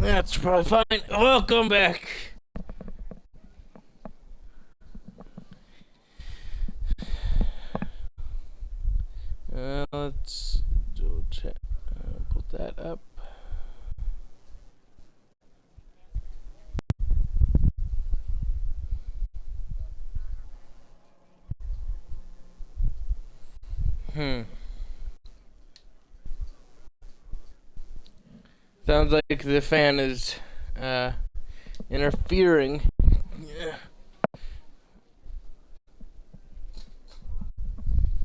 That's probably fine. Welcome back. Let's do check. Put that up. Sounds like the fan is interfering. Yeah.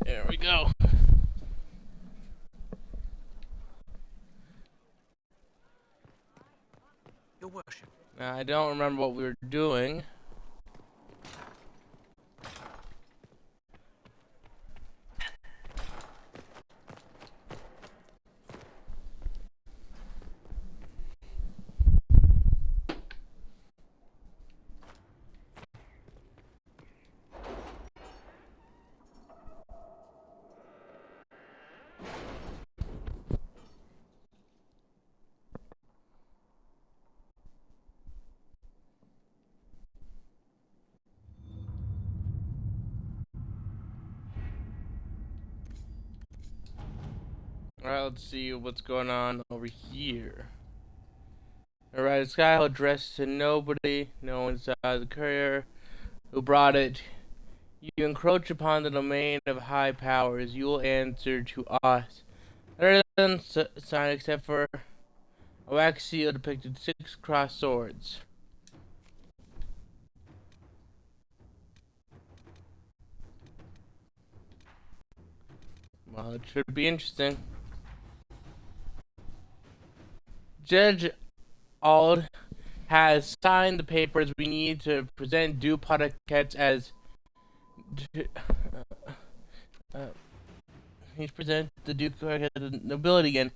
There we go. Your worship. Now, I don't remember what we were doing. Alright, let's see what's going on over here. Alright, a sky addressed to nobody. No one saw the courier who brought it. You encroach upon the domain of high powers. You will answer to us. Other than sign, except for a wax seal depicted 6 crossed swords. Well, it should be interesting. Judge Ald has signed the papers we need to present Dupotiquettes as he's presented the Duke as the nobility again.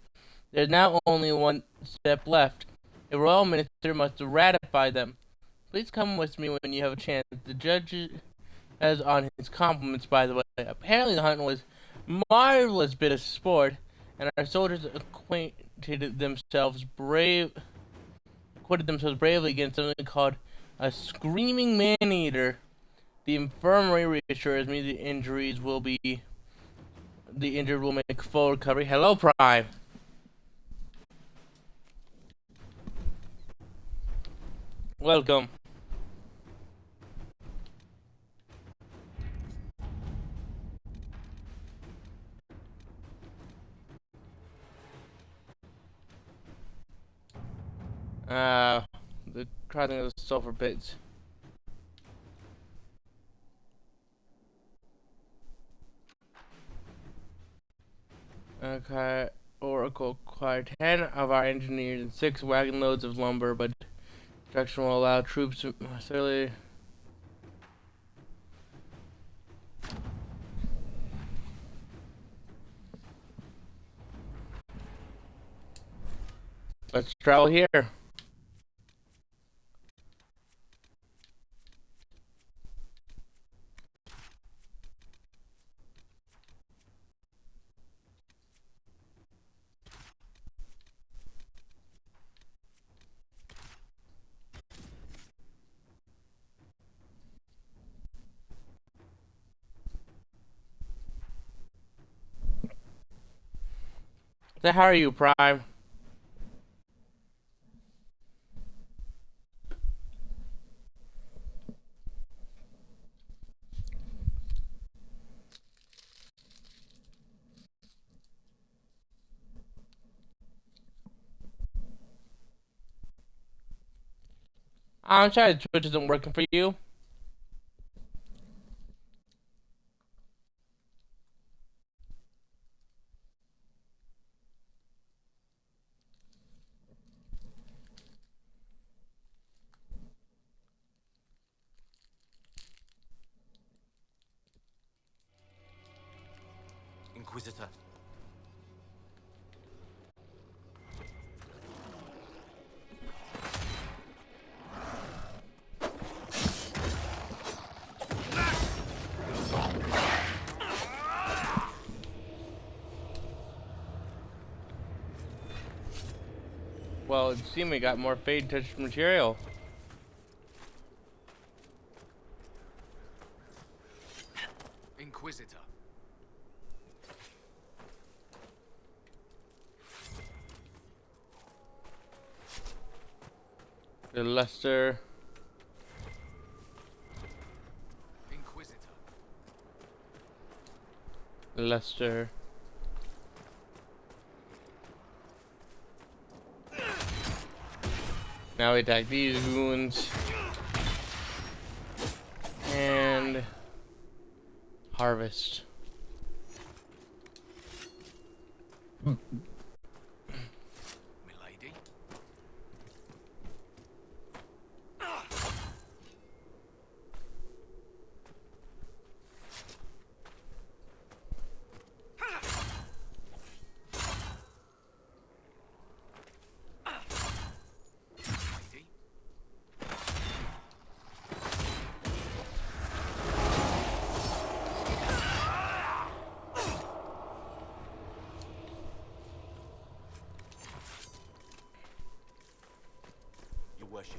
There's now only one step left. A royal minister must ratify them. Please come with me when you have a chance. The judge has on his compliments, by the way. Apparently the hunt was marvelous bit of sport, and our soldiers acquitted themselves bravely against something called a screaming man-eater. The infirmary reassures me the injured will make full recovery. Hello, Prime. Welcome. The crowding of the sulfur bits. Okay, Oracle acquired 10 of our engineers and 6 wagon loads of lumber, but construction will allow troops to necessarily. Let's travel here. So how are you, Prime? I'm sorry the Twitch isn't working for you. Inquisitor. Well, it seemed we got more fade touch material. Inquisitor. The luster. Inquisitor. Luster. Now we attack these wounds. And harvest. Milady. Milady. Your worship.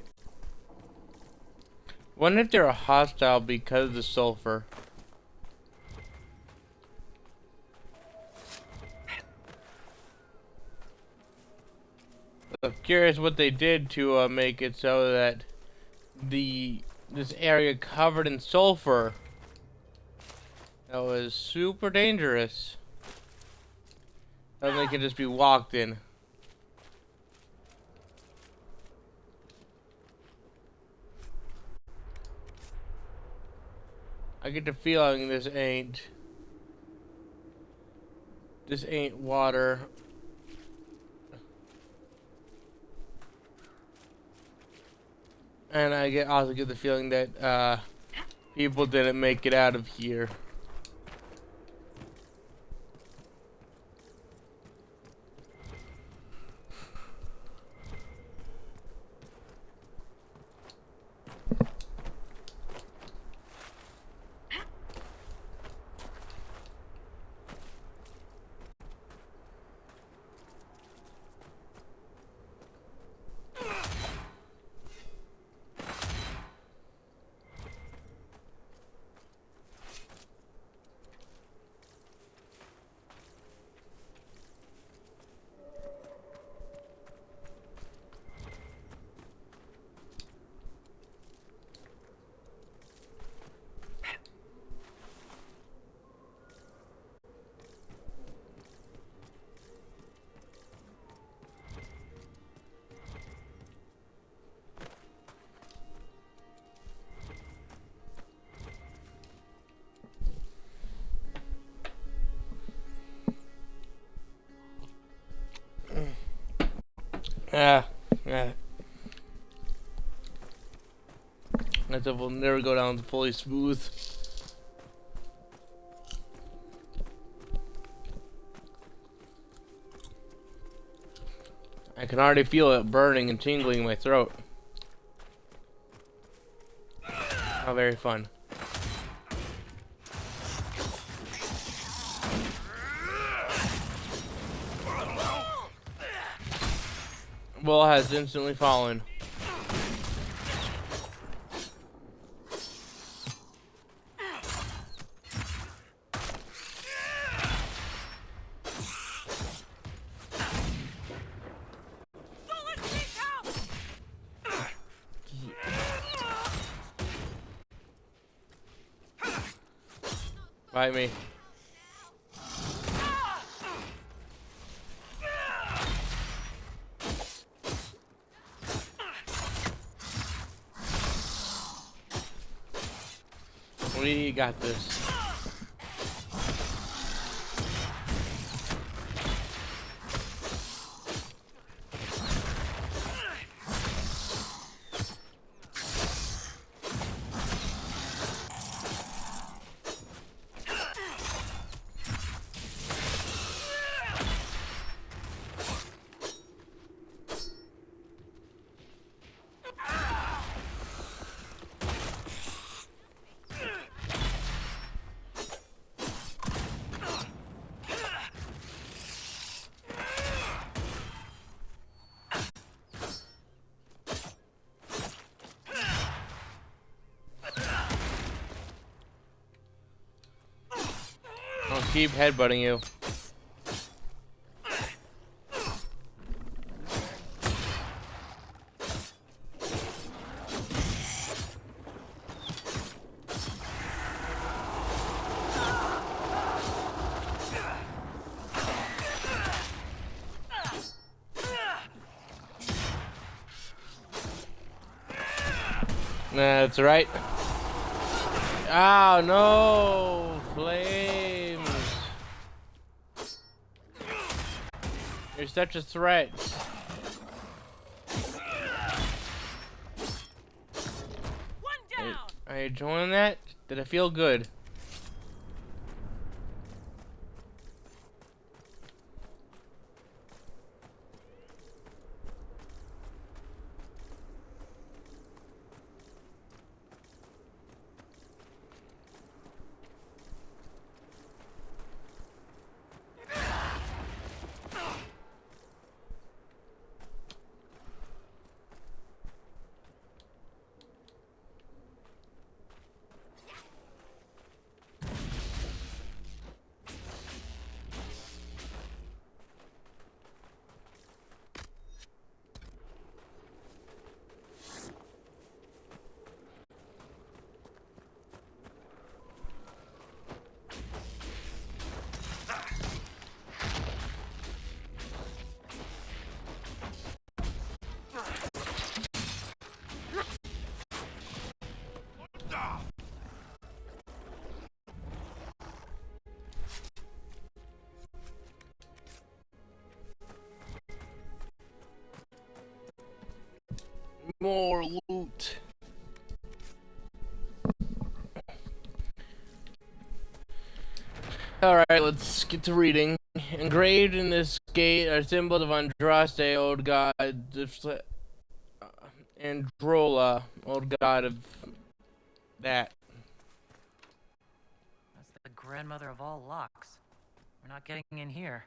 Wonder if they're hostile because of the sulfur. I'm curious what they did to make it so that this area covered in sulfur. That was super dangerous. That they could just be walked in. I get the feeling this ain't water. And I also get the feeling that people didn't make it out of here. Yeah. That's if we'll never go down fully smooth. I can already feel it burning and tingling in my throat. How very fun. Wall has instantly fallen. Bite me. We got this. keep headbutting you. That's right. Oh no! Flames! You're such a threat. One down. Are you enjoying that? Did it feel good? More loot. Alright, let's get to reading. Engraved in this gate are symbols of Andraste, old god, Androla, old god of that. That's the grandmother of all locks. We're not getting in here.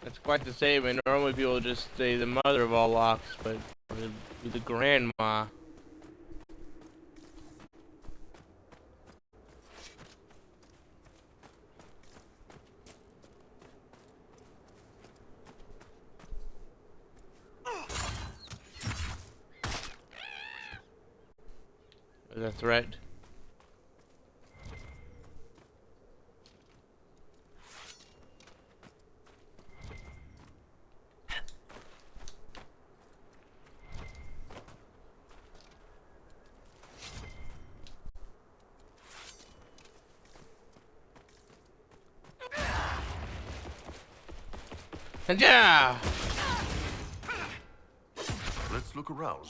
That's quite the statement. Normally people just say the mother of all locks, but it would be the grandma. Is that a threat? Yeah. Let's look around.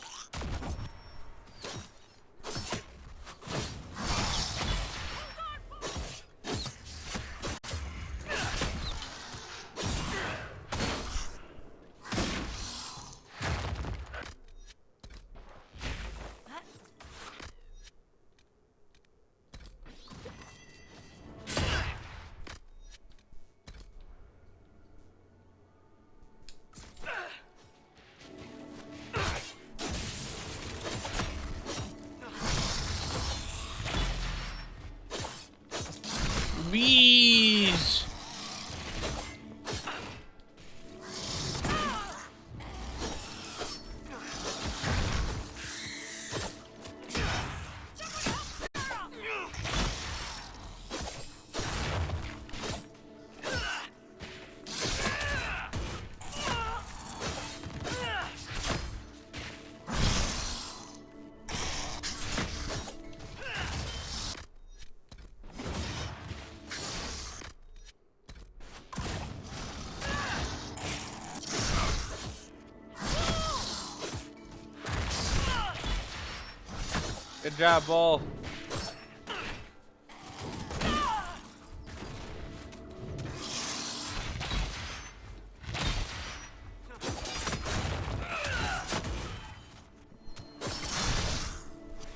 Bees. Good job, Bull.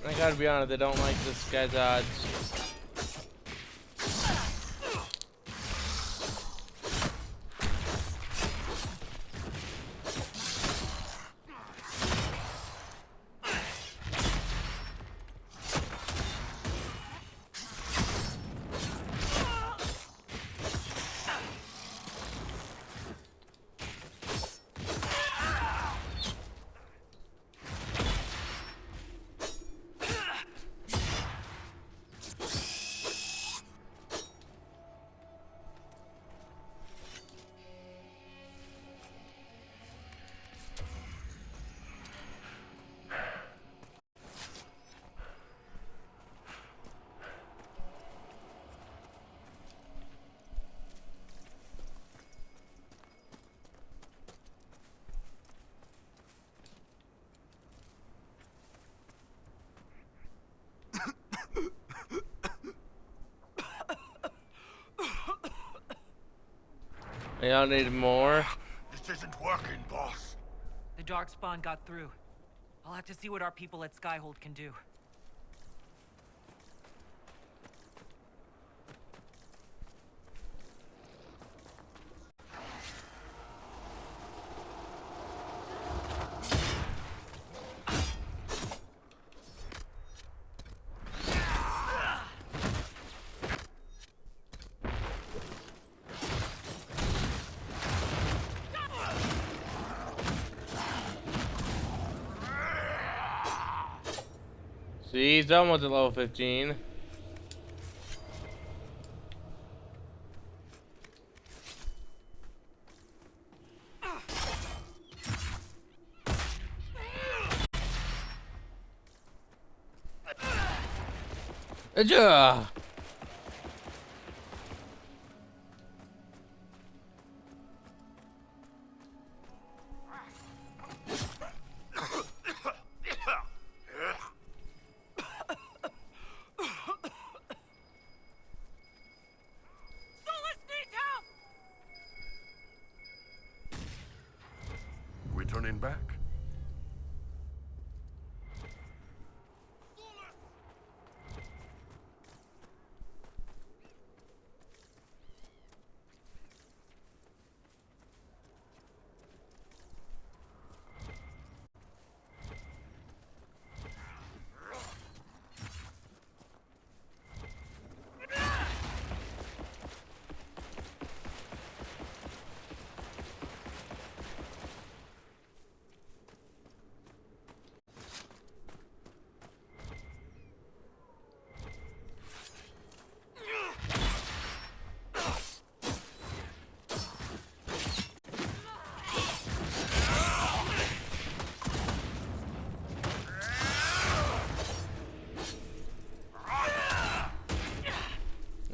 I gotta be honest, I don't like this guy's odds. Y'all need more? This isn't working, boss. The Darkspawn got through. I'll have to see what our people at Skyhold can do. See, he's almost at level 15. Aja! We turning back?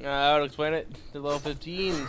I would explain it. The level 15s.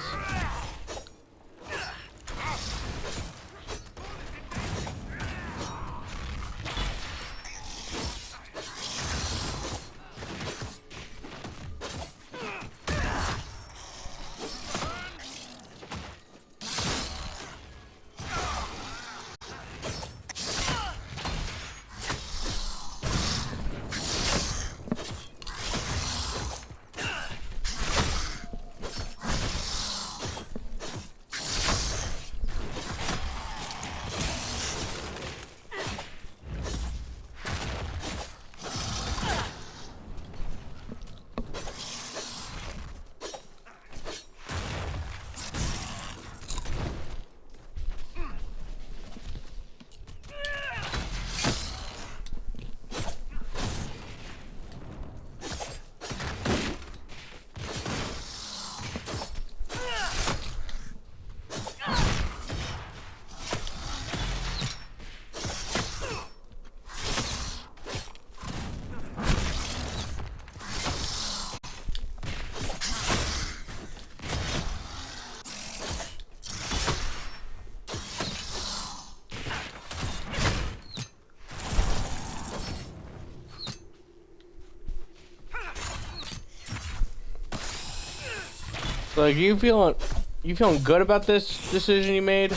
So, like, you feeling good about this decision you made?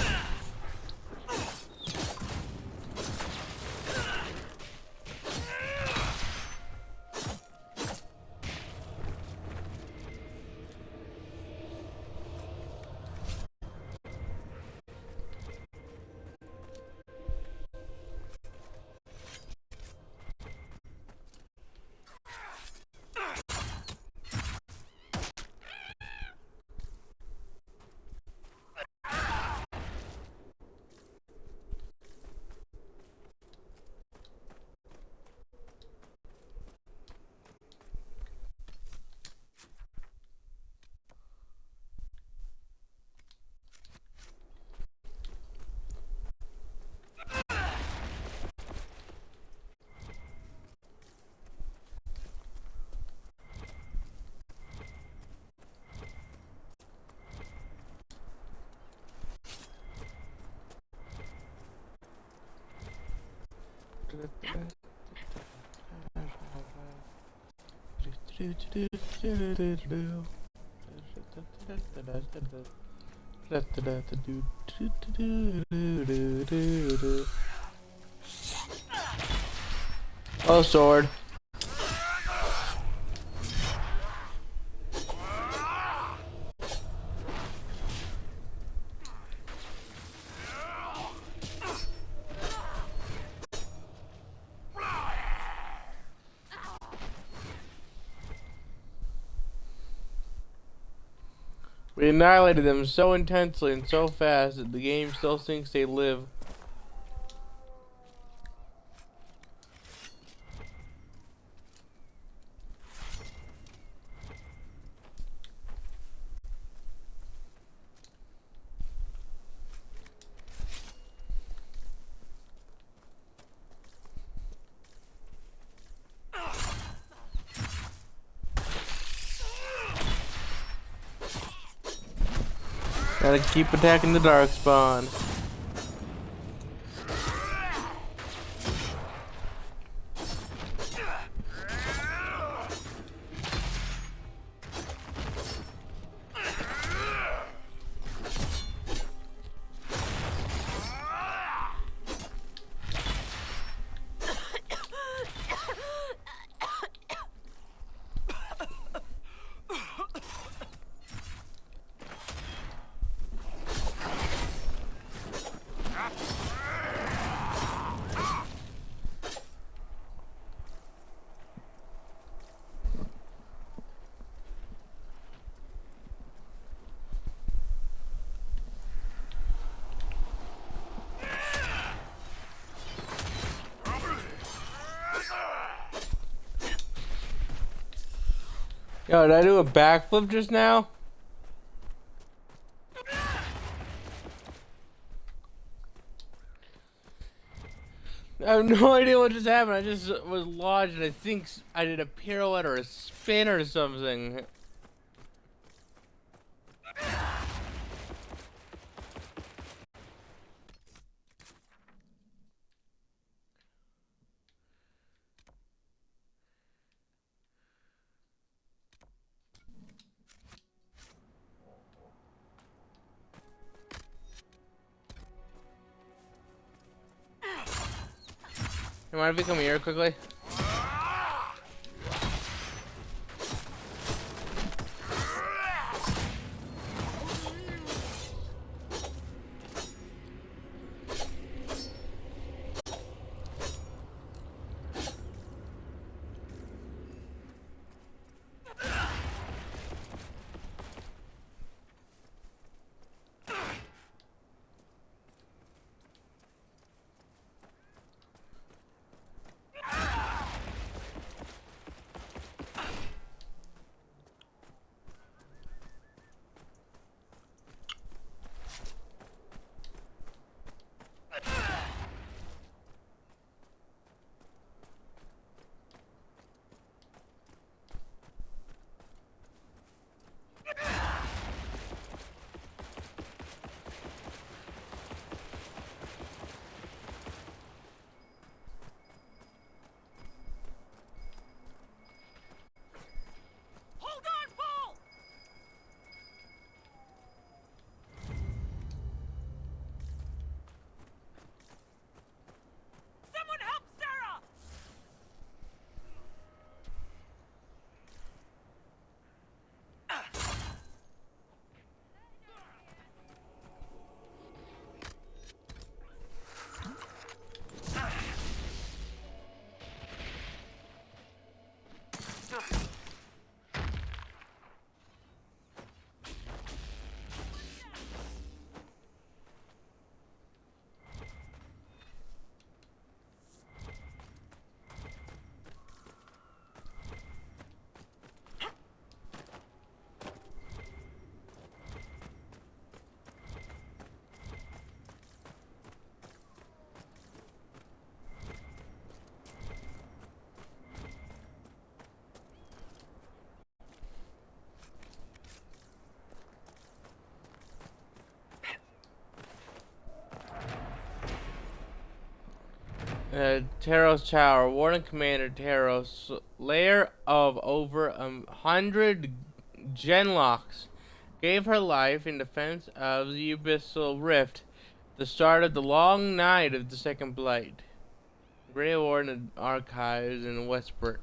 Oh, sword. We annihilated them so intensely and so fast that the game still thinks they live. Gotta keep attacking the darkspawn. Yo, did I do a backflip just now? I have no idea what just happened. I just was lodged and I think I did a pirouette or a spin or something. You mind if we come here quickly? Taros Tower, Warden Commander Taros, layer of over 100 genlocks gave her life in defense of the Abyssal Rift, the start of the long night of the Second Blight. Grey Warden Archives in Westport.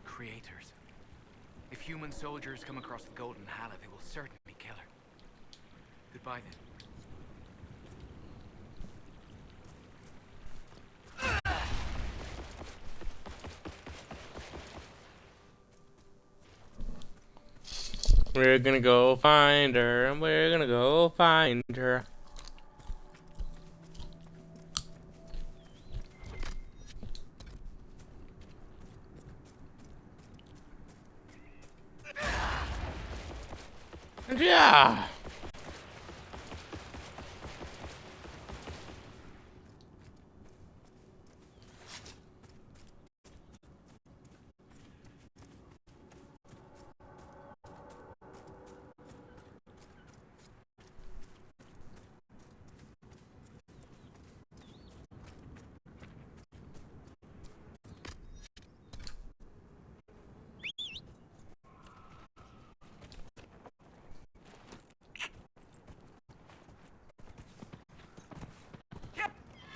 Creators. If human soldiers come across the Golden Hala, they will certainly kill her. Goodbye then. We're gonna go find her, and we're gonna go find her. Yeah.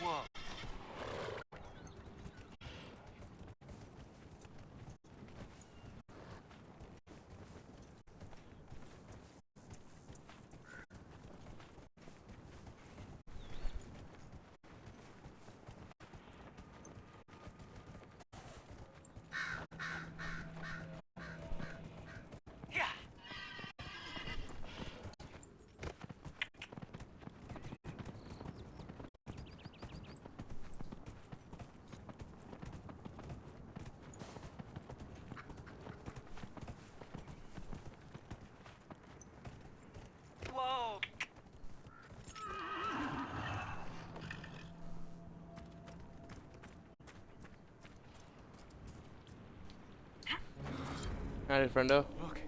Whoa. Whoa. Howdy, friendo. Look,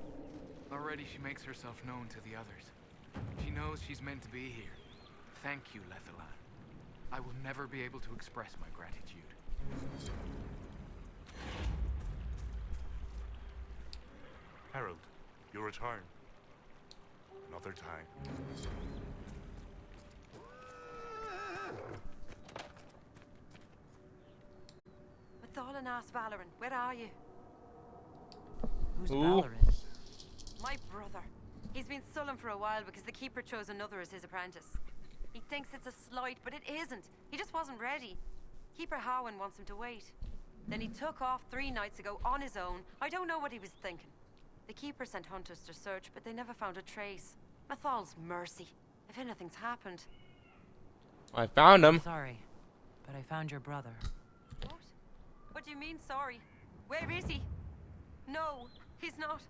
already she makes herself known to the others. She knows she's meant to be here. Thank you, Lethalan. I will never be able to express my gratitude. Harold, you return. Another time. Mathalan asked Valoran, where are you? Who's Ooh. Valoran? My brother. He's been sullen for a while because the Keeper chose another as his apprentice. He thinks it's a slight, but it isn't. He just wasn't ready. Keeper Howen wants him to wait. Then he took off 3 nights ago on his own. I don't know what he was thinking. The Keeper sent hunters to search, but they never found a trace. Mathal's mercy. If anything's happened. I found him. Sorry, but I found your brother. What? What do you mean, sorry? Where is he? No, he's not.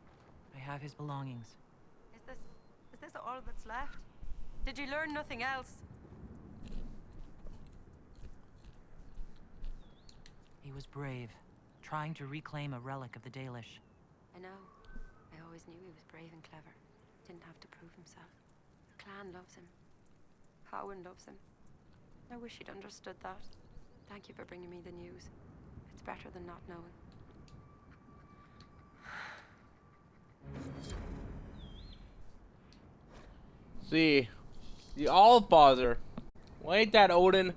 I have his belongings. Is this all that's left? Did you learn nothing else? He was brave, trying to reclaim a relic of the Dalish. I know. I always knew he was brave and clever. Didn't have to prove himself. The clan loves him. Howen loves him. I wish he'd understood that. Thank you for bringing me the news. It's better than not knowing. See, the Allfather. Well, ain't that Odin?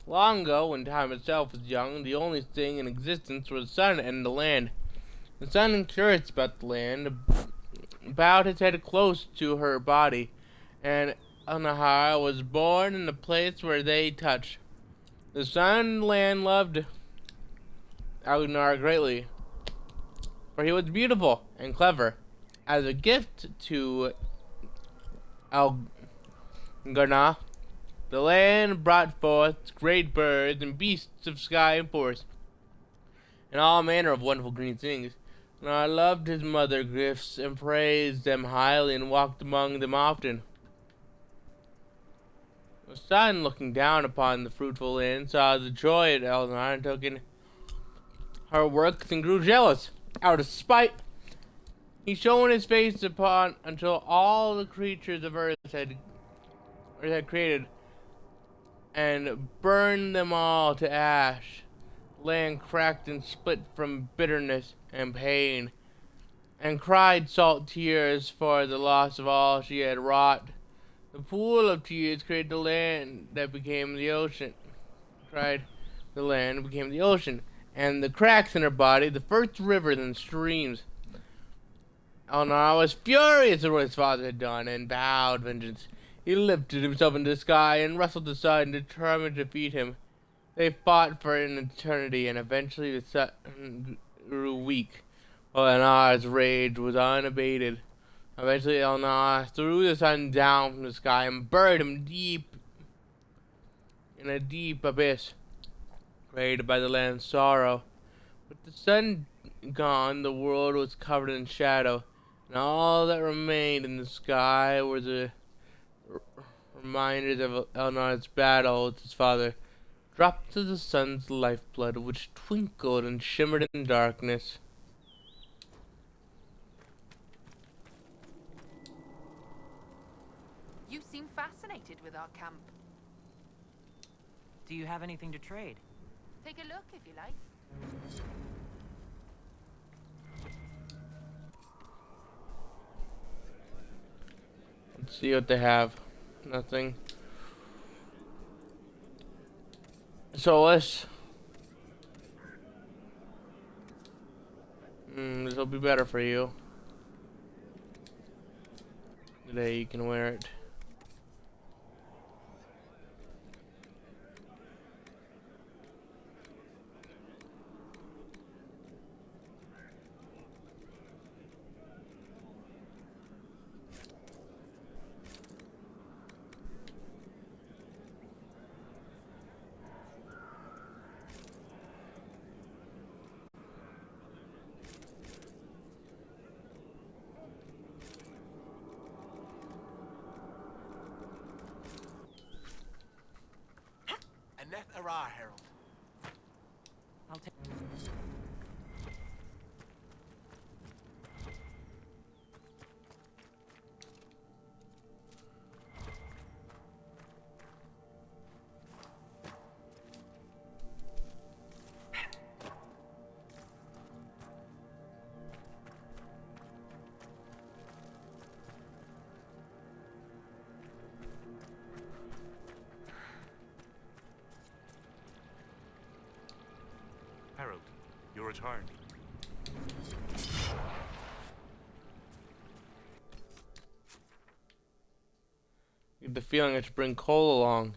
Long ago, when time itself was young, the only thing in existence was the sun and the land. The sun, curious about the land, bowed his head close to her body, and Anahara was born in the place where they touched. The sun and land loved Alnar greatly, for he was beautiful and clever. As a gift to Algarna, the land brought forth great birds and beasts of sky and forest, and all manner of wonderful green things. And I loved his mother gifts and praised them highly and walked among them often. The sun, looking down upon the fruitful land, saw the joy at Elnar and took in her works and grew jealous. Out of spite, he shone his face upon until all the creatures of earth had created and burned them all to ash. Land cracked and split from bitterness and pain, and cried salt tears for the loss of all she had wrought. The pool of tears created the land that became the ocean. Cried the land became the ocean, and the cracks in her body the first rivers and streams. Elnar was furious at what his father had done, and vowed vengeance. He lifted himself into the sky and wrestled the sun, determined to defeat him. They fought for an eternity, and eventually the sun grew weak, while Elnar's rage was unabated. Eventually Elnar threw the sun down from the sky and buried him deep in a deep abyss, created by the land's sorrow. With the sun gone, the world was covered in shadow, and all that remained in the sky were the reminders of Elnar's battle with his father, dropped to the sun's lifeblood, which twinkled and shimmered in darkness. You seem fascinated with our camp. Do you have anything to trade? Take a look if you like. Let's see what they have. Nothing. So let's... this will be better for you. Today you can wear it. Herald. I'll take. Harold, you returned. I get the feeling I should bring Cole along.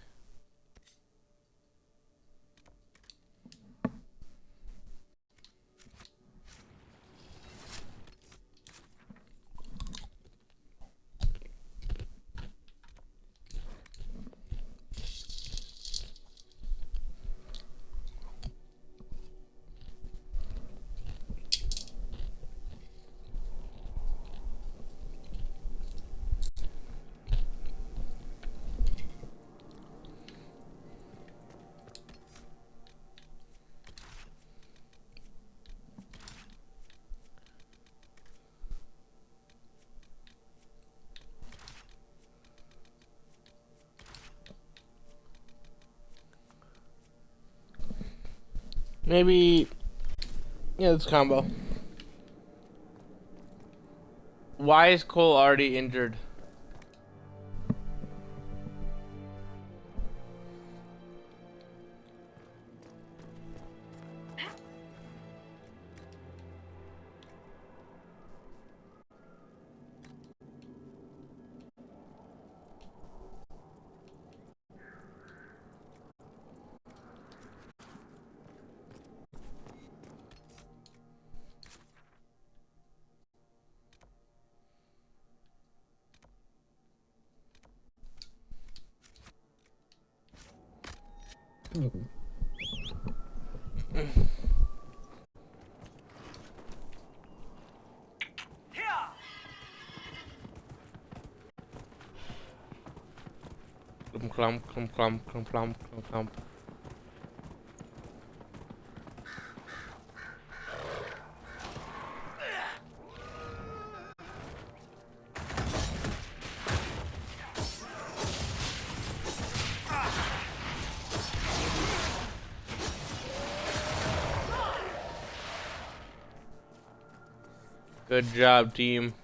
Maybe... Yeah, let's combo. Why is Cole already injured? Clump, clump, clump, clump, clump, clump, clump, clump. Good job, team.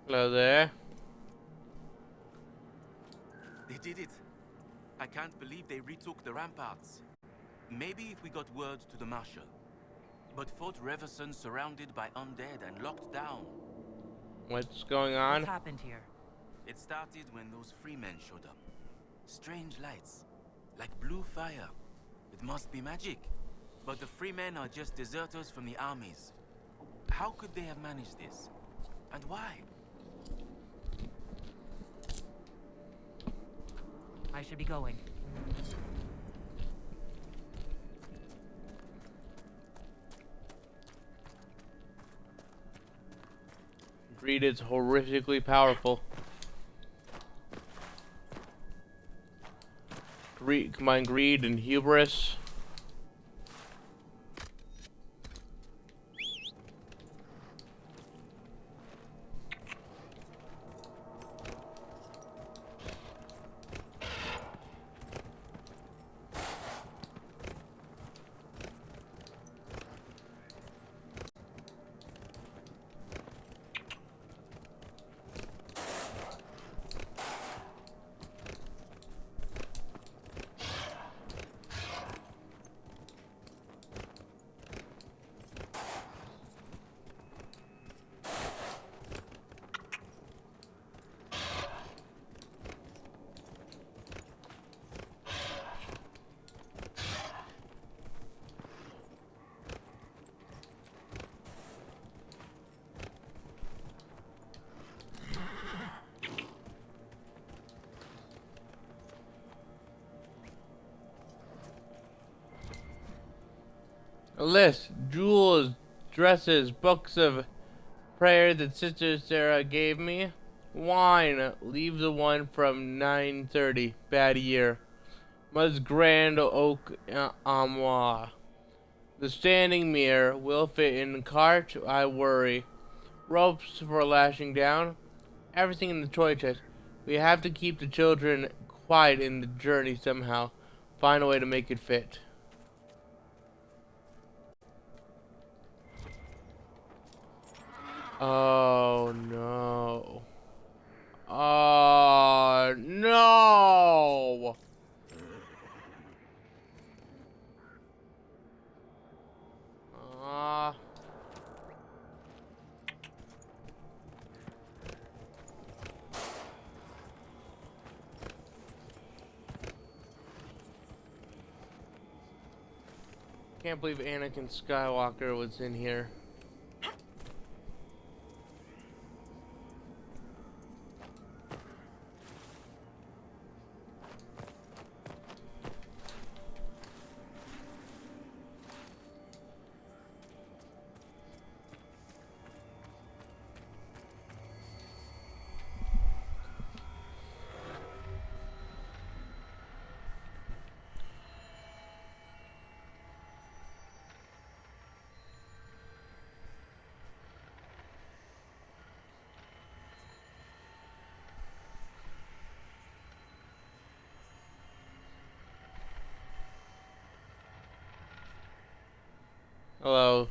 Hello there. They did it. I can't believe they retook the ramparts. Maybe if we got word to the Marshal. But Fort Reverson surrounded by undead and locked down. What's going on? What's happened here? It started when those freemen showed up. Strange lights, like blue fire. It must be magic. But the freemen are just deserters from the armies. How could they have managed this? And why? I should be going. Greed is horrifically powerful. Combine greed and hubris. A list, jewels, dresses, books of prayer that Sister Sarah gave me. Wine, leave the one from 930, bad year. Mother's grand oak armoire. The standing mirror will fit in the cart, I worry. Ropes for lashing down. Everything in the toy chest. We have to keep the children quiet in the journey somehow. Find a way to make it fit. Oh no. Oh no. Ah. can't believe Anakin Skywalker was in here. Hello.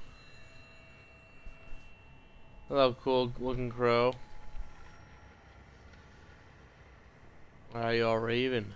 Hello, cool looking crow. Why are you all raving?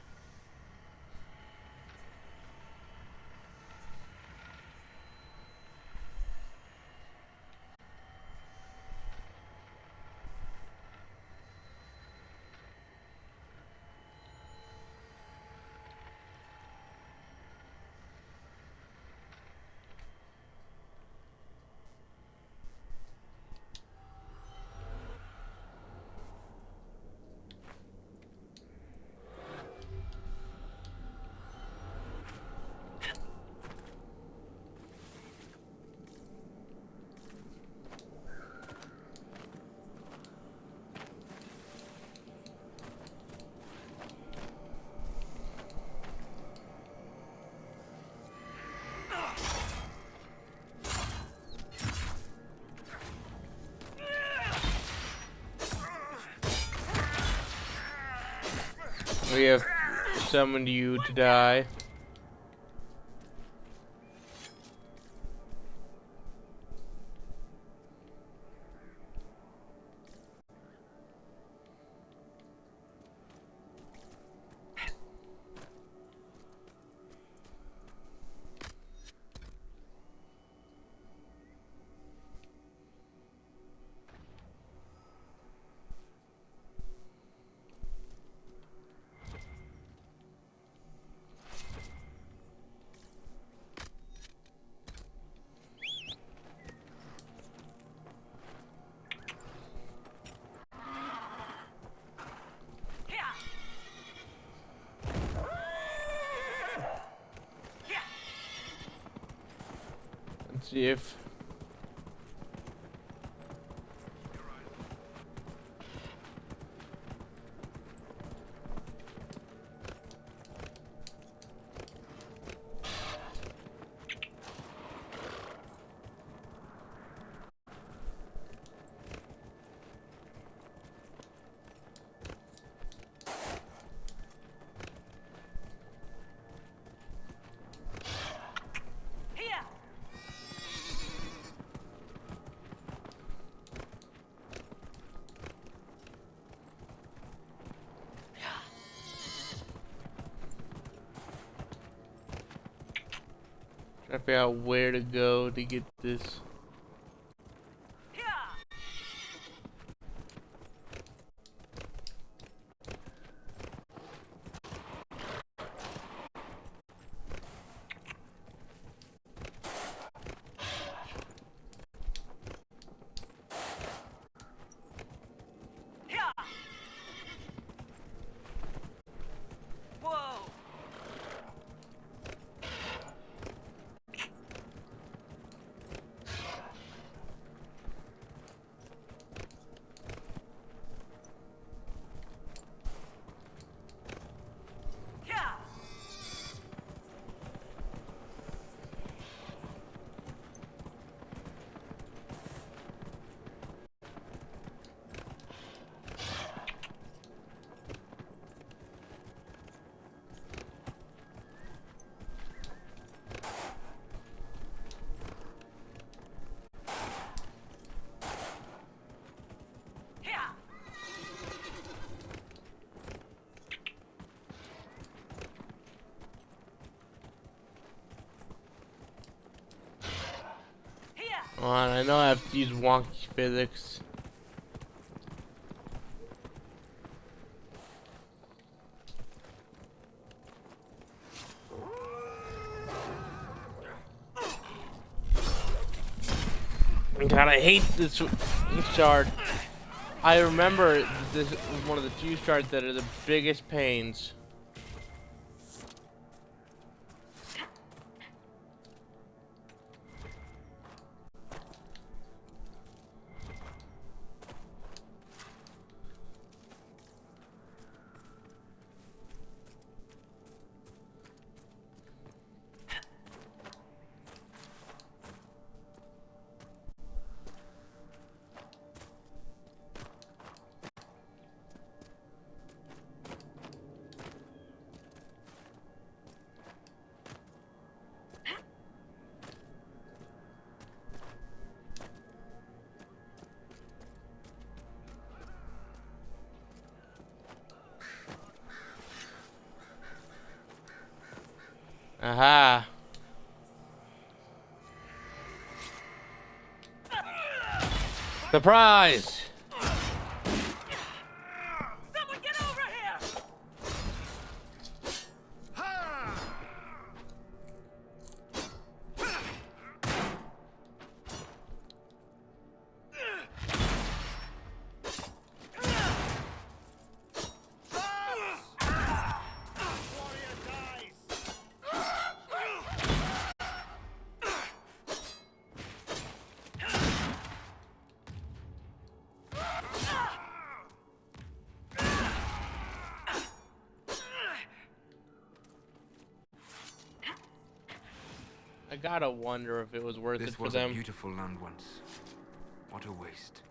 We have summoned you to die. Let's see if try to figure out where to go to get this. Come on, I know I have to use wonky physics. God, I hate this shard. I remember this was one of the few shards that are the biggest pains. Aha. Surprise! Someone get over here! I gotta wonder if it was worth it This for was them. a beautiful land once. What a waste.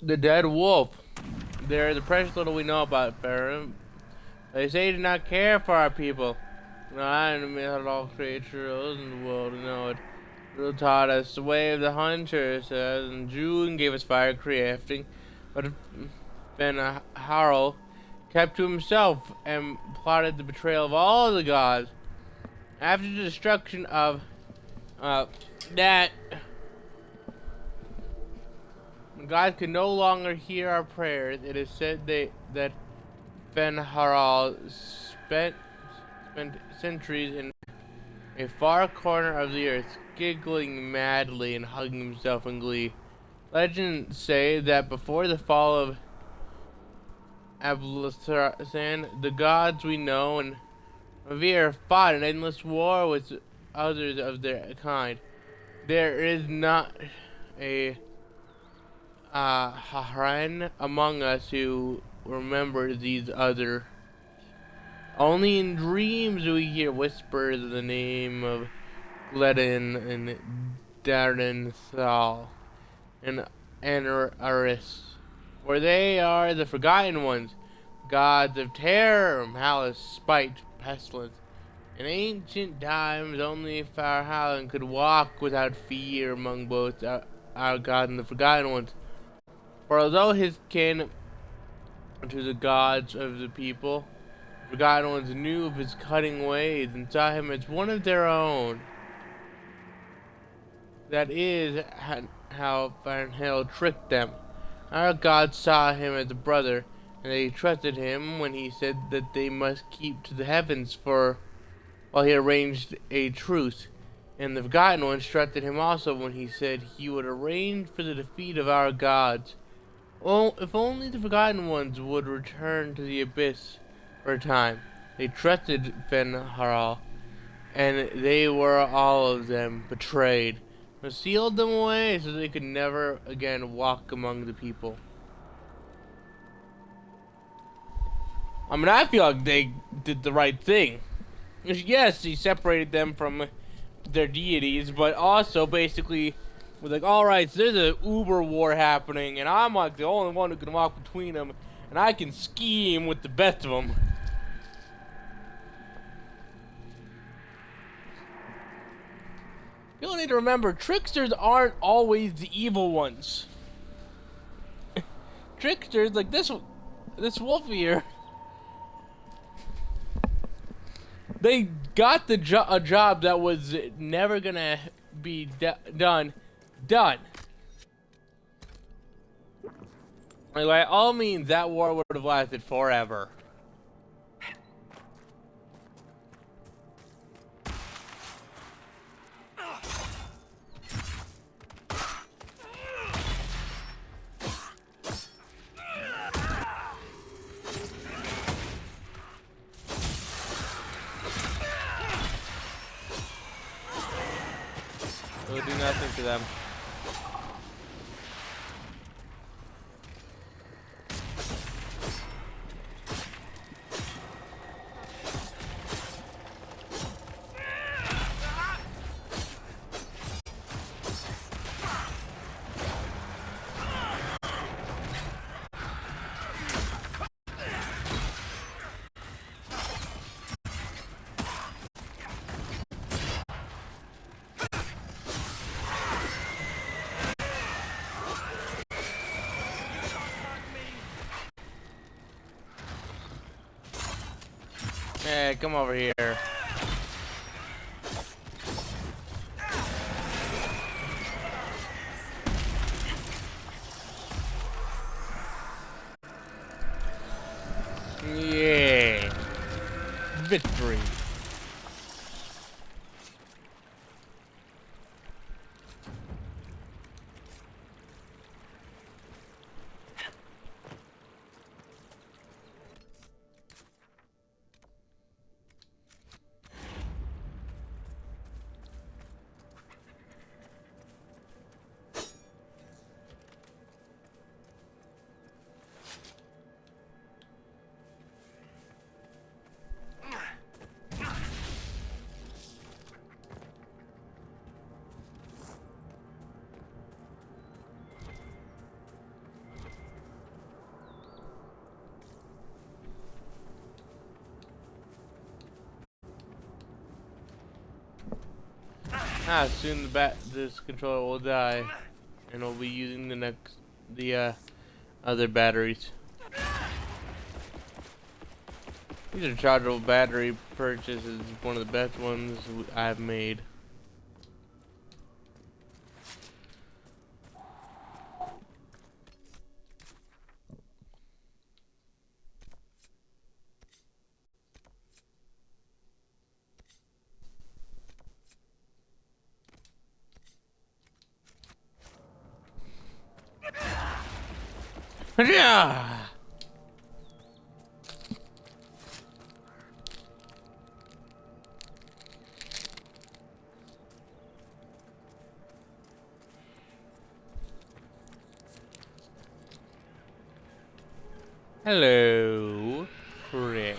The dead wolf. They're the precious little we know about Baron. They say he did not care for our people. No, I didn't mean that all creatures in the world to know it. Little taught us the way of the hunter, says, and drew and gave us fire crafting. But Ben Harrell kept to himself and plotted the betrayal of all the gods. After the destruction of that, God could no longer hear our prayers. It is said that Ben Harald spent centuries in a far corner of the earth, giggling madly and hugging himself in glee. Legends say that before the fall of Ablusan, the gods we know and revere fought an endless war with others of their kind. There is not a Haran among us who remember these other. Only in dreams do we hear whispers of the name of Gledin and Darren Thal and Aris, for they are the forgotten ones, gods of terror, malice, spite, pestilence. In ancient times, only Farhallen could walk without fear among both our God and the forgotten ones. For although his kin to the gods of the people, the forgotten ones knew of his cunning ways and saw him as one of their own. That is how Farnhale tricked them. Our gods saw him as a brother, and they trusted him when he said that they must keep to the heavens while he arranged a truce. And the forgotten ones trusted him also when he said he would arrange for the defeat of our gods. Oh, if only the Forgotten Ones would return to the Abyss for a time. They trusted Fen'Harel, and they were all of them betrayed, but sealed them away so they could never again walk among the people. I mean, I feel like they did the right thing. Yes, he separated them from their deities, but also basically was like, alright, so there's a Uber war happening, and I'm like the only one who can walk between them, and I can scheme with the best of them. You need to remember, tricksters aren't always the evil ones. Tricksters, like this wolf here, they got a job that was never gonna be done. Like, by all means, that war would have lasted forever. It would do nothing to them. Hey, come over here. Yeah. Victory. Soon this controller will die, and we'll be using the other batteries. These are chargeable battery purchases, one of the best ones I've made. Yeah. Hello, friend.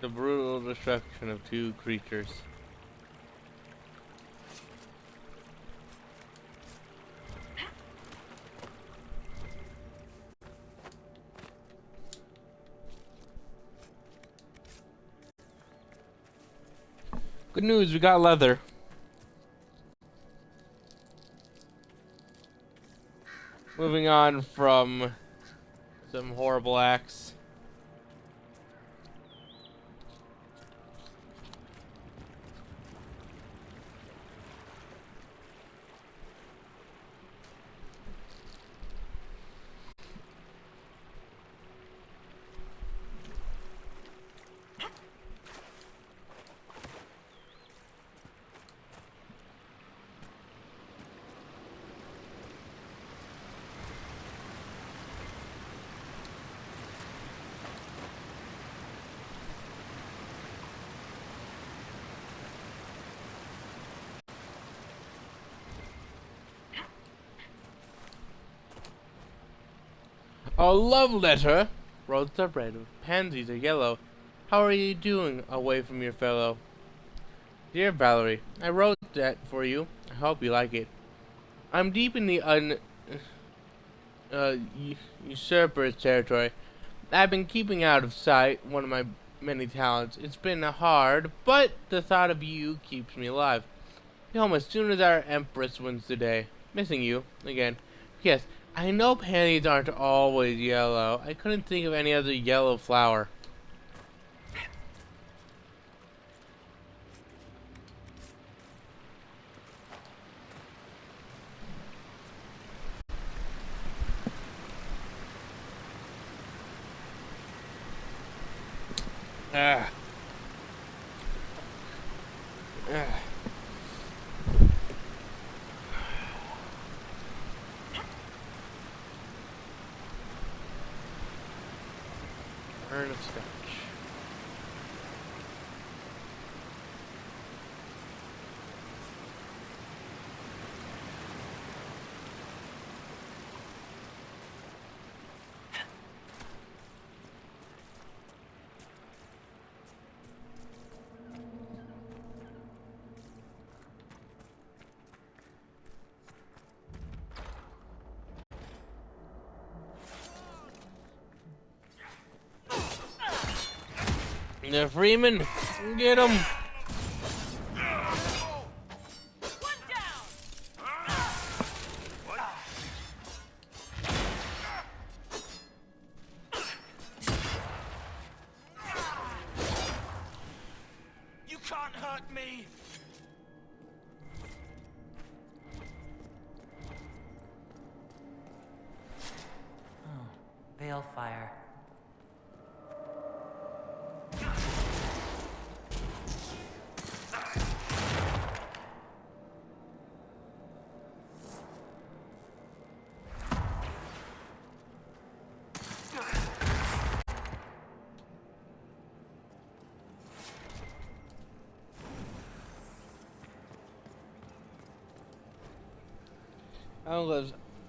The brutal destruction of two creatures. Good news, we got leather. Moving on from some horrible acts. A love letter? Roses are red, pansies are yellow. How are you doing away from your fellow? Dear Valerie, I wrote that for you. I hope you like it. I'm deep in the usurper's territory. I've been keeping out of sight, one of my many talents. It's been hard, but the thought of you keeps me alive. Be home as soon as our Empress wins the day. Missing you, again. Yes, I know pansies aren't always yellow. I couldn't think of any other yellow flower. Ah. Ah. Urn of scotch. The Freeman, get him! You can't hurt me! Balefire.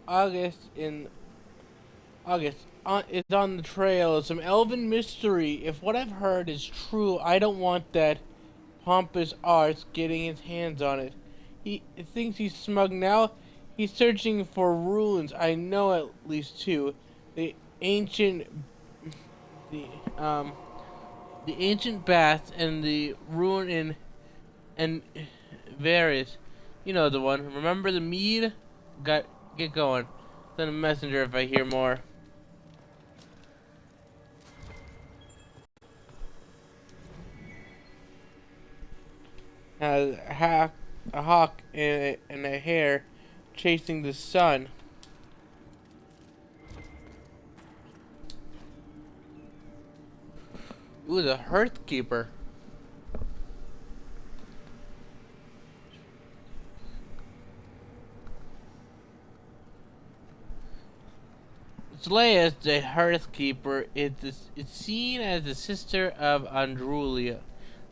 August is on the trail of some elven mystery. If what I've heard is true, I don't want that pompous arse getting his hands on it. He thinks he's smug now. He's searching for ruins. I know at least two. The ancient, the the ancient baths and the ruin in and Varys. You know the one. Remember the mead? Get going. Send a messenger if I hear more. A hawk and a hare chasing the sun. Ooh, the Hearthkeeper. Zleia, the Hearthkeeper, is seen as the sister of Andrulia,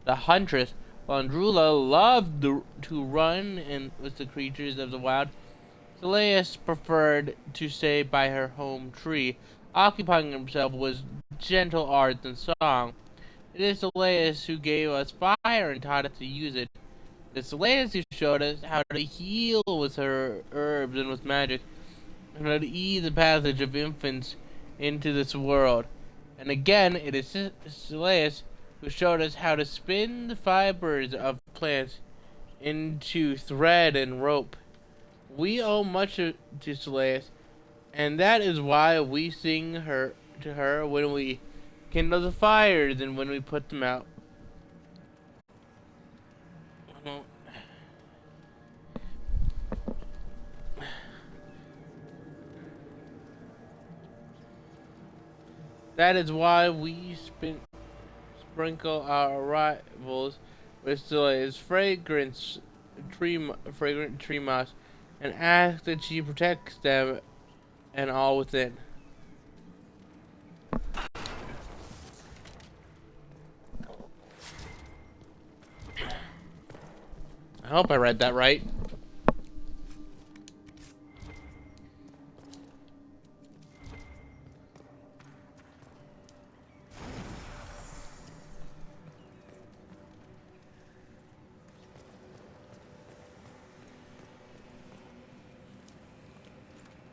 the Huntress. While Andrula loved to run with the creatures of the wild, Zleia preferred to stay by her home tree, occupying himself with gentle arts and song. It is Elias who gave us fire and taught us to use it. It's Elias who showed us how to heal with her herbs and with magic, and how to ease the passage of infants into this world. And again, it is Elias who showed us how to spin the fibers of plants into thread and rope. We owe much to Celeste, and that is why we sing her to her when we kindle the fires and when we put them out. That is why we sprinkle our rivals with Celia's fragrant tree moss, and ask that she protects them and all within. I hope I read that right.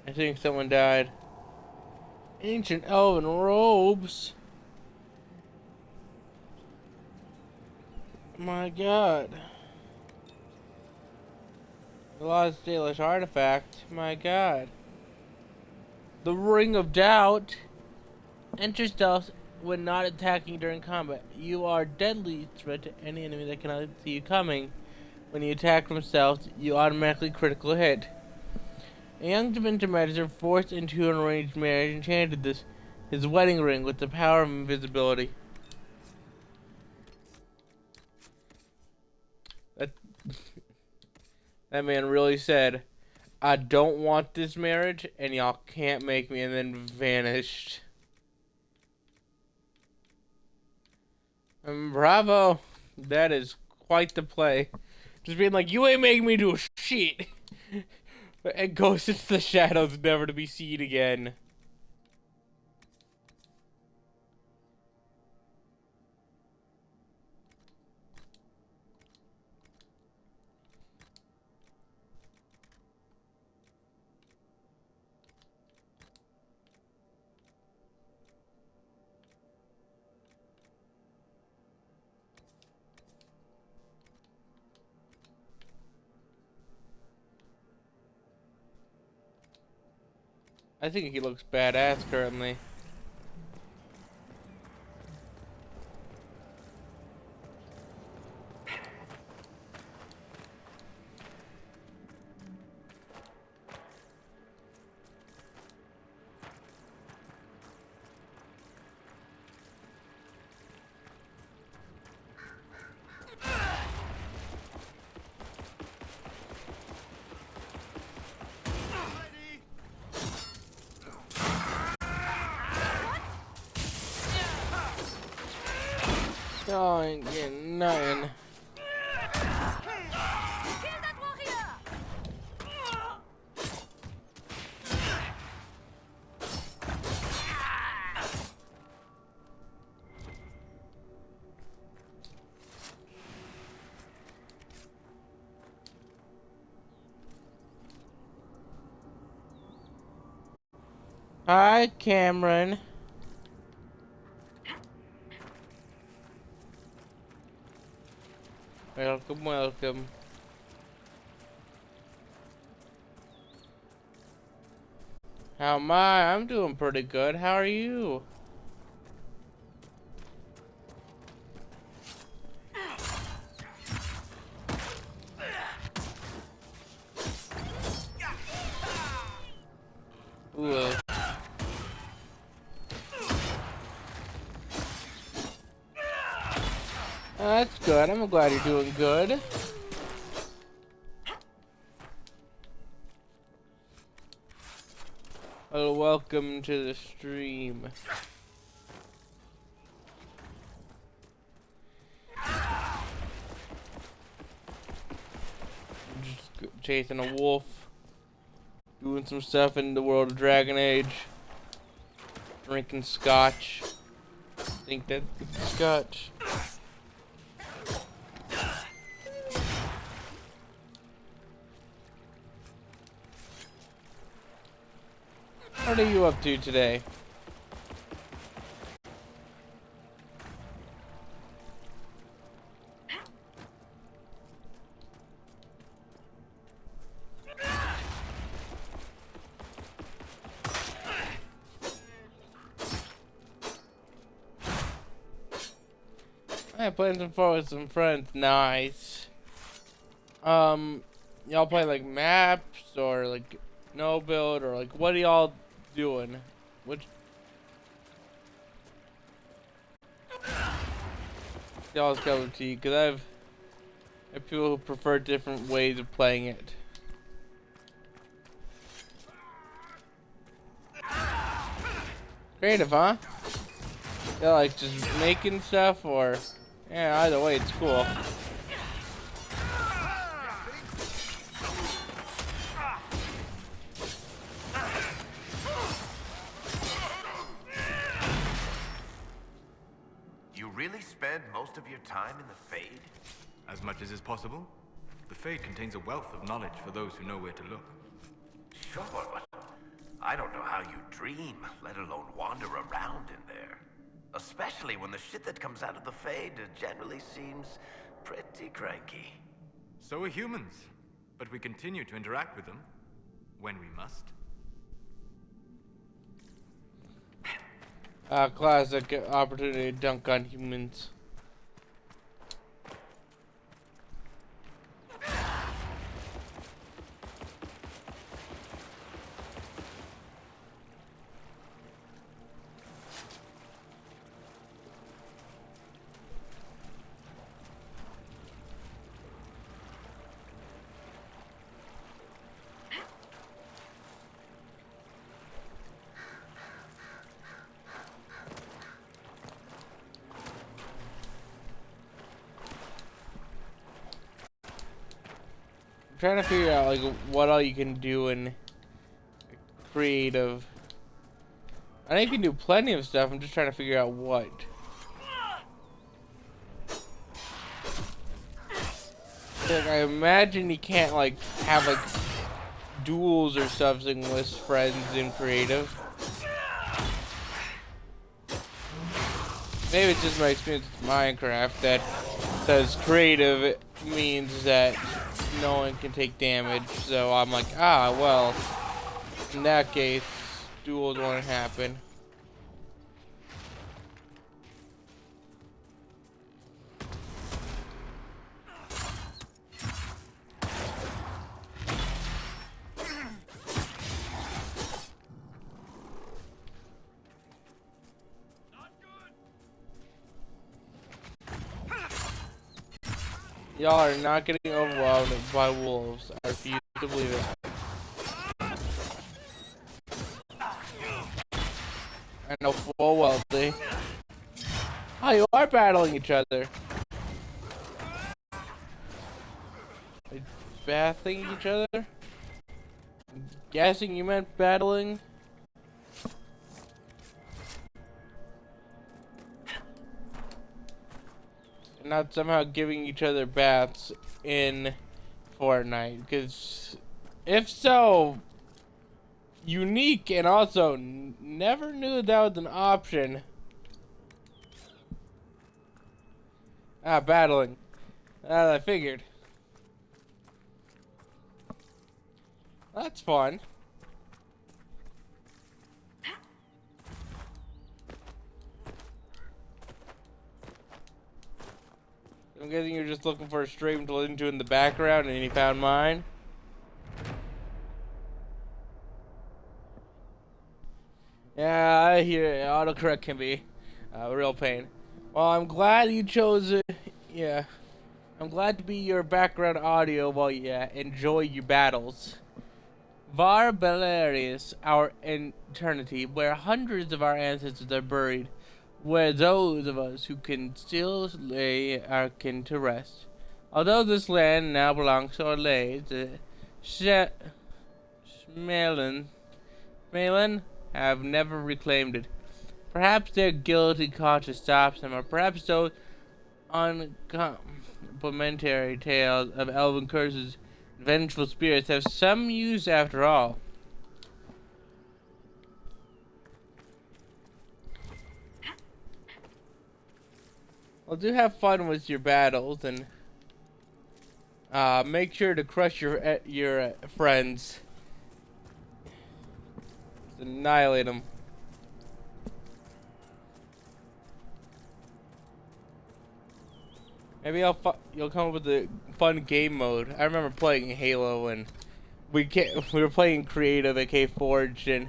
I think someone died. Ancient elven robes. My god. The lost Dalish artifact. My god. The Ring of Doubt. Enter stealth when not attacking during combat. You are deadly threat to any enemy that cannot see you coming. When you attack from stealth, you automatically critical hit. A young dementor magister forced into an arranged marriage enchanted his wedding ring with the power of invisibility. That man really said, "I don't want this marriage, and y'all can't make me," and then vanished. Bravo! That is quite the play. Just being like, "You ain't making me do a shit," and goes into the shadows, never to be seen again. I think he looks badass currently. Oh, I ain't getting nothing. Hi, Cameron. Welcome, welcome. How am I? I'm doing pretty good. How are you? Ooh. That's good. I'm glad you're doing good. Well, welcome to the stream. Just chasing a wolf. Doing some stuff in the world of Dragon Age. Drinking scotch. think that's Scotch. What are you up to today? I playing some fun with some friends. Nice. Y'all play like maps or like no build or like what are y'all doing? Which y'all's cup of tea? Cause I have people who prefer different ways of playing it. Creative, huh? Yeah, like just making stuff or yeah, either way it's cool. You really spend most of your time in the Fade? As much as is possible. The Fade contains a wealth of knowledge for those who know where to look. Sure, but I don't know how you dream, let alone wander around in there. Especially when the shit that comes out of the Fade generally seems pretty cranky. So are humans, but we continue to interact with them when we must. Classic opportunity to dunk on humans. Trying to figure out like what all you can do in creative. I know you can do plenty of stuff. I'm just trying to figure out what. Like, I imagine you can't like have like duels or something with friends in creative. Maybe it's just my experience with Minecraft that says creative means that no one can take damage, so I'm like, ah, well, in that case, duels won't happen. Y'all are not getting overwhelmed by wolves. I refuse to believe it. I know full well they. Oh, you are battling each other. Like, bathing each other? I'm guessing you meant battling? Not somehow giving each other baths in Fortnite, because if so, unique, and also never knew that was an option. Ah, battling. I figured. That's fun. I'm guessing you're just looking for a stream to listen to in the background and you found mine. Yeah, I hear it. Autocorrect can be a real pain. Well, I'm glad you chose it. Yeah. I'm glad to be your background audio while you enjoy your battles. Var Belerius, our eternity, where hundreds of our ancestors are buried, where those of us who can still lay our kin to rest. Although this land now belongs to our lades, Smelin have never reclaimed it. Perhaps their guilty conscience stops them, or perhaps those uncomplimentary tales of elven curses and vengeful spirits have some use after all. Well, do have fun with your battles, and make sure to crush your friends. Annihilate them. Maybe you'll come up with a fun game mode. I remember playing Halo, and we were playing creative at K-Forge, and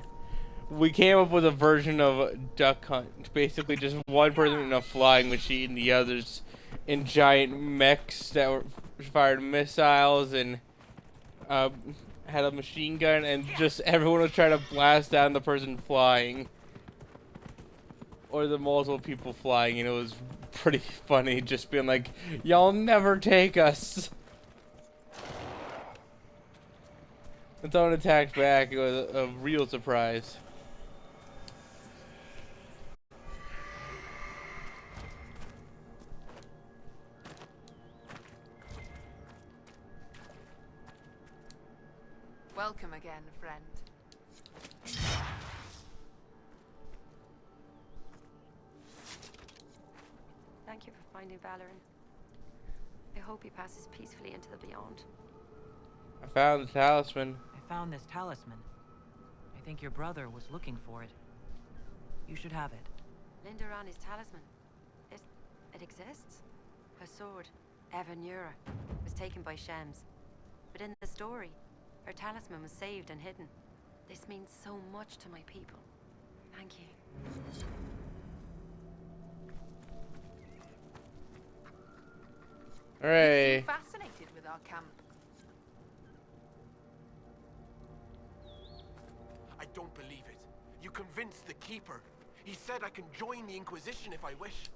we came up with a version of Duck Hunt. Basically, just one person in a flying machine, the others in giant mechs that fired missiles and had a machine gun, and just everyone was trying to blast down the person flying, or the multiple people flying, and it was pretty funny, just being like, "Y'all never take us." When someone attacked back, it was a real surprise. Welcome again, friend. Thank you for finding Valoran. I hope he passes peacefully into the beyond. I found the talisman. I found this talisman. I think your brother was looking for it. You should have it. Lindarani's talisman. It exists? Her sword, Evanura, was taken by Shems. But in the story, her talisman was saved and hidden. This means so much to my people. Thank you. Hooray. You seem fascinated with our camp. I don't believe it. You convinced the Keeper. He said I can join the Inquisition if I wish.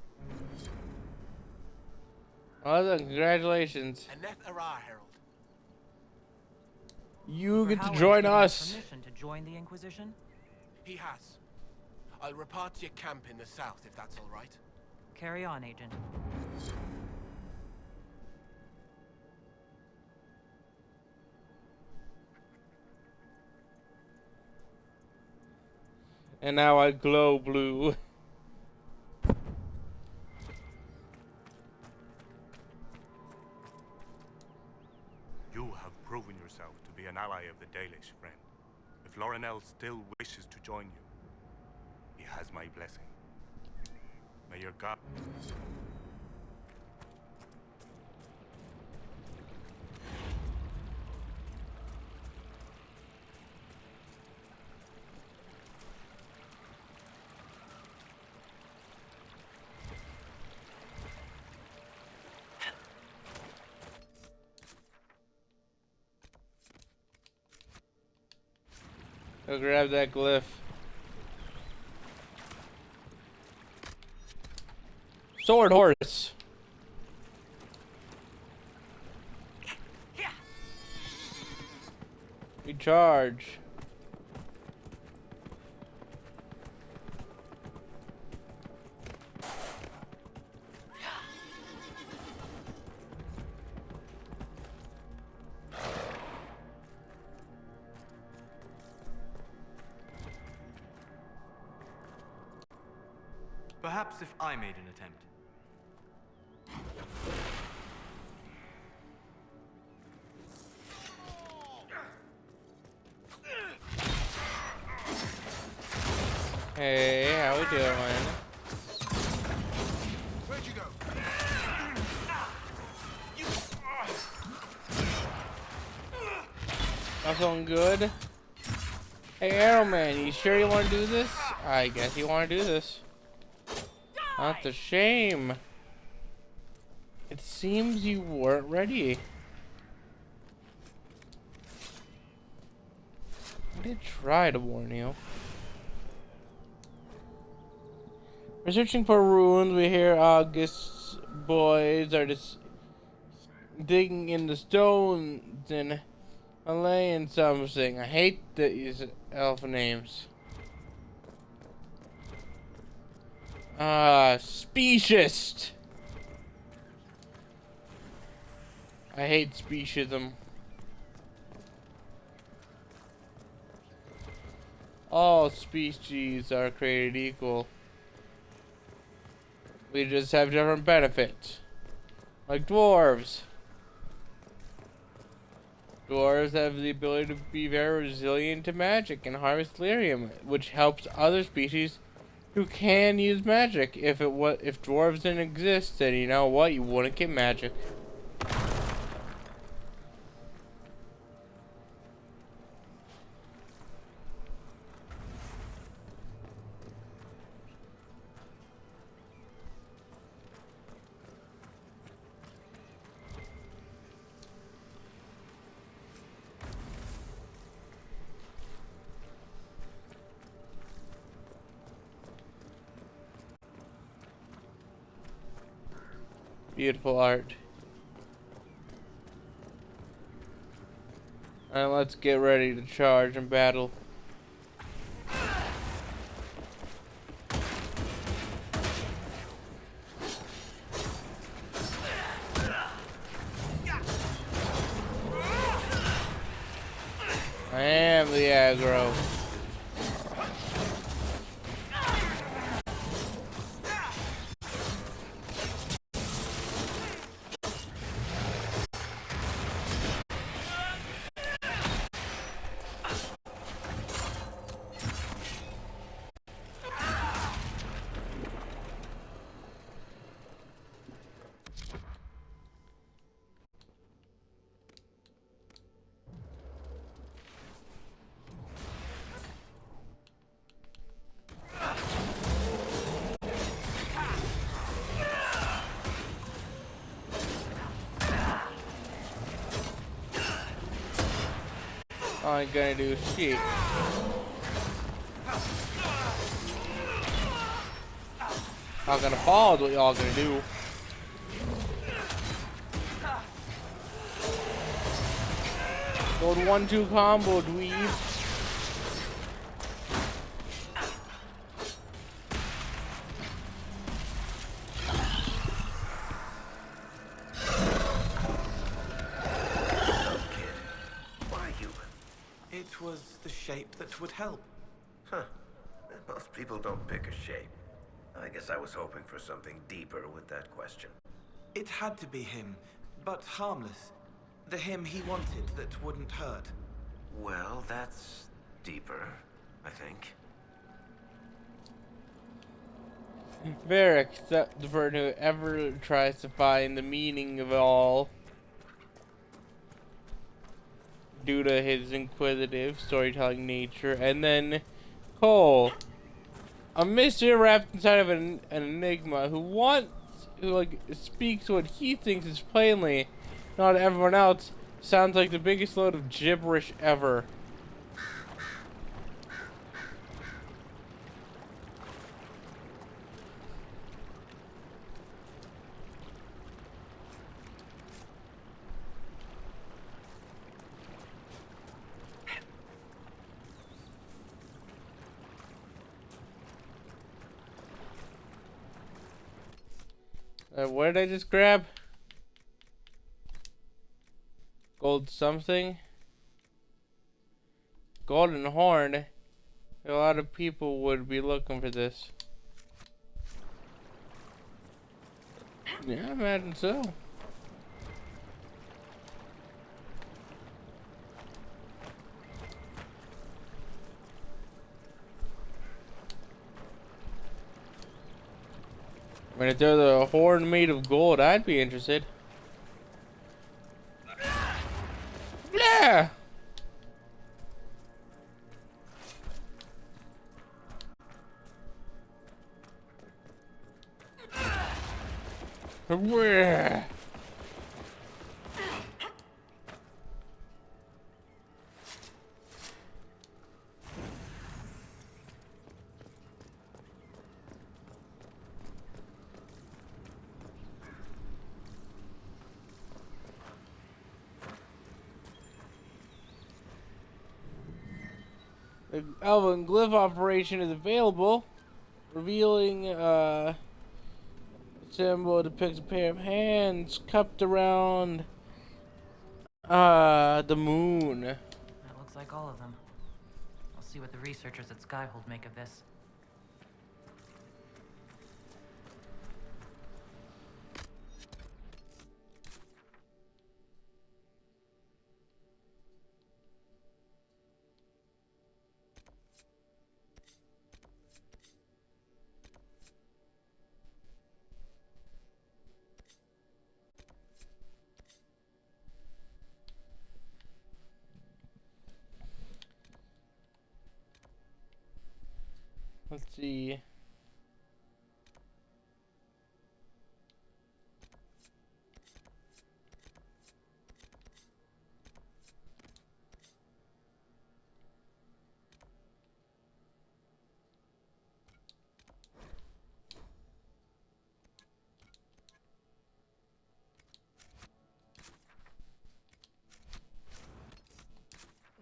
Well done, congratulations. Aneth Ara, Herald. You get to Howard's join given you us. Permission to join the Inquisition? He has. I'll report to your camp in the south if that's all right. Carry on, Agent. And now I glow blue. You have proven yourself to be an ally of the Dalish, friend. If Lorinel still wishes to join you, he has my blessing. May your God... Go grab that glyph. Sword horse. Recharge. Perhaps if I made an attempt. Hey, how we doing? Where'd you go? Not feeling good. Hey, Arrowman, you sure you want to do this? I guess you want to do this. That's a shame. It seems you weren't ready. I did try to warn you. We're searching for ruins. We hear August's boys are just digging in the stones and laying something. I hate these elf names. Speciesist. I hate speciesism. All species are created equal. We just have different benefits. Like dwarves. Dwarves have the ability to be very resilient to magic and harvest lyrium, which helps other species who can use magic. If dwarves didn't exist, then you know what? You wouldn't get magic. Beautiful art. And let's get ready to charge and battle. I am the aggro. I ain't gonna do shit. Not gonna fall is what y'all gonna do. Gold 1-2 combo, dweeb. It was the shape that would help. Huh. Most people don't pick a shape. I guess I was hoping for something deeper with that question. It had to be him, but harmless. The him he wanted that wouldn't hurt. Well, that's deeper, I think. Varric, the person who ever tries to find the meaning of it all, due to his inquisitive storytelling nature. And then Cole, a mystery wrapped inside of an enigma, who speaks what he thinks is plainly, not everyone else. Sounds like the biggest load of gibberish ever. What did I just grab? Gold something? Golden horn? A lot of people would be looking for this. Yeah, I imagine so. I mean, if there's a horn made of gold, I'd be interested. Yeah! Hooray! The Elven Glyph operation is available. revealing symbol depicts a pair of hands cupped around the moon. That looks like all of them. I'll see what the researchers at Skyhold make of this. Let's see.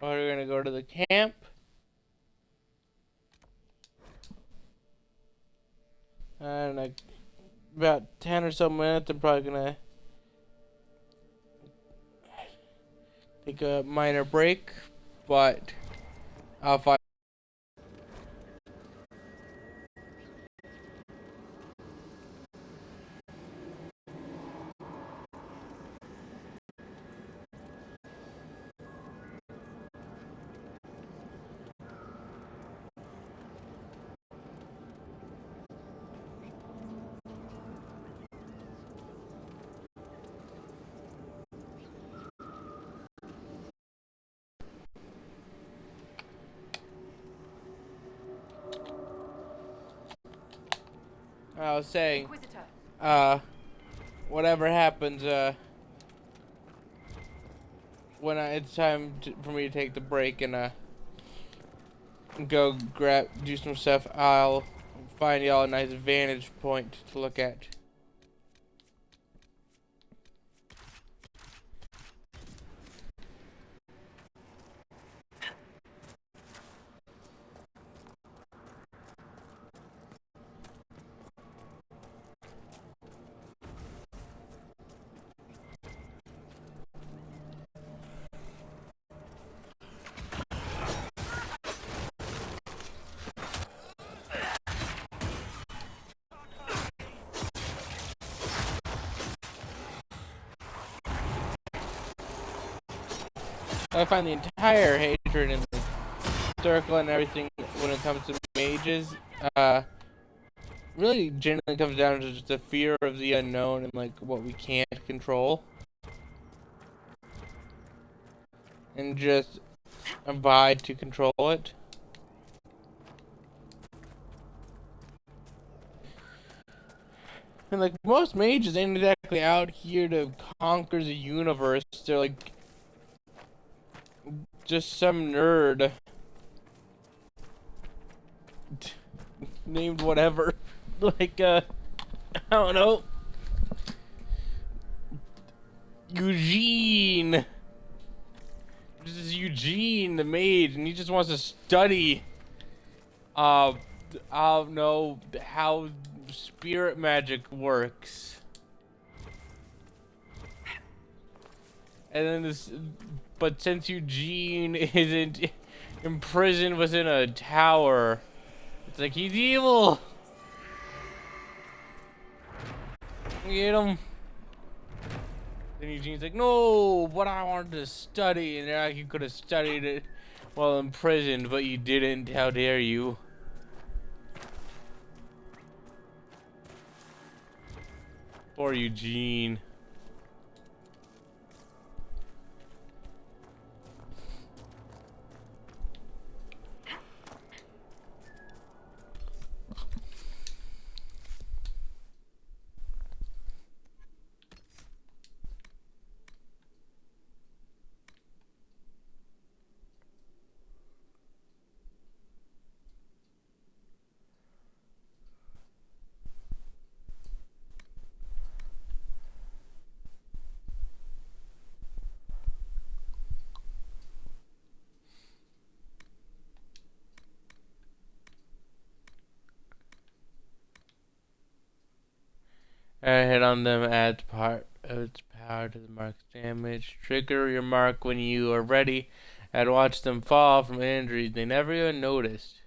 We're gonna go to the camp. And like about 10 or so minutes, I'm probably gonna take a minor break, but I'll find. I was saying, whatever happens, when it's time for me to take the break and go do some stuff, I'll find y'all a nice vantage point to look at. I find the entire hatred in the circle and everything when it comes to mages, really generally comes down to just the fear of the unknown and like what we can't control. And just abide to control it. And like most mages ain't exactly out here to conquer the universe. They're like just some nerd named whatever. Like I don't know. Eugene. This is Eugene the mage, and he just wants to study I don't know how spirit magic works. And then this, but since Eugene isn't imprisoned within a tower, it's like he's evil. Get him. Then Eugene's like, no, but I wanted to study, and like you could have studied it while imprisoned, but you didn't. How dare you? Poor Eugene. hit on them adds part of its power to the mark's damage. Trigger your mark when you are ready and watch them fall from injuries they never even noticed.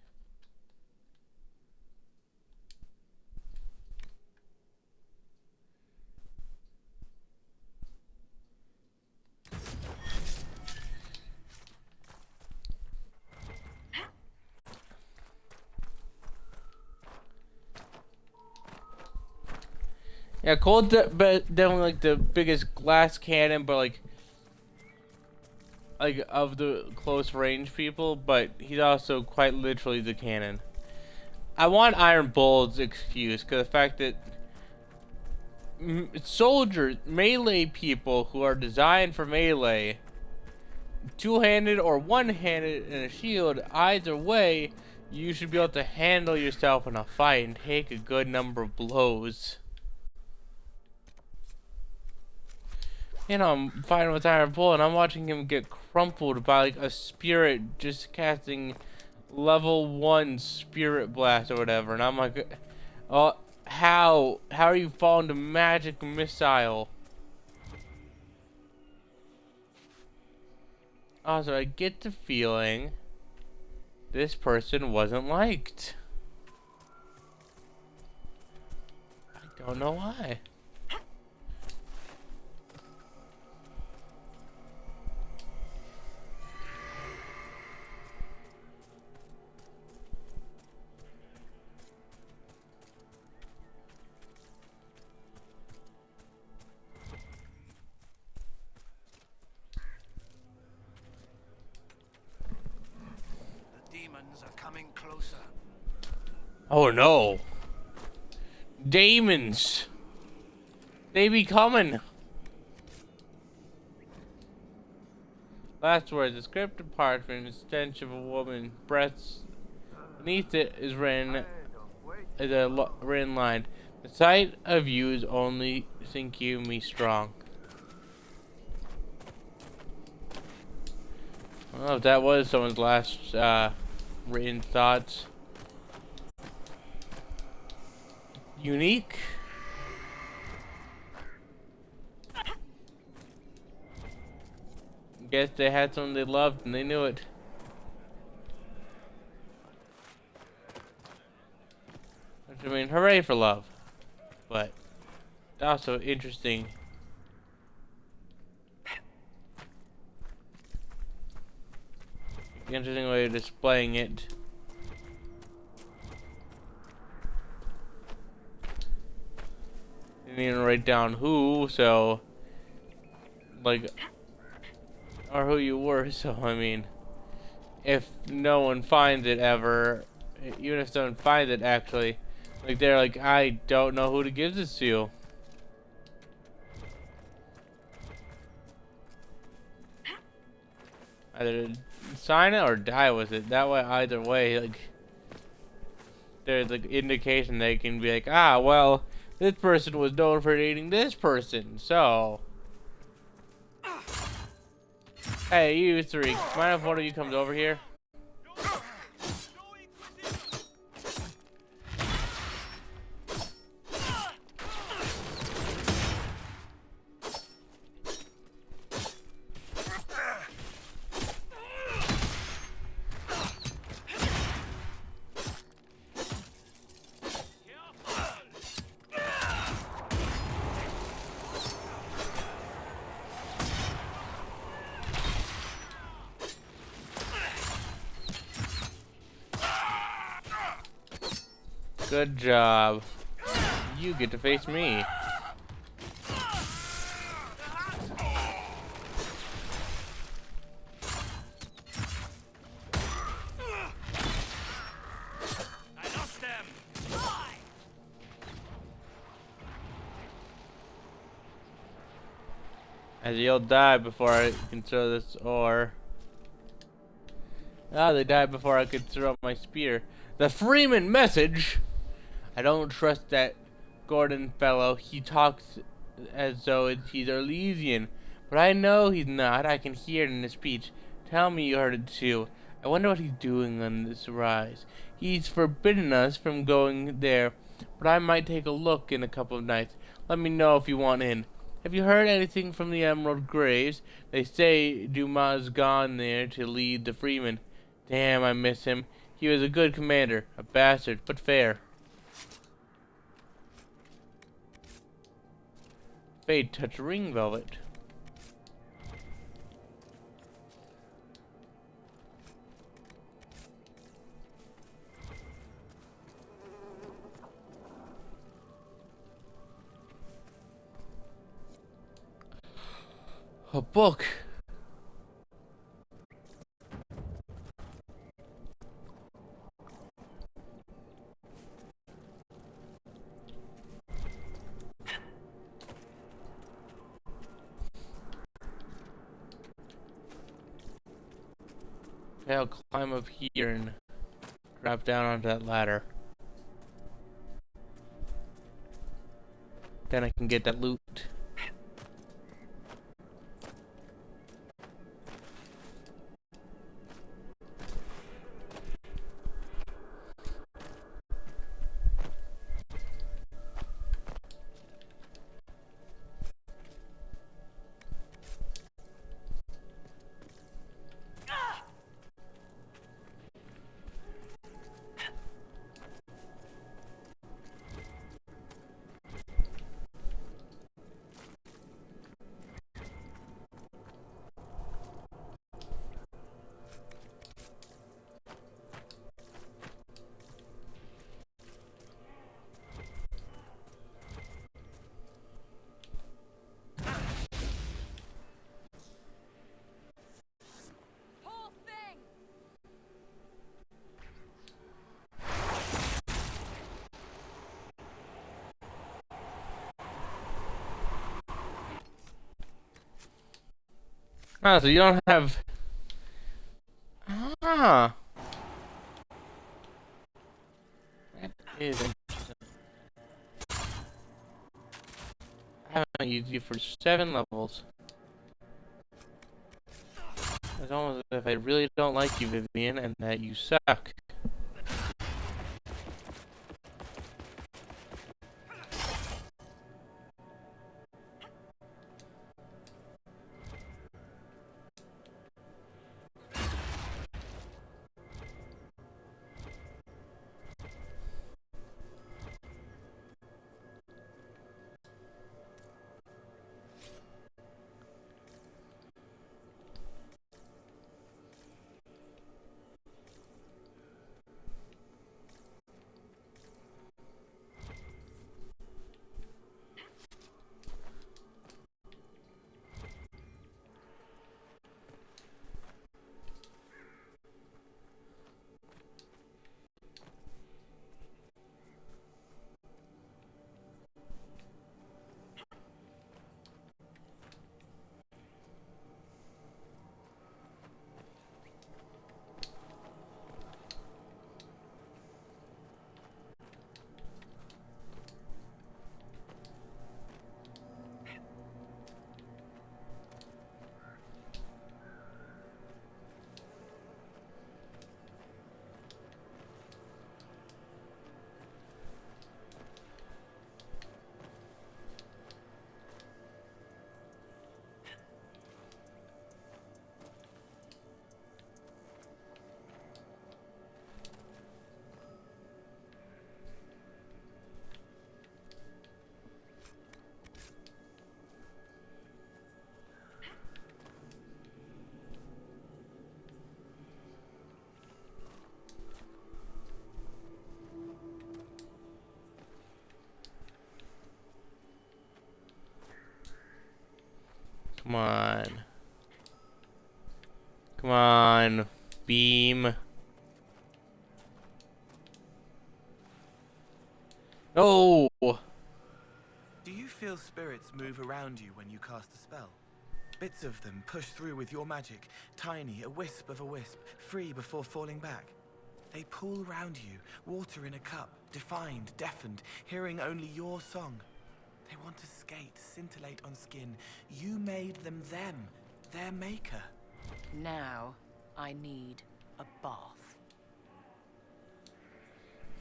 Yeah, Cole's definitely like the biggest glass cannon, but like of the close range people, but he's also quite literally the cannon. I want Iron Bull's excuse, because the fact that soldiers, melee people who are designed for melee, two-handed or one-handed in a shield, either way, you should be able to handle yourself in a fight and take a good number of blows. You know, I'm fighting with Iron Bull and I'm watching him get crumpled by like a spirit just casting level 1 spirit blast or whatever, and I'm like, oh, how are you falling to magic missile? Also, I get the feeling this person wasn't liked. I don't know why. Coming closer. Oh no. Demons. They be coming. Last words. The scripted parchment, the stench of a woman. Breaths. Beneath it is written line. The sight of you is only think you me strong. I don't know if that was someone's last written thoughts. Unique. Guess they had someone they loved and they knew it. I mean, hooray for love. But also interesting. Interesting way of displaying it. Didn't even write down who, so like, or who you were. So I mean, if no one finds it ever, even if someone finds it actually, like they're like, I don't know who to give this to. Either sign it or die with it. That way, either way, like, there's like indication they can be like, ah, well, this person was known for dating this person, so. Hey, you three, mind if one of you comes over here? Good job. You get to face me. I lost them. As you'll die before I can throw this ore. Ah, they died before I could throw my spear. The Freeman message! I don't trust that Gordon fellow. He talks as though he's Arlesian, but I know he's not. I can hear it in his speech. Tell me you heard it too. I wonder what he's doing on this rise. He's forbidden us from going there, but I might take a look in a couple of nights. Let me know if you want in. Have you heard anything from the Emerald Graves? They say Dumas gone there to lead the Freemen. Damn, I miss him. He was a good commander. A bastard, but fair. Fade touch ring velvet. A book. Okay, I'll climb up here and drop down onto that ladder. Then I can get that loot. Ah, so you don't have... Ah! That is interesting. I haven't used you for 7 levels. It's almost as if I really don't like you, Vivian, and that you suck. Come on. Come on, beam. No! Do you feel spirits move around you when you cast a spell? Bits of them push through with your magic, tiny, a wisp of a wisp, free before falling back. They pool round you, water in a cup, defined, deafened, hearing only your song. They want to skate, scintillate on skin. You made them, their maker. Now, I need a bath.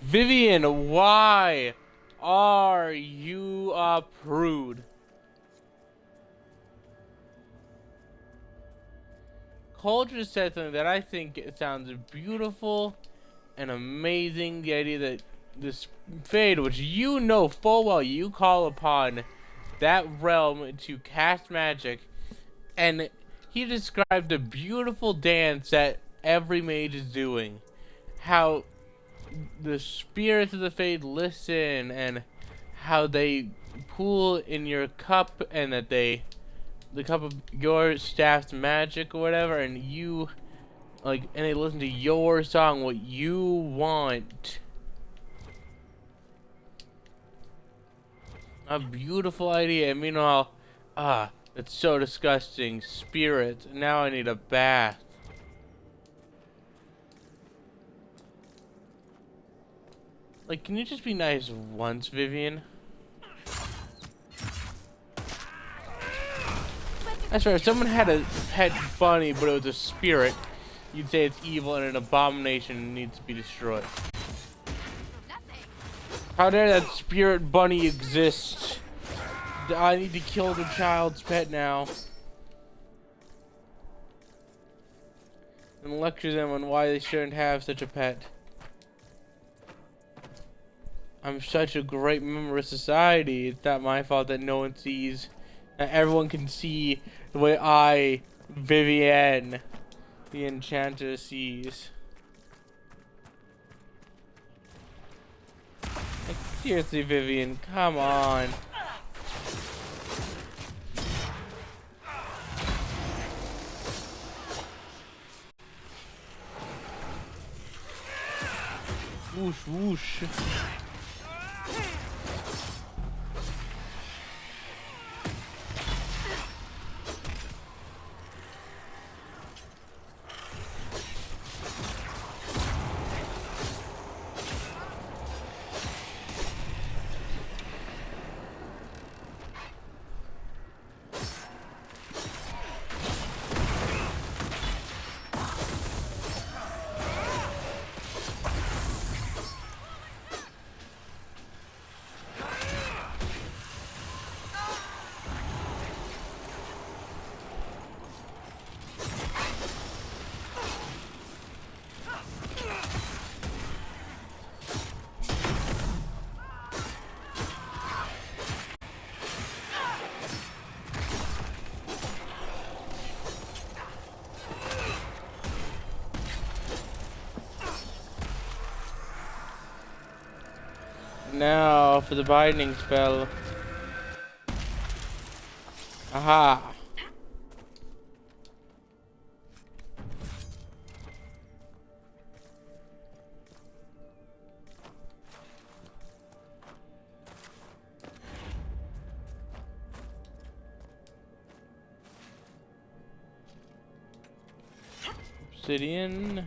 Vivian, why are you a prude? Cole just said something that I think it sounds beautiful and amazing. The idea that this Fade, which you know full well you call upon that realm to cast magic, and he described a beautiful dance that every mage is doing. How the spirits of the Fade listen, and how they pool in your cup, and that the cup of your staff's magic or whatever, and you, like, and they listen to your song, what you want. A beautiful idea. And meanwhile, it's so disgusting. Spirits. Now I need a bath. Like, can you just be nice once, Vivian? That's right, if someone had a pet bunny, but it was a spirit, you'd say it's evil and an abomination and needs to be destroyed. How dare that spirit bunny exist? I need to kill the child's pet now. And lecture them on why they shouldn't have such a pet. I'm such a great member of society. It's not my fault that no one sees. That everyone can see the way I, Vivienne, the enchanter, sees. Like, seriously, Vivian, come on. Whoosh, whoosh. Now for the binding spell. Aha. Obsidian.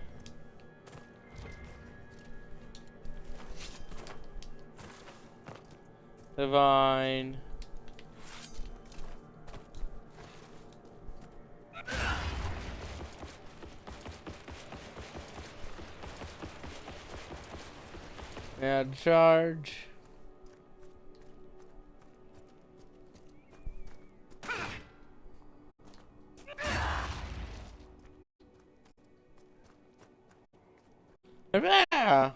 Divine. Add charge. Yeah.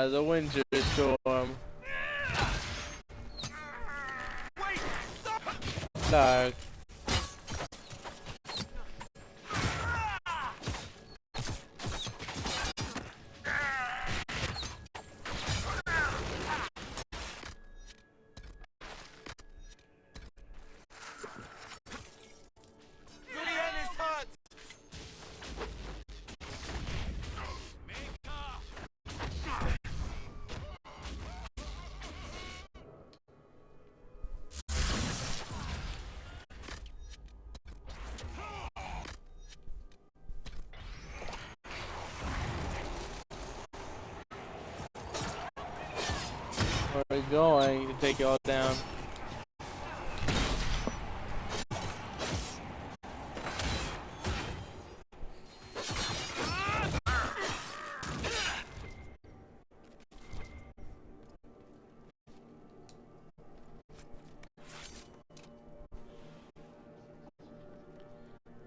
The winter storm. Dark. Where are we going to take y'all down?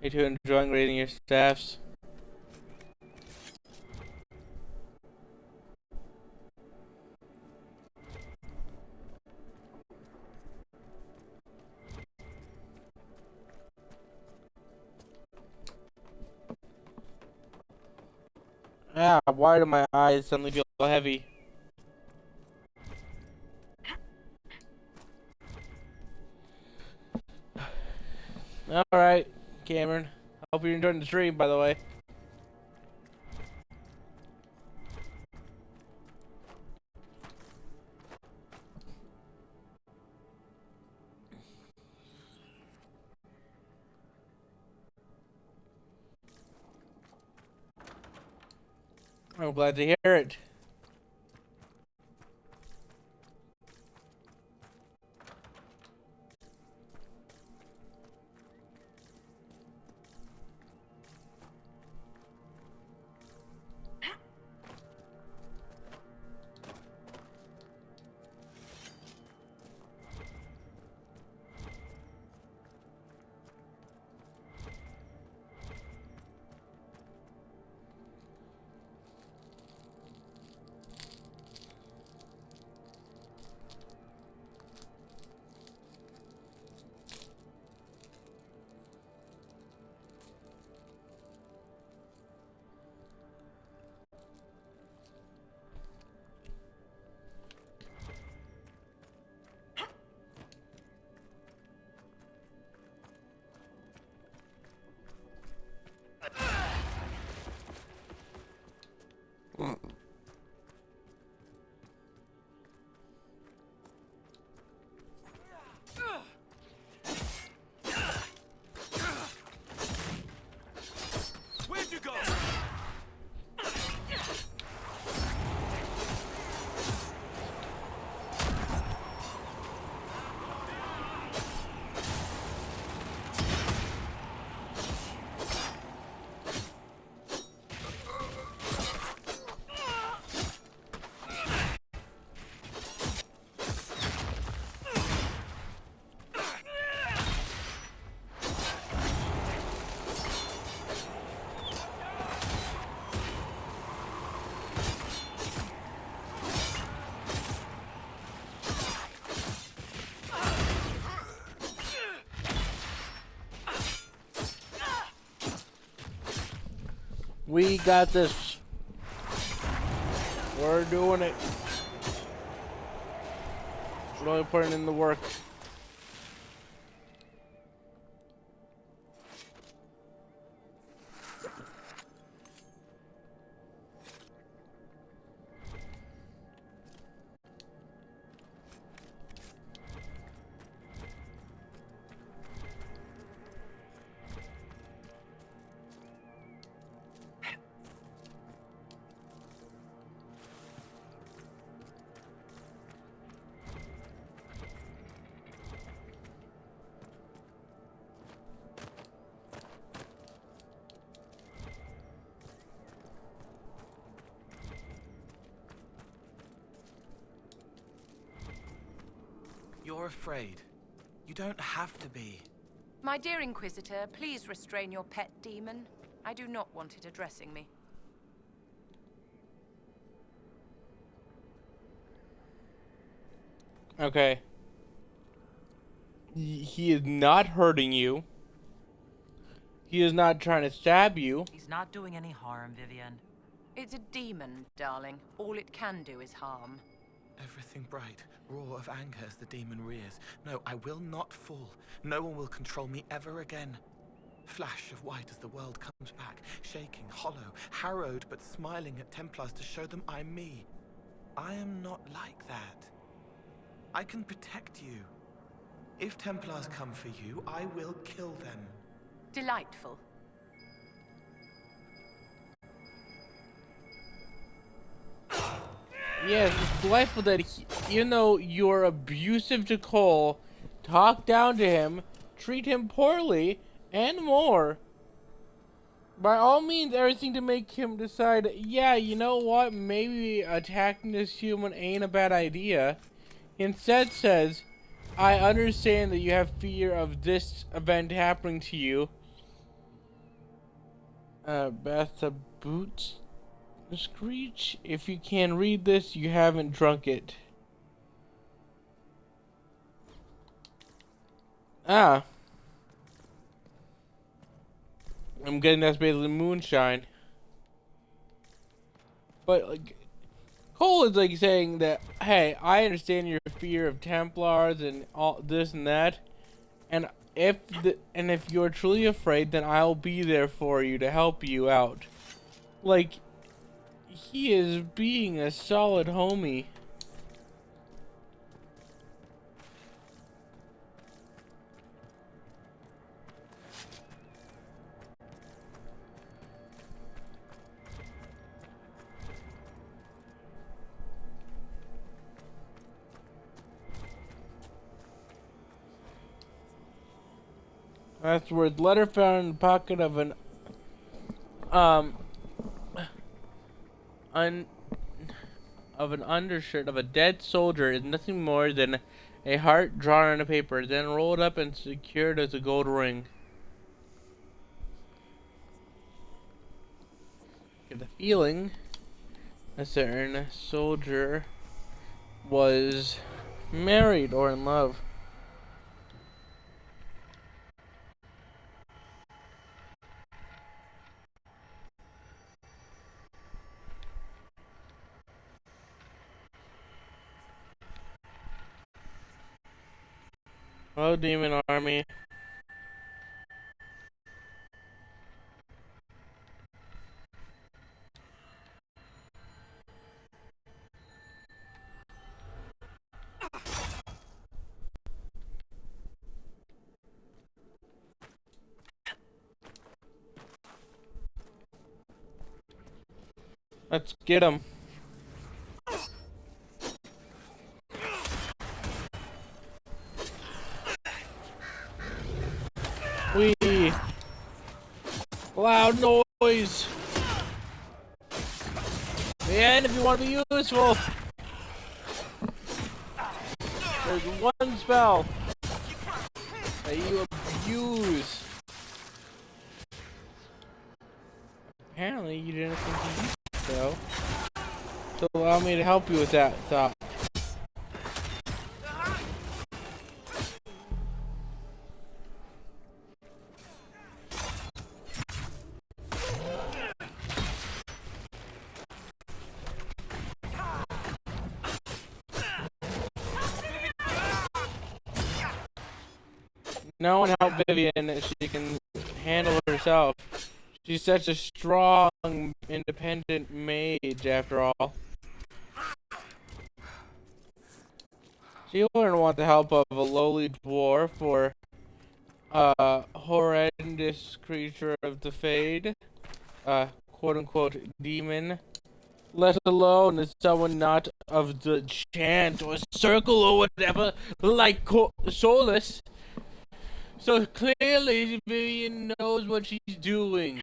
You two enjoying raiding your staffs? Ah, why do my eyes suddenly feel heavy? Alright, Cameron. Hope you're enjoying the stream, by the way. I'm glad to hear it. Where'd you go? We got this. We're doing it. Really putting in the work. You're afraid. You don't have to be. My dear Inquisitor, please restrain your pet demon. I do not want it addressing me. Okay. He is not hurting you. He is not trying to stab you. He's not doing any harm, Vivian. It's a demon, darling. All it can do is harm. Everything bright, roar of anger as the demon rears. No, I will not fall. No one will control me ever again. Flash of white as the world comes back, shaking, hollow, harrowed, but smiling at Templars to show them I'm me. I am not like that. I can protect you. If Templars come for you, I will kill them. Delightful. Yes, it's delightful that even though you're abusive to Cole, talk down to him, treat him poorly, and more. By all means, everything to make him decide, yeah, you know what, maybe attacking this human ain't a bad idea. He instead says, I understand that you have fear of this event happening to you. Bathtub boots? Screech, if you can read this, you haven't drunk it. Ah. I'm getting that's basically moonshine. But, like, Cole is, like, saying that, hey, I understand your fear of Templars and all this and that. And if you're truly afraid, then I'll be there for you to help you out. Like, he is being a solid homie. That's worth letter found in the pocket of an undershirt of a dead soldier is nothing more than a heart drawn on a paper, then rolled up and secured as a gold ring. Get the feeling a certain soldier was married or in love. Hello, demon army. Let's get him. Wee. Loud noise. And if you want to be useful, there's one spell that you abuse. Apparently, you didn't think you used it, though. So allow me to help you with that thought. No one help Vivian. She can handle herself. She's such a strong, independent mage, after all. She wouldn't want the help of a lowly dwarf or a horrendous creature of the Fade, quote-unquote demon, let alone as someone not of the chant or circle or whatever, like Solus. So clearly, Vivian knows what she's doing.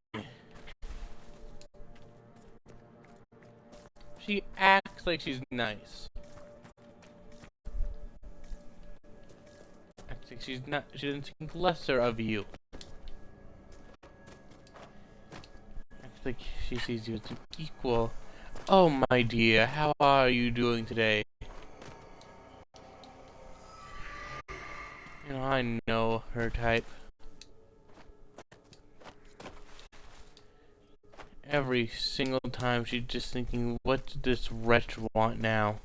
She acts like she's nice. Acts like she's not. She doesn't think lesser of you. Acts like she sees you as an equal. Oh, my dear, how are you doing today? You know, I know her type. Every single time she's just thinking, what does this wretch want now?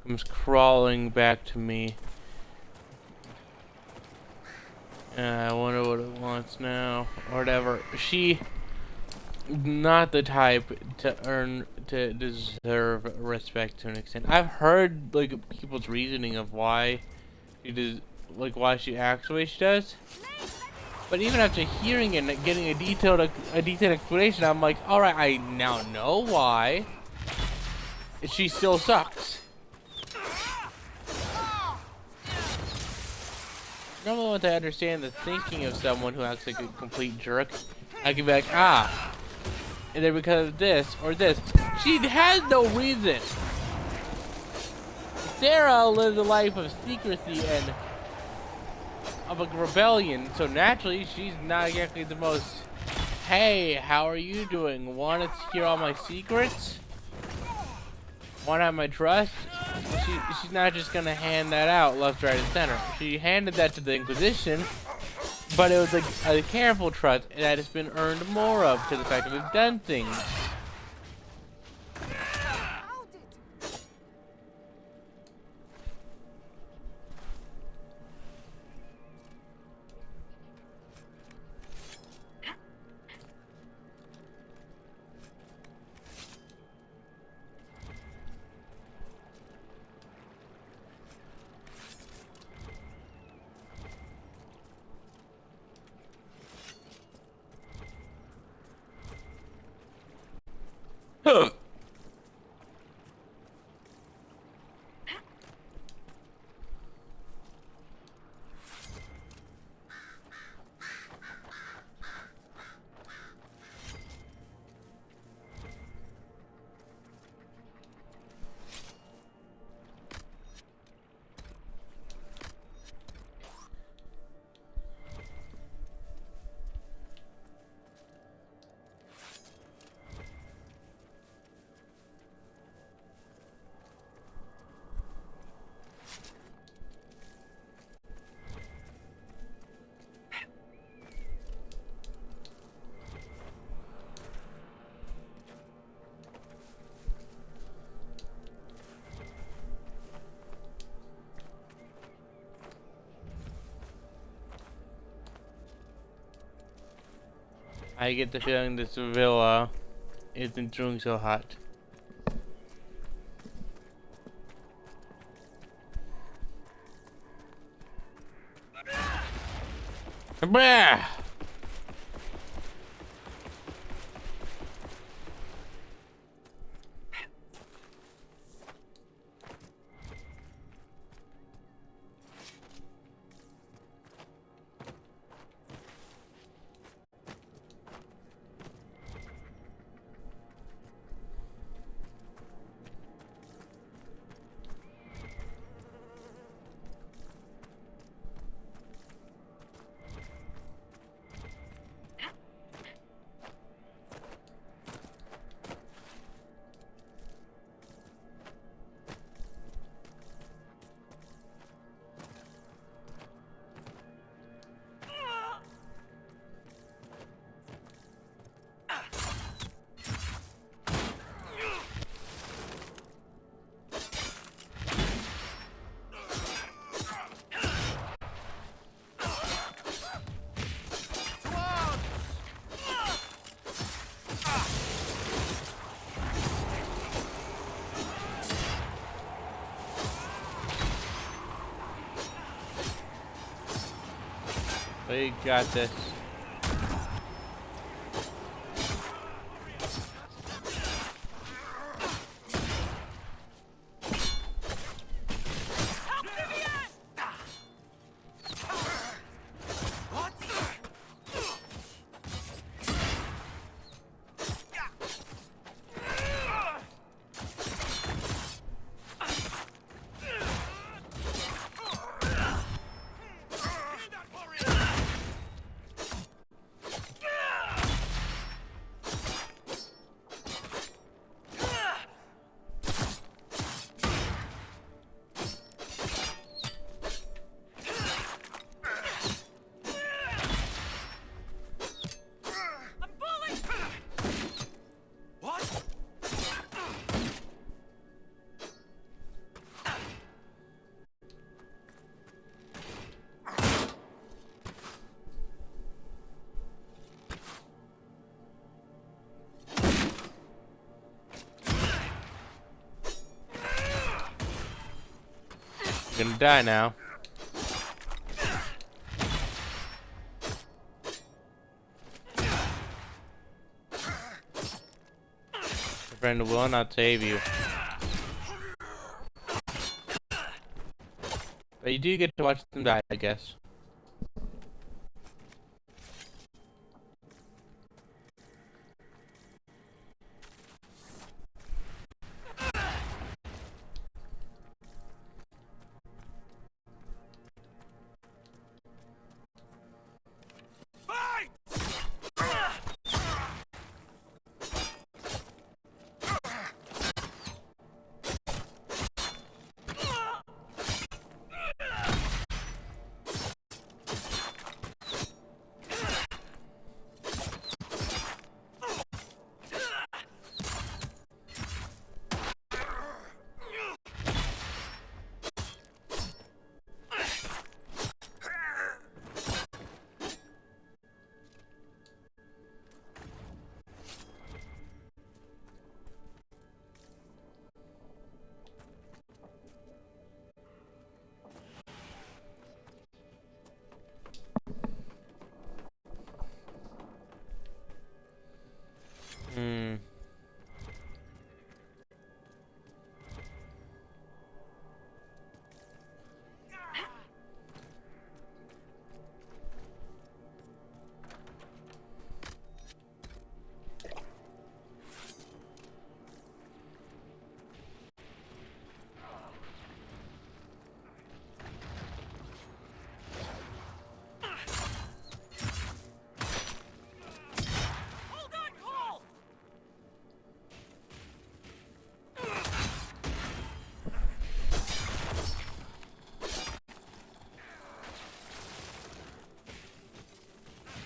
Comes crawling back to me. I wonder what it wants now, or whatever. She not the type to deserve respect to an extent. I've heard like people's reasoning of why she does, like why she acts the way she does. But even after hearing it and getting a detailed explanation, I'm like, all right, I now know why. She still sucks. Normally, once I understand the thinking of someone who acts like a complete jerk, I can be like, ah, and then because of this or this, she has no reason. Sarah lived a life of secrecy and of a rebellion, so naturally she's not exactly the most, hey, how are you doing? Want to hear all my secrets? Want to have my trust? She's not just gonna hand that out left, right, and center. She handed that to the Inquisition, but it was a careful trust that has been earned more of to the fact that we've done things. Huh. I get the feeling this villa isn't doing so hot. Bah! We got this. Gonna die now. friend will not save you. But you do get to watch them die, I guess.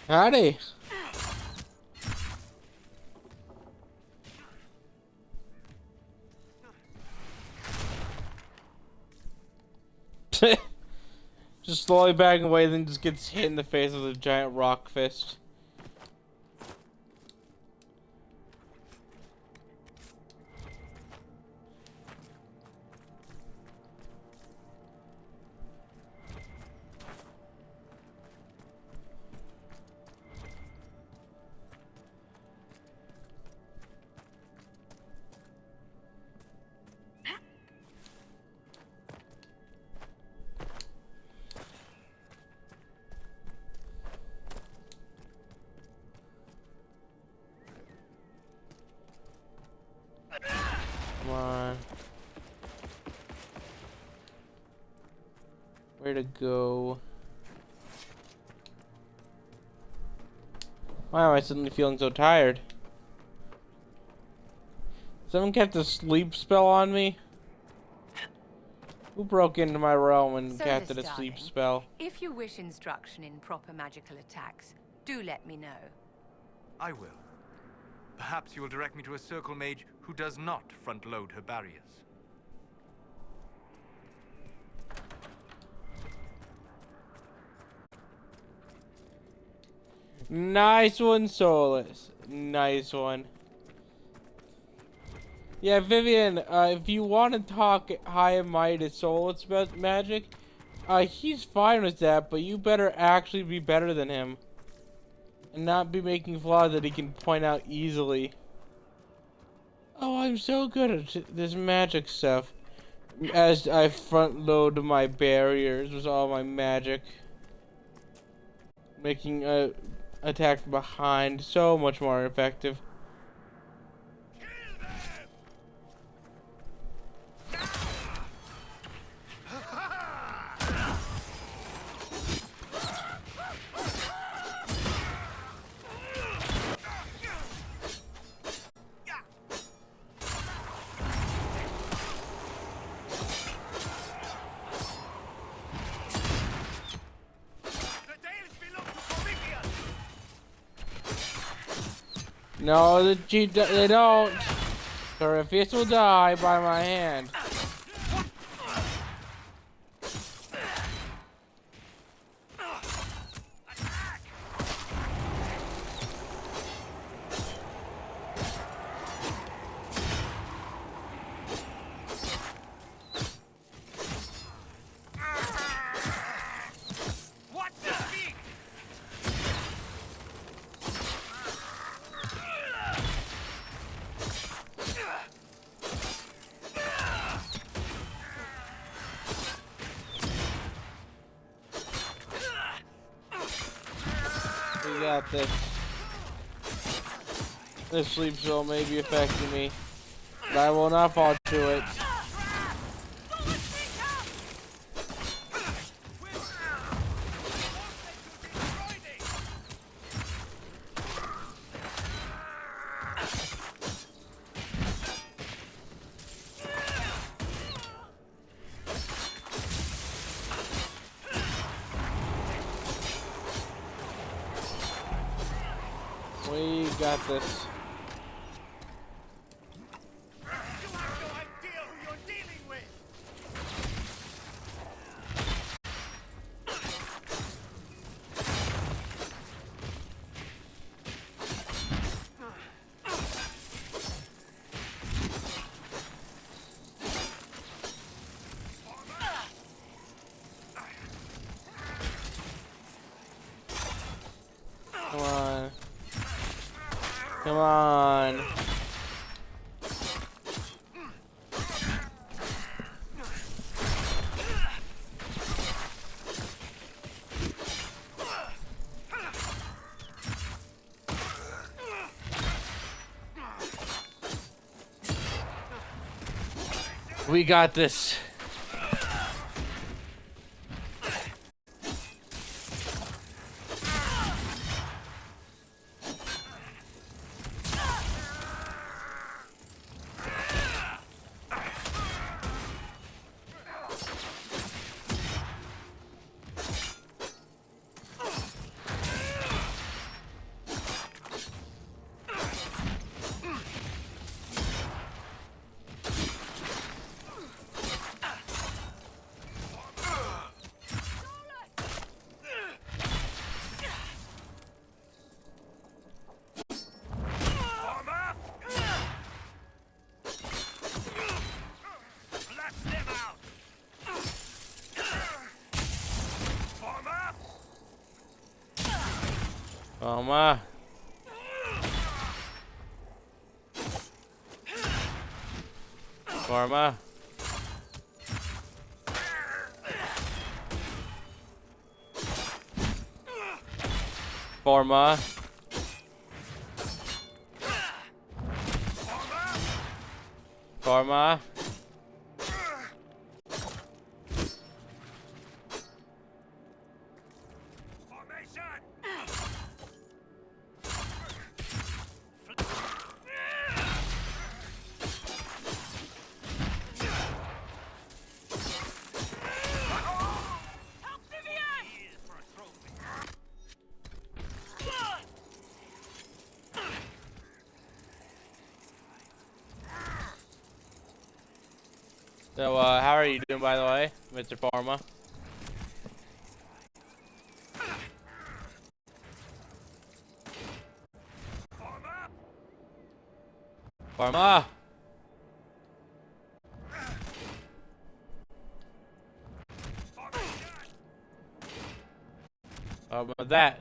Howdy. Just slowly backing away, then just gets hit in the face with a giant rock fist. Come on. Where to go? Why am I suddenly feeling so tired? Someone kept a sleep spell on me? Who broke into my realm and casted a sleep spell? If you wish instruction in proper magical attacks, do let me know. I will. Perhaps you will direct me to a circle mage who does not front-load her barriers. Nice one, Solus. Nice one. Yeah, Vivian, if you want to talk high and mighty to Solus about magic, he's fine with that, but you better actually be better than him. And not be making flaws that he can point out easily. Oh, I'm so good at this magic stuff. As I front load my barriers with all my magic. Making a attack from behind so much more effective. No, they don't. Or if this will die by my hand. got this. This sleep spell may be affecting me, but I will not fall to it. We got this. Come on. Come on. We got this. Mama. Pharma. Pharma. Pharma. So, how are you doing, by the way, Mr. Pharma? Pharma! How about that?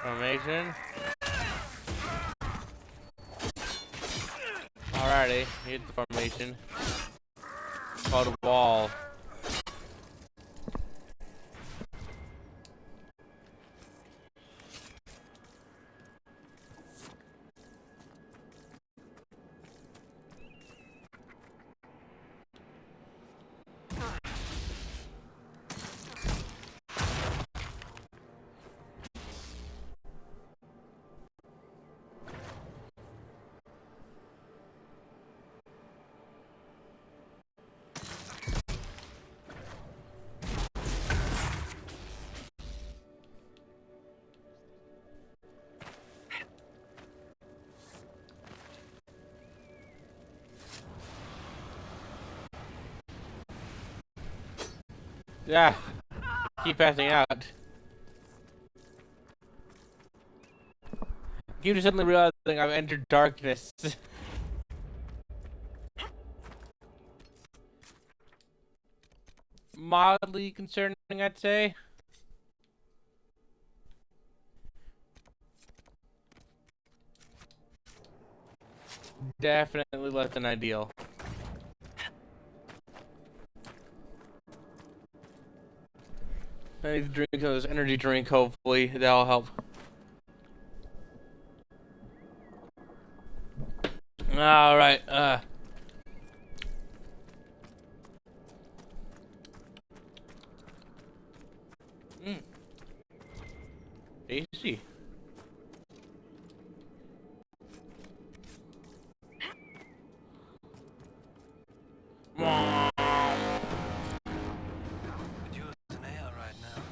Formation. Alrighty, here's the formation. It's called a wall. Yeah, keep passing out. Keep suddenly realizing I've entered darkness. mildly concerning, I'd say. Definitely less than ideal. I need to drink this energy drink, hopefully. That'll help. Alright, Tasty. Could use an ale right now.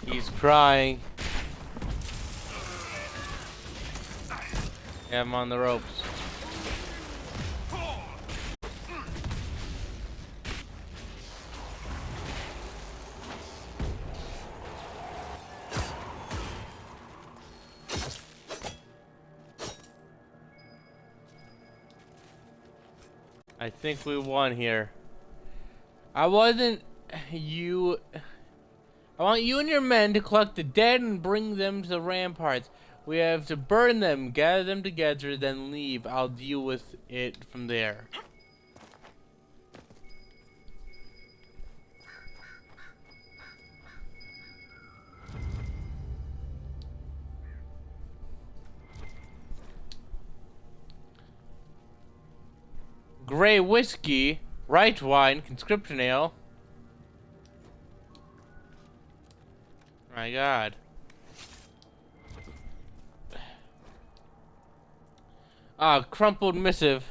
He's crying. Yeah, I'm on the ropes. I think we won here. I want you and your men to collect the dead and bring them to the ramparts. We have to burn them, gather them together, then leave. I'll deal with it from there. Grey whiskey, right wine, conscription ale. My God. Crumpled missive.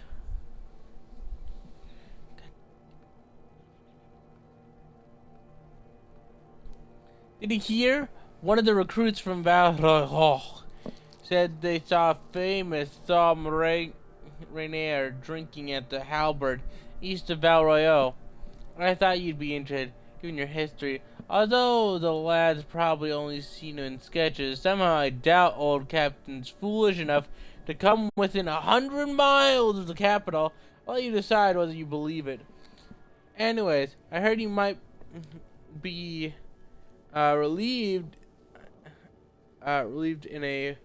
Did he hear? One of the recruits from Val said they saw famous Thom Rainier drinking at the Halberd east of Val I thought you'd be interested, given your history. Although the lad's probably only seen him in sketches, somehow I doubt old Captain's foolish enough to come within 100 miles of the capital. I'll let you decide whether you believe it. Anyways, I heard you might be relieved in a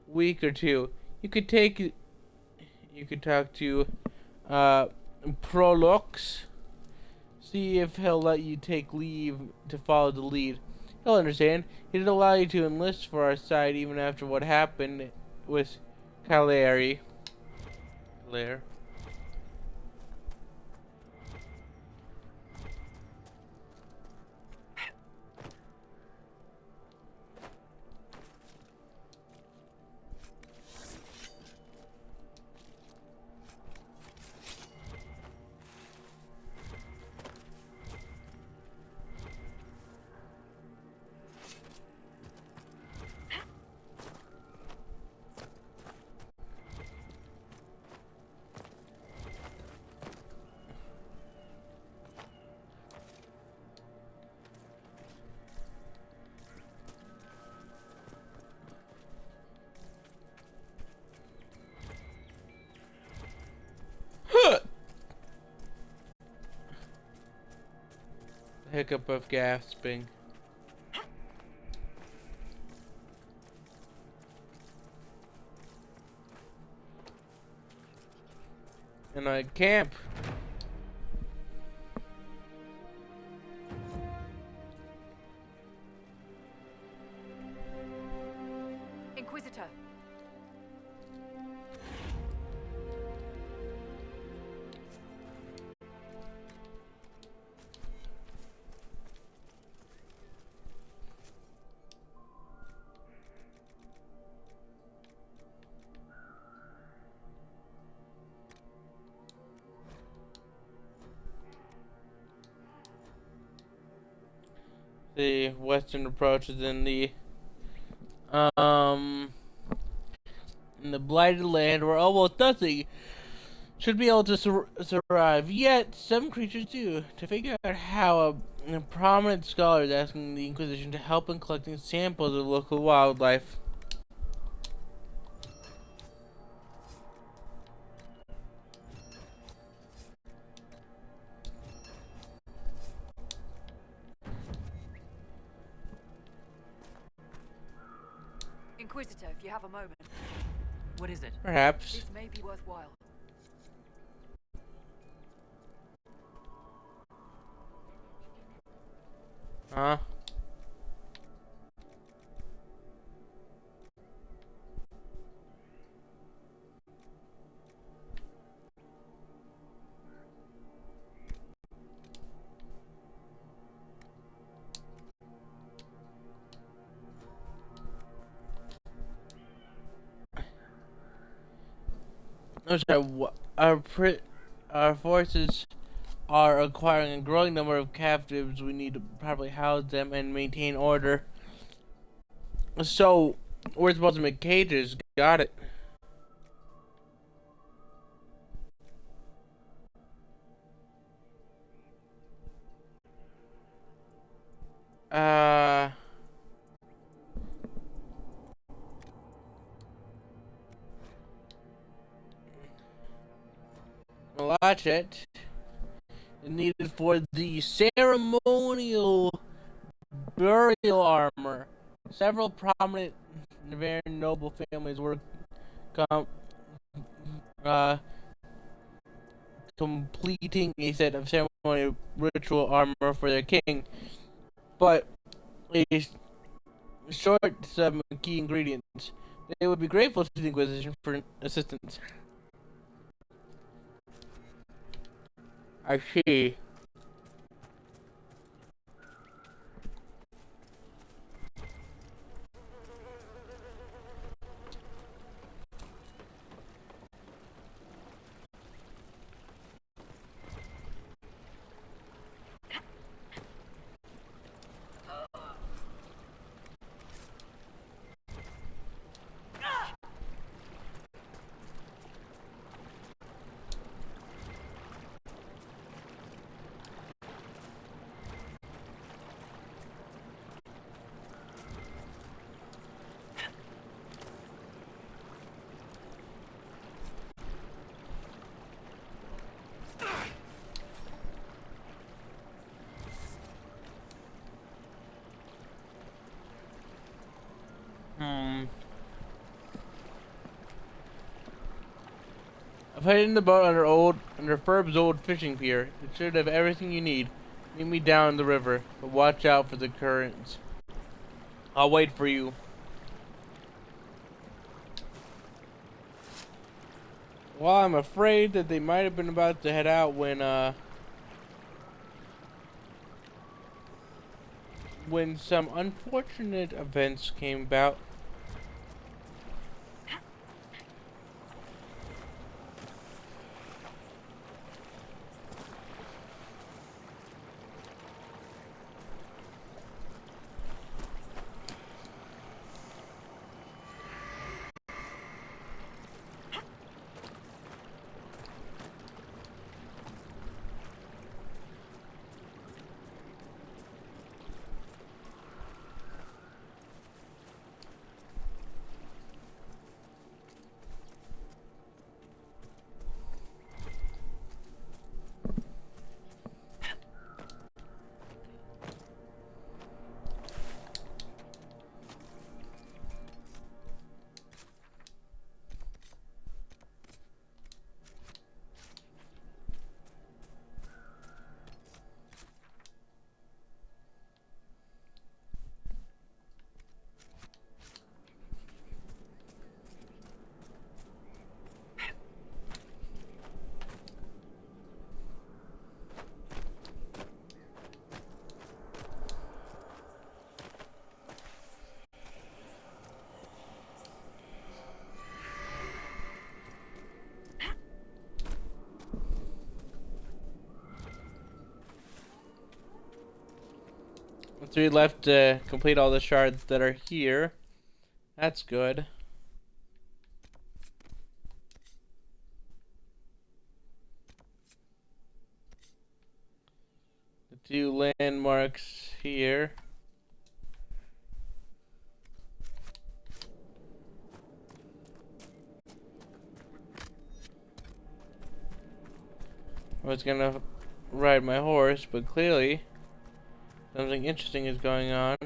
week or two. You could talk to Prolux. See if he'll let you take leave to follow the lead. He'll understand. He did allow you to enlist for our side even after what happened with Caleri. Claire. hiccup of gasping. And I camp. Inquisitor. The western approaches um in the blighted land where almost nothing should be able to survive. Yet some creatures do. To figure out how, a prominent scholar is asking the Inquisition to help in collecting samples of local wildlife. Inquisitor, if you have a moment. What is it? Perhaps. This may be worthwhile. Huh? Our forces are acquiring a growing number of captives. We need to properly house them and maintain order. So, we're supposed to make cages. Got it. Watch it. Needed for the ceremonial burial armor. Several prominent, very noble families were completing a set of ceremonial ritual armor for their king, but a short some key ingredients. They would be grateful to the Inquisition for assistance. I see. I've headed in the boat under Ferb's old fishing pier. It should have everything you need. Meet me down the river, but watch out for the currents. I'll wait for you. Well, I'm afraid that they might have been about to head out when some unfortunate events came about. 3 left to complete all the shards that are here. That's good. The 2 landmarks here. I was gonna ride my horse, but clearly something interesting is going on.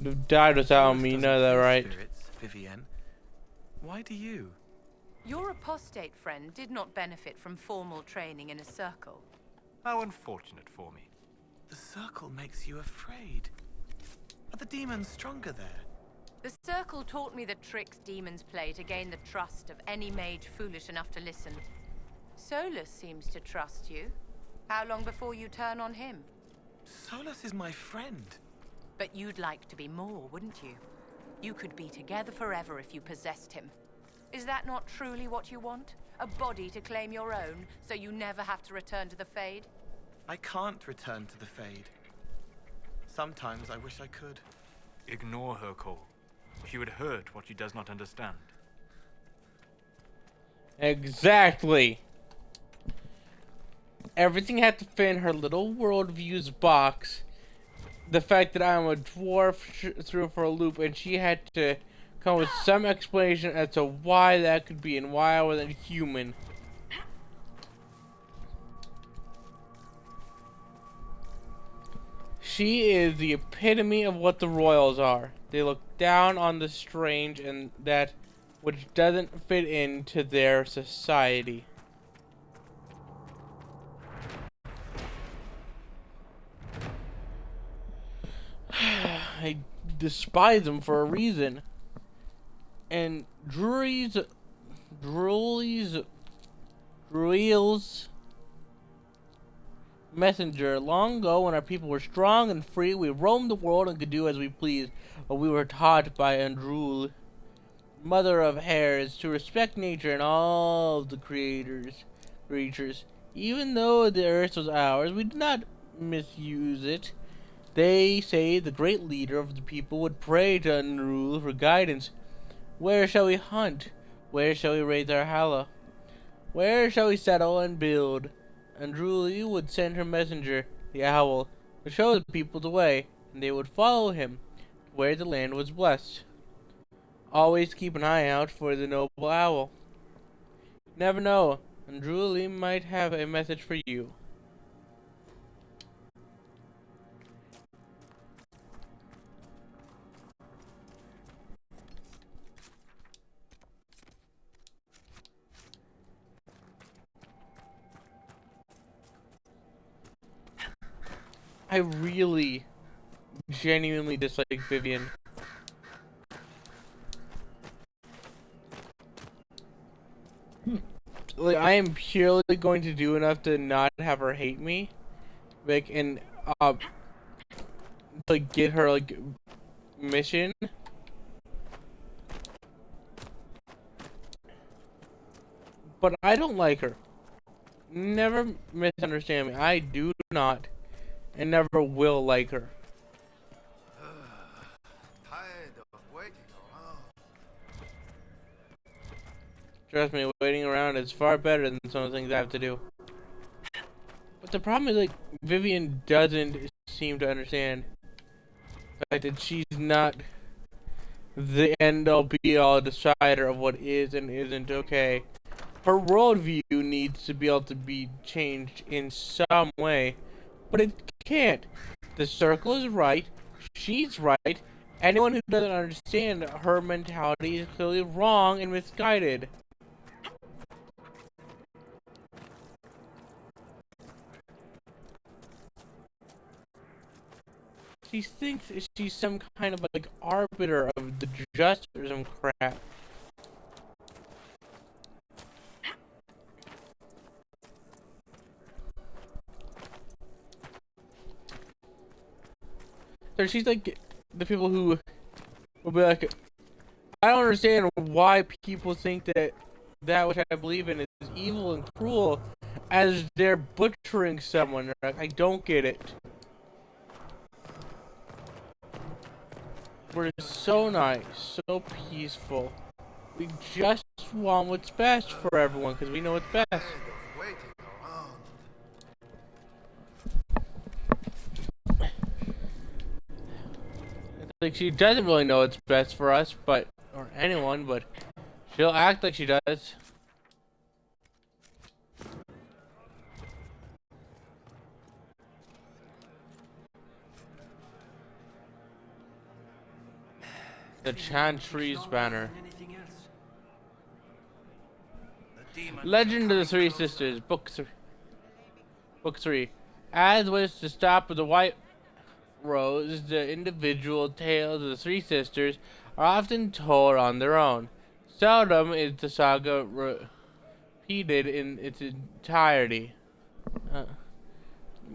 You died without me, you know that, right? Spirits, Vivienne. Why do you? Your apostate friend did not benefit from formal training in a circle. How unfortunate for me. The circle makes you afraid. Are the demons stronger there? The circle taught me the tricks demons play to gain the trust of any mage foolish enough to listen. Solus seems to trust you. How long before you turn on him? Solus is my friend. But you'd like to be more, wouldn't you? You could be together forever if you possessed him. Is that not truly what you want? A body to claim your own, so you never have to return to the Fade? I can't return to the Fade. Sometimes I wish I could. Ignore her, Cole. She would hurt what she does not understand. Exactly. Everything had to fit in her little worldview's box. The fact that I'm a dwarf threw for a loop, and she had to come with some explanation as to why that could be and why I wasn't human. She is the epitome of what the royals are. They look down on the strange and that which doesn't fit into their society. I despise them for a reason. And Drury's messenger. Long ago, when our people were strong and free, we roamed the world and could do as we pleased. But we were taught by Andrul, mother of hares, to respect nature and all of the creatures. Even though the earth was ours, we did not misuse it. They say the great leader of the people would pray to Andrul for guidance. Where shall we hunt? Where shall we raise our Hala? Where shall we settle and build? Andruli would send her messenger, the owl, to show the people the way, and they would follow him where the land was blessed. Always keep an eye out for the noble owl. Never know, Andruli might have a message for you. I really, genuinely dislike Vivienne. Like, I am purely going to do enough to not have her hate me, like, and to get her like mission. But I don't like her. Never misunderstand me. I do not. And never will like her. Tired of waiting around. Trust me, waiting around is far better than some of the things I have to do. But the problem is, like, Vivienne doesn't seem to understand the fact that she's not the end-all be-all decider of what is and isn't okay. Her worldview needs to be able to be changed in some way. But it can't. The circle is right. She's right. Anyone who doesn't understand her mentality is clearly wrong and misguided. She thinks she's some kind of like arbiter of the justice or some crap. So she's like the people who will be like, I don't understand why people think that which I believe in is evil and cruel as they're butchering someone. I don't get it. We're so nice, so peaceful. We just want what's best for everyone because we know what's best. Like she doesn't really know what's best for us, or anyone, but she'll act like she does. The Chantry's banner. Legend of the Three Sisters, Book 3. As was the stop of the White Rose, the individual tales of the three sisters are often told on their own. Seldom is the saga repeated in its entirety.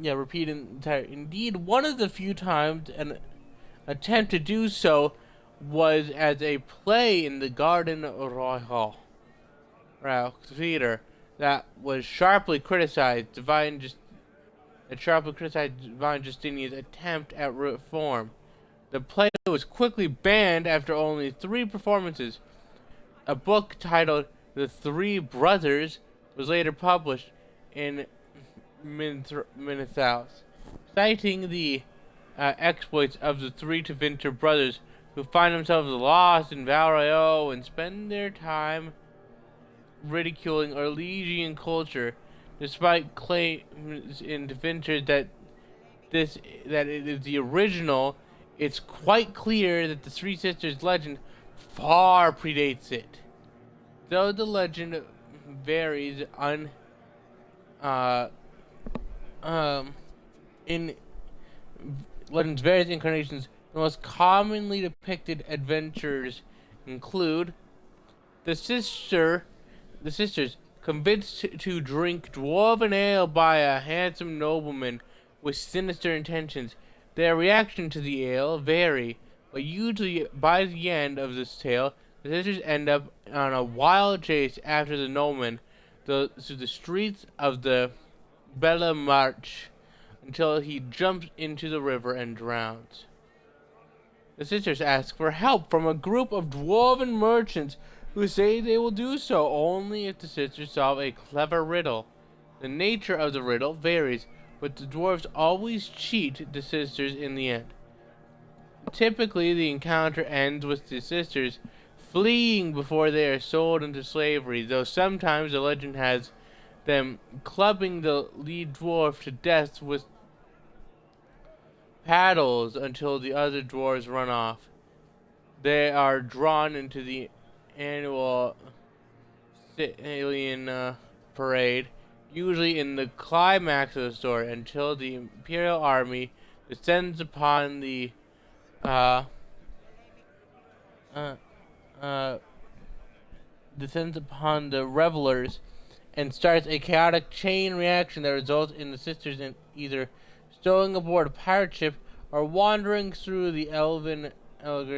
Indeed, one of the few times an attempt to do so was as a play in the Garden Royal Theatre that was sharply criticized Divine Justinian's attempt at reform. The play was quickly banned after only 3 performances. A book titled The Three Brothers was later published in Minneapolis, citing the exploits of the 3 Tevinter brothers who find themselves lost in Valrayo and spend their time ridiculing Orlesian culture, despite claims in Tevinter that it is the original. It's quite clear that the Three Sisters legend far predates it. Though the legend varies in legend's various incarnations, the most commonly depicted adventures include the sisters convinced to drink dwarven ale by a handsome nobleman with sinister intentions. Their reaction to the ale vary, but usually by the end of this tale, the sisters end up on a wild chase after the nobleman through the streets of the Bella March until he jumps into the river and drowns. The sisters ask for help from a group of dwarven merchants who say they will do so only if the sisters solve a clever riddle. The nature of the riddle varies, but the dwarves always cheat the sisters in the end. Typically, the encounter ends with the sisters fleeing before they are sold into slavery, though sometimes the legend has them clubbing the lead dwarf to death with paddles until the other dwarves run off. They are drawn into the annual alien parade, usually in the climax of the story, until the Imperial Army descends upon the revelers and starts a chaotic chain reaction that results in the sisters in either stowing aboard a pirate ship or wandering through the elven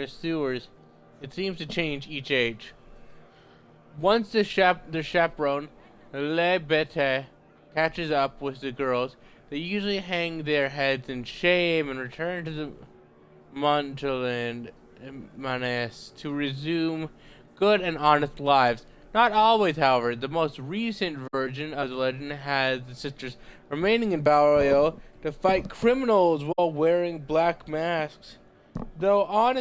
sewers. It seems to change each age. Once the chaperone, Le Bete, catches up with the girls, they usually hang their heads in shame and return to the Montland Manes to resume good and honest lives. Not always, however. The most recent version of the legend has the sisters remaining in Valrayo to fight criminals while wearing black masks. Though I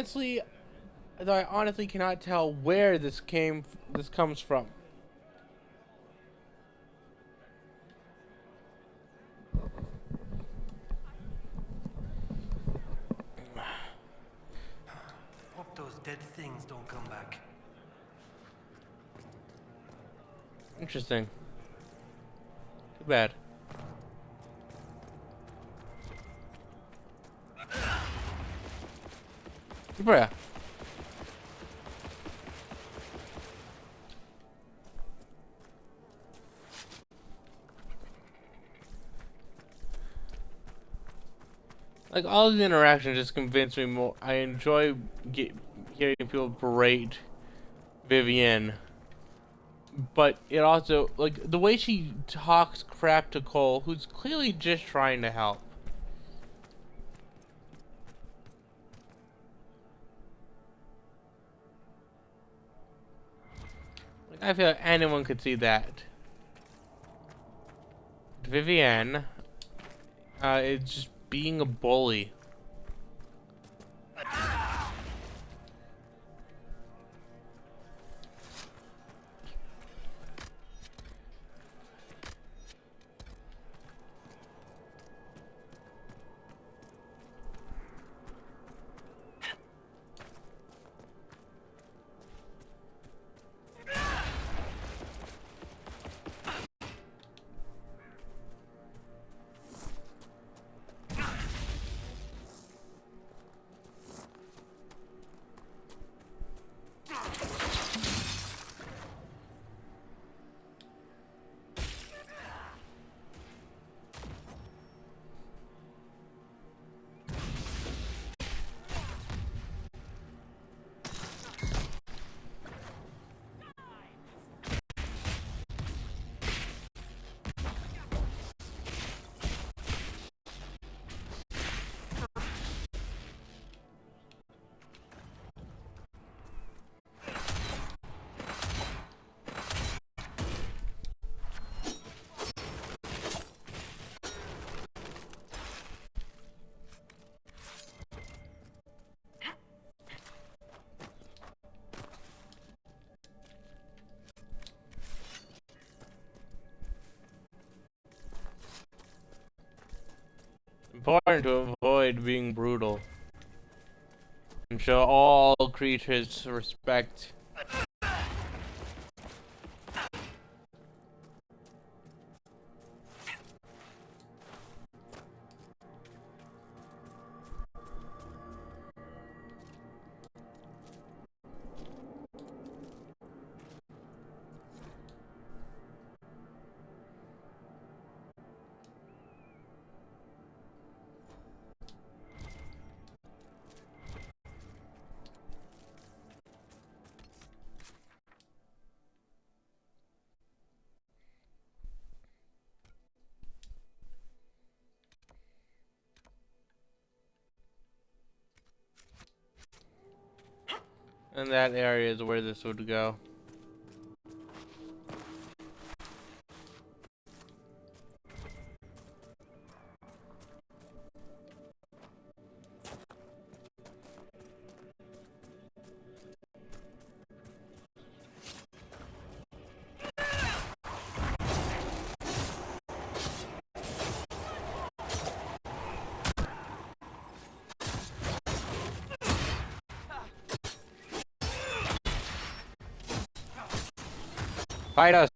honestly cannot tell where this comes from. Hope those dead things don't come back. Interesting. Too bad. Bruh. Like, all the interactions just convince me more. I enjoy hearing people berate Vivienne. But it also, like, the way she talks crap to Cole, who's clearly just trying to help. Like, I feel like anyone could see that. Vivienne is just being a bully. Important to avoid being brutal and show all creatures respect. And that area is where this would go. Fight us!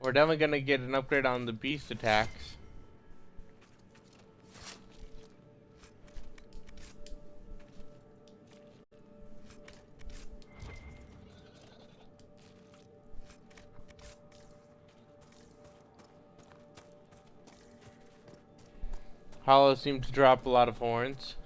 We're definitely gonna get an upgrade on the beast attacks. Hollows seem to drop a lot of horns.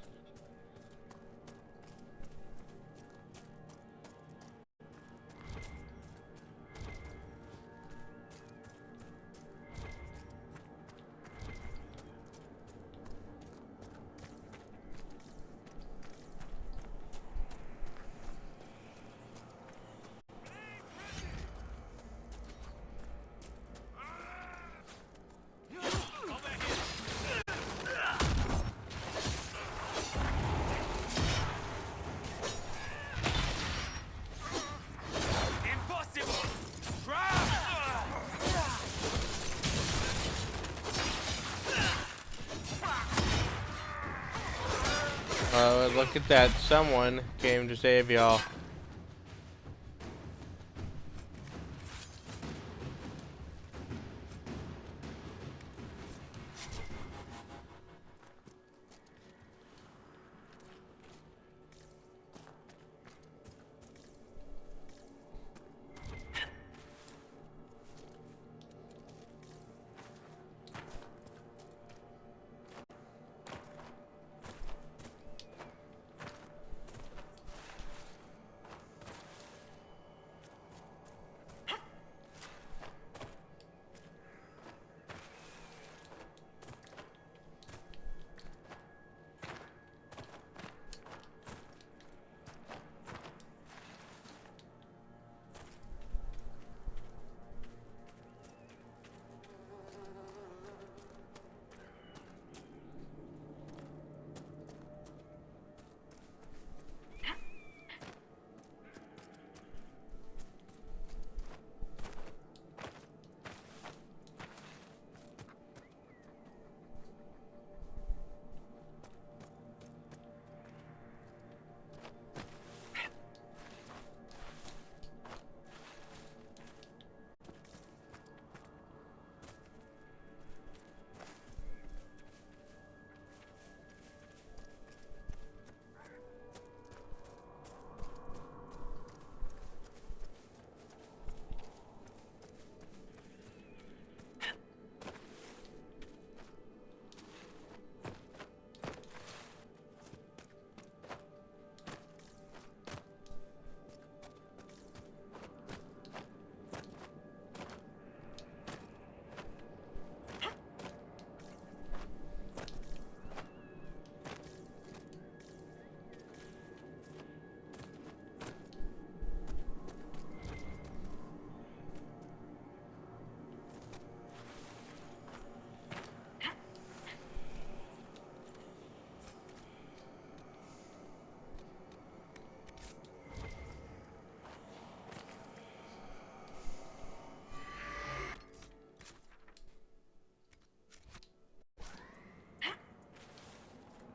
But look at that, someone came to save y'all.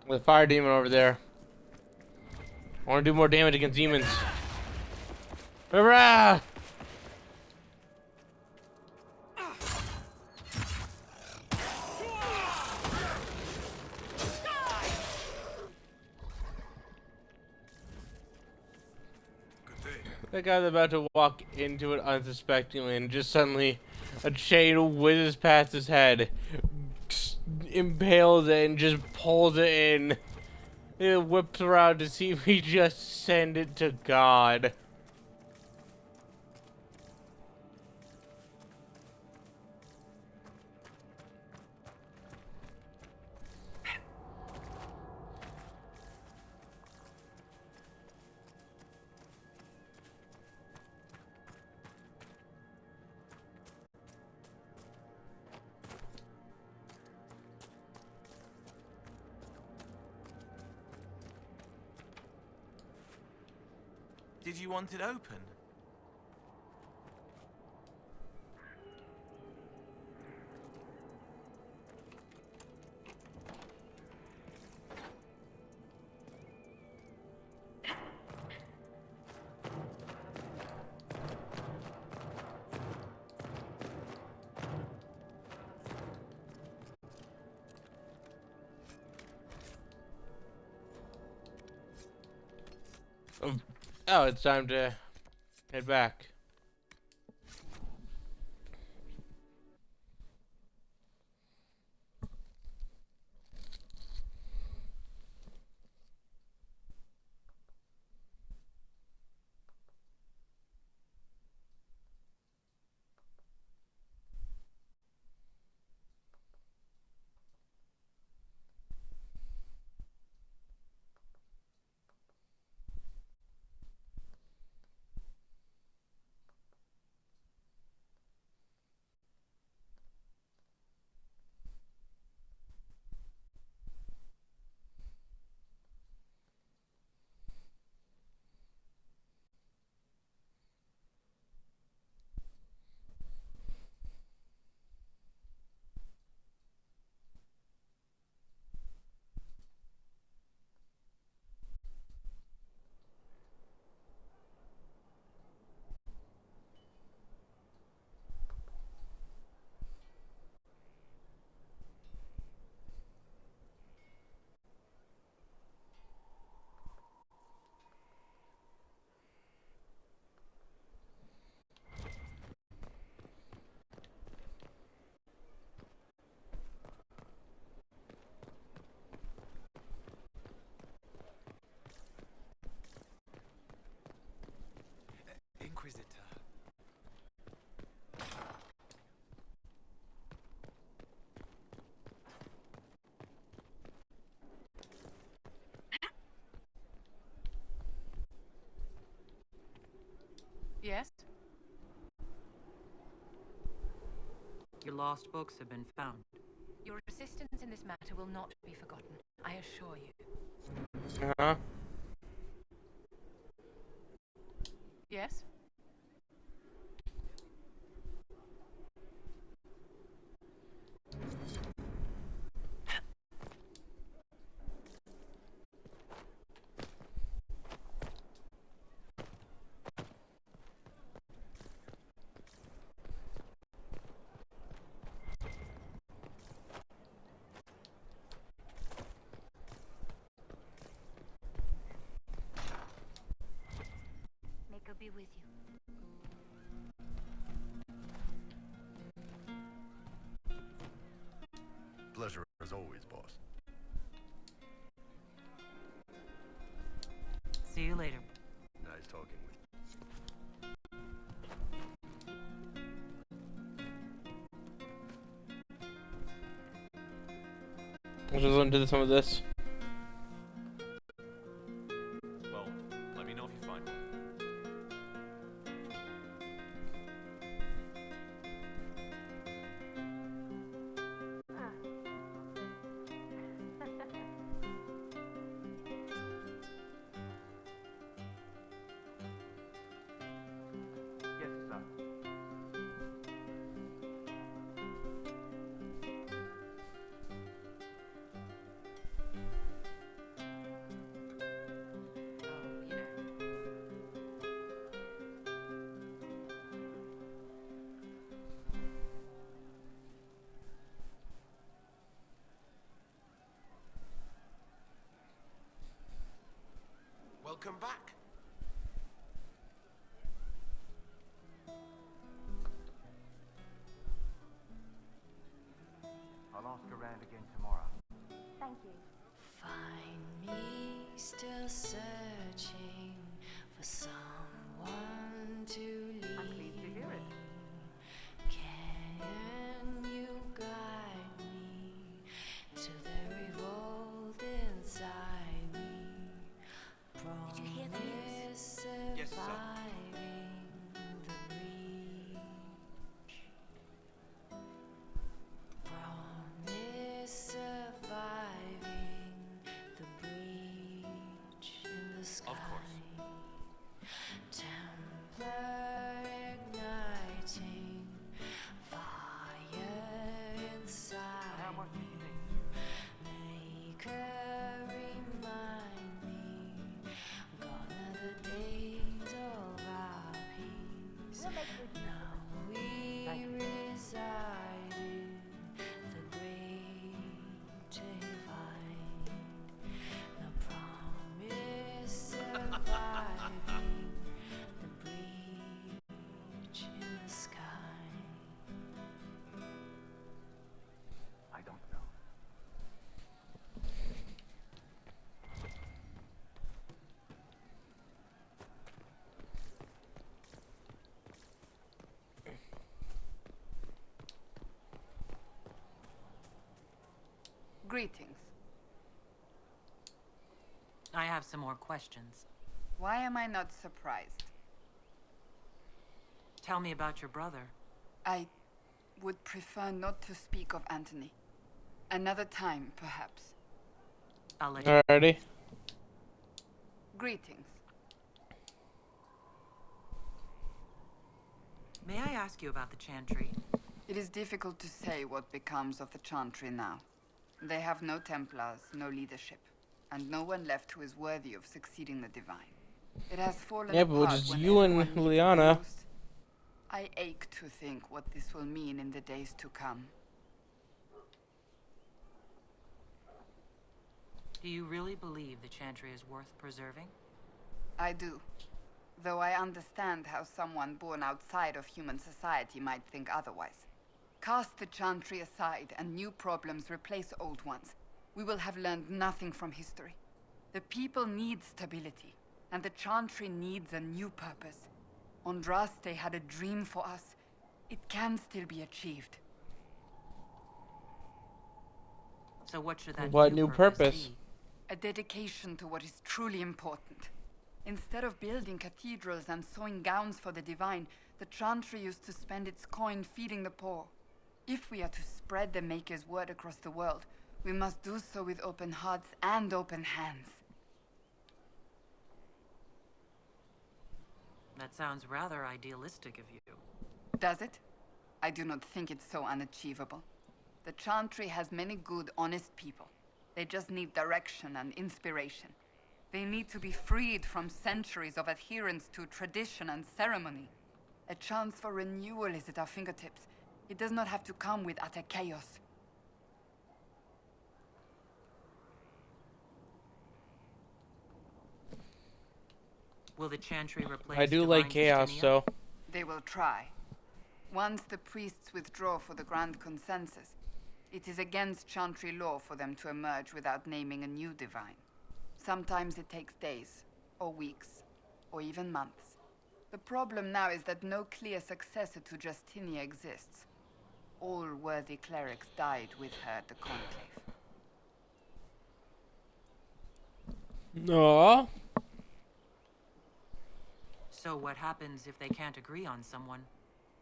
The fire demon over there. I want to do more damage against demons. Hurrah! That guy's about to walk into it unsuspectingly, and just suddenly a chain whizzes past his head, impales it, and just pulls it in. It whips around to see if he just send it to God. Did you want it open? Oh, it's time to head back. Yes? Your lost books have been found. Your assistance in this matter will not be forgotten, I assure you. Uh-huh. Yes? May God be with you. Pleasure as always, boss. See you later. Nice talking with I'll just listen to some of this. Well, let me know if you find one. Yes, sir. Welcome back. I'll ask around again tomorrow. Thank you. Find me still searching for someone to lead. I'm pleased to hear it. Can you guide me to the revolt inside me? Did you hear the news? Yes, sir. Surviving the breach. Promise surviving the breach in the sky. Of course. Templar igniting fire inside How much do you me. think? Make her remind me, gone are the days of our peace. Now we reside in the great divide. The promise surviving the breach in the sky. I don't know. Greetings. I have some more questions. Why am I not surprised? Tell me about your brother. I would prefer not to speak of Anthony. Another time, perhaps. I'll let you. Alrighty. Greetings. May I ask you about the Chantry? It is difficult to say what becomes of the Chantry now. They have no Templars, no leadership, and no one left who is worthy of succeeding the Divine. It has fallen Yeah, but apart just when you and everyone needs it Liliana. most. I ache to think what this will mean in the days to come. Do you really believe the Chantry is worth preserving? I do. Though I understand how someone born outside of human society might think otherwise. Cast the Chantry aside and new problems replace old ones. We will have learned nothing from history. The people need stability, and the Chantry needs a new purpose. Andraste had a dream for us. It can still be achieved. So what should that What new purpose? be? A dedication to what is truly important. Instead of building cathedrals and sewing gowns for the divine, the Chantry used to spend its coin feeding the poor. If we are to spread the Maker's word across the world, we must do so with open hearts and open hands. That sounds rather idealistic of you. Does it? I do not think it's so unachievable. The Chantry has many good, honest people. They just need direction and inspiration. They need to be freed from centuries of adherence to tradition and ceremony. A chance for renewal is at our fingertips. It does not have to come with utter chaos. Will the Chantry replace I do like divine chaos, Justinia? so. They will try. Once the priests withdraw for the Grand Consensus, it is against Chantry law for them to emerge without naming a new divine. Sometimes it takes days, or weeks, or even months. The problem now is that no clear successor to Justinia exists. All worthy clerics died with her at the Conclave. No. So what happens if they can't agree on someone?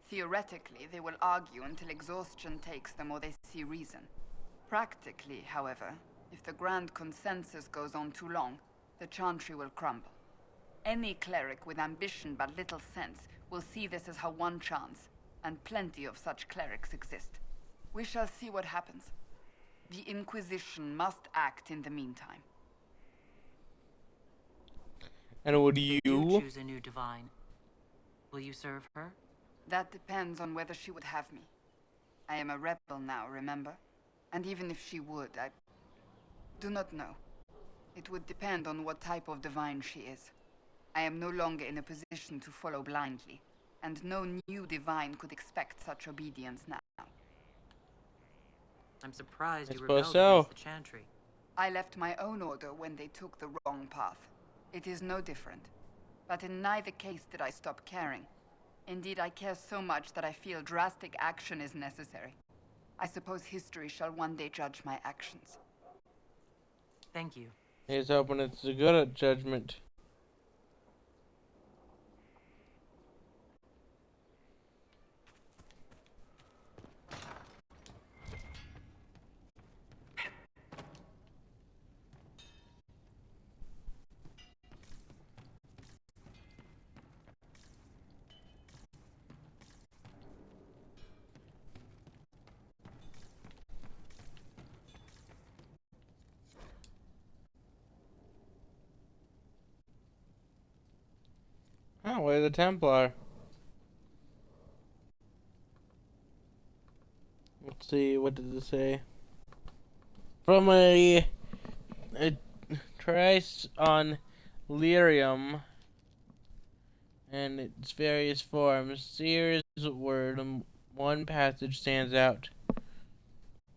Theoretically, they will argue until exhaustion takes them or they see reason. Practically, however, if the Grand Consensus goes on too long, the Chantry will crumble. Any cleric with ambition but little sense will see this as her one chance, and plenty of such clerics exist. We shall see what happens. The Inquisition must act in the meantime. And would you? Choose a new divine. Will you serve her? That depends on whether she would have me. I am a rebel now, remember? And even if she would, I do not know. It would depend on what type of divine she is. I am no longer in a position to follow blindly, and no new divine could expect such obedience now. I'm surprised I you suppose rebelled so. against the Chantry. I left my own order when they took the wrong path. It is no different. But in neither case did I stop caring. Indeed, I care so much that I feel drastic action is necessary. I suppose history shall one day judge my actions. Thank you. He's hoping it's a good judgment. Oh, where's the Templar? Let's see, what does it say? From a trace on lyrium and its various forms, here's a word and one passage stands out.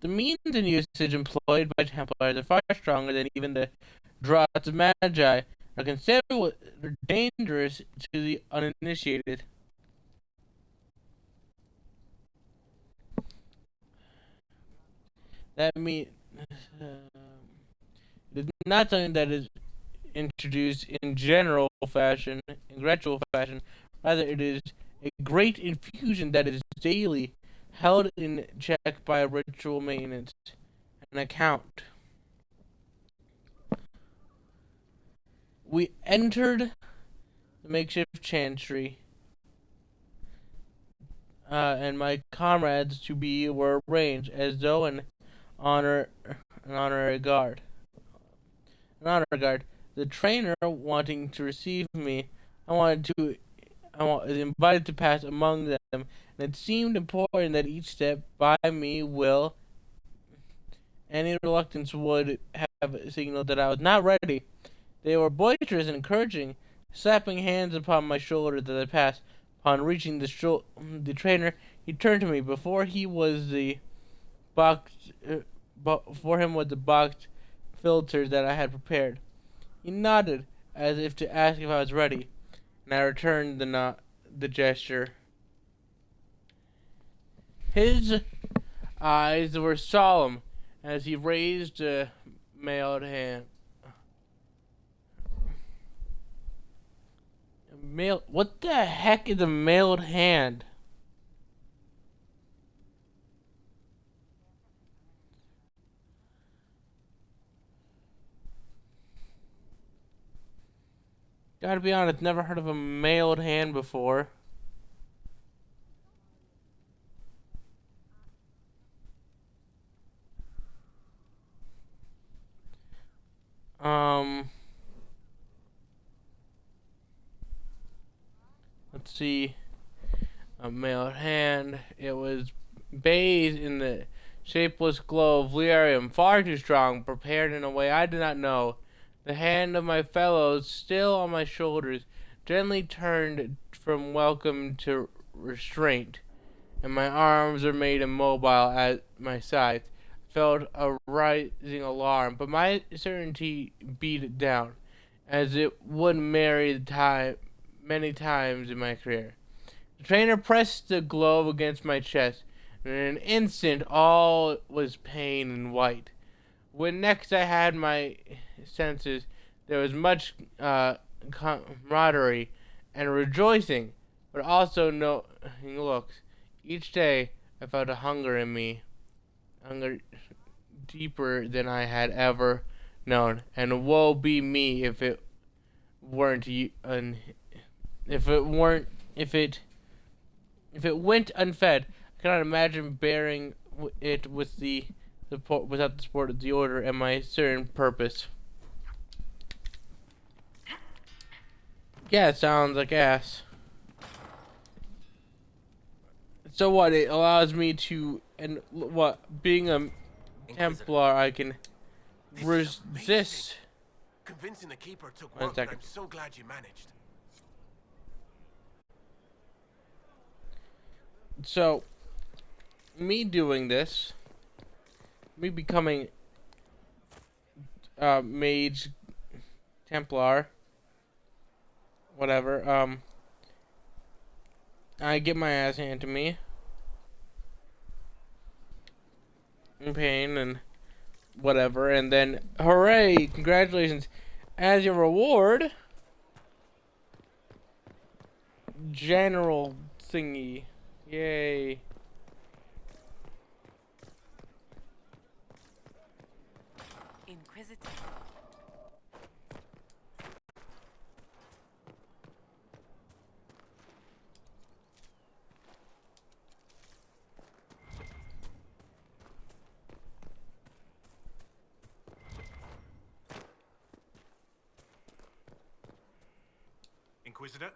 The means and usage employed by Templars are far stronger than even the draughts of Magi, are considered dangerous to the uninitiated. That means it is not something that is introduced in general fashion, in gradual fashion. Rather, it is a great infusion that is daily held in check by ritual maintenance and account. We entered the makeshift chantry, and my comrades to be were arranged as though an honorary guard. The trainer wanting to receive me, I was invited to pass among them, and it seemed important that each step by me will. Any reluctance would have signaled that I was not ready. They were boisterous and encouraging, slapping hands upon my shoulder as I passed. Upon reaching the trainer, he turned to me. Before him was the boxed filter that I had prepared. He nodded as if to ask if I was ready, and I returned the gesture. His eyes were solemn as he raised a mailed hand. Mail. What the heck is a mailed hand? Gotta be honest, never heard of a mailed hand before. Let's see. A mailed hand. It was bathed in the shapeless glow of lyrium, far too strong, prepared in a way I did not know. The hand of my fellows, still on my shoulders, gently turned from welcome to restraint, and my arms were made immobile at my sides. I felt a rising alarm, but my certainty beat it down, as it would many times in my career. The trainer pressed the glove against my chest, and in an instant all was pain and white. When next I had my senses, there was much camaraderie and rejoicing, but also no looks. Each day I felt a hunger in me, hunger deeper than I had ever known, and woe be me if it weren't if it went unfed. I cannot imagine bearing it with the support without the support of the order and my certain purpose. Yeah, it sounds like ass. So what? It allows me to, and what? Being a Templar, I can resist. Convincing the keeper took 1 work, but second. I'm so glad you managed. So, me doing this, me becoming mage, Templar, whatever, I get my ass handed to me in pain and whatever, and then hooray, congratulations, as your reward, general thingy, yay. Inquisitive. Inquisitor?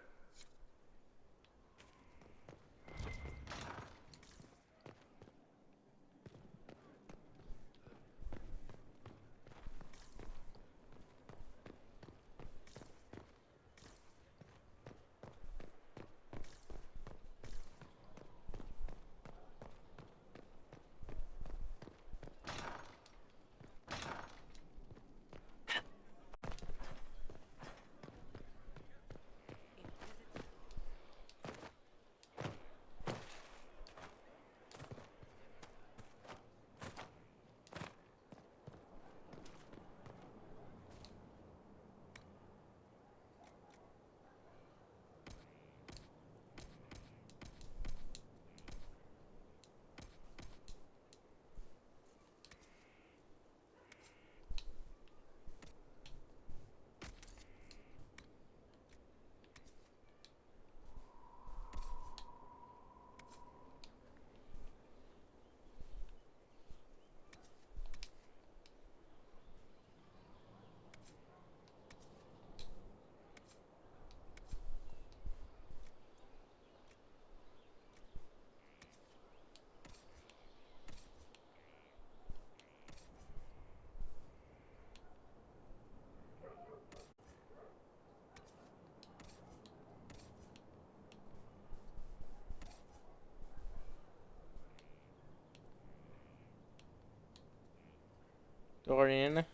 Dorian.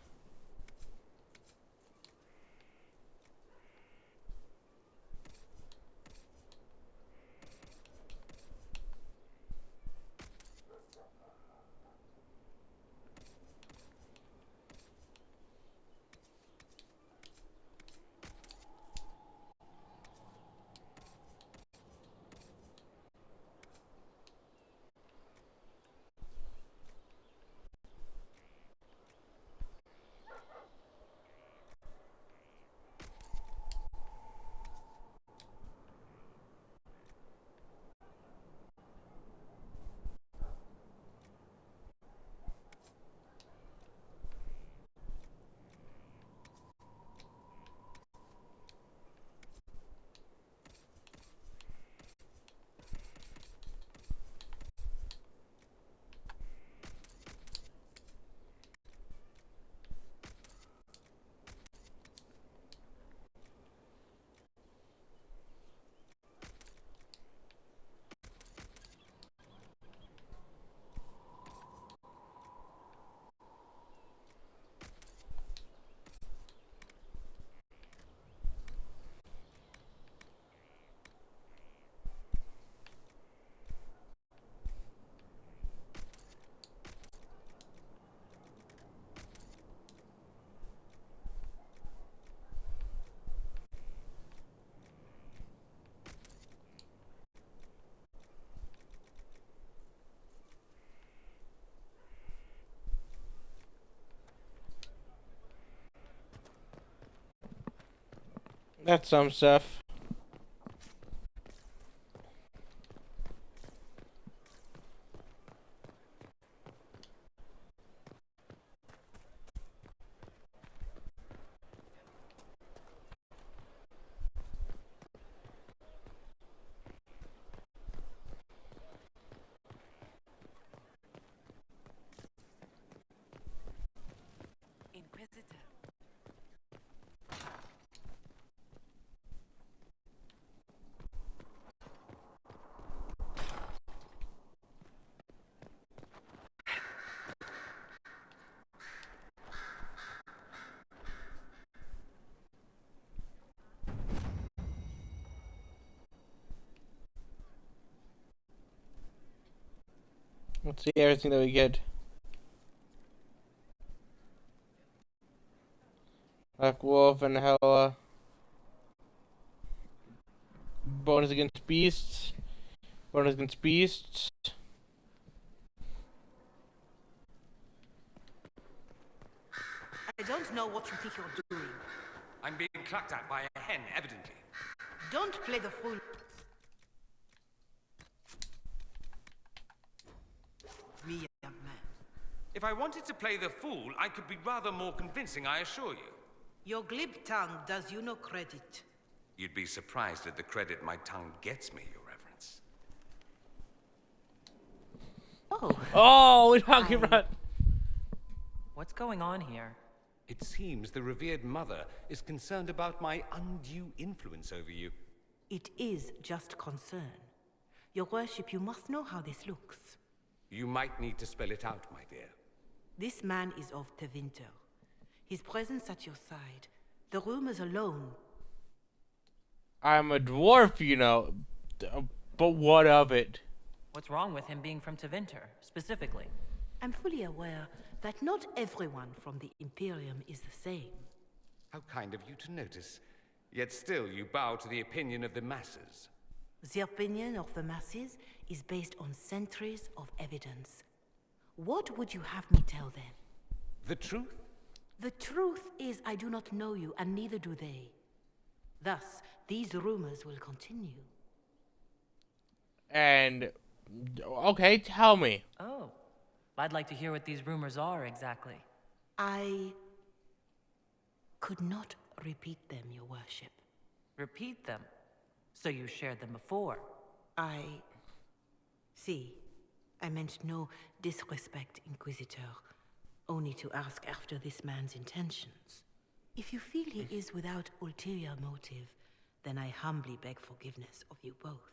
That's some stuff. Inquisitor. Let's see everything that we get. Black Wolf and Hella. Bonus against beasts. Bonus against beasts. I don't know what you think you're doing. I'm being clacked at by a hen, evidently. Don't play the fool. Me, young man. If I wanted to play the fool, I could be rather more convincing, I assure you. Your glib tongue does you no credit. You'd be surprised at the credit my tongue gets me, Your Reverence. Oh, we're talking about. What's going on here? It seems the revered mother is concerned about my undue influence over you. It is just concern. Your worship, you must know how this looks. You might need to spell it out, my dear. This man is of Tevinter. His presence at your side. The rumors alone. I'm a dwarf, you know. But what of it? What's wrong with him being from Tevinter, specifically? I'm fully aware that not everyone from the Imperium is the same. How kind of you to notice. Yet still you bow to the opinion of the masses. The opinion of the masses is based on centuries of evidence. What would you have me tell them? The truth? The truth is I do not know you, and neither do they. Thus, these rumors will continue. And, okay, tell me. Oh, I'd like to hear what these rumors are exactly. I could not repeat them, your worship. Repeat them? So you shared them before? See, I meant no disrespect, Inquisitor. Only to ask after this man's intentions. If you feel he is without ulterior motive, then I humbly beg forgiveness of you both.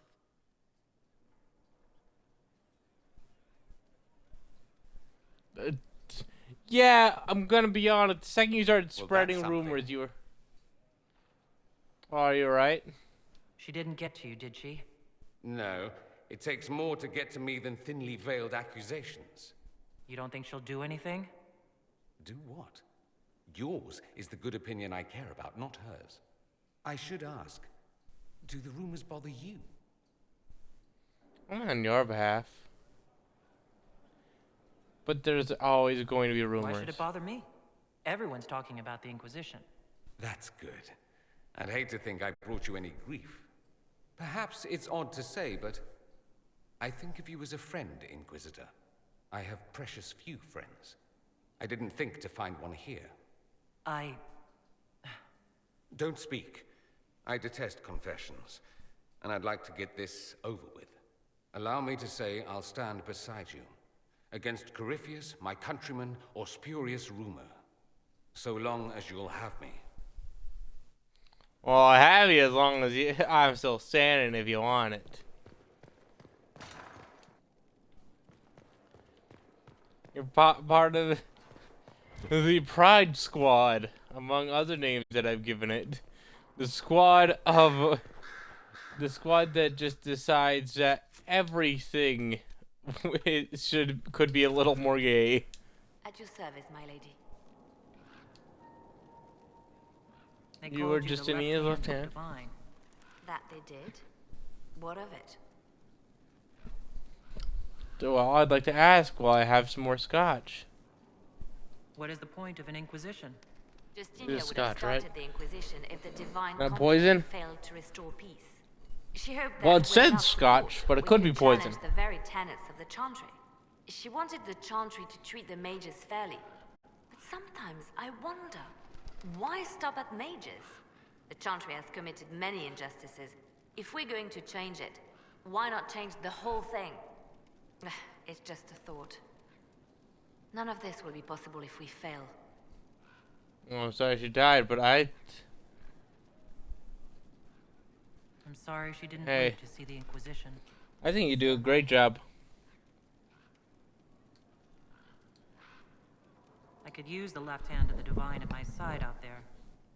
Yeah, I'm gonna be honest. The second you started spreading rumors, you were. Oh, are you right? She didn't get to you, did she? No. It takes more to get to me than thinly veiled accusations. You don't think she'll do anything? Do what? Yours is the good opinion I care about, not hers. I should ask, do the rumors bother you? I'm on your behalf. But there's always going to be rumors. Why should it bother me? Everyone's talking about the Inquisition. That's good. I'd hate to think I brought you any grief. Perhaps it's odd to say, but I think of you as a friend, Inquisitor. I have precious few friends. I didn't think to find one here. Don't speak. I detest confessions, and I'd like to get this over with. Allow me to say I'll stand beside you, against Corypheus, my countryman, or spurious rumor, so long as you'll have me. Well, I have you as long as I'm still standing if you want it. You're part of the Pride Squad, among other names that I've given it. The squad that just decides that everything could be a little more gay. At your service, my lady. You were just in his left hand. That they did. What of it? Well, I'd like to ask while I have some more scotch. What is the point of an Inquisition? Justinia It's would have Scotch, right? started the Inquisition if the divine Not contact poison? failed to restore peace. She hoped that Well, it with said enough Scotch, support, but it we could be poison. challenge the very tenets of the Chantry. She wanted the Chantry to treat the mages fairly. But sometimes I wonder, why stop at mages? The Chantry has committed many injustices. If we're going to change it, why not change the whole thing? It's just a thought. None of this will be possible if we fail. Oh, I'm sorry she died, but I'm sorry she didn't Hey. live to see the Inquisition. I think you do a great job. I could use the left hand of the Divine at my side out there.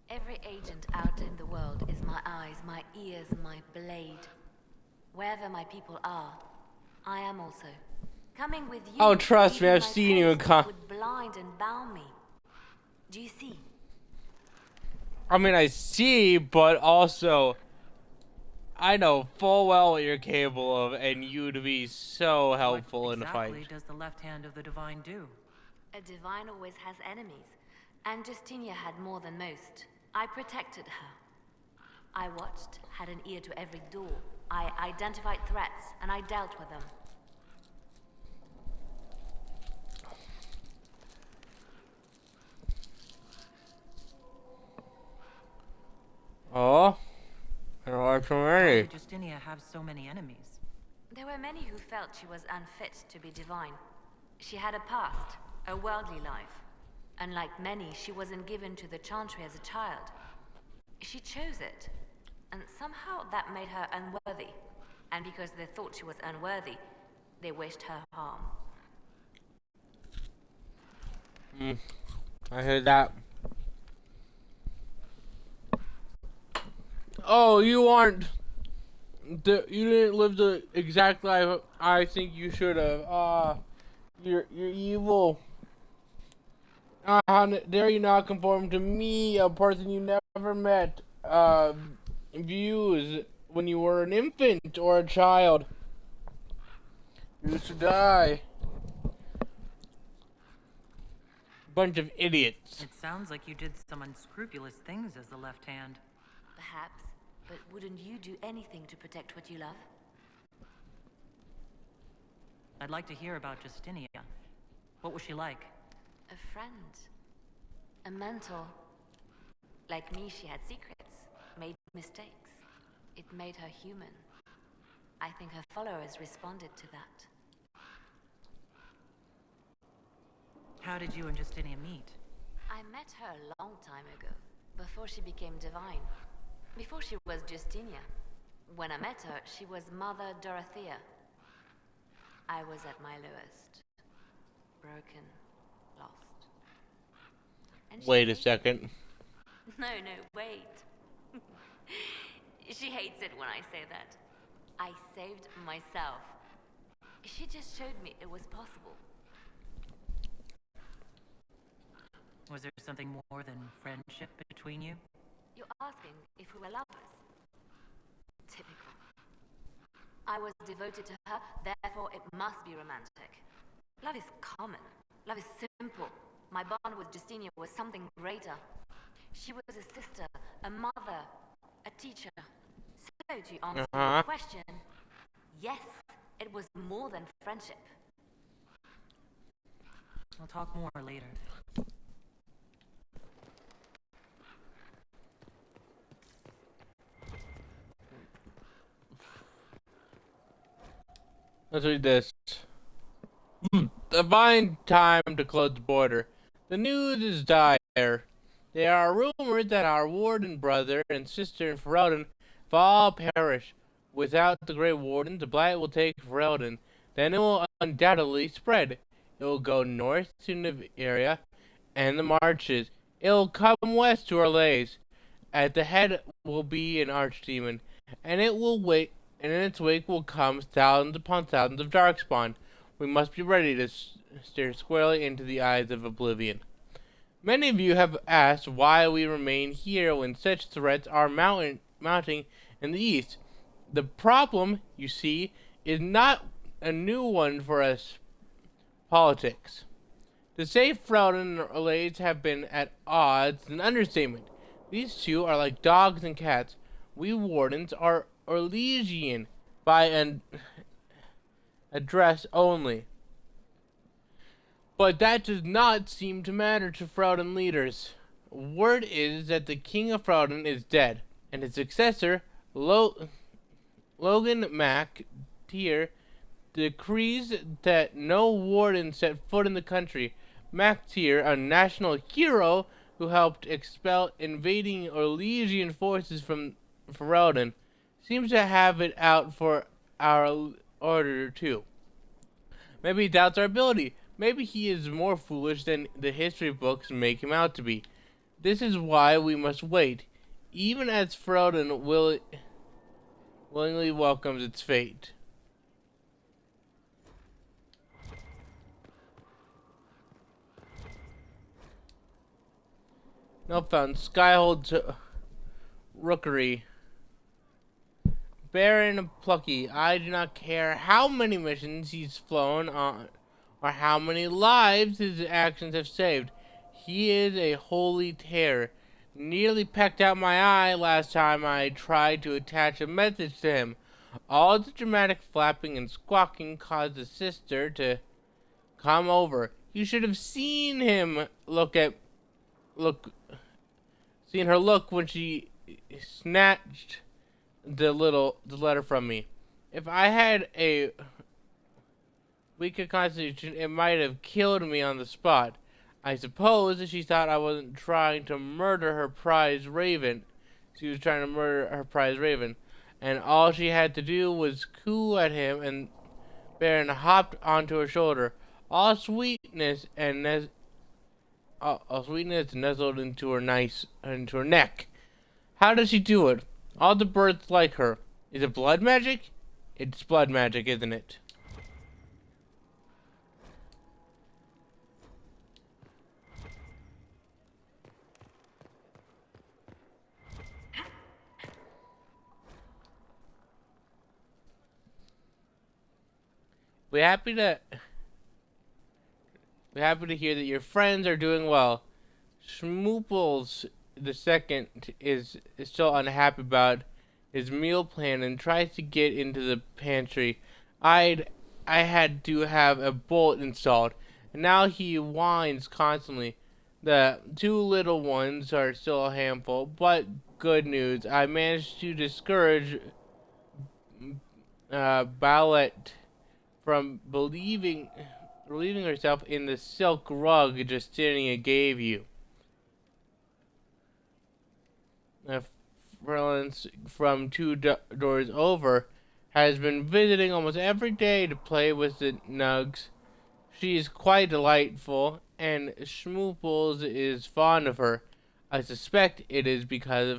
Every agent out in the world is my eyes, my ears, my blade. Wherever my people are, I am also. Coming with you. Oh, trust me, even I've my seen you in presence would blind and bound me. Do you see? I mean, I see, but also, I know full well what you're capable of, and you'd be so helpful in a fight. What exactly does the left hand of the Divine do? A divine always has enemies, and Justinia had more than most. I protected her. I watched, had an ear to every door. I identified threats, and I dealt with them. Oh, there are so Why many. did Justinia have so many enemies? There were many who felt she was unfit to be divine. She had a past, a worldly life. Unlike many, she wasn't given to the Chantry as a child. She chose it, and somehow that made her unworthy. And because they thought she was unworthy, they wished her harm. I heard that. Oh, you aren't. You didn't live the exact life I think you should have. You're evil. How dare you not conform to me, a person you never met? Views when you were an infant or a child. You should die. Bunch of idiots. It sounds like you did some unscrupulous things as the left hand. Perhaps, but wouldn't you do anything to protect what you love? I'd like to hear about Justinia. What was she like? A friend. A mentor. Like me, she had secrets, made mistakes. It made her human. I think her followers responded to that. How did you and Justinia meet? I met her a long time ago, before she became divine. Before she was Justinia. When I met her, she was Mother Dorothea. I was at my lowest. Broken, lost. And Wait a second. No, wait. She hates it when I say that. I saved myself. She just showed me it was possible. Was there something more than friendship between you? You're asking if we were lovers. Typical. I was devoted to her, therefore it must be romantic. Love is common. Love is simple. My bond with Justinia was something greater. She was a sister, a mother, a teacher. So to answer your question, yes, it was more than friendship. We'll talk more later. Let's read this. Divine time to close the border. The news is dire. There are rumors that our warden brother and sister in Ferelden have all perished. Without the Great Warden, the blight will take Ferelden. Then it will undoubtedly spread. It will go north to Niveria and the marches. It will come west to Orlais. At the head will be an archdemon, and it will wait. And in its wake will come thousands upon thousands of darkspawn. We must be ready to stare squarely into the eyes of oblivion. Many of you have asked why we remain here when such threats are mounting in the east. The problem, you see, is not a new one for us politics. To say Frowden and Olaze have been at odds is an understatement. These two are like dogs and cats. We wardens are Orlesian by an address only. But that does not seem to matter to Frowden leaders. Word is that the King of Frowden is dead, and his successor, Logan Mac Tier, decrees that no warden set foot in the country. Mac Tier, a national hero who helped expel invading Orlesian forces from Frowden, seems to have it out for our order too. Maybe he doubts our ability. Maybe he is more foolish than the history books make him out to be. This is why we must wait, even as Frowden willingly welcomes its fate. No found. Skyhold's rookery. Baron Plucky. I do not care how many missions he's flown on or how many lives his actions have saved. He is a holy terror. Nearly pecked out my eye last time I tried to attach a message to him. All the dramatic flapping and squawking caused the sister to come over. You should have seen him seen her look when she snatched the letter from me. If I had a weaker constitution, it might have killed me on the spot. I suppose she thought I wasn't trying to murder her prize raven. She was trying to murder her prize raven. And all she had to do was coo at him, and Baron hopped onto her shoulder. All sweetness nestled into her neck. How does she do it? All the birds like her. Is it blood magic? It's blood magic, isn't it? We're happy to hear that your friends are doing well. Schmooples the second is still unhappy about his meal plan and tries to get into the pantry. I had to have a bolt installed, and now he whines constantly. The two little ones are still a handful, but good news. I managed to discourage Ballette from relieving herself in the silk rug Justinia gave you. Frelance from two doors over has been visiting almost every day to play with the nugs. She is quite delightful, and Schmooples is fond of her. I suspect it is because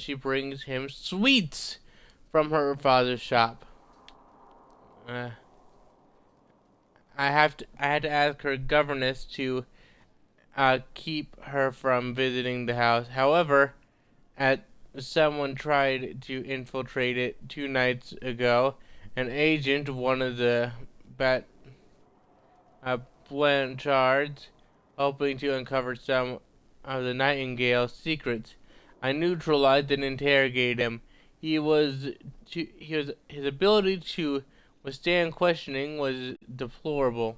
she brings him sweets from her father's shop. I had to ask her governess to keep her from visiting the house. However, someone tried to infiltrate it 2 nights ago. An agent, one of the Blanchards, hoping to uncover some of the Nightingale's secrets. I neutralized and interrogated him. His ability to withstand questioning was deplorable.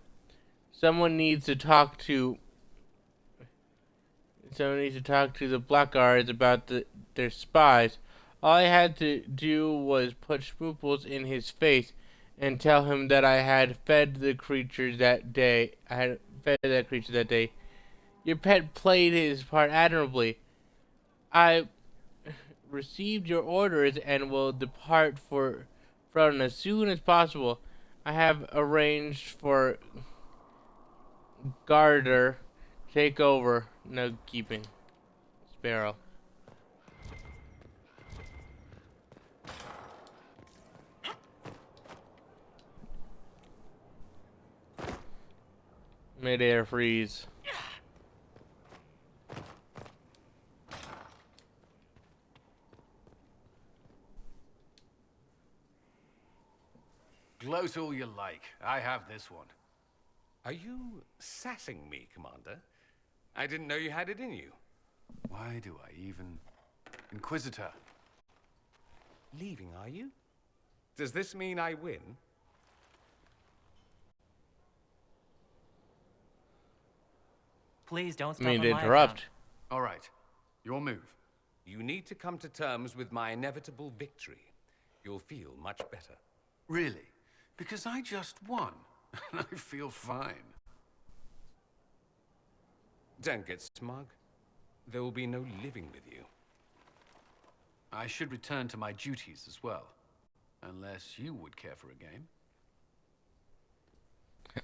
Someone needs to talk to the Blackguards about their spies. All I had to do was put Schmooples in his face and tell him that I had fed the creature that day. Your pet played his part admirably. I received your orders and will depart for Frowden as soon as possible. I have arranged for Garter to take over nug keeping. Sparrow. Mid-air freeze. Gloat all you like. I have this one. Are you sassing me, Commander? I didn't know you had it in you. Why do I even... Inquisitor. Leaving, are you? Does this mean I win? Please don't stop I mean, on to my interrupt. account. All right. Your move. You need to come to terms with my inevitable victory. You'll feel much better. Really? Because I just won. And I feel fine. Don't get smug. There will be no living with you. I should return to my duties as well. Unless you would care for a game.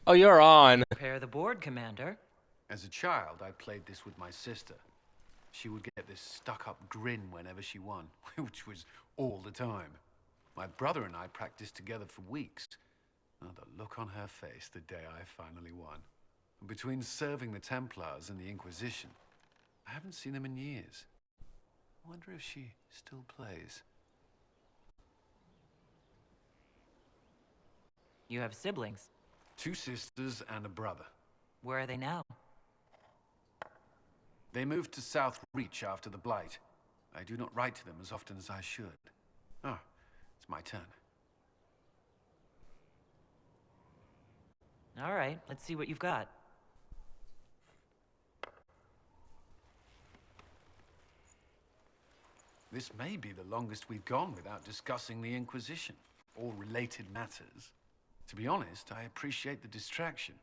Oh, you're on. Prepare the board, Commander. As a child, I played this with my sister. She would get this stuck-up grin whenever she won, which was all the time. My brother and I practiced together for weeks. Oh, the look on her face the day I finally won. And between serving the Templars and the Inquisition, I haven't seen them in years. I wonder if she still plays. You have siblings. 2 sisters and a brother. Where are they now? They moved to South Reach after the Blight. I do not write to them as often as I should. Ah, it's my turn. All right, let's see what you've got. This may be the longest we've gone without discussing the Inquisition, or related matters. To be honest, I appreciate the distraction.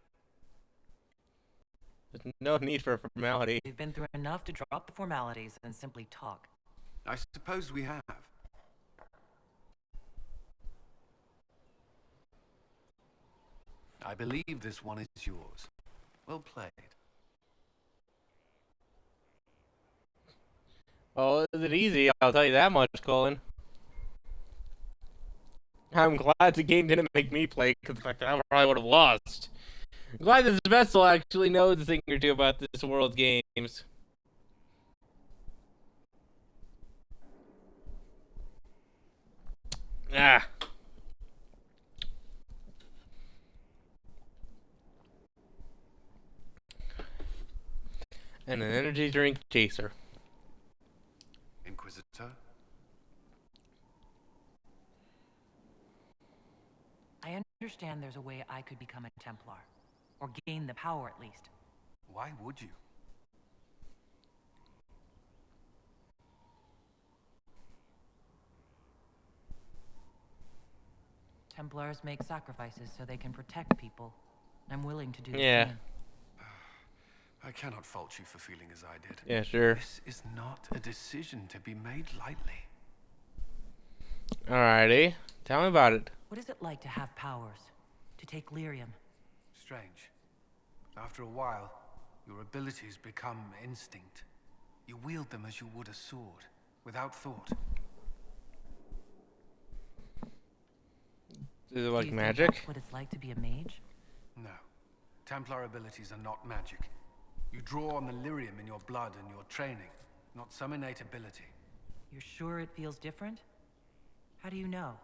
There's no need for formality. We've been through enough to drop the formalities and simply talk. I suppose we have. I believe this one is yours. Well played. Oh, is it easy? I'll tell you that much, Colin. I'm glad the game didn't make me play, because I probably would have lost. I'm glad this vessel actually knows a thing or two about this world's games. Ah. And an energy drink chaser. Inquisitor? I understand there's a way I could become a Templar. Or gain the power, at least. Why would you? Templars make sacrifices so they can protect people. I'm willing to do the Yeah. same. I cannot fault you for feeling as I did. Yeah, sure. This is not a decision to be made lightly. Alrighty. Tell me about it. What is it like to have powers? To take lyrium? Strange. After a while, your abilities become instinct. You wield them as you would a sword, without thought. Is it like Do you magic? think that's what it's like to be a mage? No. Templar abilities are not magic. You draw on the lyrium in your blood and your training, not some innate ability. You're sure it feels different? How do you know?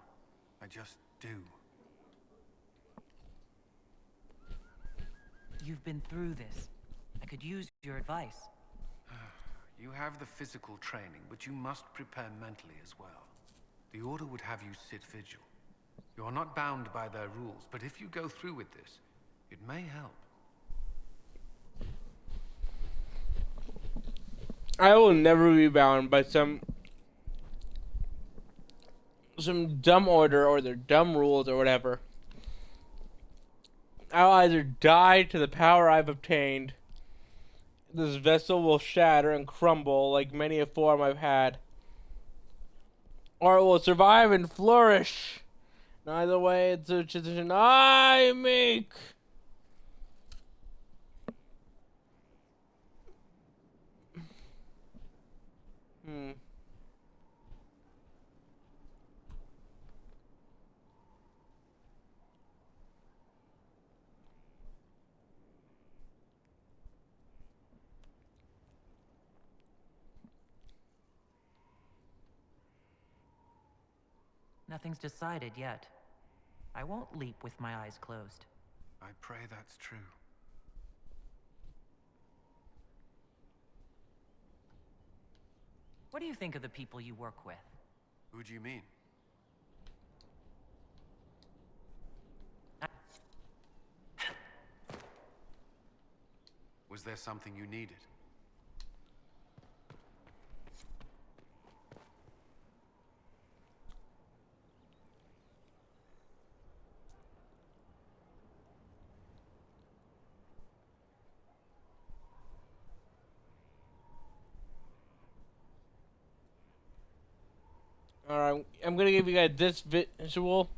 I just do. You've been through this. I could use your advice. You have the physical training, but you must prepare mentally as well. The Order would have you sit vigil. You are not bound by their rules, but if you go through with this, it may help. I will never be bound by some dumb order or their dumb rules or whatever. I'll either die to the power I've obtained. This vessel will shatter and crumble like many a form I've had. Or it will survive and flourish. Neither way, it's a decision I make. Nothing's decided yet. I won't leap with my eyes closed. I pray that's true. What do you think of the people you work with? Who do you mean? Was there something you needed? Alright, I'm gonna give you guys this visual.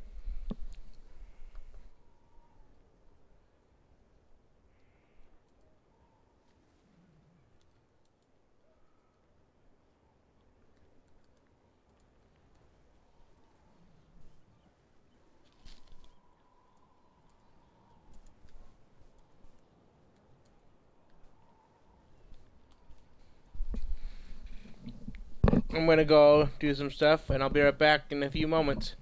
I'm gonna go do some stuff, and I'll be right back in a few moments.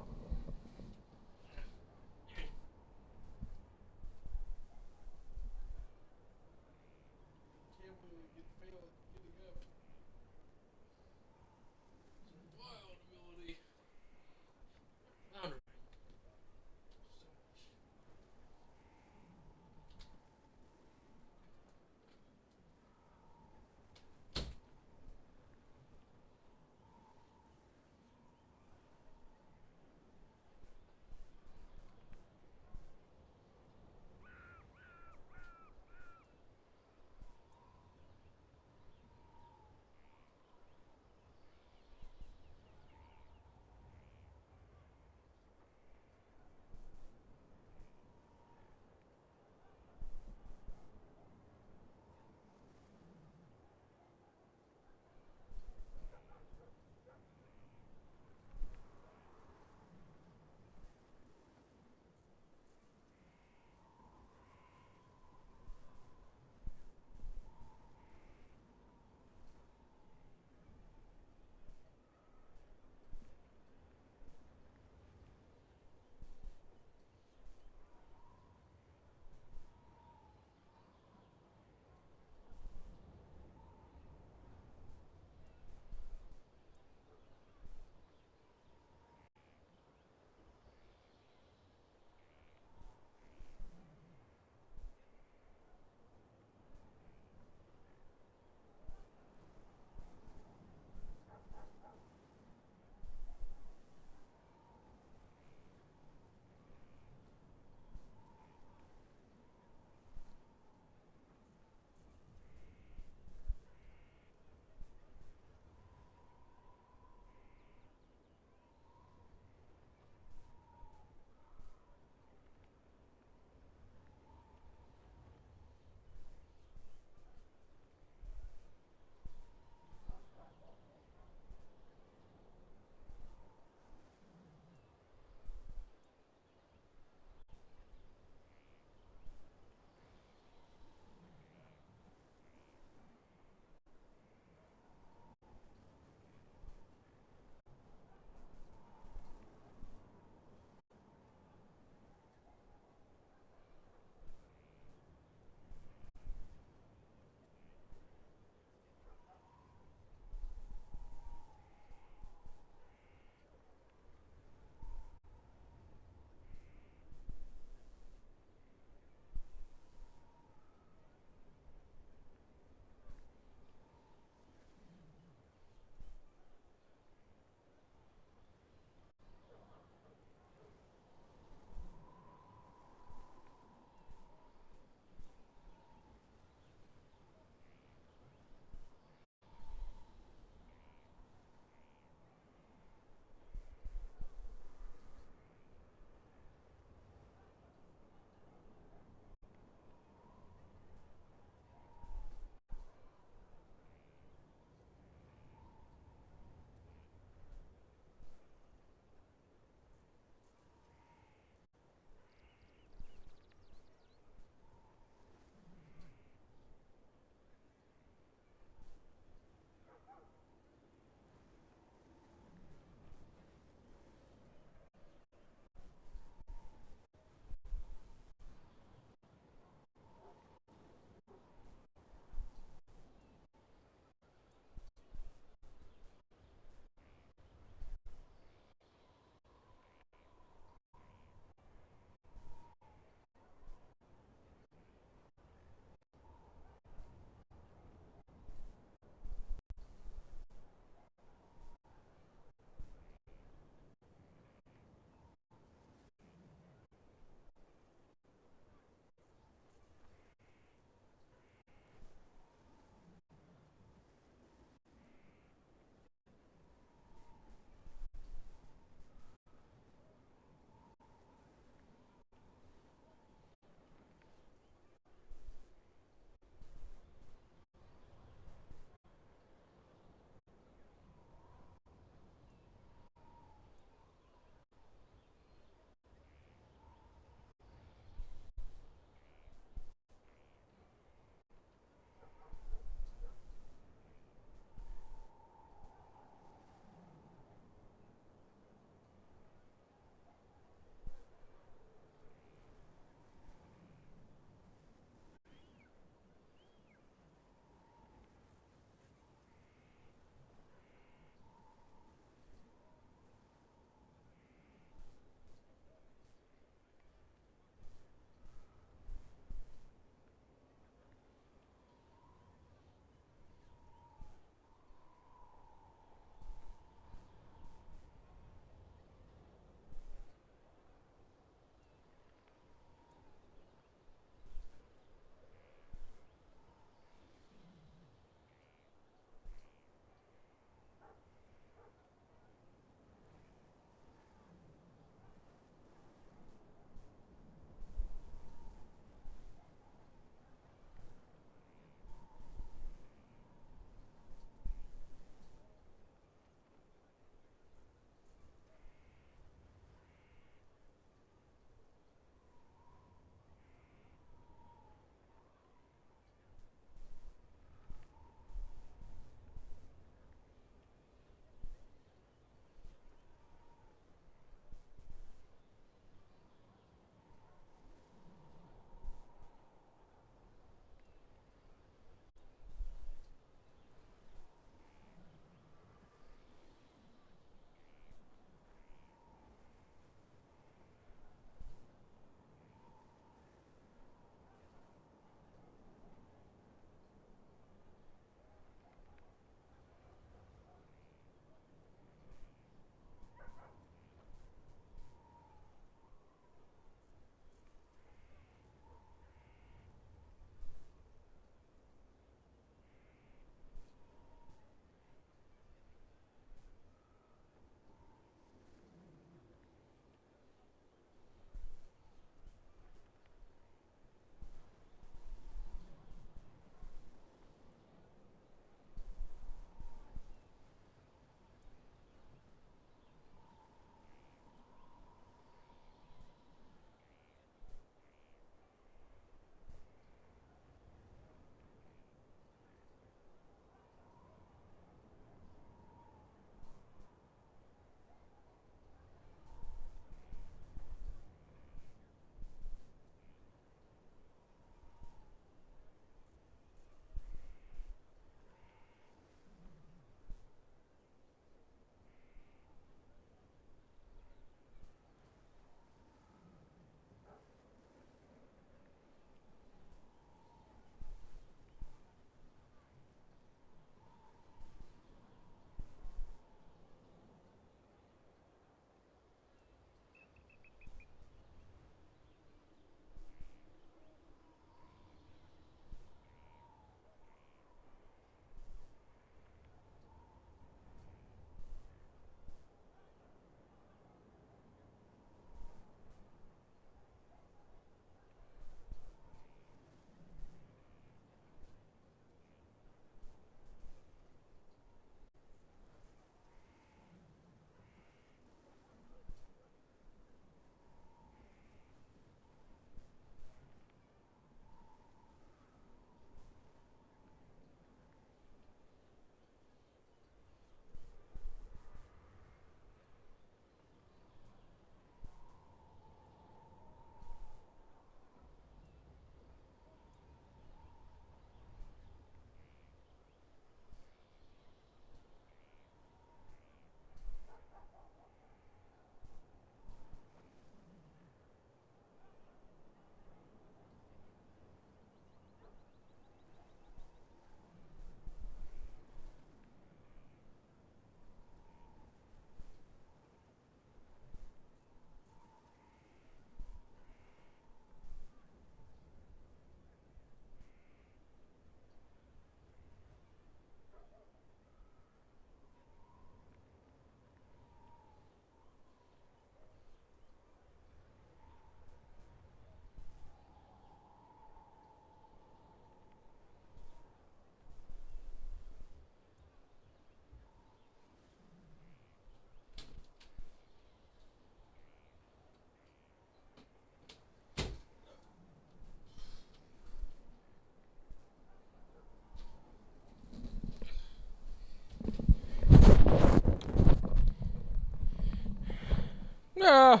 No.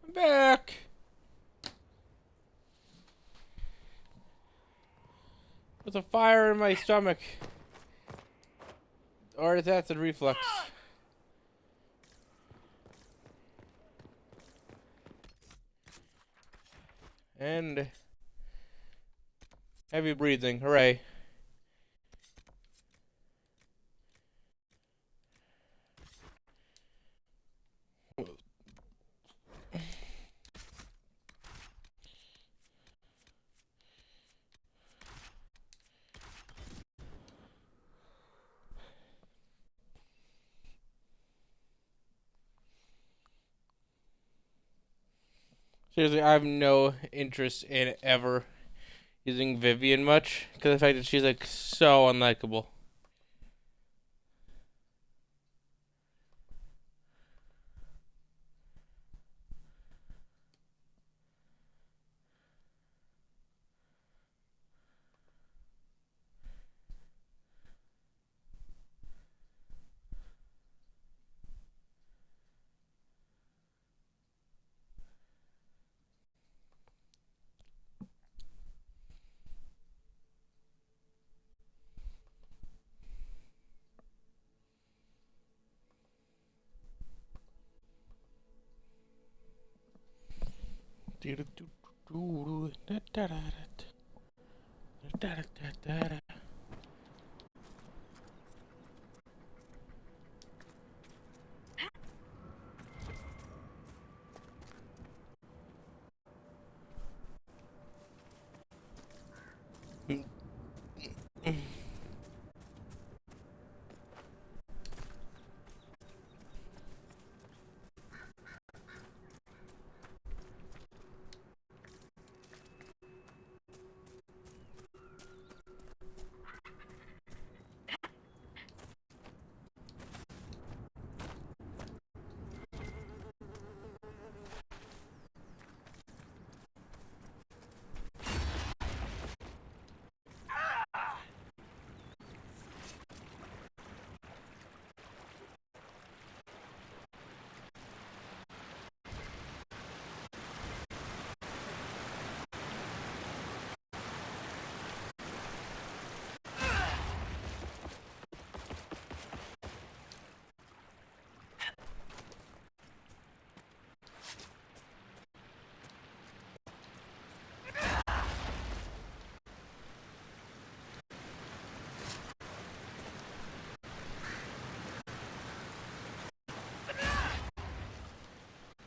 I'm back. With a fire in my stomach. Or is that the reflux? And heavy breathing. Hooray. Seriously, I have no interest in ever using Vivian much because of the fact that she's like so unlikable.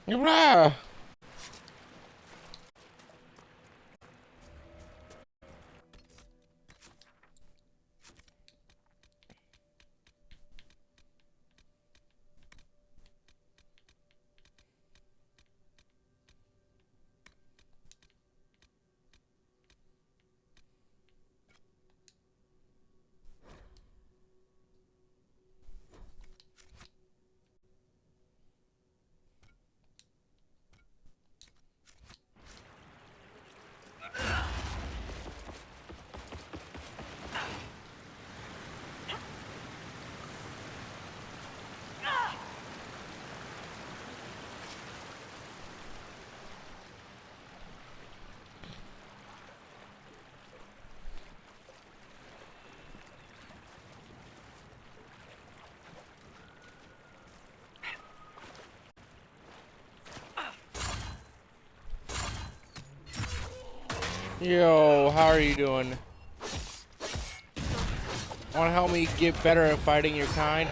Hurrah! Yo, how are you doing? Want to help me get better at fighting your kind?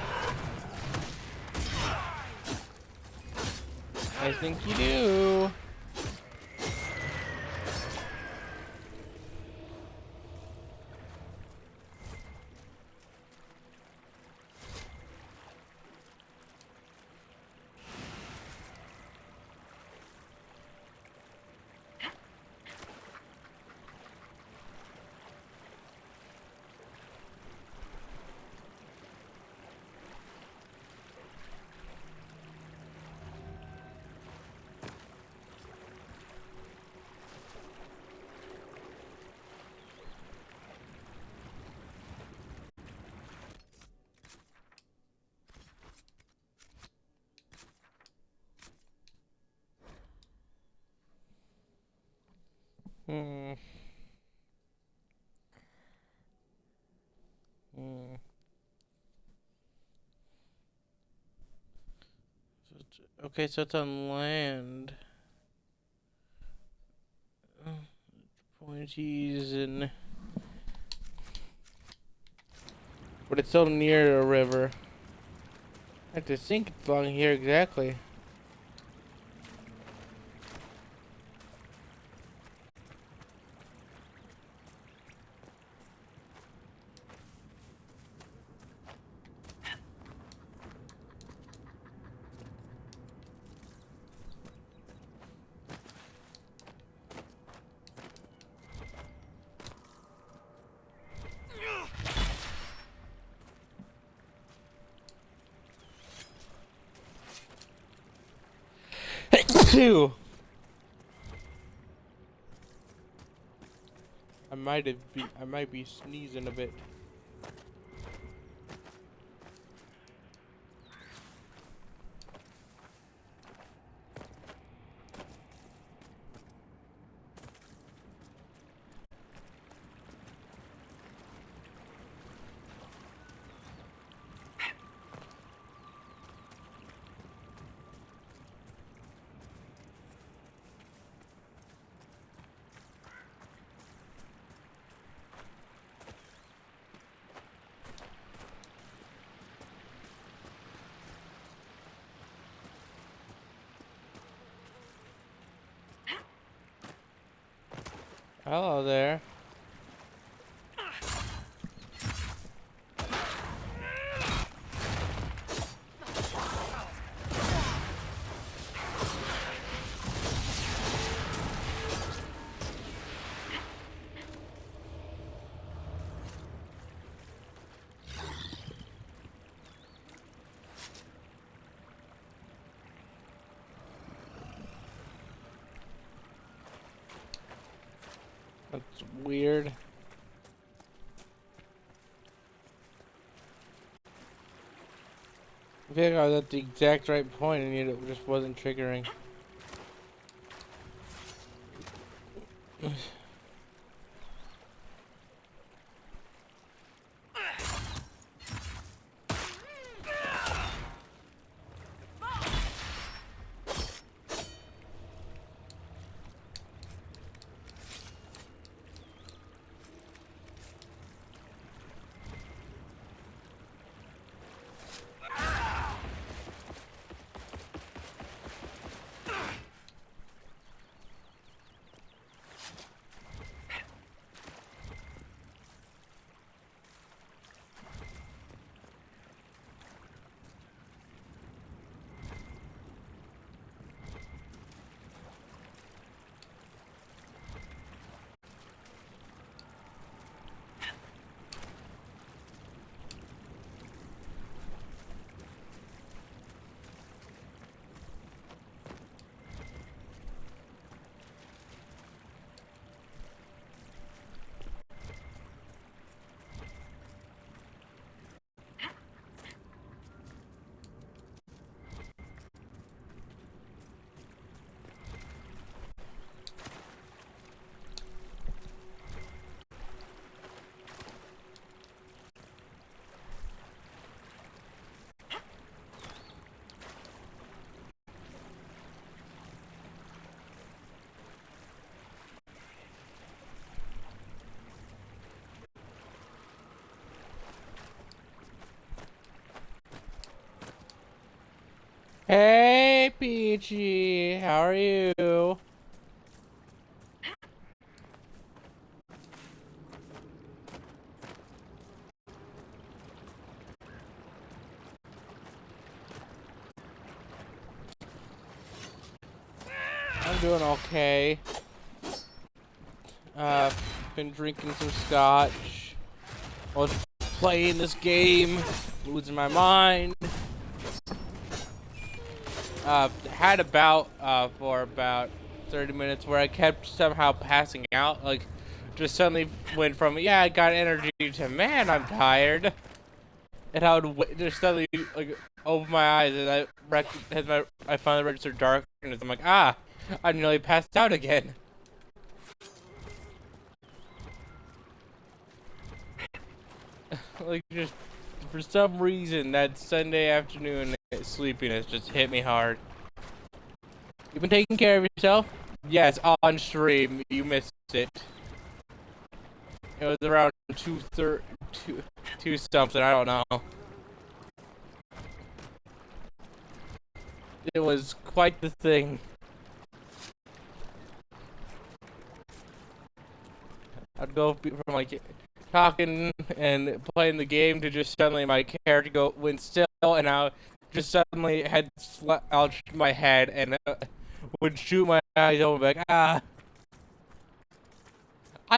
I think you do. Hmm. Hmm. Okay, so it's on land. Pointies and... But it's still near a river. I have to think it's along here exactly. Two. I might be sneezing a bit. Hello there. That's weird. I feel like I was at the exact right point and yet it just wasn't triggering. Hey, Peachy, how are you? I'm doing okay. Been drinking some scotch. While playing this game, losing my mind. Had a bout for about 30 minutes where I kept somehow passing out. Like, just suddenly went from, yeah, I got energy to, man, I'm tired. And I would just suddenly, like, open my eyes and I finally registered darkness. I'm like, ah, I nearly passed out again. like, just for some reason, that Sunday afternoon sleepiness just hit me hard. You been taking care of yourself? Yes, on stream. You missed it. It was around 2 something. I don't know. It was quite the thing. I'd go from like talking and playing the game to just suddenly my character went still, and I just suddenly had out my head and would shoot my eyes open like, ah.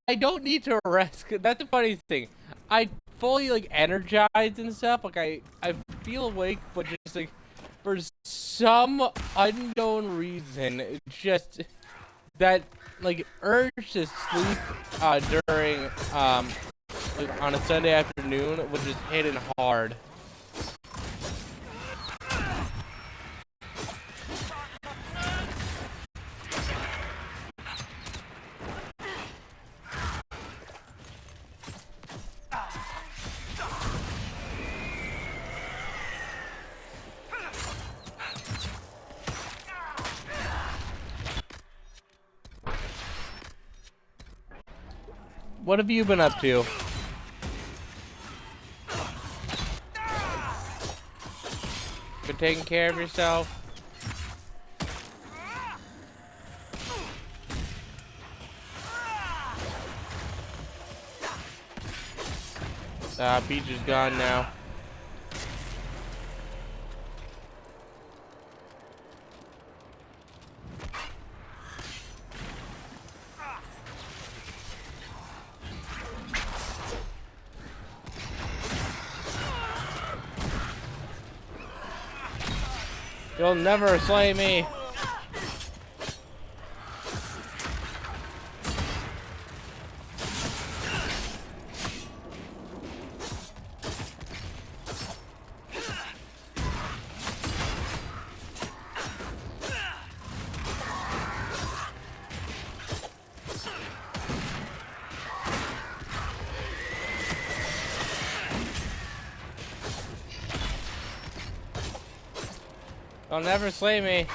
I don't need to rest. That's the funny thing. I fully like energized and stuff. Like I feel awake, but just like for some unknown reason, just that like urge to sleep during like, on a Sunday afternoon was just hitting hard. What have you been up to? Been taking care of yourself? Peach is gone now. You'll never slay me. You'll never slay me.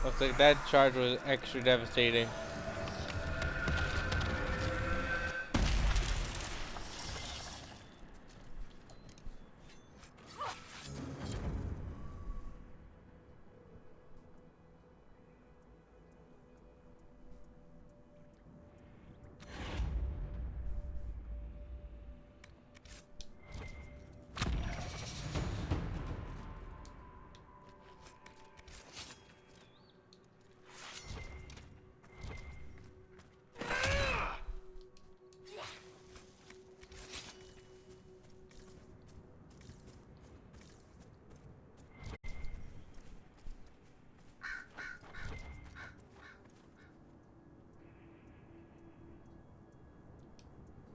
Looks like that charge was extra devastating.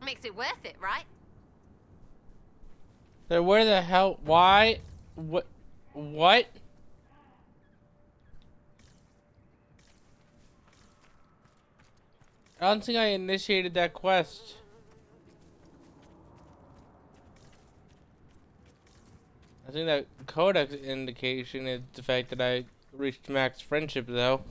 Makes it worth it, right? So where the hell? Why? What? What? I don't think I initiated that quest. I think that codex indication is the fact that I reached max friendship, though.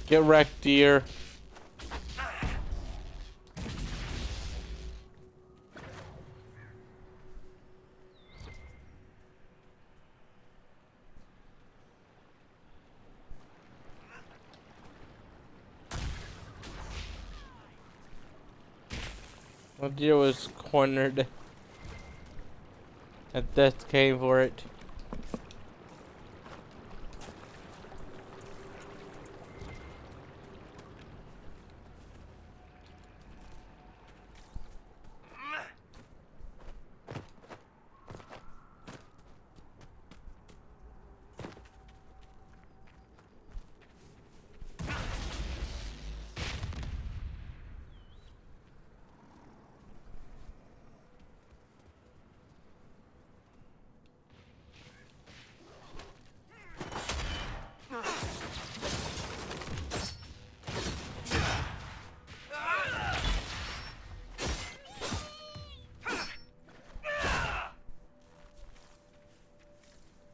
Get wrecked, dear. The deer was cornered. And death came for it.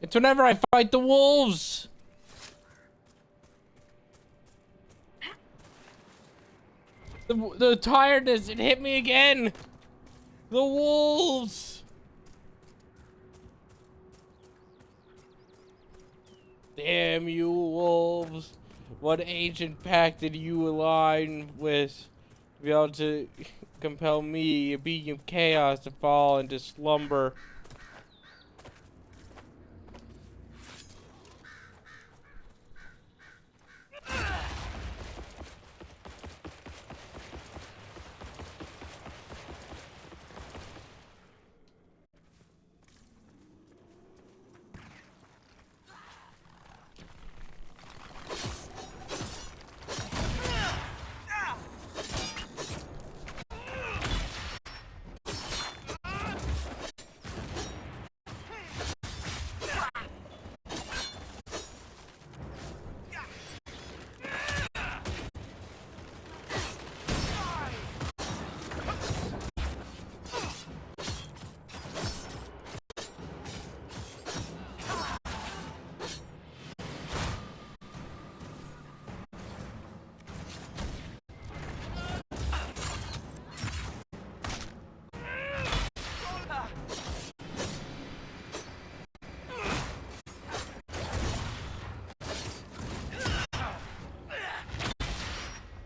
It's whenever I fight the wolves. The tiredness, it hit me again. The wolves. Damn you wolves. What ancient pact did you align with to be able to compel me, a being of chaos, to fall into slumber?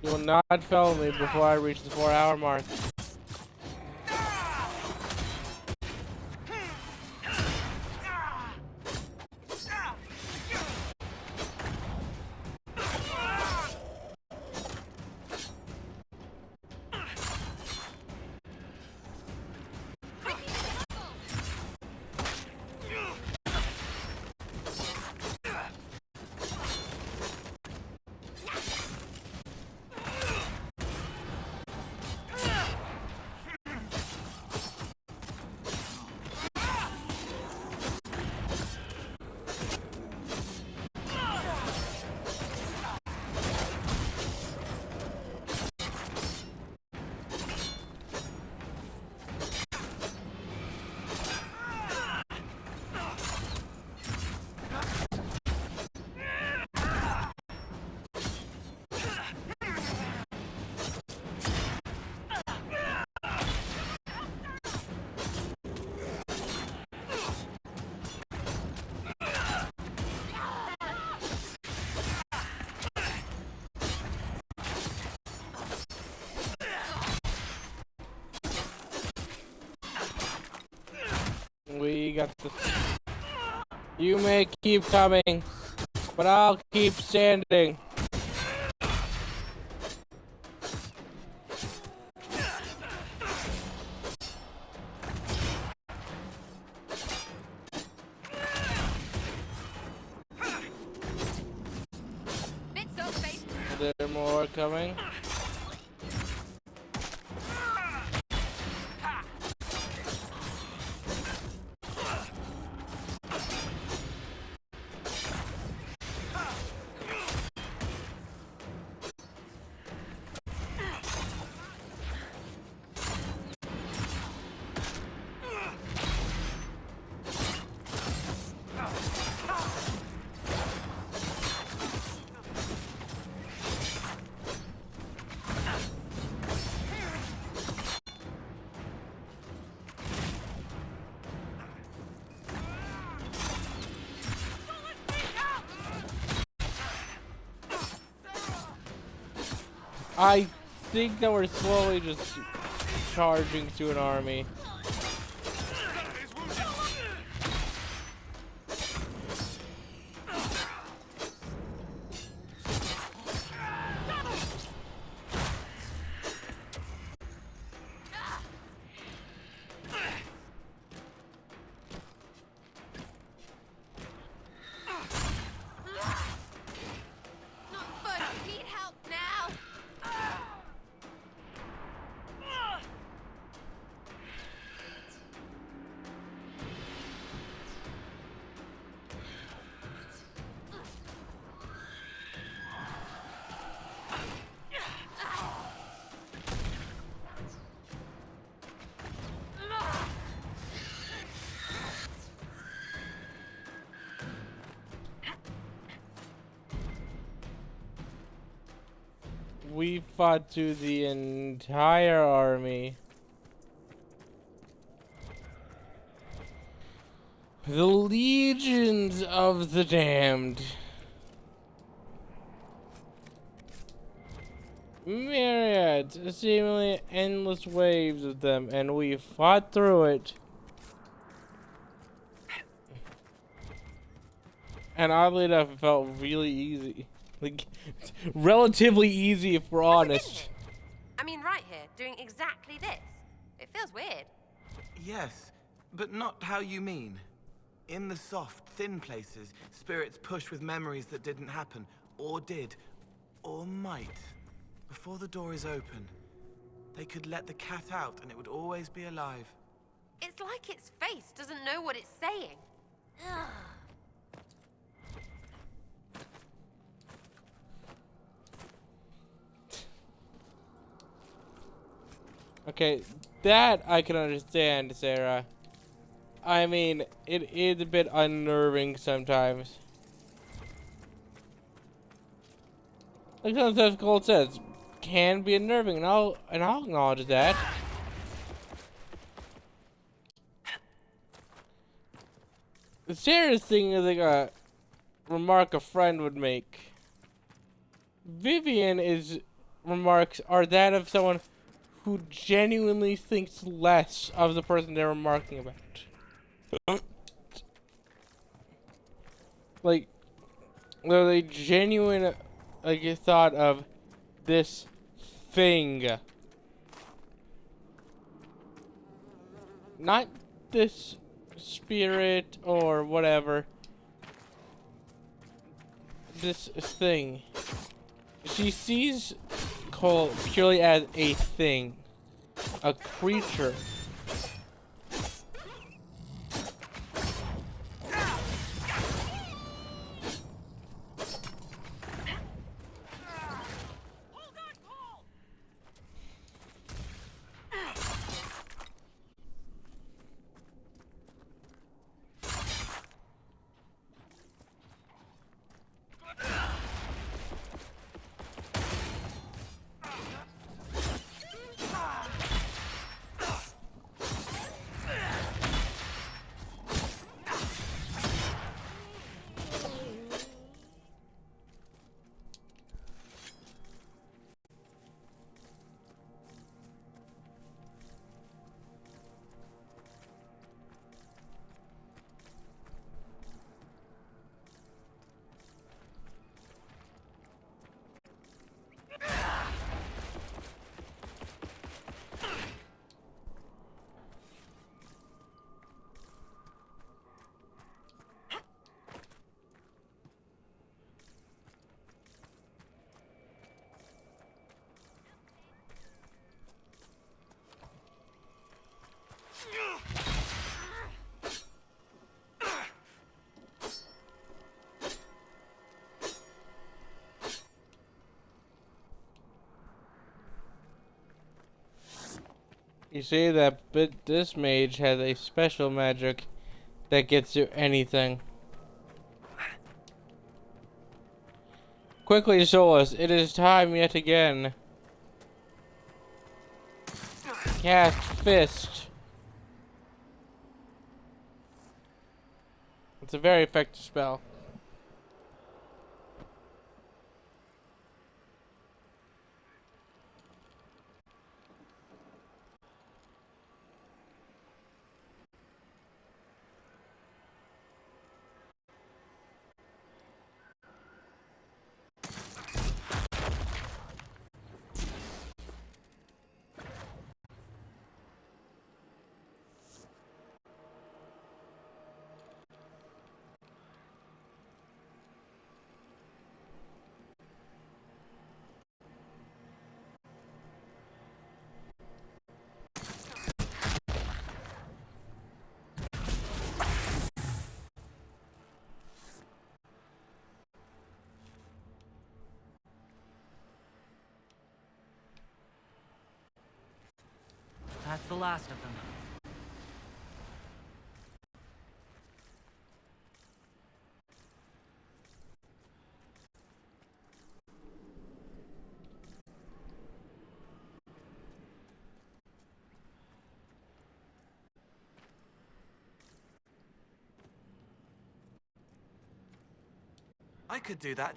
You will not fail me before I reach the 4-hour mark. We got this. You may keep coming, but I'll keep standing. Are there more coming? I think that we're slowly just charging through an army. We fought through the entire army. The legions of the damned. Myriads, seemingly endless waves of them, and we fought through it. And oddly enough, it felt really easy. Like, relatively easy if we're honest. I mean, right here, doing exactly this. It feels weird. Yes, but not how you mean. In the soft, thin places, spirits push with memories that didn't happen, or did, or might. Before the door is open, they could let the cat out and it would always be alive. It's like its face doesn't know what it's saying. Ugh. Okay, that I can understand, Sarah. I mean, it is a bit unnerving sometimes. Like sometimes Gold says, can be unnerving, and I'll acknowledge that. The serious thing is like a remark a friend would make. Vivian remarks are that of someone who genuinely thinks less of the person they're remarking about. Like, literally genuine, like, a thought of this thing. Not this spirit or whatever. This thing. She sees Cole purely as a thing. A creature. You see that this mage has a special magic that gets you anything. Quickly, Solus, it is time yet again. Cast Fist. It's a very effective spell. the last of them. I could do that.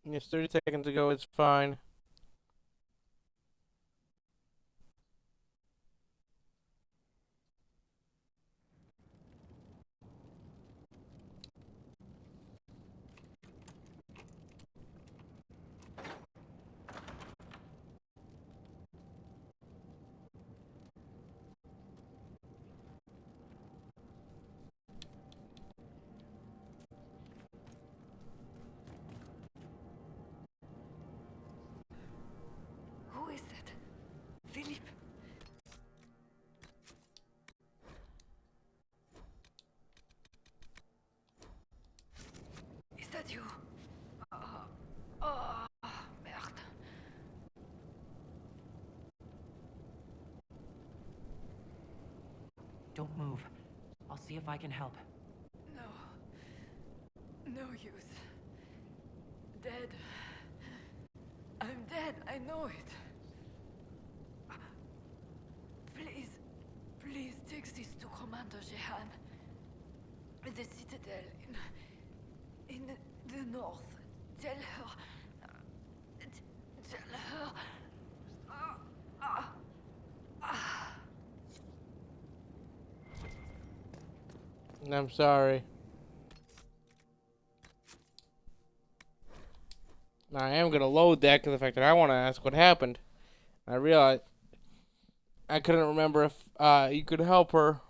Yes, 30 seconds ago, it's fine. Who is that? Philip? Is that you? Oh, merde. Don't move. I'll see if I can help. No. No use. Dead. I'm dead, I know it. Please, please take this to Commander Jehan. The Citadel in the north. Tell her. Tell her. I'm sorry. Now, I am gonna load that because the fact that I want to ask what happened. I realized I couldn't remember if you could help her.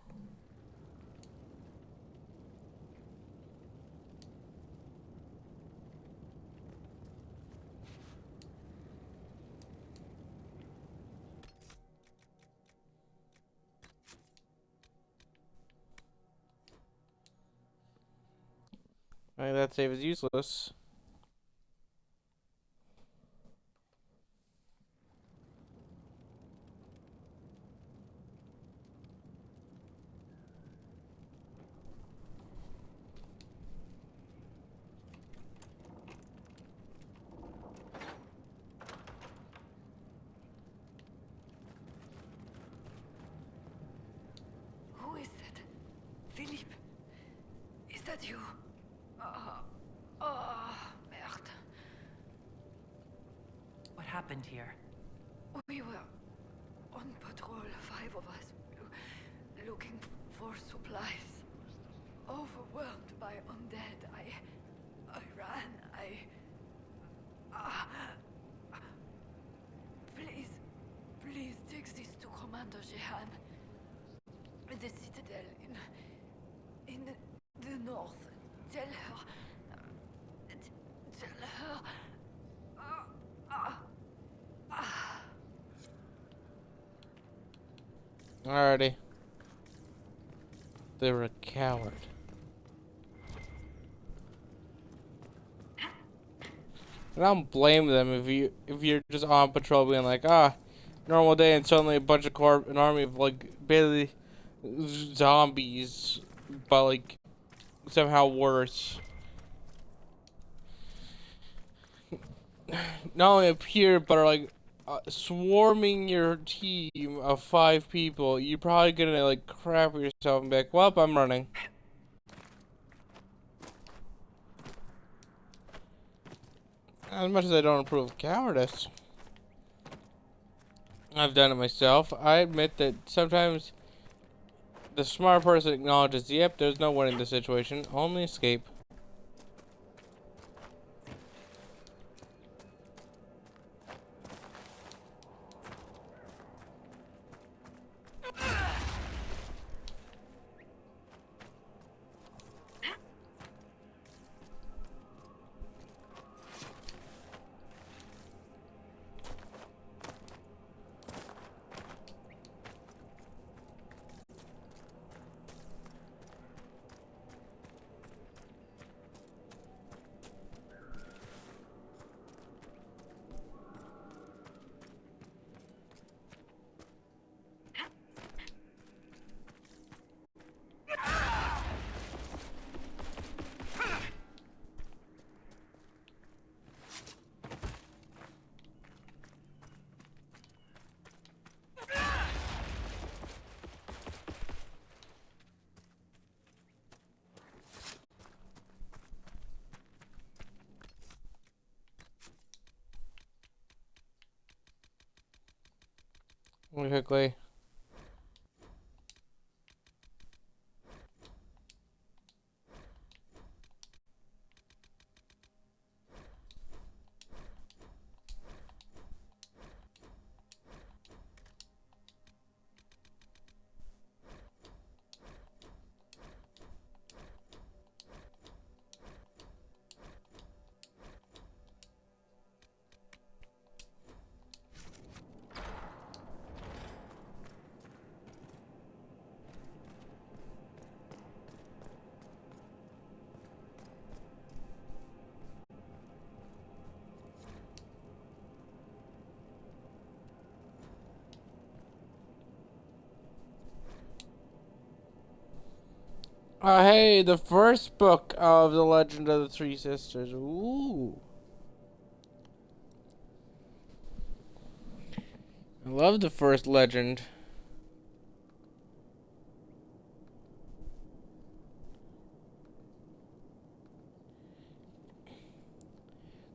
That save is useless. Who is that? Philip? Is that you? Merde. What happened here? We were on patrol, 5 of us, looking for supplies. Overwhelmed by undead, I ran, Please take this to Commander Jehan. The Citadel in the north. Tell her. Tell her. Alrighty. They were a coward. And I don't blame them if you're just on patrol being like, normal day, and suddenly a bunch of an army of like basically zombies, but like somehow worse. Not only appear, but are like swarming your team of 5 people. You're probably gonna like crap yourself and be like, well, I'm running. As much as I don't approve of cowardice, I've done it myself. I admit that sometimes the smart person acknowledges, yep, there's no winning the situation, only escape. quickly. Hey, the first book of the Legend of the Three Sisters. Ooh. I love the first legend.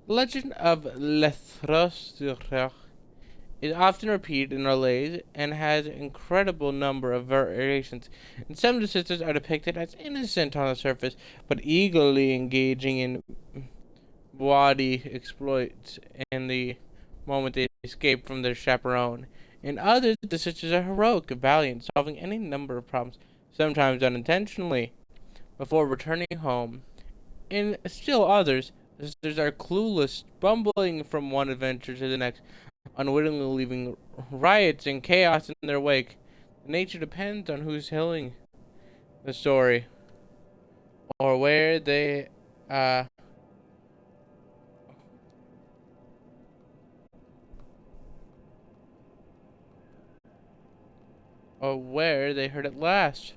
The legend of Lethros is often repeated in our lays and has an incredible number of variations. And some of the sisters are depicted as innocent on the surface, but eagerly engaging in body exploits in the moment they escape from their chaperone. In others, the sisters are heroic, valiant, solving any number of problems, sometimes unintentionally, before returning home. In still others, the sisters are clueless, bumbling from one adventure to the next, unwittingly leaving riots and chaos in their wake. The nature depends on who's telling the story, or where they, heard it last.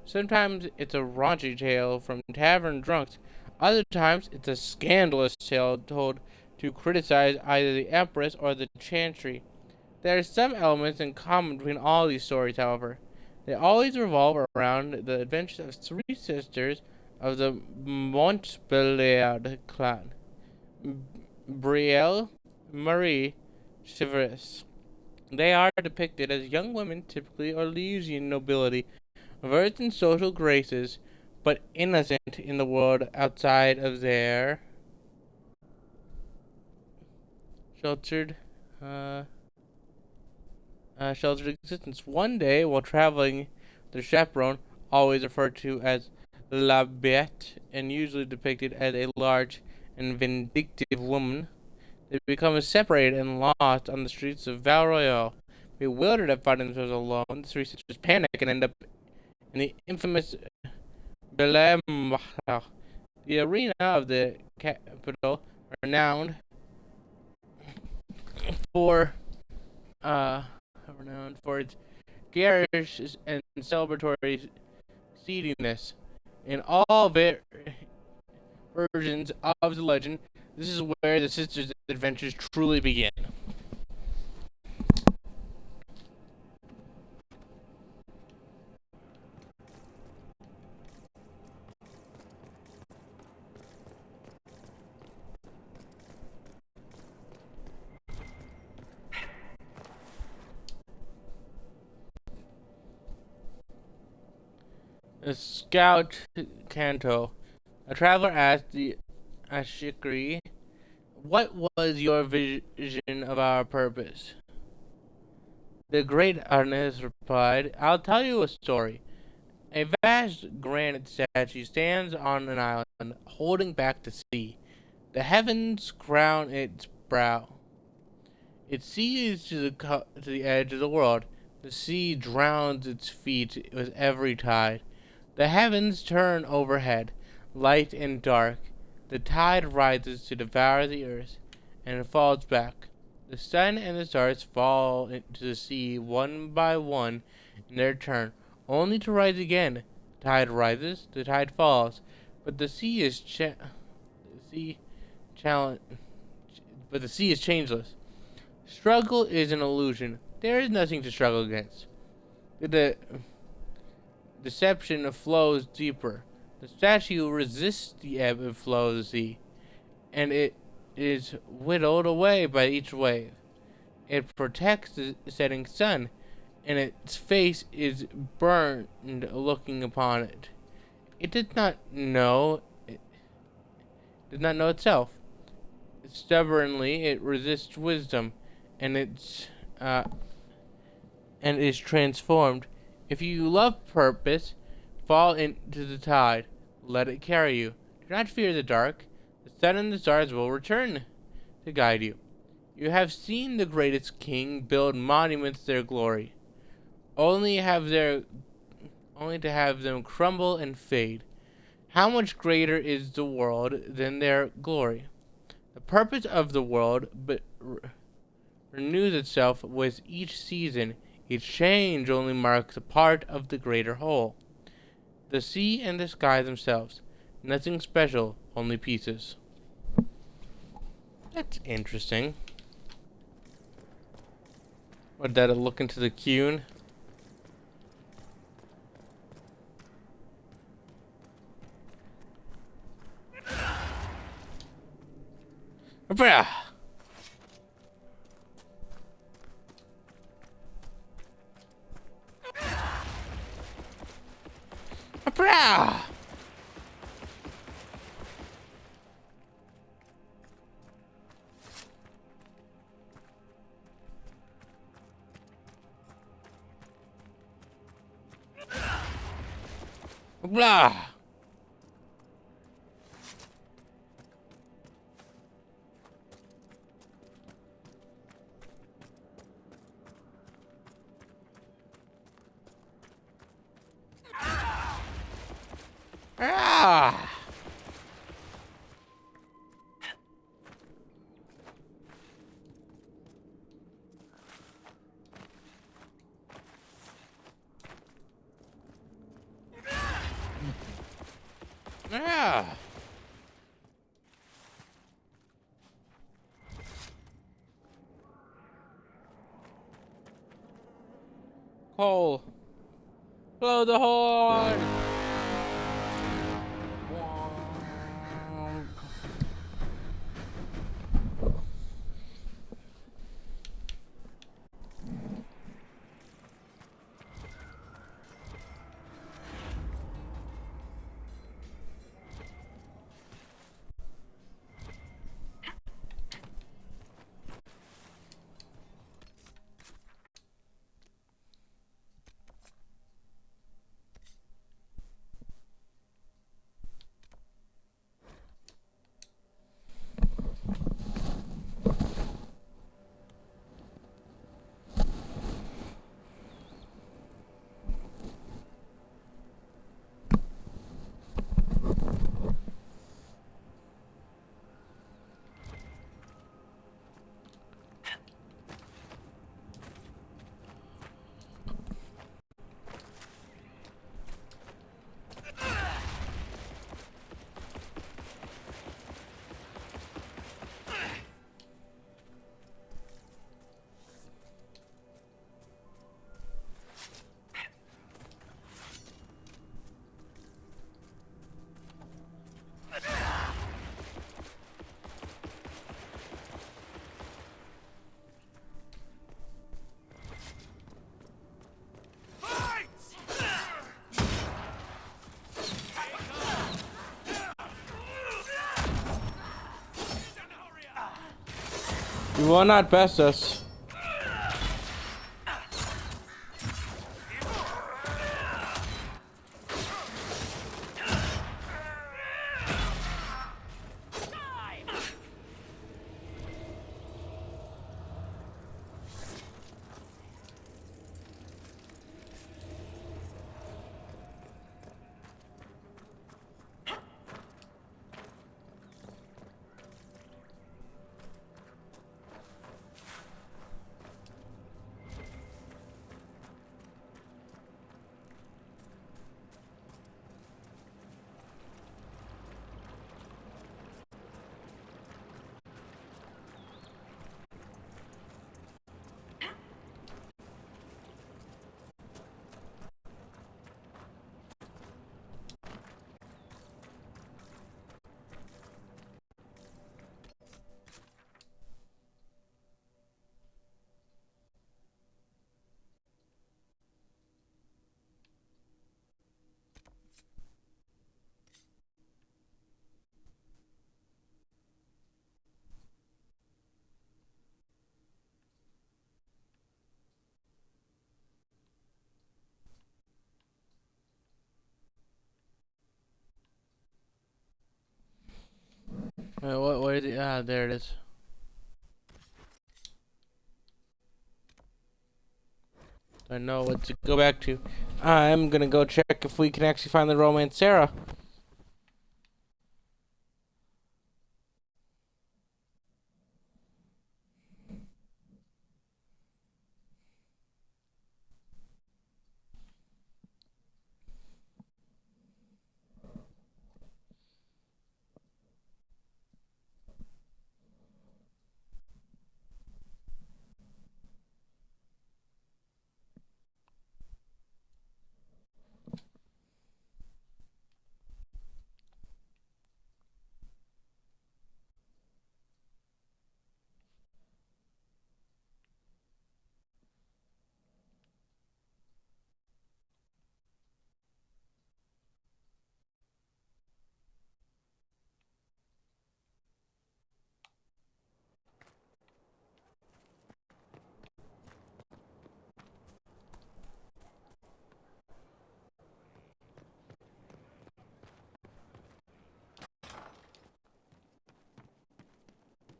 Sometimes it's a raunchy tale from tavern drunks. Other times it's a scandalous tale told to criticize either the Empress or the Chantry. There are some elements in common between all these stories, however. They always revolve around the adventures of three sisters of the Montbeliard clan. Brielle, Marie, Chevreuse. They are depicted as young women, typically Orlesian nobility, versed in social graces, but innocent in the world outside of their sheltered, sheltered existence. One day, while traveling, their chaperone, always referred to as La Bête, and usually depicted as a large and vindictive woman, they become separated and lost on the streets of Val Royale. Bewildered at finding themselves alone, the three sisters panic and end up in the infamous Belém, the arena of the capital, renowned for its garish and celebratory seediness. In all versions of the legend, this is where the sisters' adventures truly begin. The Scout Canto. A traveler asked the Ashikri, "What was your vision of our purpose?" The great Arnes replied, "I'll tell you a story. A vast granite statue stands on an island, holding back the sea. The heavens crown its brow. It sees to the edge of the world. The sea drowns its feet with every tide. The heavens turn overhead, light and dark. The tide rises to devour the earth, and falls back. The sun and the stars fall into the sea one by one in their turn, only to rise again. The tide rises, the tide falls, but the sea is changeless. Struggle is an illusion. There is nothing to struggle against. The deception flows deeper. The statue resists the ebb and flow of the sea, and it is whittled away by each wave. It protects the setting sun, and its face is burned looking upon it. It did not know itself. Stubbornly it resists wisdom, and and is transformed. If you love purpose, fall into the tide. Let it carry you. Do not fear the dark. The sun and the stars will return to guide you. You have seen the greatest king build monuments to their glory, only to have them crumble and fade. How much greater is the world than their glory? The purpose of the world renews itself with each season. Each change only marks a part of the greater whole. The sea and the sky themselves. Nothing special, only pieces. That's interesting. What, that a look into the Cune? Bruh! Bruh! Blah! Ah! Ah! Cole, blow the horn! You will not best us. What is it? Ah, there it is. I know what to go back to. I'm gonna go check if we can actually find the romance Sarah.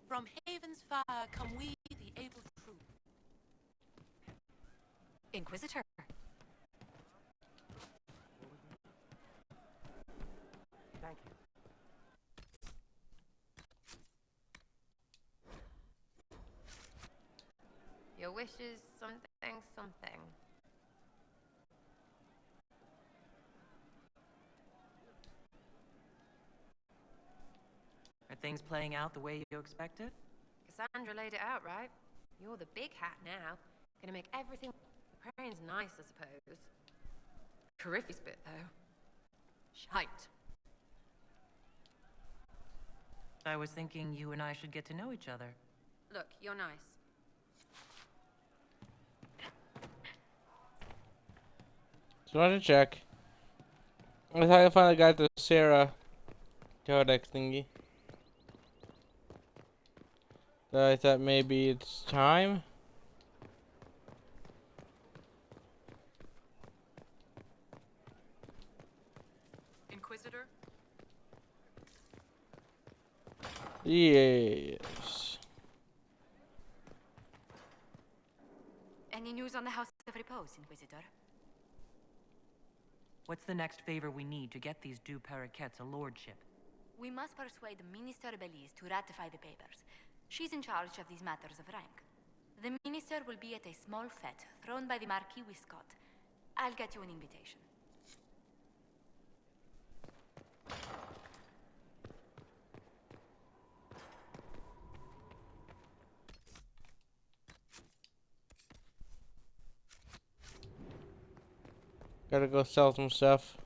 From Haven's fire come we, the able troop. Inquisitor. Thank you. Your wish is something, something. Are things playing out the way you expected? Cassandra laid it out, right? You're the big hat now. Gonna make everything... The praying's nice, I suppose. Corypheus bit, though. Shite. I was thinking you and I should get to know each other. Look, you're nice. Just wanted to check. I thought I finally got the Sarah codex thingy. So I thought maybe it's time. Inquisitor? Yes. Any news on the House of Repose, Inquisitor? What's the next favor we need to get these deux paraquets a lordship? We must persuade Minister Belize to ratify the papers. She's in charge of these matters of rank. The minister will be at a small fete thrown by the Marquis Wiscott. I'll get you an invitation. Gotta go sell some stuff.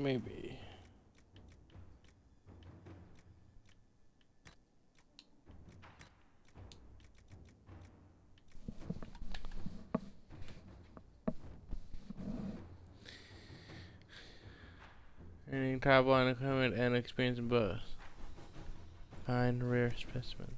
Maybe. Any top line equipment and experience in both. Find rare specimens.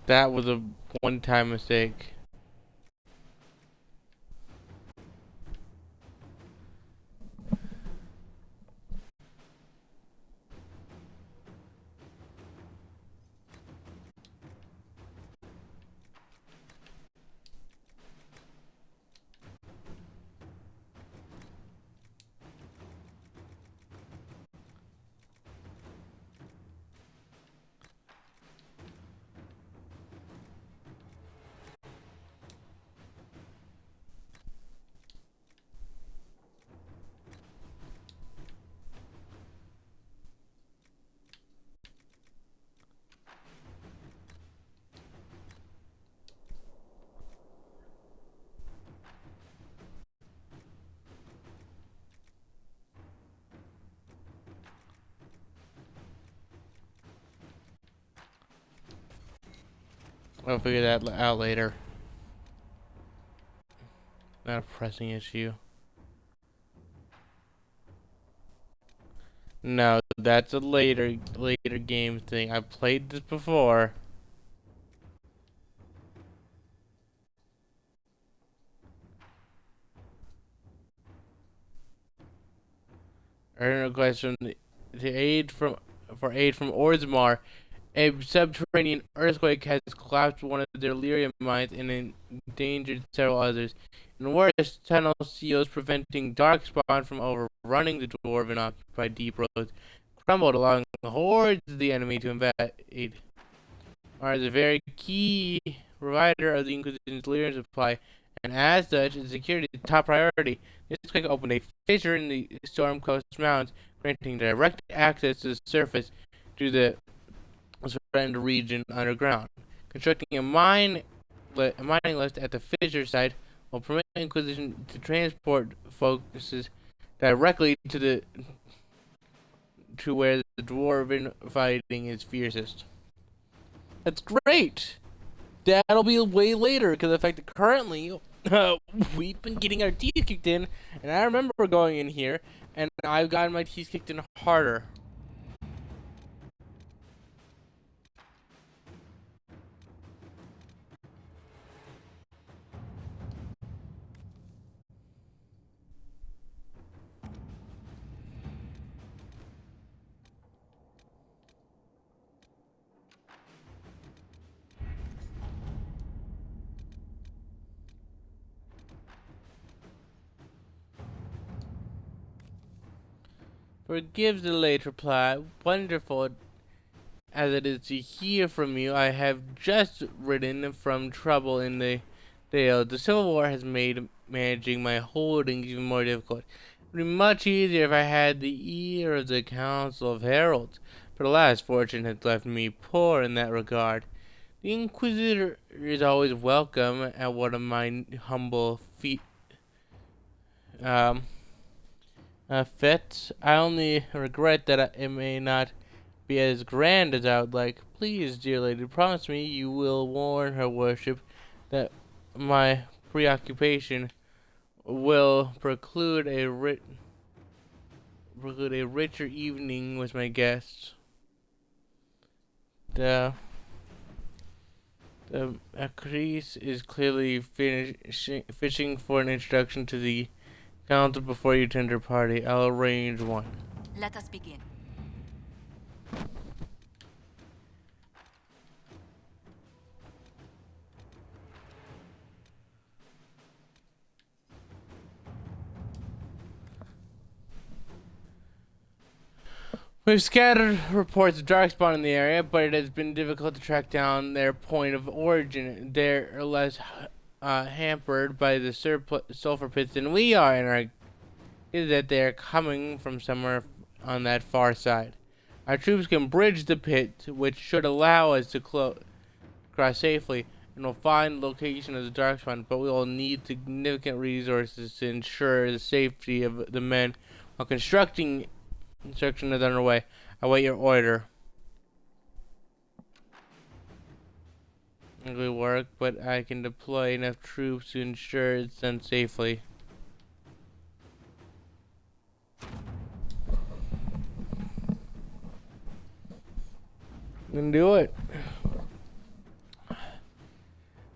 That was a one-time mistake. I'll figure that out later. Not a pressing issue. No, that's a later game thing. I've played this before. Earn a request from for aid from Orzammar. A subterranean earthquake has collapsed one of their lyrium mines and endangered several others. And worse, tunnel seals preventing darkspawn from overrunning the dwarven occupied deep roads crumbled, allowing hordes of the enemy to invade. Are the very key provider of the Inquisition's lyrium supply, and as such, its security is top priority. This quake opened a fissure in the Storm Coast Mountains, granting direct access to the surface to the surrounding region underground. Constructing a mining lift at the fissure site will permit the Inquisition to transport focuses directly to where the dwarven fighting is fiercest. That's great! That'll be way later, because the fact that currently we've been getting our teeth kicked in, and I remember going in here, and I've gotten my teeth kicked in harder. Forgive the late reply. Wonderful as it is to hear from you, I have just ridden from trouble in the Dale. The Civil War has made managing my holdings even more difficult. It would be much easier if I had the ear of the Council of Heralds, but alas, fortune has left me poor in that regard. The Inquisitor is always welcome at one of my humble fits. I only regret that it may not be as grand as I would like. Please, dear lady, promise me you will warn her worship that my preoccupation will preclude a richer evening with my guests. The actrice is clearly fishing for an introduction to the council before you tender party. I'll arrange one. Let us begin. We've scattered reports of darkspawn in the area, but it has been difficult to track down their point of origin. They're less hampered by the sulfur pits than we are, and our is that they are coming from somewhere on that far side. Our troops can bridge the pit, which should allow us to cross safely, and we'll find the location of the darkspawn, but we will need significant resources to ensure the safety of the men while construction is underway. I wait your order. Ugly work, but I can deploy enough troops to ensure it's done safely. Then do it.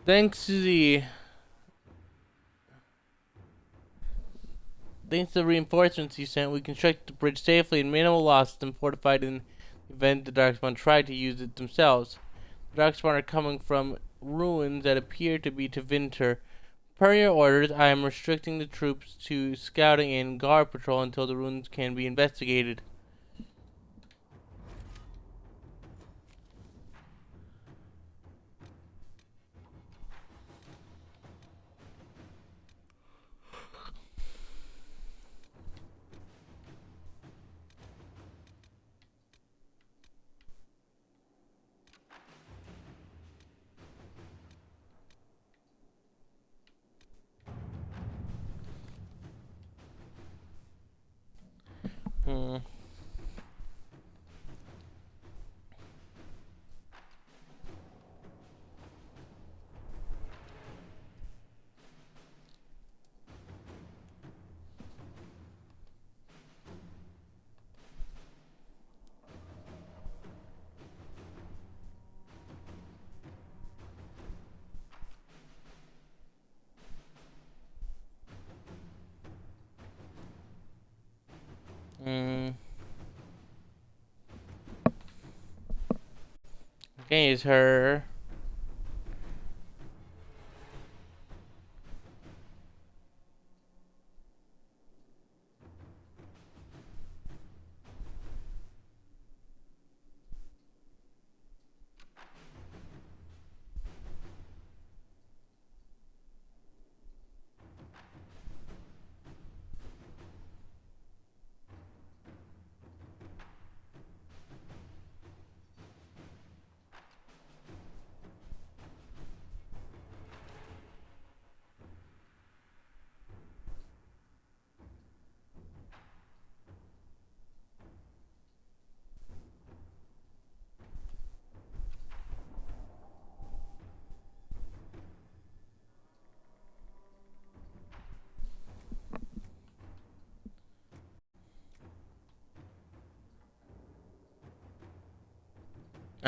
Thanks to the reinforcements you sent, we constructed the bridge safely and minimal losses and fortified in the event the Darkspawn tried to use it themselves. The Darkspawn are coming from ruins that appear to be Tevinter. Per your orders, I am restricting the troops to scouting and guard patrol until the ruins can be investigated. Hmm. Okay, is her.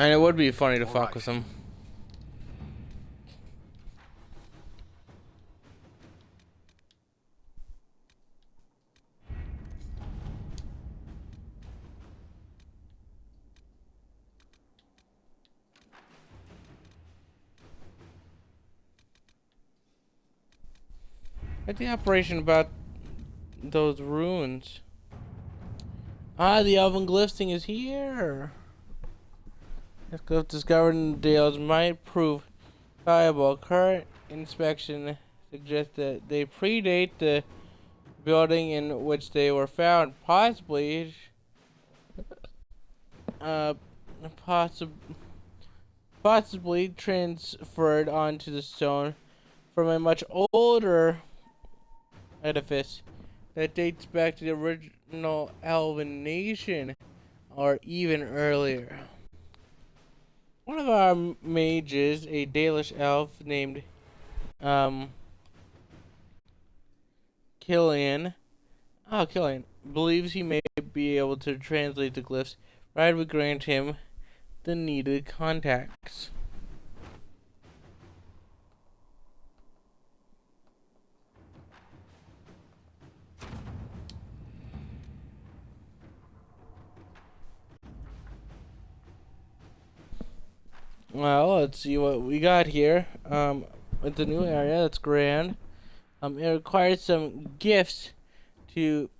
And it would be funny to fuck with him. What's the operation about those ruins? Ah, the Elven Glyphs thing is here. This glyph discovered in the Dales might prove valuable. Current inspection suggests that they predate the building in which they were found, possibly transferred onto the stone from a much older edifice that dates back to the original Elven nation, or even earlier. One of our mages, a Dalish elf named Killian, believes he may be able to translate the glyphs. Right, we grant him the needed contacts. Well, let's see what we got here. With the new area, that's grand. It requires some gifts to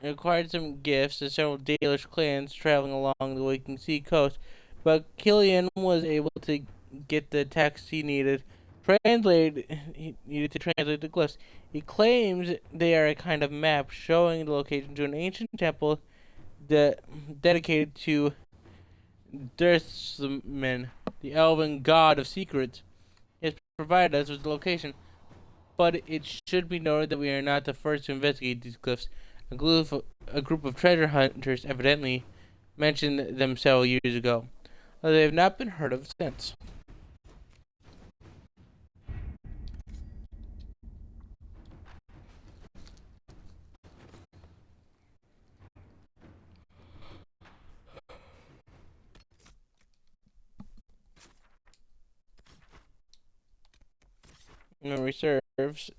and acquired some gifts to several Dalish clans traveling along the waking sea coast, but Killian was able to get the text he needed to translate the glyphs. He claims they are a kind of map showing the location to an ancient temple dedicated to Dursman, the elven god of secrets. He has provided us with the location, but it should be noted that we are not the first to investigate these glyphs. A group of treasure hunters evidently mentioned them several years ago, though they have not been heard of since. Memory serves.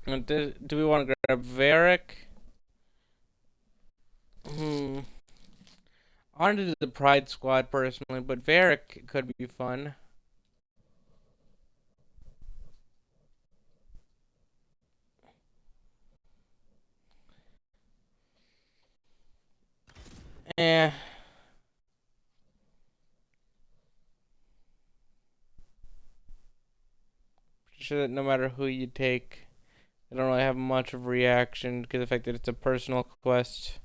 Do we want to grab Varric? I wanted to do the Pride Squad personally, but Varric could be fun. Eh. Sure that no matter who you take, they don't really have much of a reaction because of the fact that it's a personal quest.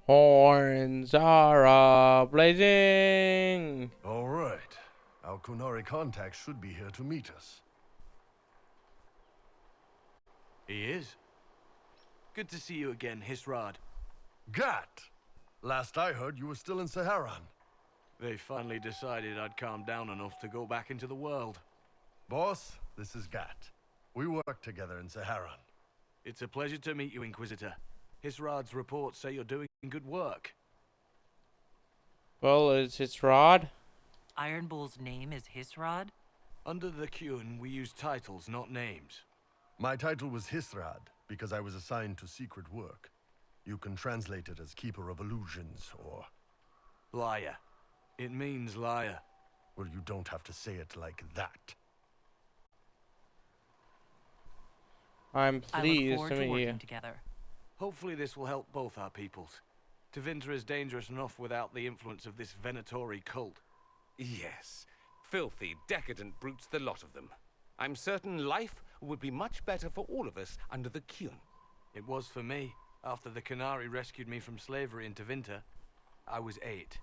Horns are blazing! All right. Our Kunari contact should be here to meet us. He is. Good to see you again, Hisrad. Gat! Last I heard, you were still in Saharan. They finally decided I'd calmed down enough to go back into the world. Boss, this is Gat. We work together in Saharan. It's a pleasure to meet you, Inquisitor. Hisrad's reports say you're doing good work. Well, is Hisrad? Iron Bull's name is Hisrad? Under the Qun, we use titles, not names. My title was Hisrad, because I was assigned to secret work. You can translate it as Keeper of Illusions, or... Liar. It means liar. Well, you don't have to say it like that. I'm pleased to meet you. Together. Hopefully this will help both our peoples. Tevinter is dangerous enough without the influence of this Venatori cult. Yes. Filthy, decadent brutes, the lot of them. I'm certain life would be much better for all of us under the Qun. It was for me. After the Qunari rescued me from slavery in Tevinter, I was 8.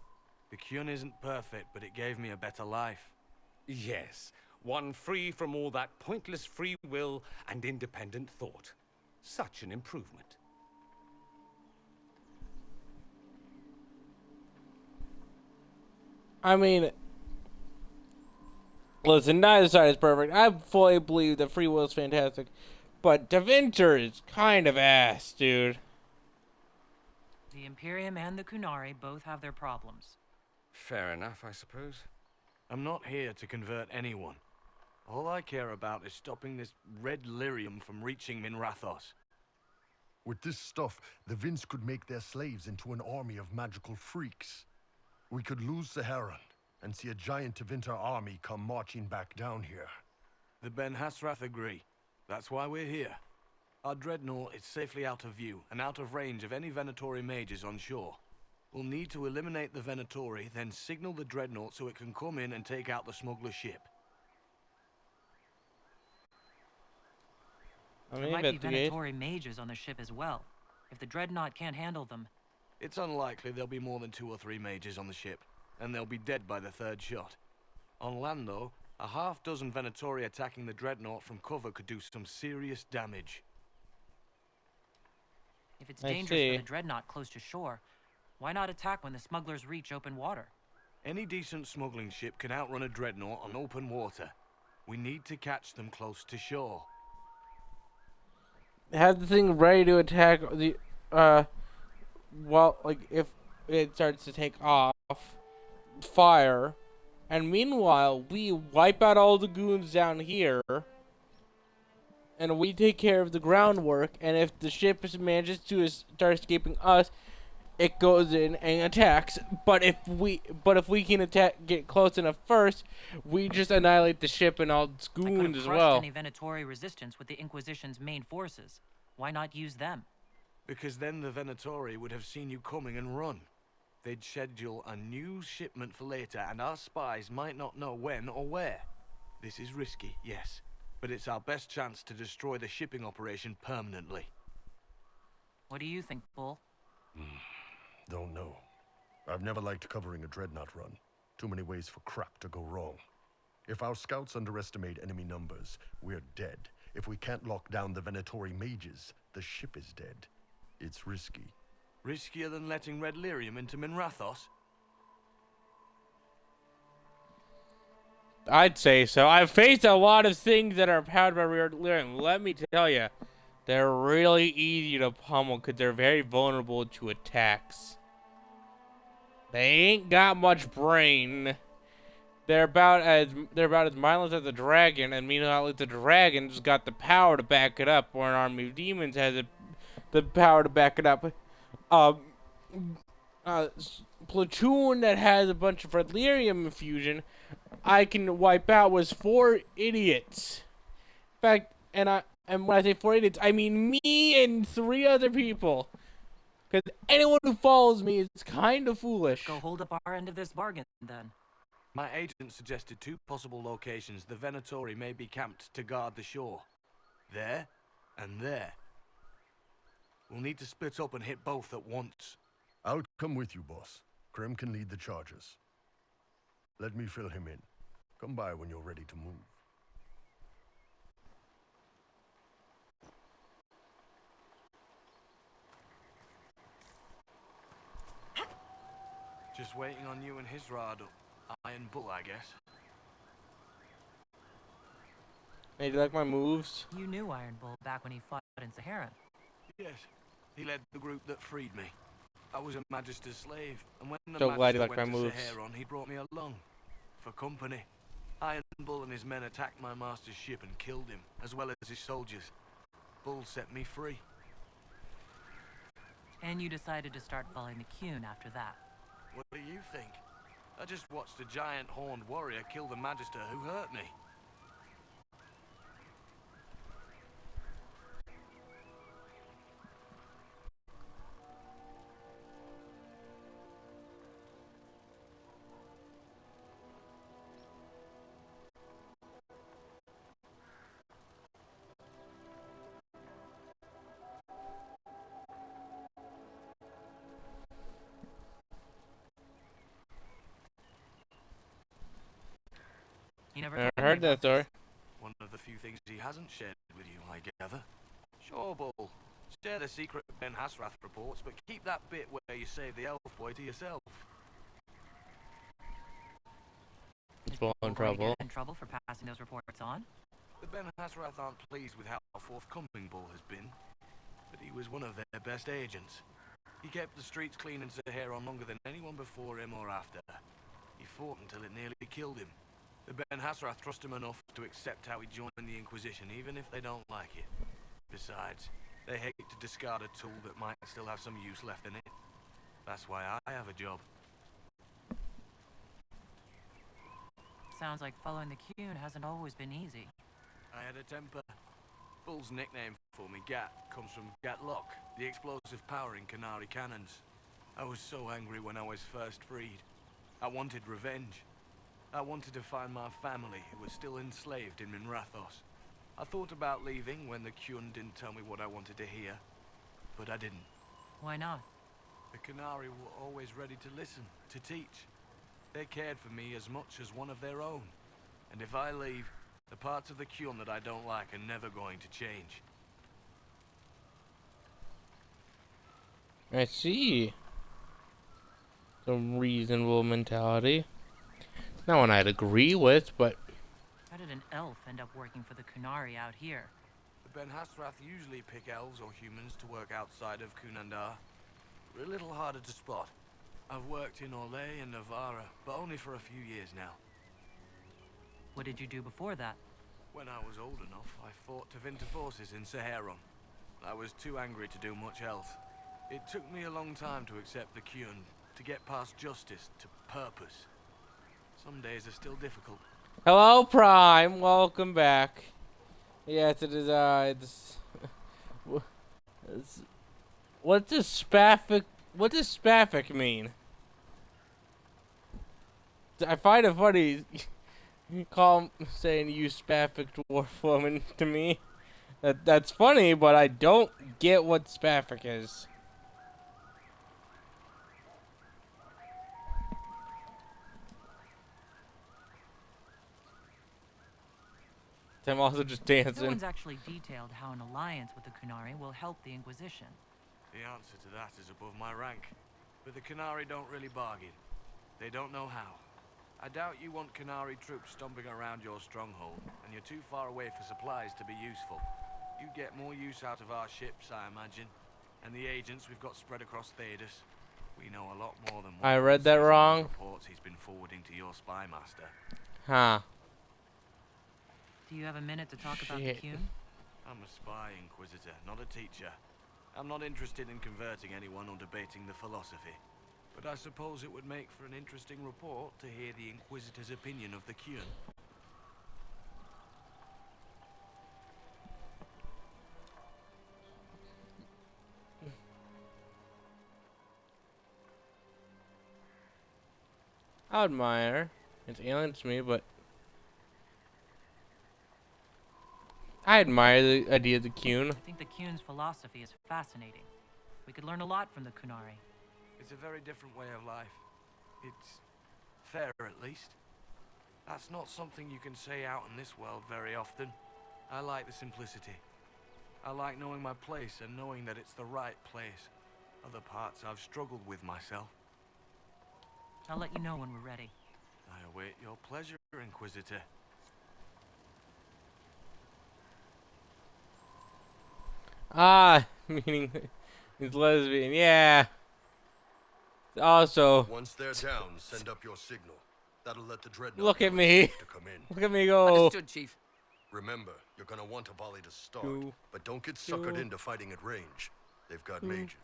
The Qun isn't perfect, but it gave me a better life. Yes. One free from all that pointless free will and independent thought. Such an improvement. I mean, listen, neither side is perfect. I fully believe that free will is fantastic, but Tevinter is kind of ass, dude. The Imperium and the Qunari both have their problems. Fair enough, I suppose. I'm not here to convert anyone. All I care about is stopping this red lyrium from reaching Minrathos. With this stuff, the Vince could make their slaves into an army of magical freaks. We could lose Saharan and see a giant Tevinter army come marching back down here. The Ben Hasrath agree. That's why we're here. Our dreadnought is safely out of view and out of range of any Venatori mages on shore. We'll need to eliminate the Venatori, then signal the dreadnought so it can come in and take out the smuggler ship. There might be Venatori mages on the ship as well. If the dreadnought can't handle them... It's unlikely there'll be more than 2 or 3 mages on the ship, and they'll be dead by the 3rd shot. On land, though, a half-dozen Venatori attacking the dreadnought from cover could do some serious damage. If it's dangerous for the dreadnought close to shore, why not attack when the smugglers reach open water? Any decent smuggling ship can outrun a dreadnought on open water. We need to catch them close to shore. Have the thing ready to attack the, well, like, if it starts to take off, fire, and meanwhile, we wipe out all the goons down here, and we take care of the groundwork, and if the ship manages to start escaping us, it goes in and attacks. But if we can get close enough first, we just annihilate the ship and all its goons as well. Any Venatori resistance with the Inquisition's main forces. Why not use them? Because then the Venatori would have seen you coming and run. They'd schedule a new shipment for later, and our spies might not know when or where. This is risky, yes, but it's our best chance to destroy the shipping operation permanently. What do you think, Bull? Don't know. I've never liked covering a dreadnought run. Too many ways for crap to go wrong. If our scouts underestimate enemy numbers, we're dead. If we can't lock down the Venatori mages, the ship is dead. It's risky. Riskier than letting Red Lyrium into Minrathos? I'd say so. I've faced a lot of things that are powered by Red Lyrium. Let me tell you, they're really easy to pummel because they're very vulnerable to attacks. They ain't got much brain. They're about as mindless as a dragon, and meanwhile, the dragon's got the power to back it up, or an army of demons has the power to back it up. Platoon that has a bunch of Red Lyrium infusion, I can wipe out was 4 idiots. In fact, and when I say 4 idiots, I mean me and 3 other people. Because anyone who follows me is kind of foolish. Go hold up our end of this bargain, then. My agent suggested 2 possible locations the Venatori may be camped to guard the shore. There and there. We'll need to split up and hit both at once. I'll come with you, boss. Krem can lead the charges. Let me fill him in. Come by when you're ready to move. Just waiting on you and his rod. Iron Bull, I guess. Hey, do you like my moves? You knew Iron Bull back when he fought in Saharan. Yes. He led the group that freed me. I was a Magister's slave, and when the So glad you Magister like my went to moves. Saharan, he brought me along. For company. Iron Bull and his men attacked my master's ship and killed him, as well as his soldiers. Bull set me free. And you decided to start following the Qun after that. What do you think? I just watched a giant horned warrior kill the Magister who hurt me. I heard that story. One of the few things he hasn't shared with you, I gather. Sure, Bull. Share the secret Ben Hasrath reports, but keep that bit where you save the elf boy to yourself. It's Bull in trouble. In trouble for passing those reports on? The Ben Hasrath aren't pleased with how forthcoming Bull has been, but he was one of their best agents. He kept the streets clean in Saharan longer than anyone before him or after. He fought until it nearly killed him. The Ben Hasrath trust him enough to accept how he joined the Inquisition, even if they don't like it. Besides, they hate to discard a tool that might still have some use left in it. That's why I have a job. Sounds like following the Qun hasn't always been easy. I had a temper. Bull's nickname for me, Gat, comes from Gatlock, the explosive power in Canary cannons. I was so angry when I was first freed. I wanted revenge. I wanted to find my family who was still enslaved in Minrathos. I thought about leaving when the Kyun didn't tell me what I wanted to hear, but I didn't. Why not? The Canary were always ready to listen, to teach. They cared for me as much as one of their own. And if I leave, the parts of the Kyun that I don't like are never going to change. I see. Some reasonable mentality. Not one I'd agree with, but... How did an elf end up working for the Kunari out here? The Ben Hasrath usually pick elves or humans to work outside of Kunandar. We're a little harder to spot. I've worked in Orlais and Navarra, but only for a few years now. What did you do before that? When I was old enough, I fought Tevinter forces in Saharon. I was too angry to do much else. It took me a long time to accept the Kyun, to get past justice to purpose. Some days are still difficult. Hello, Prime. Welcome back. Yes, it is. What does spaffic? What does spaffic mean? I find it funny. You call saying you spaffic dwarf woman to me. That's funny, but I don't get what spaffic is. I'm also just dancing. No one's actually detailed how an alliance with the Kunari will help the Inquisition. The answer to that is above my rank. But the Canary don't really bargain. They don't know how. I doubt you want Canary troops stomping around your stronghold, and you're too far away for supplies to be useful. You get more use out of our ships, I imagine, and the agents we've got spread across Thedas. We know a lot more than what I read that wrong. reports he's been forwarding to your spy master. Huh. Do you have a minute to talk about the Kyun? I'm a spy, Inquisitor, not a teacher. I'm not interested in converting anyone or debating the philosophy. But I suppose it would make for an interesting report to hear the Inquisitor's opinion of the Kyun. I admire. It's alien to me, but I admire the idea of the Kyun. I think the Kyun's philosophy is fascinating. We could learn a lot from the Kunari. It's a very different way of life. It's fair, at least. That's not something you can say out in this world very often. I like the simplicity. I like knowing my place and knowing that it's the right place. Other parts I've struggled with myself. I'll let you know when we're ready. I await your pleasure, Inquisitor. Ah, meaning he's lesbian. Yeah. Also, once they're down, send up your signal. That'll let the dreadnought look at know me. to come in. Look at me go. Understood, Chief. Remember, you're gonna want a volley to start, but don't get suckered into fighting at range. They've got mages.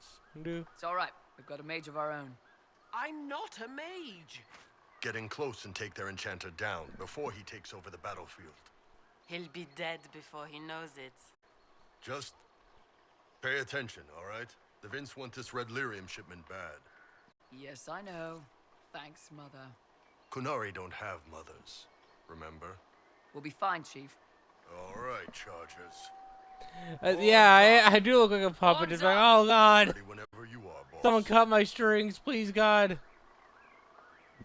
It's all right. We've got a mage of our own. I'm not a mage. Get in close and take their enchanter down before he takes over the battlefield. He'll be dead before he knows it. Just pay attention, all right? The Vince want this red lyrium shipment bad. Yes, I know. Thanks, Mother. Kunari don't have mothers, remember? We'll be fine, Chief. All right, Chargers. Yeah, I do look like a puppet. Just like, oh God. Ready whenever you are, boss. Someone cut my strings, please, God.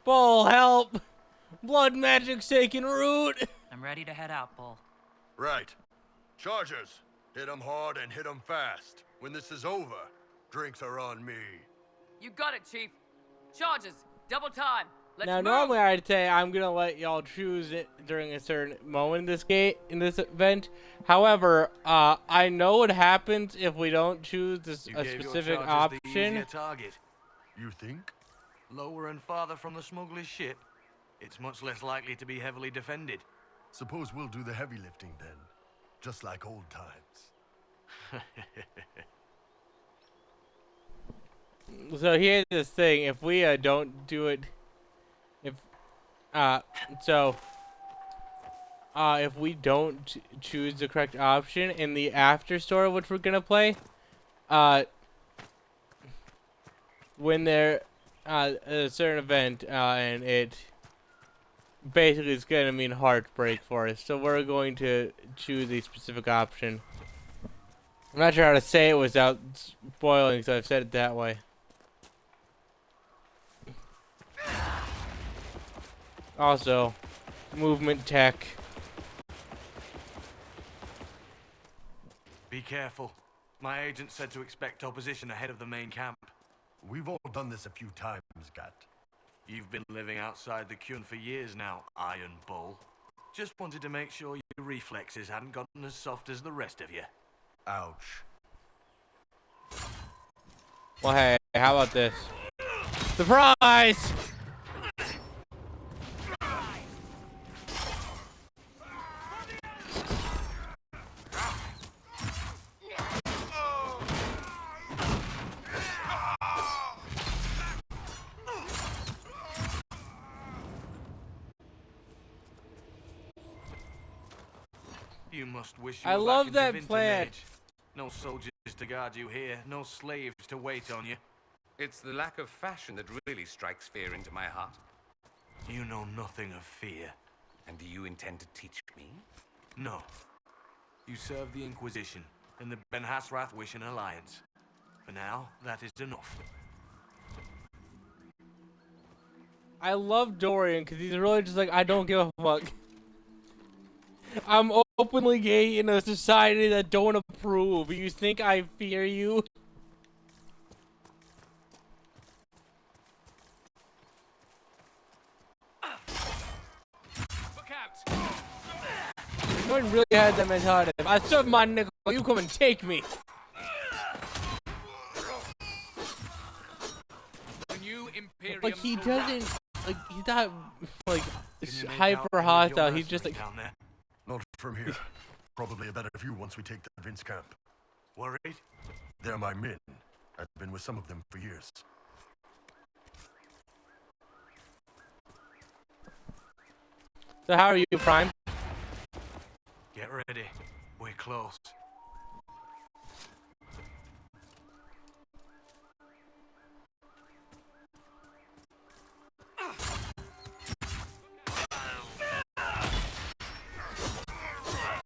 Bull, help! Blood magic's taking root. I'm ready to head out, Bull. Right. Chargers, hit 'em hard and hit 'em fast. When this is over, drinks are on me. You got it, Chief. Charges, double time. Let's Now, move. normally I'd say I'm gonna let y'all choose it during a certain moment in this event. However, I know what happens if we don't choose this, a specific option. Target. You think? Lower and farther from the smuggler's ship, it's much less likely to be heavily defended. Suppose we'll do the heavy lifting then, just like old times. So here's this thing: if we don't do it, so if we don't choose the correct option in the after story, which we're gonna play, when there a certain event, and it basically is gonna mean heartbreak for us. So we're going to choose a specific option. I'm not sure how to say it without spoiling, so I've said it that way. Also, movement tech. Be careful. My agent said to expect opposition ahead of the main camp. We've all done this a few times, Gat. You've been living outside the Kyun for years now, Iron Bull. Just wanted to make sure your reflexes hadn't gotten as soft as the rest of you. Ouch. Well, hey, how about this? Surprise! You must wish you I were love back that into plan. Vintage. No soldiers to guard you here, no slaves to wait on you. It's the lack of fashion that really strikes fear into my heart. You know nothing of fear. And do you intend to teach me? No. You serve the Inquisition, and the Ben Hasrath wish an alliance. For now, that is enough. I love Dorian because he's really just like, I don't give a fuck. I'm openly gay in a society that don't approve. You think I fear you? Look out! No one really had that mentality. If I serve my nigga, you come and take me. The new Imperium Like he doesn't, like he's not like hyper hostile. He's just like. Not from here. Probably a better view once we take the Vince camp. Worried? They're my men. I've been with some of them for years. So how are you, Prime? Get ready. We're close.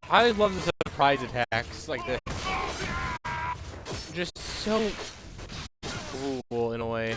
I love the surprise attacks like this. Just so cool in a way.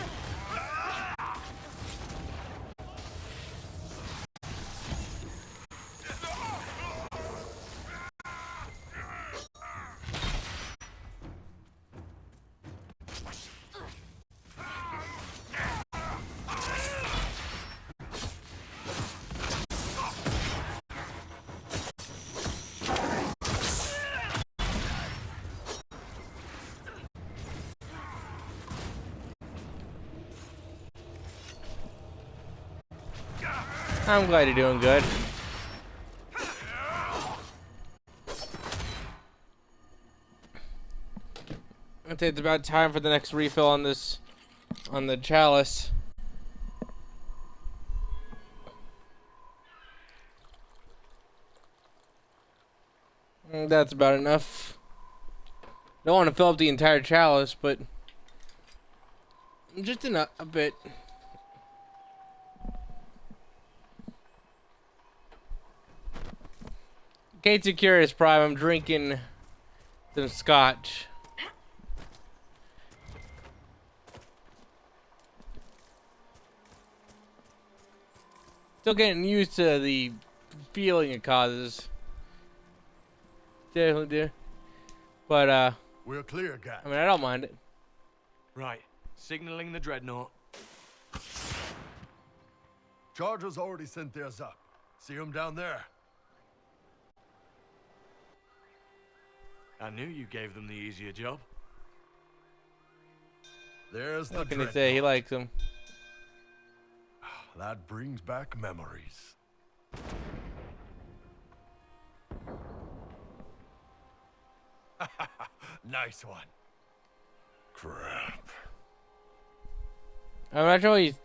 I'm glad you're doing good. I think it's about time for the next refill on this, on the chalice. That's about enough. Don't want to fill up the entire chalice, but just a bit. In case you're curious, Prime, I'm drinking some scotch. Still getting used to the feeling it causes. Definitely do. But, we're clear, guys. I mean, I don't mind it. Right. Signaling the dreadnought. Chargers already sent theirs up. See them down there? I knew you gave them the easier job. There's the What can dreadnought. he say? He likes him. That brings back memories. Nice one. Crap. I'm not sure he's,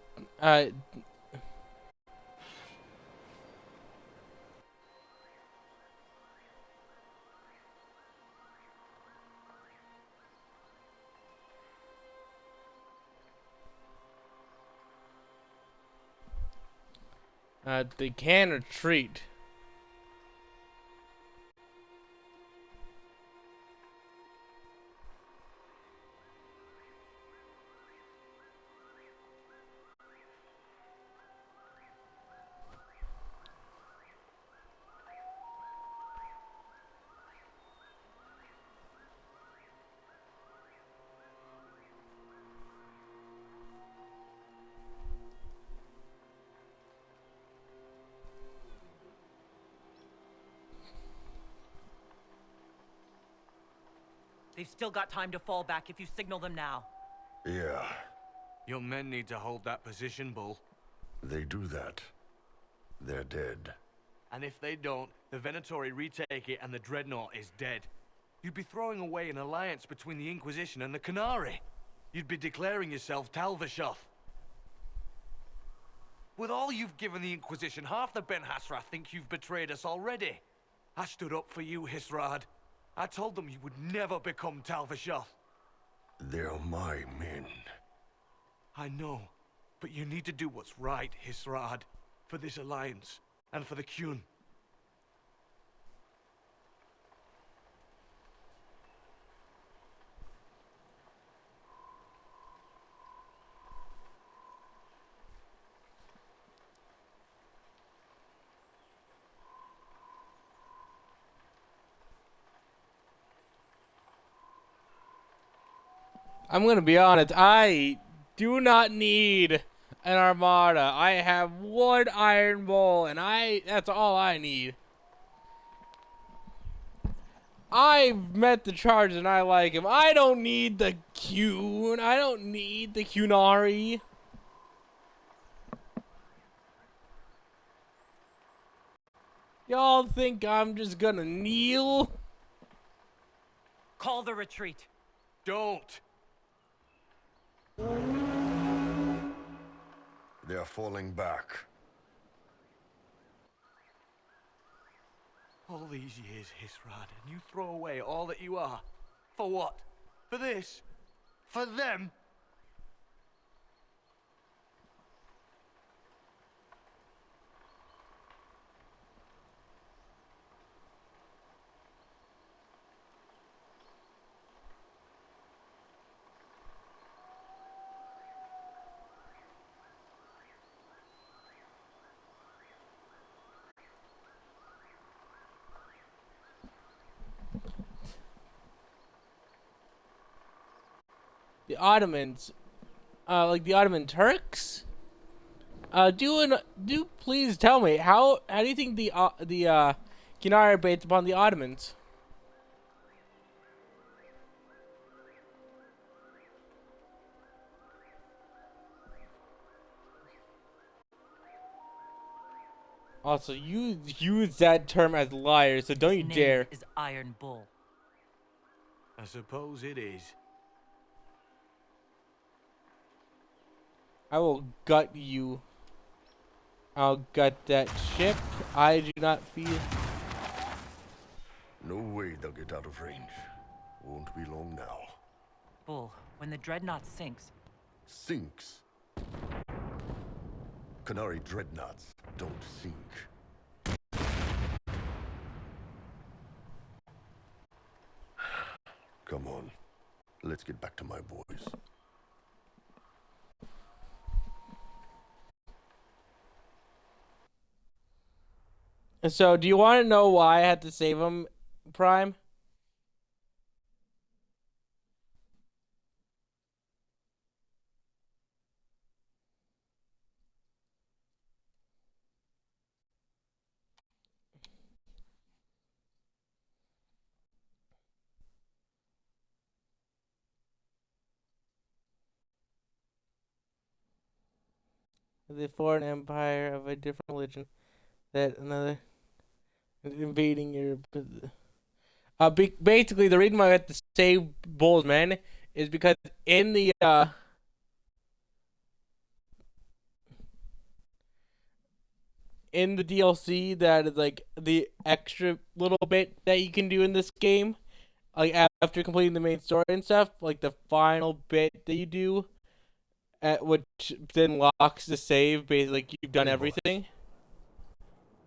They can retreat. They've still got time to fall back if you signal them now. Yeah. Your men need to hold that position, Bull. They do that. They're dead. And if they don't, the Venatori retake it and the Dreadnought is dead. You'd be throwing away an alliance between the Inquisition and the Canary. You'd be declaring yourself Talvishoth. With all you've given the Inquisition, half the Ben Hasra think you've betrayed us already. I stood up for you, Hisrad. I told them you would never become Talvishoth. They're my men. I know, but you need to do what's right, Hisrad. For this alliance, and for the Qun. I'm gonna be honest, I do not need an armada. I have one Iron Bull, and that's all I need. I've met the Chargers and I like him. I don't need the Qun. I don't need the Qunari. Y'all think I'm just gonna kneel? Call the retreat. Don't. They're falling back. All these years, Hisrad, and you throw away all that you are. For what? For this? For them? The Ottomans, like the Ottoman Turks. Do please tell me how do you think the Qunari are based upon the Ottomans? Also, you use that term as liars, so don't you dare. His name is Iron Bull. I suppose it is. I will gut you. I'll gut that ship. I do not feel. No way they'll get out of range. Won't be long now. Bull, when the Dreadnought sinks... Sinks? Canary Dreadnoughts don't sink. Come on. Let's get back to my boys. So, do you want to know why I had to save him, Prime? The foreign empire of a different religion that another invading your basically the reason why I had to save Bull's men is because in the DLC that is like the extra little bit that you can do in this game, like after completing the main story and stuff, like the final bit that you do, which then locks the save, basically like you've done everything.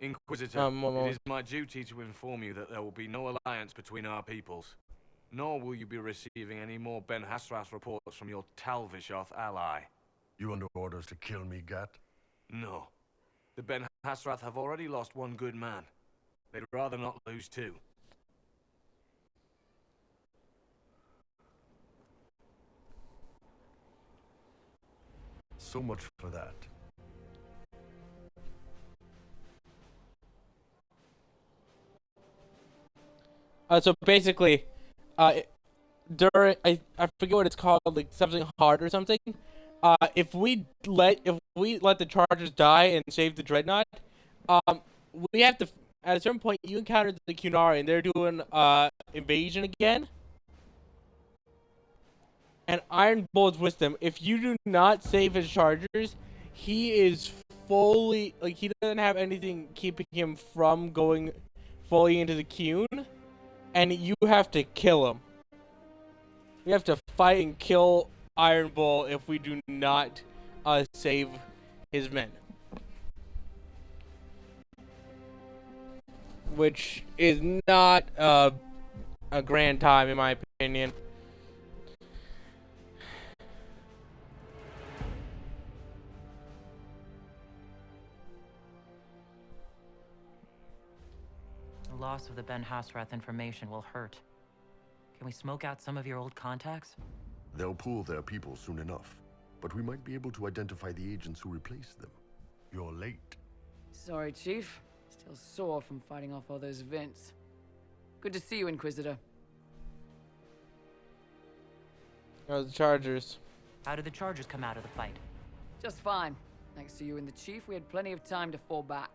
Inquisitor, it is my duty to inform you that there will be no alliance between our peoples. Nor will you be receiving any more Ben Hasrath reports from your Talvishoth ally. You under orders to kill me, Gat? No. The Ben Hasrath have already lost one good man. They'd rather not lose two. So much for that. So basically, during I forget what it's called, like something hard or something. If we let the Chargers die and save the Dreadnought, we have to at a certain point you encounter the Cunari and they're doing invasion again. And Iron Bull's with them. If you do not save his Chargers, he is fully he doesn't have anything keeping him from going fully into the Cune. And you have to kill him. We have to fight and kill Iron Bull if we do not save his men. Which is not a grand time in my opinion. The loss of the Ben Hasrath information will hurt. Can we smoke out some of your old contacts? They'll pool their people soon enough, but we might be able to identify the agents who replaced them. You're late. Sorry, Chief. Still sore from fighting off all those Vints. Good to see you, Inquisitor. Oh, the Chargers. How did the Chargers come out of the fight? Just fine. Thanks to you and the Chief, we had plenty of time to fall back.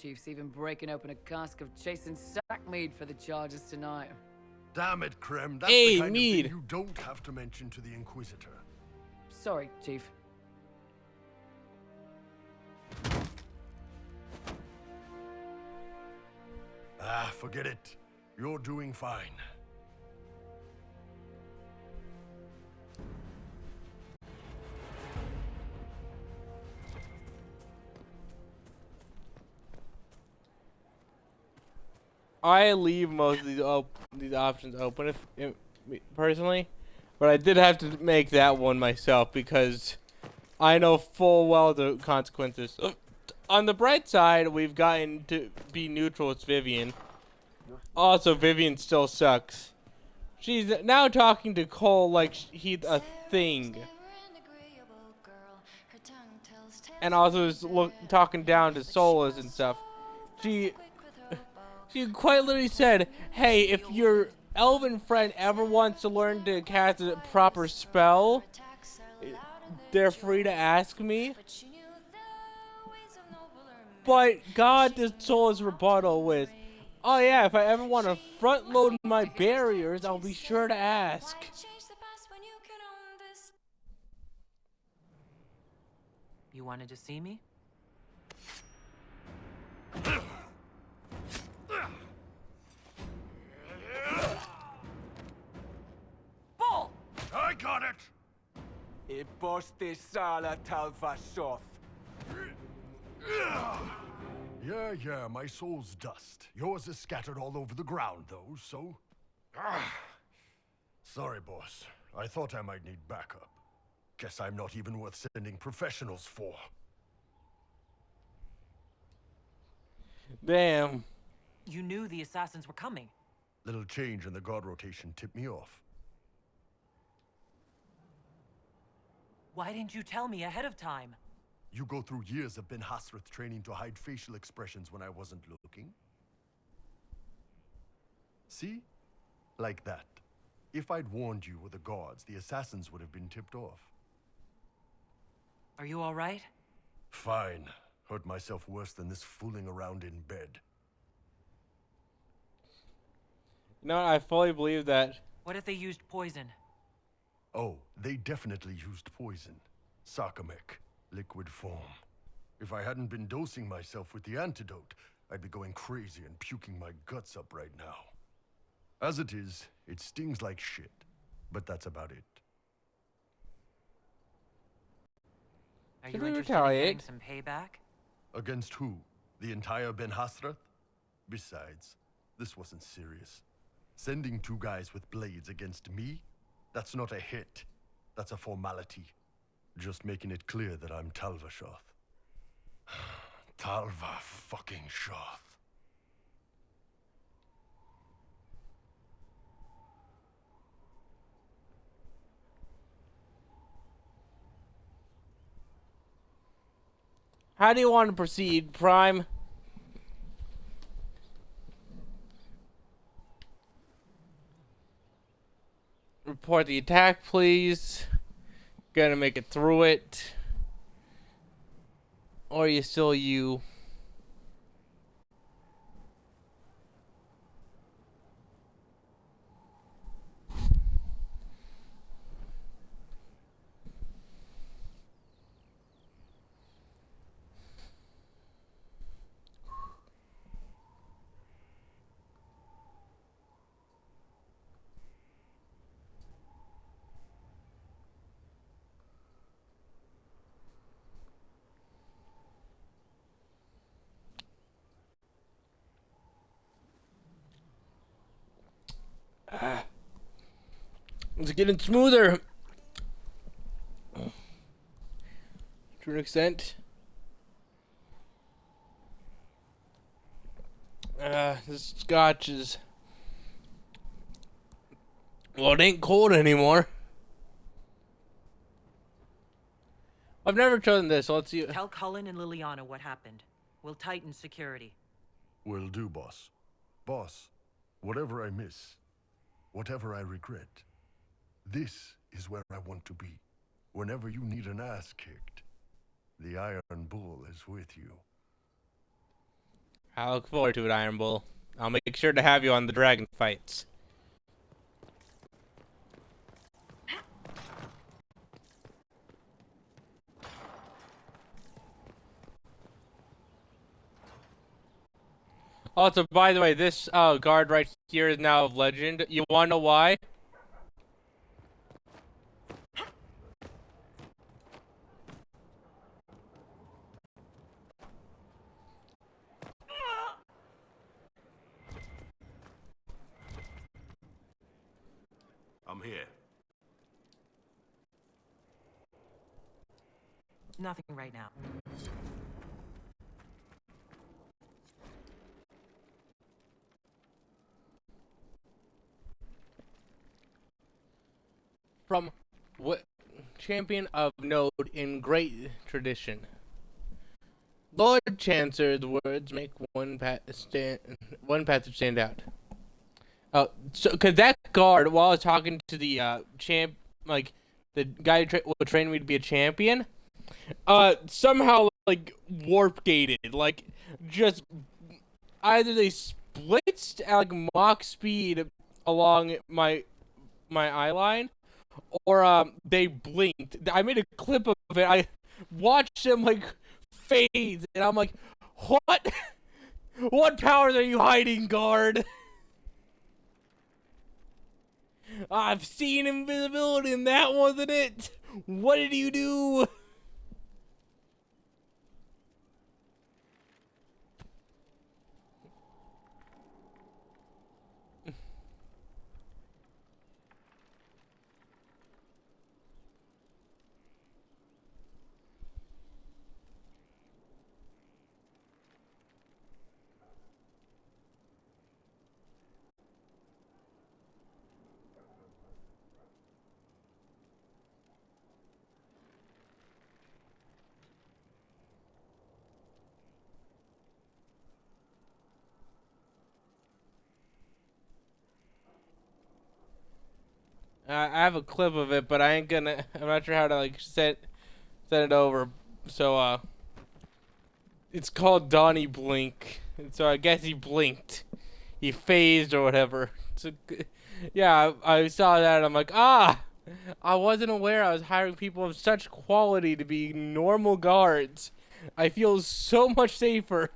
Chief's even breaking open a cask of chasing sack mead for the Chargers tonight. Damn it, Krem. That's hey, the kind mead. of thing you don't have to mention to the Inquisitor. Sorry, Chief. Ah, forget it. You're doing fine. I leave most of these options open personally, but I did have to make that one myself because I know full well the consequences. On the bright side, we've gotten to be neutral with Vivian. Also, Vivian still sucks. She's now talking to Cole like he's a thing. And also is talking down to Solus and stuff. She quite literally said, hey, if your elven friend ever wants to learn to cast a proper spell, they're free to ask me. But God did Solus rebuttal with, oh yeah, if I ever want to front load my barriers, I'll be sure to ask. You wanted to see me? Bull! I got it! Sala Talvashoth. Yeah, my soul's dust. Yours is scattered all over the ground, though, so... Sorry, boss. I thought I might need backup. Guess I'm not even worth sending professionals for. Damn. You knew the assassins were coming. Little change in the guard rotation tipped me off. Why didn't you tell me ahead of time? You go through years of Ben Hasrath training to hide facial expressions when I wasn't looking. See? Like that. If I'd warned you with the guards, the assassins would have been tipped off. Are you all right? Fine. Hurt myself worse than this fooling around in bed. No, I fully believe that. What if they used poison? Oh, they definitely used poison. Sarcomec. Liquid form. If I hadn't been dosing myself with the antidote, I'd be going crazy and puking my guts up right now. As it is, it stings like shit. But that's about it. Are you interested in getting some payback? Against who? The entire Ben Hasrath? Besides, this wasn't serious. Sending 2 guys with blades against me? That's not a hit. That's a formality. Just making it clear that I'm Talva Shoth. Talva fucking Shoth. How do you want to proceed, Prime? Report the attack, please. Gonna make it through it. Or are you still you? It's getting smoother. To an extent. This scotch is... Well, it ain't cold anymore. I've never chosen this, so let's see. Tell Cullen and Liliana what happened. We'll tighten security. Will do, boss. Boss, whatever I miss, whatever I regret, this is where I want to be. Whenever you need an ass kicked, the Iron Bull is with you. I look forward to it, Iron Bull. I'll make sure to have you on the dragon fights. Also, by the way, this guard right here is now of legend. You wanna know why? I'm here. Nothing right now. From what champion of note in great tradition. Lord Chancellor's words make one passage stand out. So cause that guard, while I was talking to the the guy who would train me to be a champion, somehow like warp gated, like just either they splitsed at like Mach speed along my eye line, or they blinked. I made a clip of it. I watched them like fade, and I'm like, what? What powers are you hiding, guard? I've seen invisibility, and that wasn't it. What did you do? I have a clip of it, but I'm not sure how to like send it over. So it's called Donnie Blink. And so I guess he blinked, he phased or whatever. So yeah, I saw that and I'm like, I wasn't aware I was hiring people of such quality to be normal guards. I feel so much safer.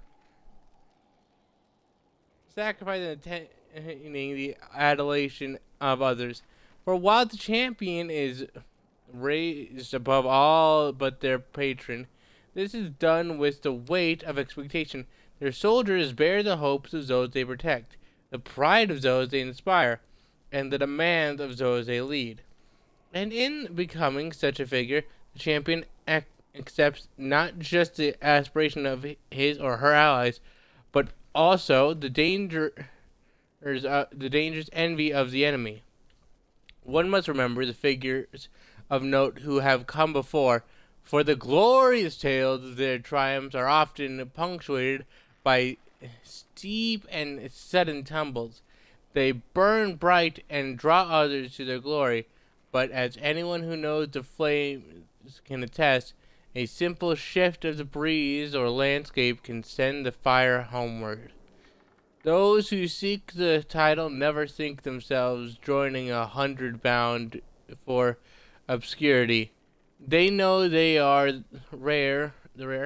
Sacrificing and attaining the adulation of others. For while the champion is raised above all but their patron, This is done with the weight of expectation. Their soldiers bear the hopes of those they protect, the pride of those they inspire, and the demands of those they lead. And in becoming such a figure, the champion accepts not just the aspiration of his or her allies, but also the dangerous envy of the enemy. One must remember the figures of note who have come before, for the glorious tales of their triumphs are often punctuated by steep and sudden tumbles. They burn bright and draw others to their glory, but as anyone who knows the flames can attest, a simple shift of the breeze or landscape can send the fire homeward. Those who seek the title never think themselves joining 100 bound for obscurity. They know they are the rare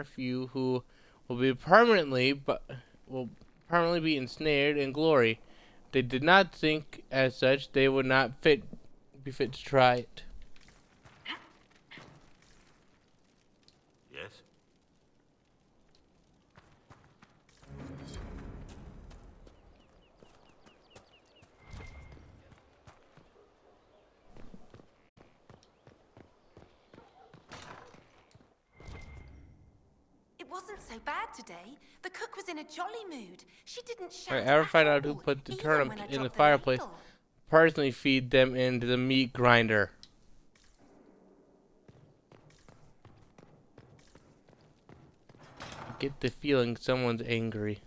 few who will permanently be ensnared in glory. If they did not think as such, they would not be fit to try it. Yes? It wasn't so bad today. The cook was in a jolly mood. She didn't shout. Alright, ever find out who put the turnip in the fireplace? Personally feed them into the meat grinder. I get the feeling someone's angry.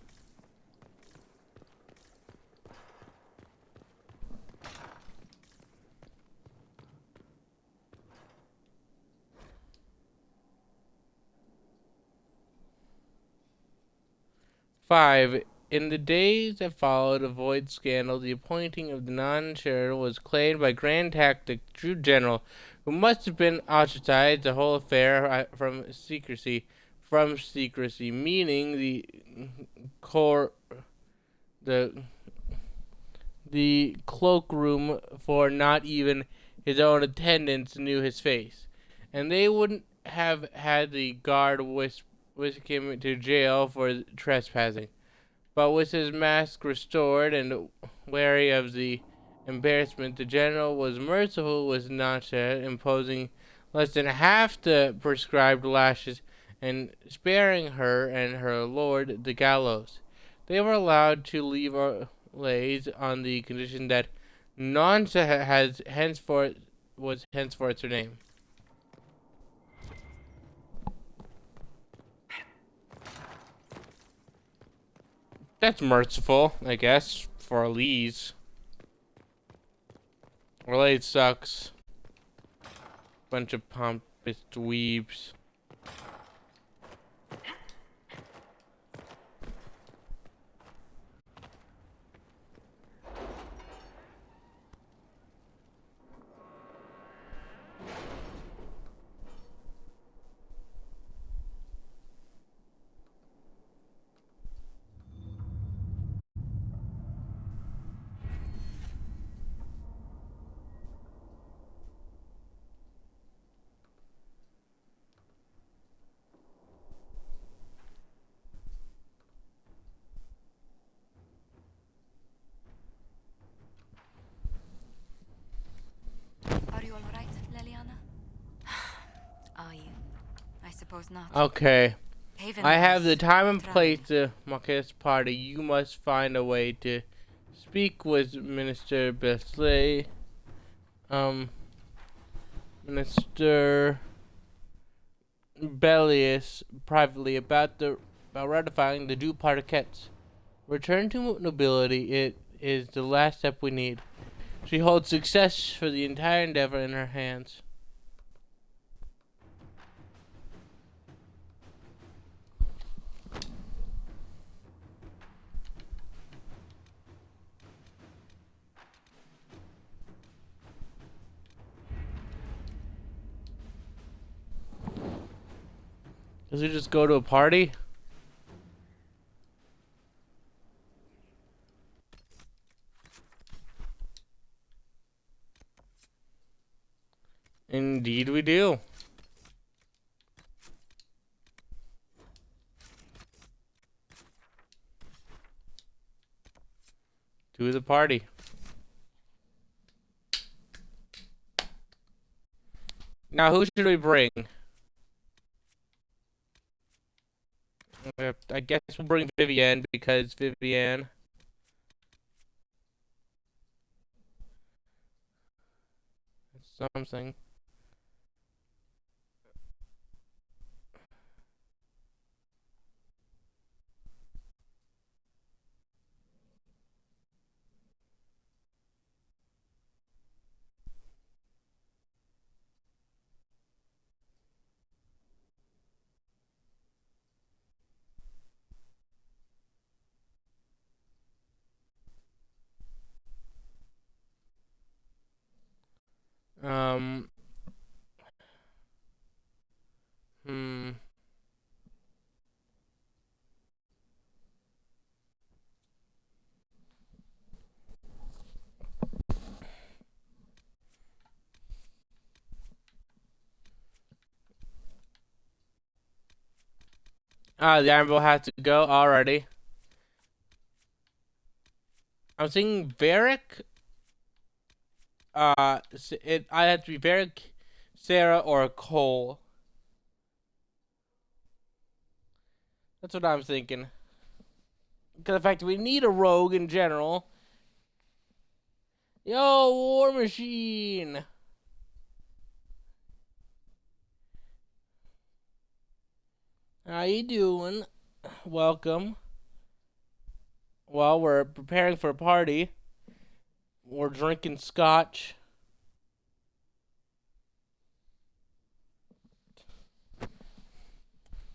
Five. In the days that followed the Void scandal, the appointing of the non-sheriff was claimed by Grand Tactic True General, who must have been ostracized the whole affair from secrecy, meaning the cloakroom, for not even his own attendants knew his face, and they wouldn't have had the guard whisk him to jail for trespassing. But with his mask restored and wary of the embarrassment, the general was merciful with Nasha, imposing less than half the prescribed lashes and sparing her and her lord the gallows. They were allowed to leave Orleans on the condition that Nansa was henceforth her name. That's merciful, I guess, for Elise. Orleans sucks. Bunch of pompous dweebs. Are you alright, Leliana? Are you? I suppose not. Okay. Haven I have the time and trying. place to mark this party. You must find a way to speak with Minister Besley. Minister Bellius privately about ratifying the due particets. Return to nobility. It is the last step we need. She holds success for the entire endeavor in her hands. Does he just go to a party? Indeed we do. To the party. Now, who should we bring? I guess we'll bring Vivienne because Vivienne. Something. Um. Hmm. The Ironbow has to go already. I'm thinking Varric. I have to be Varric, Sarah, or Cole. That's what I'm thinking. Because the fact that we need a rogue in general. Yo, War Machine. How you doing? Welcome. Well, we're preparing for a party. We're drinking scotch.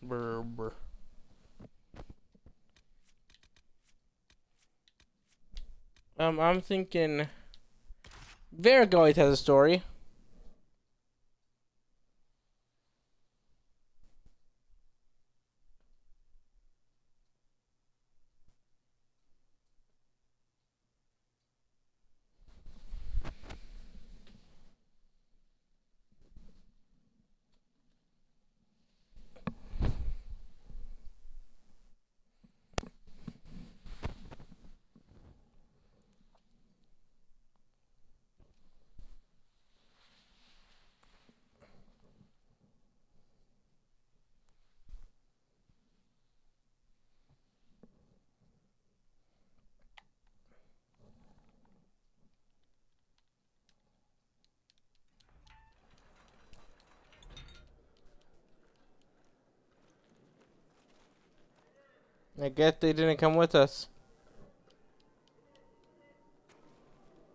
Brr, brr. I'm thinking Varric always has a story. I guess they didn't come with us.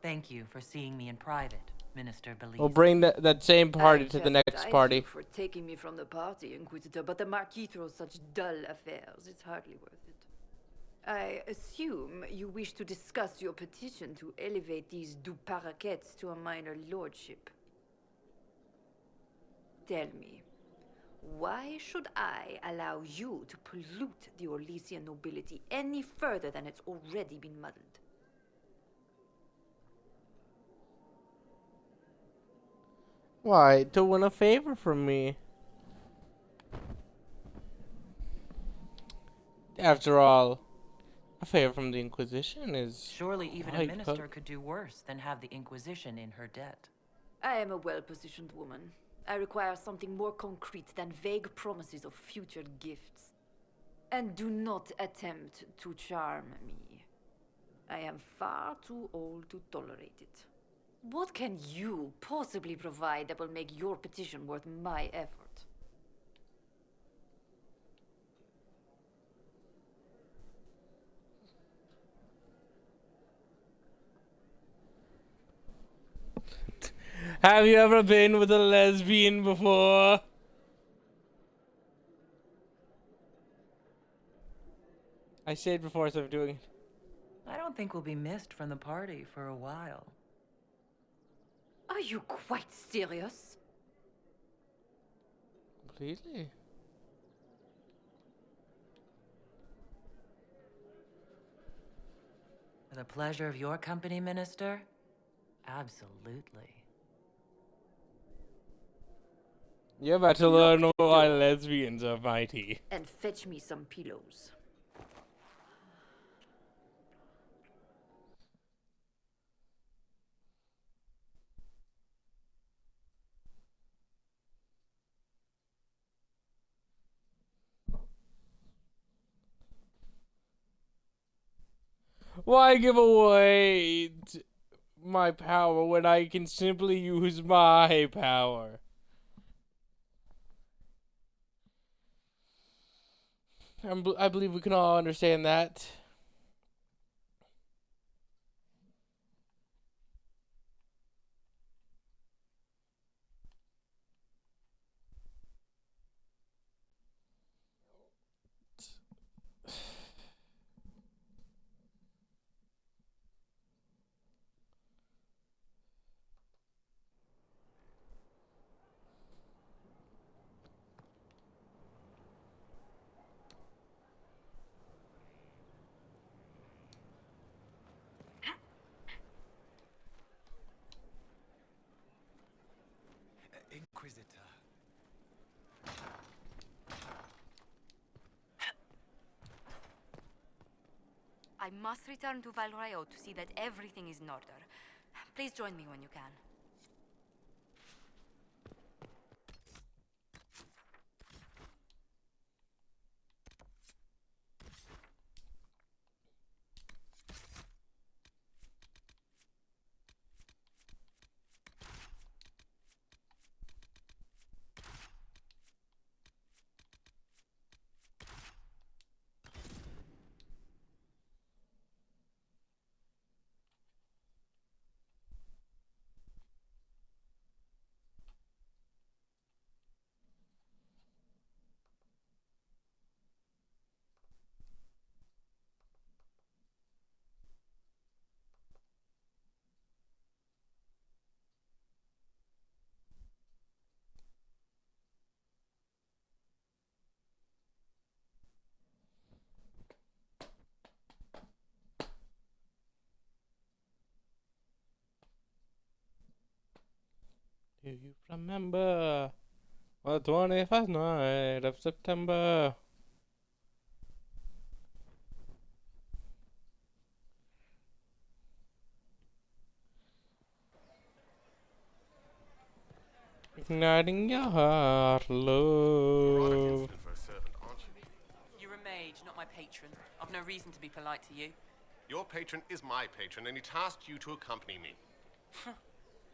Thank you for seeing me in private, Minister Belize. We'll bring that same party to the next chastise party. you for taking me from the party, Inquisitor, but the Marquis throws such dull affairs. It's hardly worth it. I assume you wish to discuss your petition to elevate these du Paraquets to a minor lordship. Tell me, why should I allow you to pollute the Orlesian nobility any further than it's already been muddled? Why? To win a favor from me. After all, a favor from the Inquisition is... Surely even a quite minister could do worse than have the Inquisition in her debt. I am a well-positioned woman. I require something more concrete than vague promises of future gifts. And do not attempt to charm me. I am far too old to tolerate it. What can you possibly provide that will make your petition worth my effort? Have you ever been with a lesbian before? I said before, so I'm doing it. I don't think we'll be missed from the party for a while. Are you quite serious? Completely. For the pleasure of your company, Minister? Absolutely. You're about to learn why lesbians are mighty. And fetch me some pillows. Why give away my power when I can simply use my power? I believe we can all understand that. Inquisitor. I must return to Valrayo to see that everything is in order. Please join me when you can. Do you remember the 21st night of September? Igniting your heart, love. You're a mage, not my patron. I've no reason to be polite to you. Your patron is my patron, and he tasked you to accompany me.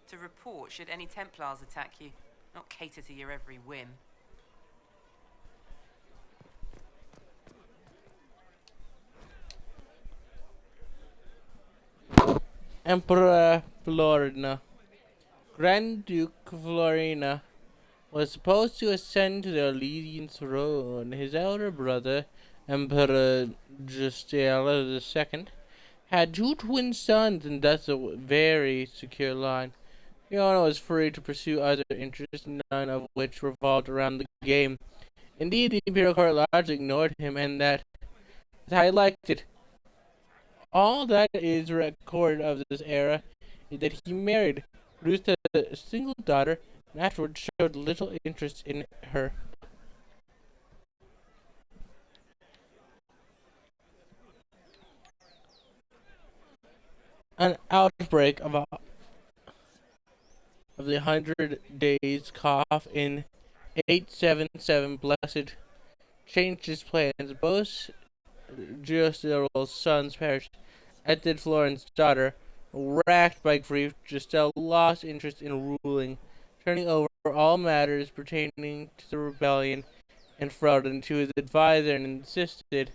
To report should any Templars attack you, not cater to your every whim. Emperor Florina. Grand Duke Florina was supposed to ascend to the Elysian throne. His elder brother, Emperor Justella II, had two twin sons and thus a very secure line. Fiona was free to pursue other interests, none of which revolved around the game. Indeed, the Imperial Court largely ignored him, and that is how he liked it. All that is recorded of this era is that he married, produced a single daughter, and afterwards showed little interest in her. An outbreak of the 100 Days Cough in 877 Blessed changed his plans. Both Giusero's sons perished, as did Florence's daughter. Racked by grief, Giselle lost interest in ruling, turning over all matters pertaining to the rebellion and Frodon to his advisor and instead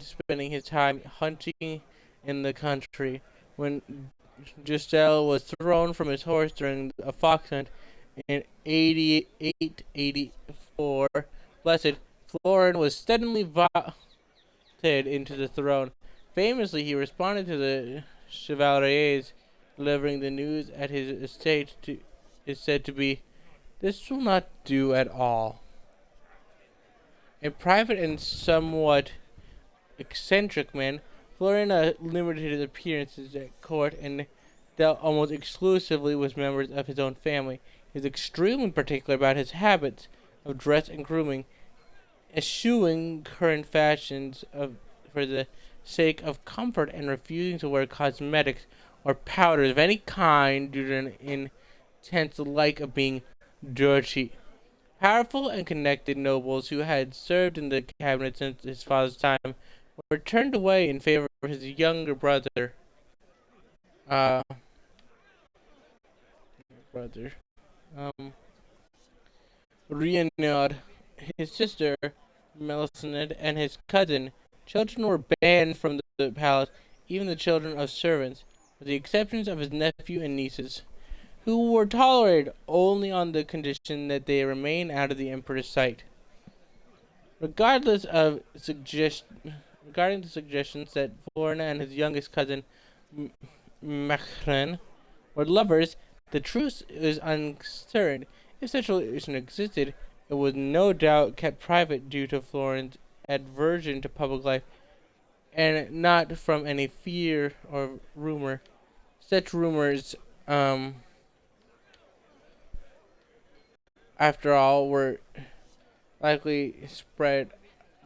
spending his time hunting in the country. When Giselle was thrown from his horse during a fox hunt in 88-84, Blessed, Florin was suddenly vaulted into the throne. Famously, he responded to the Chevaliers, delivering the news at his estate is said to be, "This will not do at all." A private and somewhat eccentric man, Florina limited his appearances at court and dealt almost exclusively with members of his own family. He was extremely particular about his habits of dress and grooming, eschewing current fashions for the sake of comfort and refusing to wear cosmetics or powders of any kind due to an intense dislike of being dirty. Powerful and connected nobles who had served in the cabinet since his father's time were turned away in favor of his younger brother. Uh, brother. Rhiannon, his sister, Melisande, and his cousin. Children were banned from the palace, even the children of servants, with the exceptions of his nephew and nieces, who were tolerated only on the condition that they remain out of the emperor's sight. Regardless of regarding the suggestions that Florina and his youngest cousin, Machren, were lovers, the truth is uncertain. If such a relation existed, it was no doubt kept private due to Florin's aversion to public life, and not from any fear or rumor. Such rumors, after all, were likely spread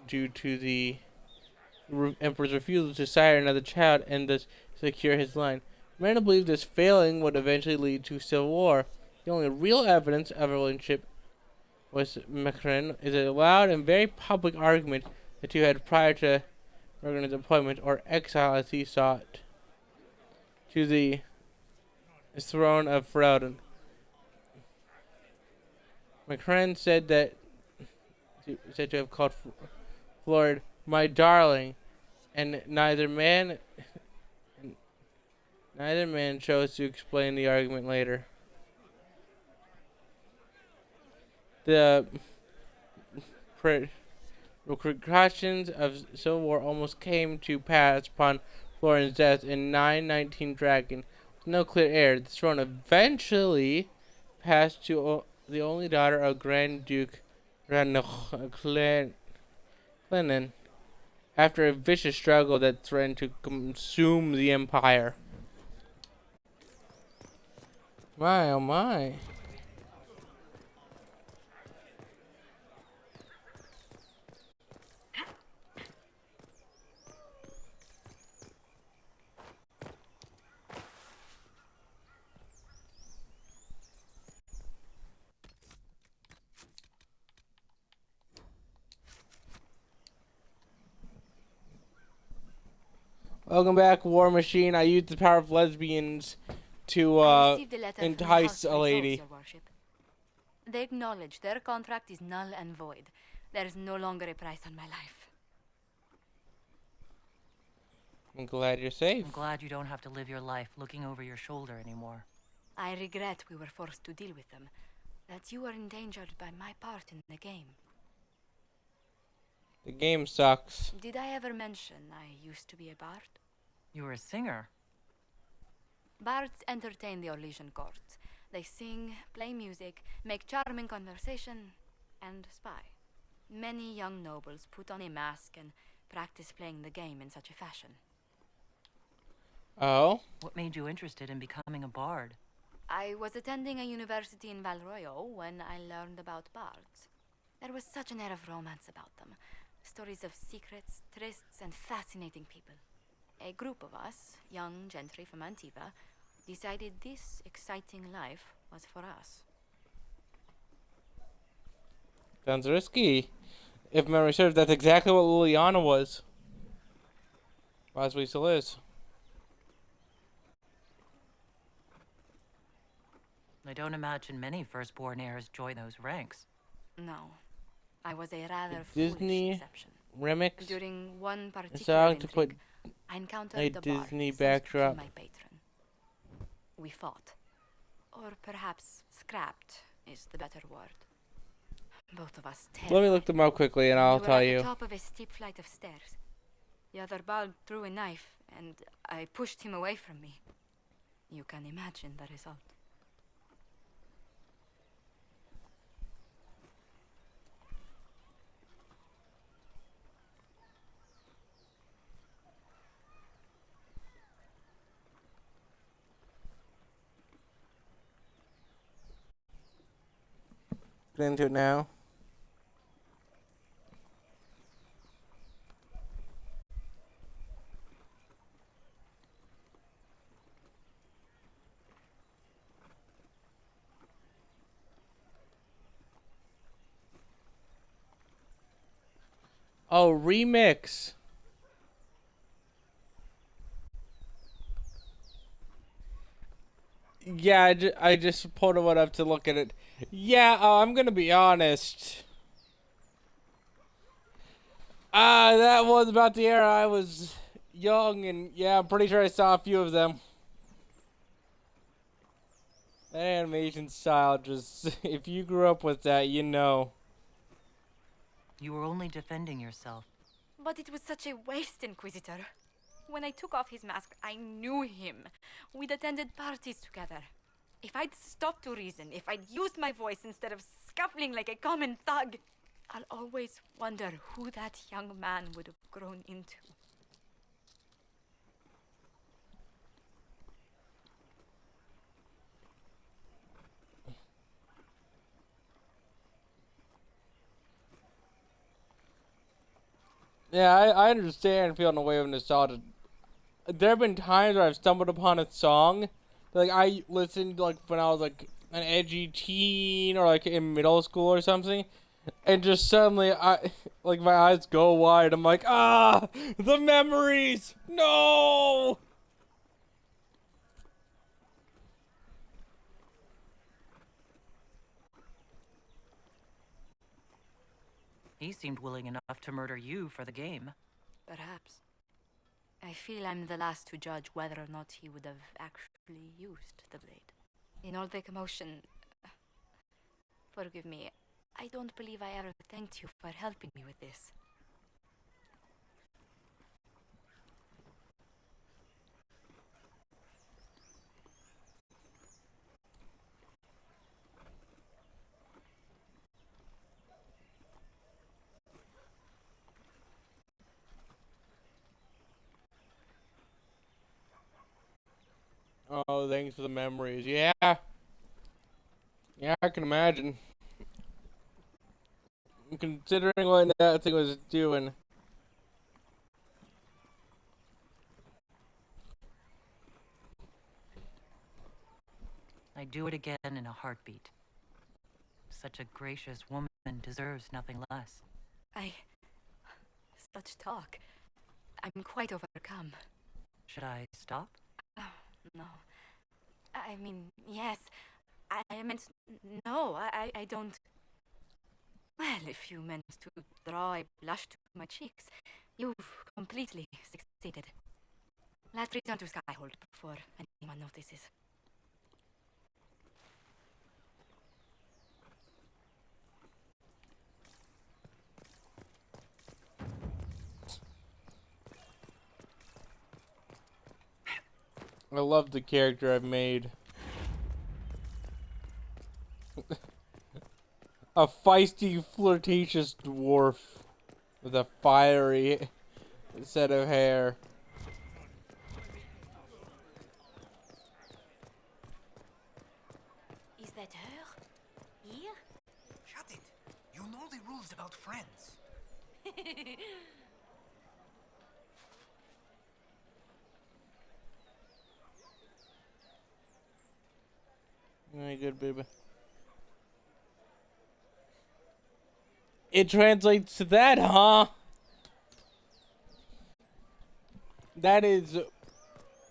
due to the emperor's refusal to sire another child and thus secure his line. Many believe this failing would eventually lead to civil war. The only real evidence of a relationship with Macron is a loud and very public argument the two had prior to Morgan's appointment or exile as he sought to the throne of Ferelden. Macron said to have called Florid "my darling," and neither man chose to explain the argument later. The precautions of civil war almost came to pass upon Florin's death in 919 Dragon. With no clear heir, the throne eventually passed to the only daughter of Grand Duke Clenin, after a vicious struggle that threatened to consume the empire. My oh my. Welcome back, War Machine. I used the power of lesbians to entice a lady. Your worship. They acknowledge their contract is null and void. There is no longer a price on my life. I'm glad you're safe. I'm glad you don't have to live your life looking over your shoulder anymore. I regret we were forced to deal with them, that you were endangered by my part in the game. The game sucks. Did I ever mention I used to be a bard? You were a singer. Bards entertain the Orlesian court. They sing, play music, make charming conversation, and spy. Many young nobles put on a mask and practice playing the game in such a fashion. Oh? What made you interested in becoming a bard? I was attending a university in Valroyo when I learned about bards. There was such an air of romance about them. Stories of secrets, trysts, and fascinating people. A group of us, young gentry from Antiva, decided this exciting life was for us. Sounds risky. If memory serves, that's exactly what Liliana was. Possibly still is. I don't imagine many firstborn heirs join those ranks. No. I was a rather Disney foolish exception. remix. During one particular song to put I encountered a the Disney bard, backdrop. my patron. We fought. Or perhaps scrapped is the better word. Both of us terrified. Let me look them up quickly and I'll We were tell at you. the top of a steep flight of stairs. The other bard threw a knife, and I pushed him away from me. You can imagine the result. Get into it now. Oh, remix. Yeah, I just pulled one up to look at it. Yeah, I'm gonna be honest. That was about the era I was young, and yeah, I'm pretty sure I saw a few of them. That animation style just, if you grew up with that, you know. You were only defending yourself. But it was such a waste, Inquisitor. When I took off his mask, I knew him. We'd attended parties together. If I'd stopped to reason, if I'd used my voice instead of scuffling like a common thug, I'll always wonder who that young man would have grown into. Yeah, I understand feeling a wave of nostalgia. There have been times where I've stumbled upon a song, like I listened like when I was like an edgy teen or like in middle school or something, and just suddenly like my eyes go wide. I'm like, the memories, no. He seemed willing enough to murder you for the game. Perhaps. I feel I'm the last to judge whether or not he would have actually used the blade. In all the commotion... Forgive me, I don't believe I ever thanked you for helping me with this. Oh, thanks for the memories. Yeah. Yeah, I can imagine. Considering what that thing was doing. I'd do it again in a heartbeat. Such a gracious woman deserves nothing less. Such talk. I'm quite overcome. Should I stop? Oh, no. I mean, yes. I meant... No, I don't... Well, if you meant to draw a blush to my cheeks, you've completely succeeded. Let's return to Skyhold before anyone notices. I love the character I've made. A feisty, flirtatious dwarf with a fiery set of hair. Is that her? Here? Shut it. You know the rules about friends. Very good, baby. It translates to that, huh? That is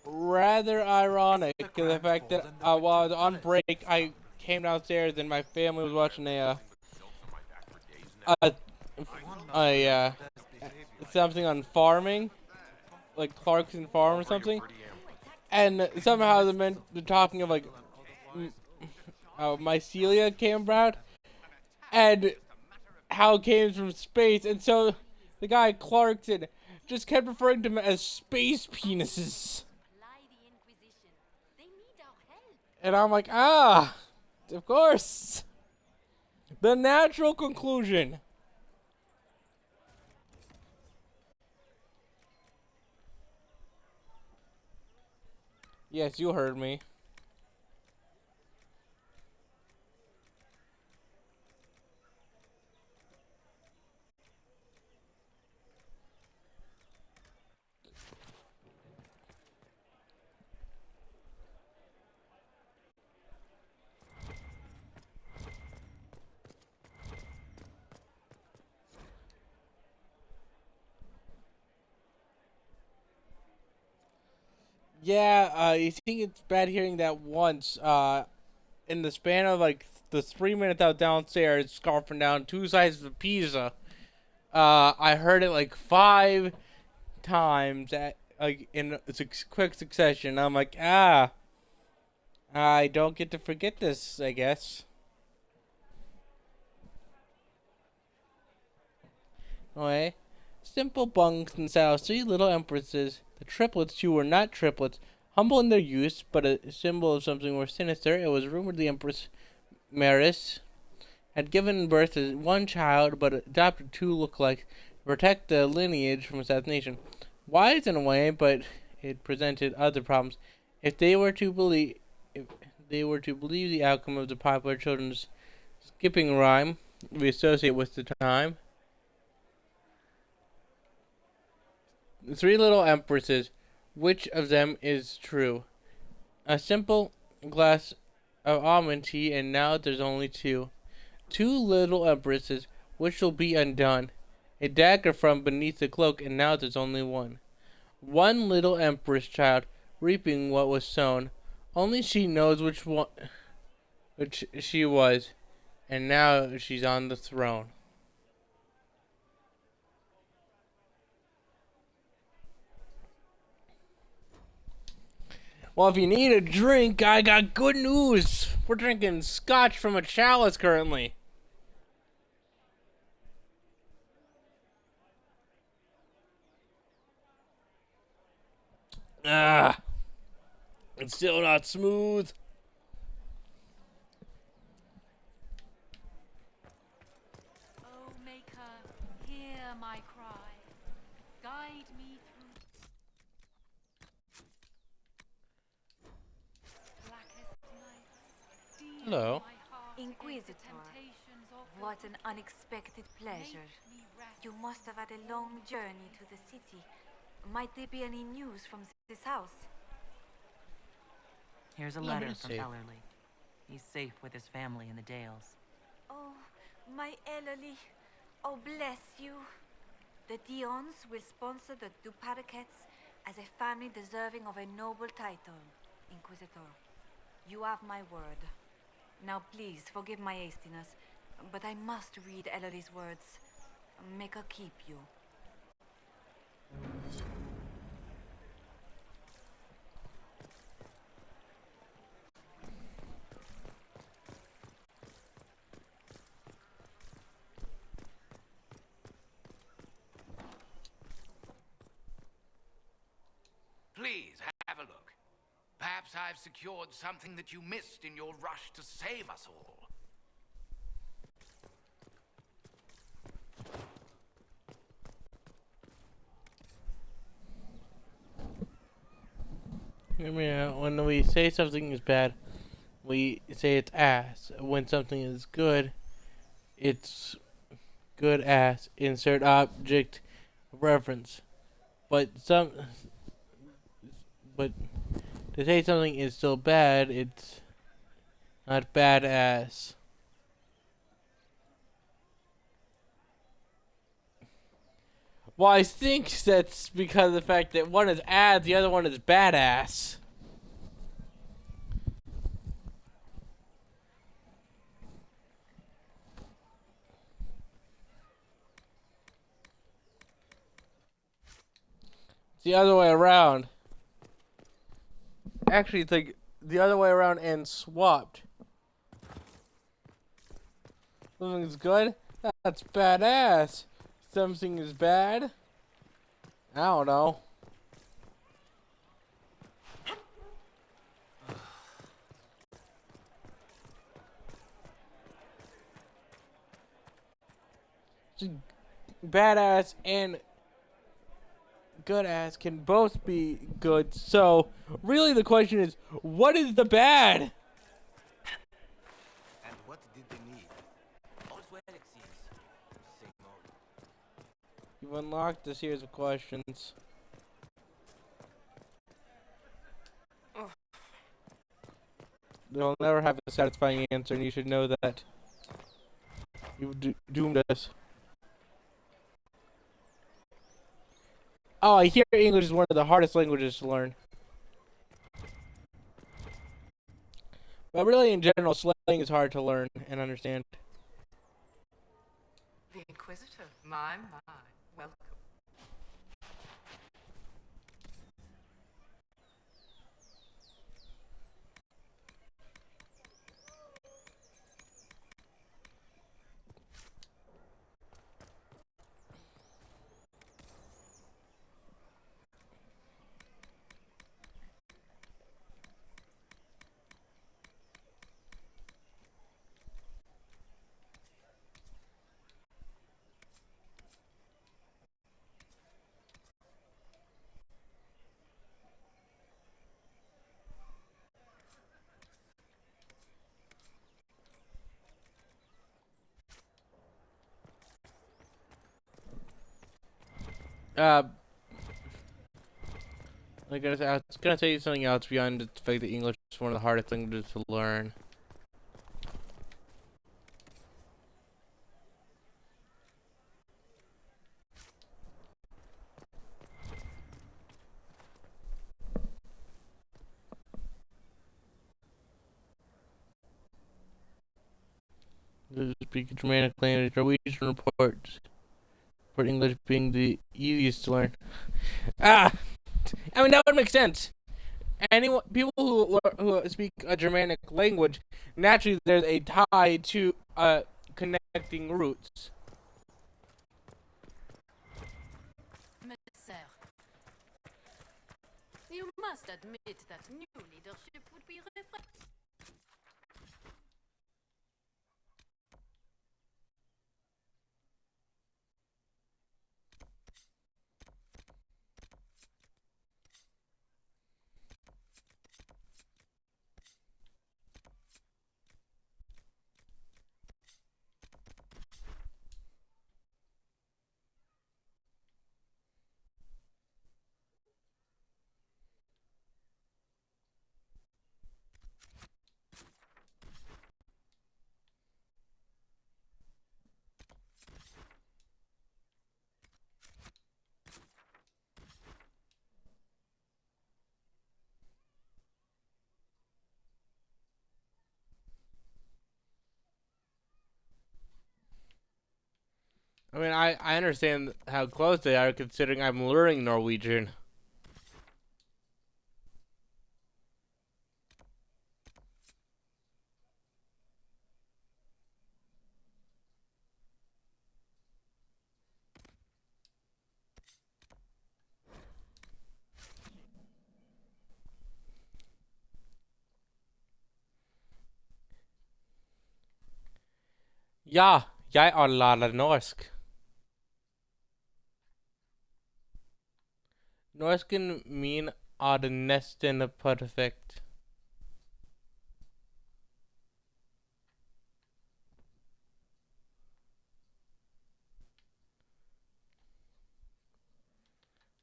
rather ironic. The fact that while I was on break, I came downstairs and my family was watching something on farming, like Clarkson Farm or something, and somehow they're talking of like mycelia came about, and how it came from space, and so the guy Clarkson just kept referring to them as space penises. And I'm like, of course. The natural conclusion. Yes, you heard me. Yeah, I think it's bad hearing that once. In the span of like the 3 minutes I was downstairs scarfing down two slices of pizza, I heard it like 5 times at like in quick succession. I'm like, I don't get to forget this, I guess. Okay. Simple bunks inside of 3 little empresses. The triplets, who were not triplets, humble in their use, but a symbol of something more sinister. It was rumored the Empress Maris had given birth to one child, but adopted two lookalikes to protect the lineage from assassination. Wise in a way, but it presented other problems. If they were to believe, if they were to believe the outcome of the popular children's skipping rhyme we associate with the time, the 3 little empresses, which of them is true? A simple glass of almond tea, and now there's only two. 2 little empresses, which will be undone. A dagger from beneath the cloak, and now there's only one. One little empress child, reaping what was sown. Only she knows which she was, and now she's on the throne. Well, if you need a drink, I got good news. We're drinking scotch from a chalice currently. It's still not smooth. Oh, Maker, hear my cry. Guide me through blackest nights. Steal Hello. my heart Inquisitor, temptations of what an unexpected pleasure. You must have had a long journey to the city. Might there be any news from this house? Here's a letter from Ellerly. He's safe with his family in the Dales. Oh, my Ellerly. Oh, bless you. The Dions will sponsor the Duparakets as a family deserving of a noble title, Inquisitor. You have my word. Now please, forgive my hastiness, but I must read Ellerly's words. Make her keep you. Please, have a look. Perhaps I've secured something that you missed in your rush to save us all. When we say something is bad, we say it's ass. When something is good, it's good ass. Insert object reference. But to say something is still bad, it's not bad ass. Well, I think that's because of the fact that one is ass, the other one is badass. It's the other way around. Actually, it's like the other way around and swapped. Something's good? That's badass. Something is bad? I don't know. Badass and good ass can both be good. So, really the question is, what is the bad? And what did they need? All's well, it seems. Same old. You've unlocked the series of questions. They'll never have a satisfying answer, and you should know that. You've doomed us. Oh, I hear English is one of the hardest languages to learn. But really, in general, slang is hard to learn and understand. The Inquisitor, my. Welcome. Like I was gonna tell you something else beyond the fact that English is one of the hardest languages to learn. The speak Germanic language. Norwegian reports for English being the easiest to learn. I mean that would make sense. People who speak a Germanic language, naturally there's a tie to connecting roots. Sir, you must admit that new leadership would be refreshing. I mean, I understand how close they are considering I'm learning Norwegian. Ja, jeg lærer norsk. Norsken min nesten perfect.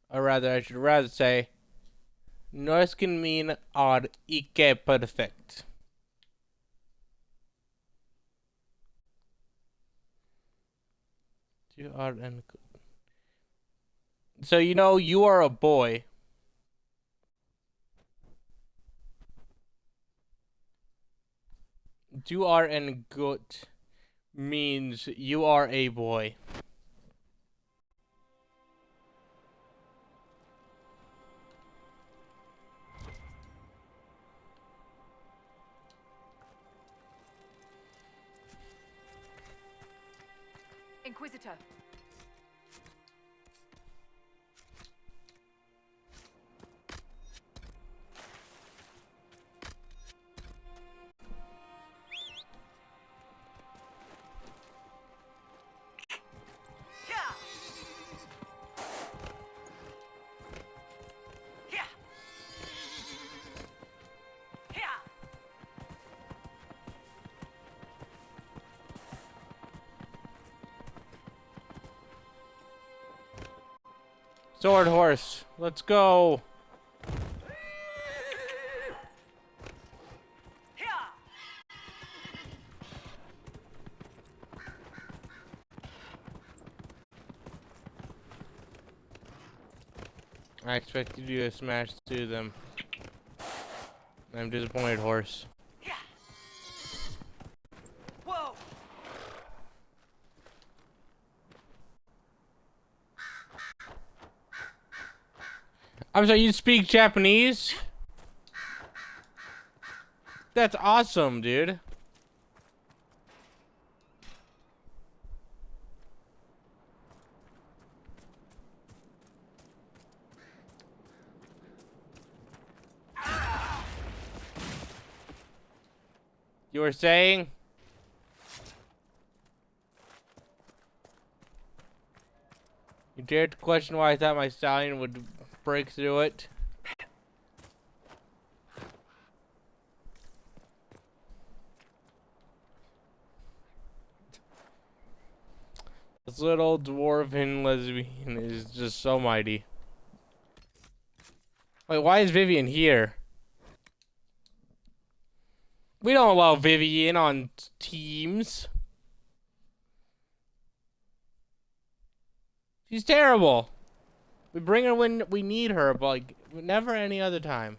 Or rather, I should rather say, Norsken min ikke perfect. You are an. So you know you are a boy. Du are en gut means you are a boy. Inquisitor. Sword horse, let's go. I expected you to smash through them. I'm disappointed, horse. I'm sorry, you speak Japanese? That's awesome, dude. You were saying? You dared to question why I thought my stallion would break through it? This little dwarven lesbian is just so mighty. Wait, why is Vivian here? We don't allow Vivian on teams. She's terrible. We bring her when we need her, but like never any other time.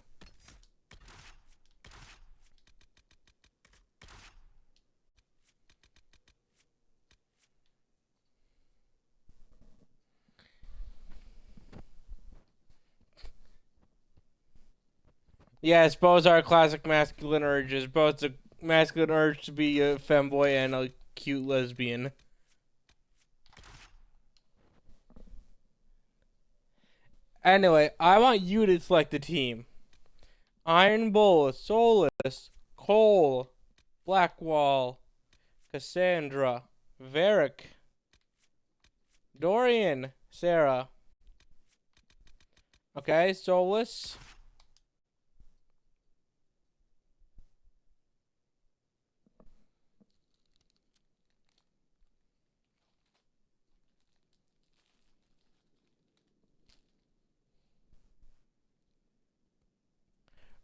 Yes, both are classic masculine urges. Both a masculine urge to be a femboy and a cute lesbian. Anyway, I want you to select a team. Iron Bull, Solus, Cole, Blackwall, Cassandra, Varric, Dorian, Sarah. Okay, Solus.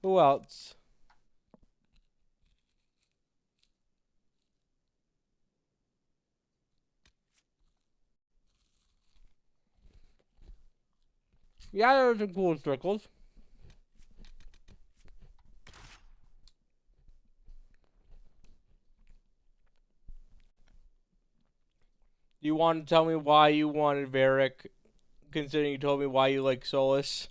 Who else? Yeah, there's some cool circles. Do you want to tell me why you wanted Varric, considering you told me why you like Solus?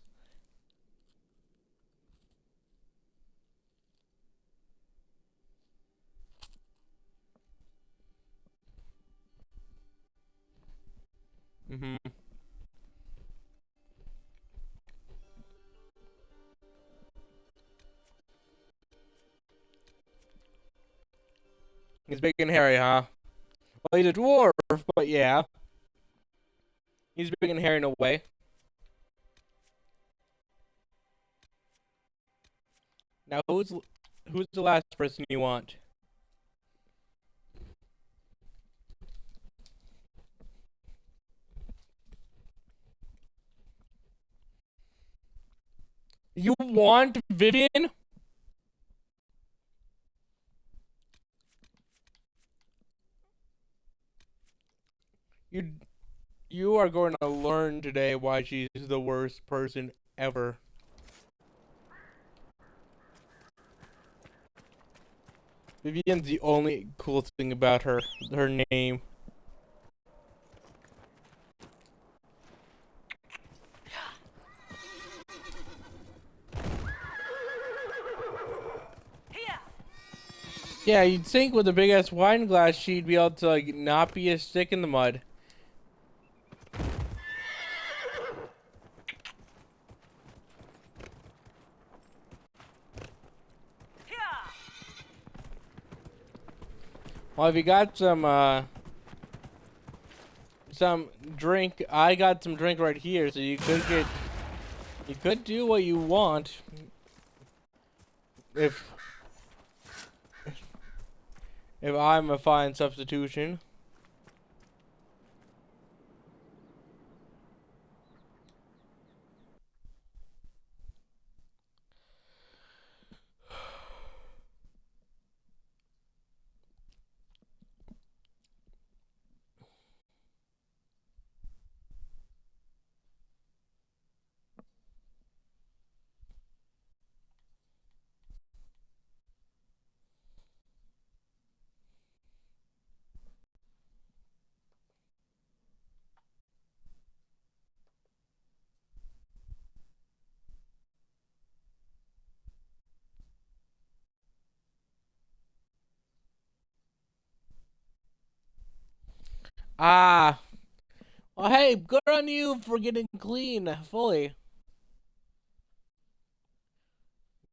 Mm-hmm. He's big and hairy, huh? Well, he's a dwarf, but yeah. He's big and hairy in a way. Now, who's the last person you want? You want Vivian? You are going to learn today why she's the worst person ever. Vivian's the only cool thing about her. Her name. Yeah, you'd think with a big ass wine glass she'd be able to like not be a stick in the mud. Well, if you got some drink, I got some drink right here, so you could do what you want if I'm a fine substitution. Ah. Well, hey, good on you for getting clean fully.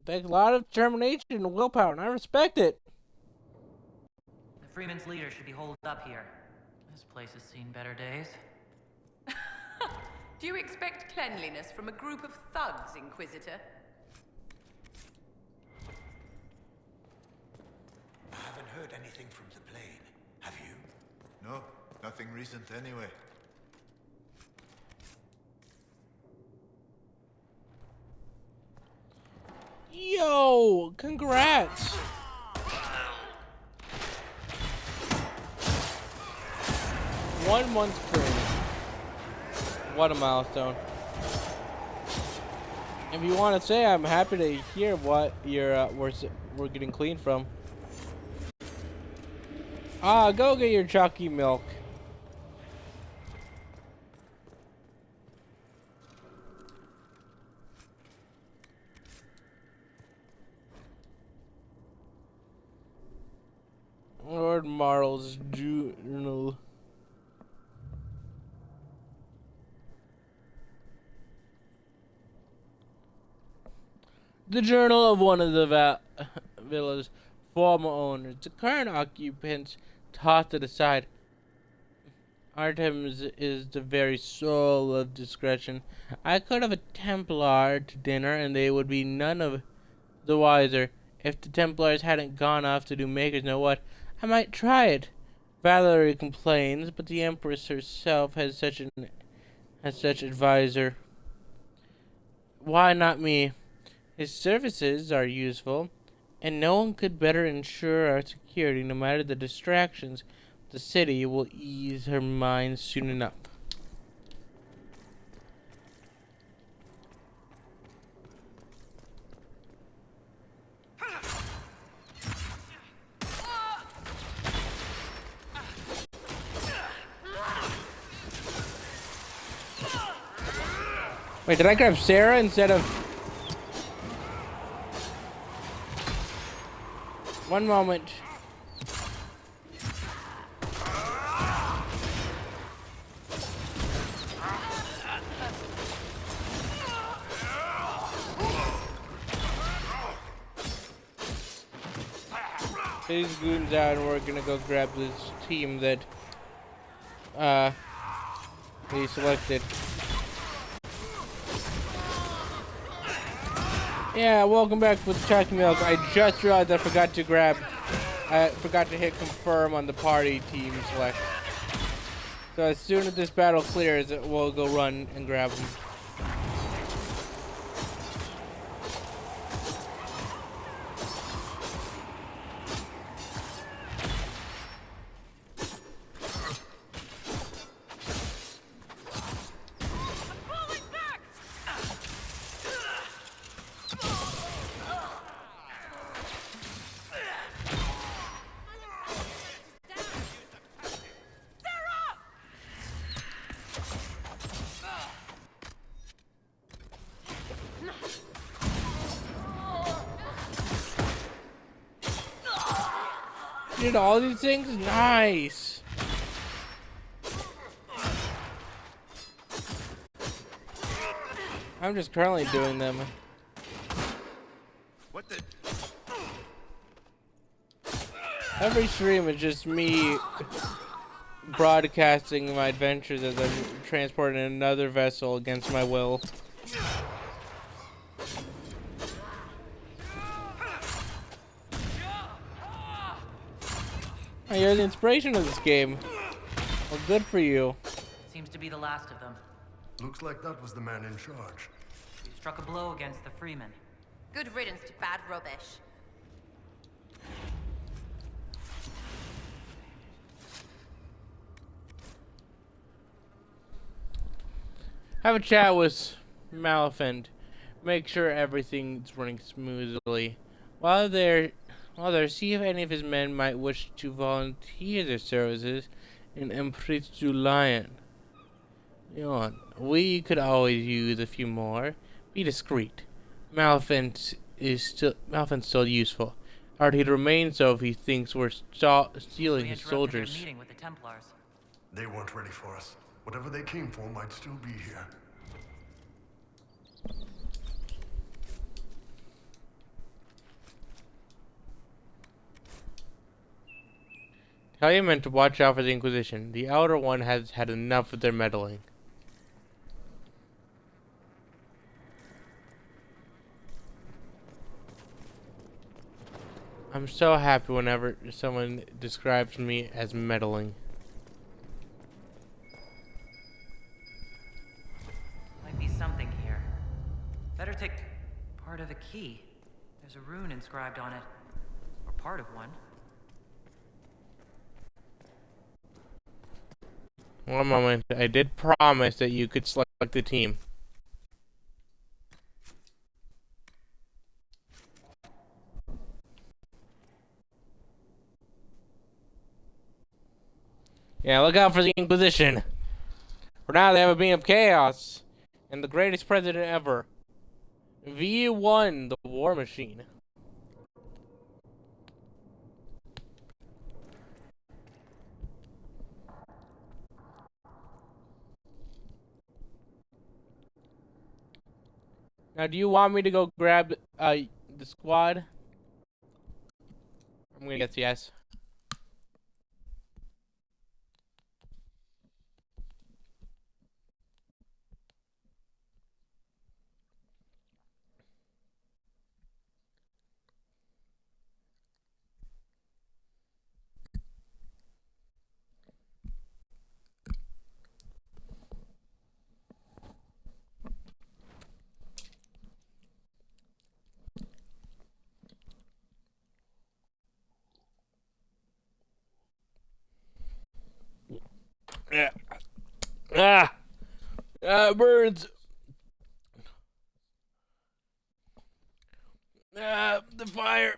Takes a lot of determination and willpower, and I respect it. The Freeman's leader should be holed up here. This place has seen better days. Do you expect cleanliness from a group of thugs, Inquisitor? I haven't heard anything from the plane. Have you? No, nothing recent anyway. Yo, congrats. One month clean. What a milestone. If you want to say, I'm happy to hear what you're we're getting clean from. Go get your chalky milk. Lord Marl's journal. The journal of one of the villa's former owners. The current occupants tossed it aside. Artemis is the very soul of discretion. I could have a Templar to dinner, and they would be none of the wiser. If the Templars hadn't gone off to do makers know what, I might try it. Valerie complains, but the Empress herself has such advisor. Why not me? His services are useful, and no one could better ensure our security, no matter the distractions. The city will ease her mind soon enough. Wait, did I grab Sarah instead of... One moment. These goons out, and we're gonna go grab this team that he selected. Yeah, welcome back with Chalky Milk. I just realized I forgot to hit confirm on the party team select. So as soon as this battle clears, we'll go run and grab them. You did all these things? Nice! I'm just currently doing them. What the? Every stream is just me broadcasting my adventures as I'm transporting another vessel against my will. Oh, you're the inspiration of this game. Well, good for you. Seems to be the last of them. Looks like that was the man in charge. We struck a blow against the Freemen. Good riddance to bad rubbish. Have a chat with Maleficent. Make sure everything's running smoothly. While there, see if any of his men might wish to volunteer their services in Empress du Lion. We could always use a few more. Be discreet. Maleficent's still useful. Or he'd remain so if he thinks we're stealing his soldiers. Meeting with the Templars. They weren't ready for us. Whatever they came for might still be here. Tell your men to watch out for the Inquisition. The Outer One has had enough of their meddling. I'm so happy whenever someone describes me as meddling. Might be something here. Better take part of a key. There's a rune inscribed on it. Or part of one. One moment. I did promise that you could select the team. Yeah, look out for the Inquisition. For now, they have a being of chaos. And the greatest president ever. V1, the war machine. Now, do you want me to go grab the squad? I'm gonna guess yes. Yeah. Birds. The fire.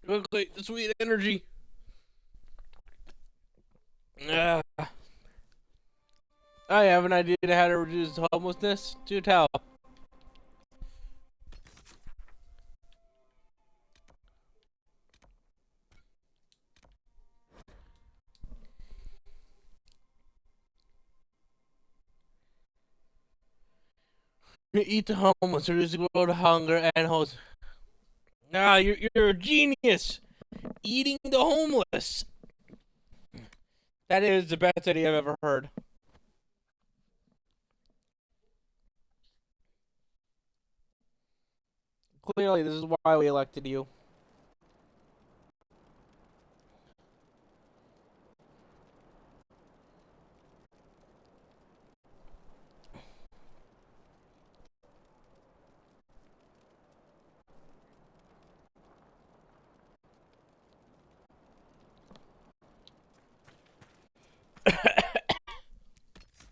Quickly, the sweet energy. I have an idea to how to reduce homelessness. Do tell. Eat the homeless, reducing world hunger and host. You're a genius. Eating the homeless. That is the best idea I've ever heard. Clearly, this is why we elected you.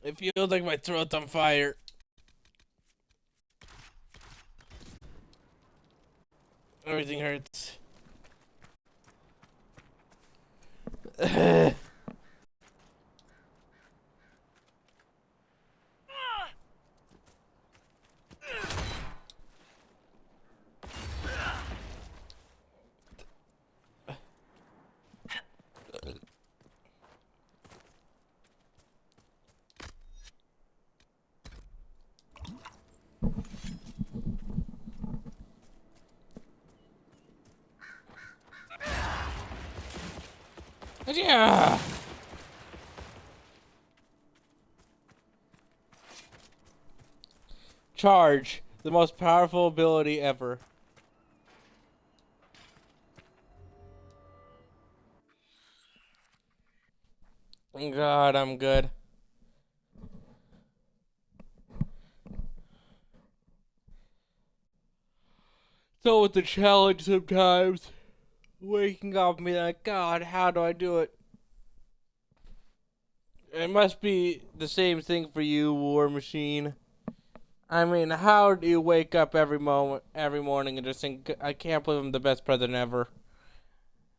It feels like my throat's on fire. Everything hurts. Yeah. Charge, the most powerful ability ever. God, I'm good. So with the challenge sometimes, waking up and being like, God, how do I do it? It must be the same thing for you, War Machine. I mean, how do you wake up every morning and just think, I can't believe I'm the best president ever?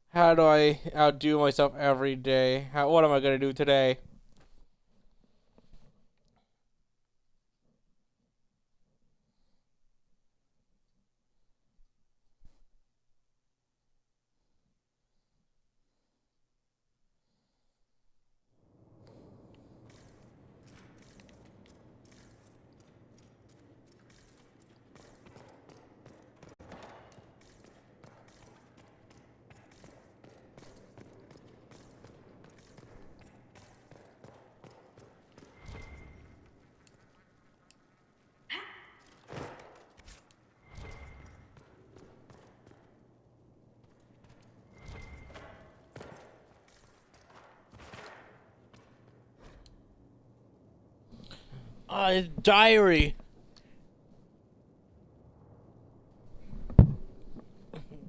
How do I outdo myself every day? What am I gonna do today? His diary.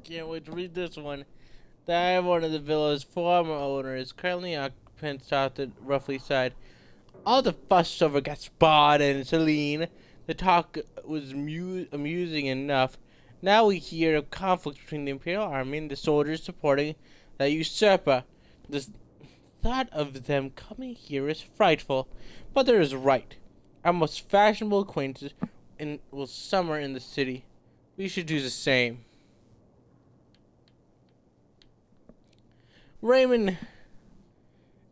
Can't wait to read this one. The diary of one of the villa's former owners, currently occupants thought the roughly side. All the fuss over Gaspard and Celine. The talk was amusing enough. Now we hear of conflicts between the Imperial Army and the soldiers supporting the usurper. The thought of them coming here is frightful, but there is right. Our most fashionable acquaintances will summer in the city. We should do the same. Raymond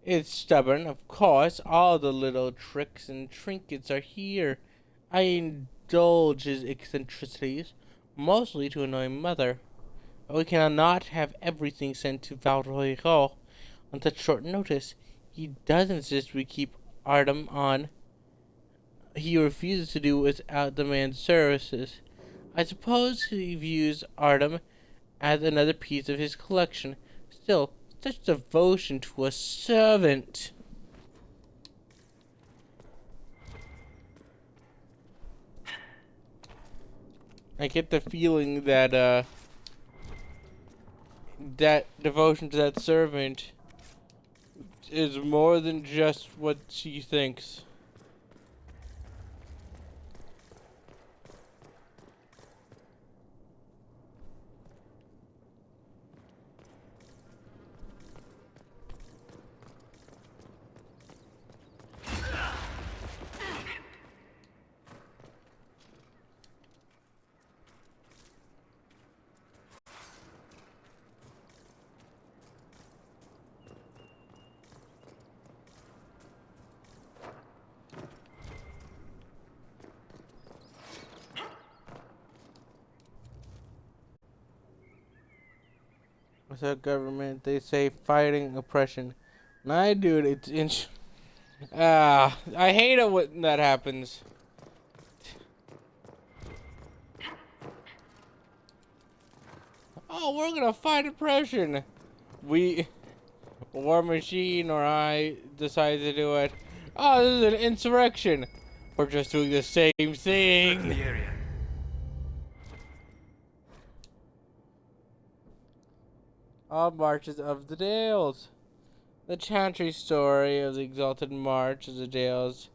is stubborn, of course. All the little tricks and trinkets are here. I indulge his eccentricities, mostly to annoy Mother. But we cannot have everything sent to Valroyro on such short notice. He does insist we keep Artem on. He refuses to do without the man's services. I suppose he views Artem as another piece of his collection. Still, such devotion to a servant. I get the feeling that that devotion to that servant is more than just what she thinks. Without government, they say fighting oppression. My dude, it's I hate it when that happens. Oh, we're gonna fight oppression. War Machine or I decide to do it. Oh, this is an insurrection. We're just doing the same thing. The area. All marches of the Dales. The chantry story of the exalted march of the Dales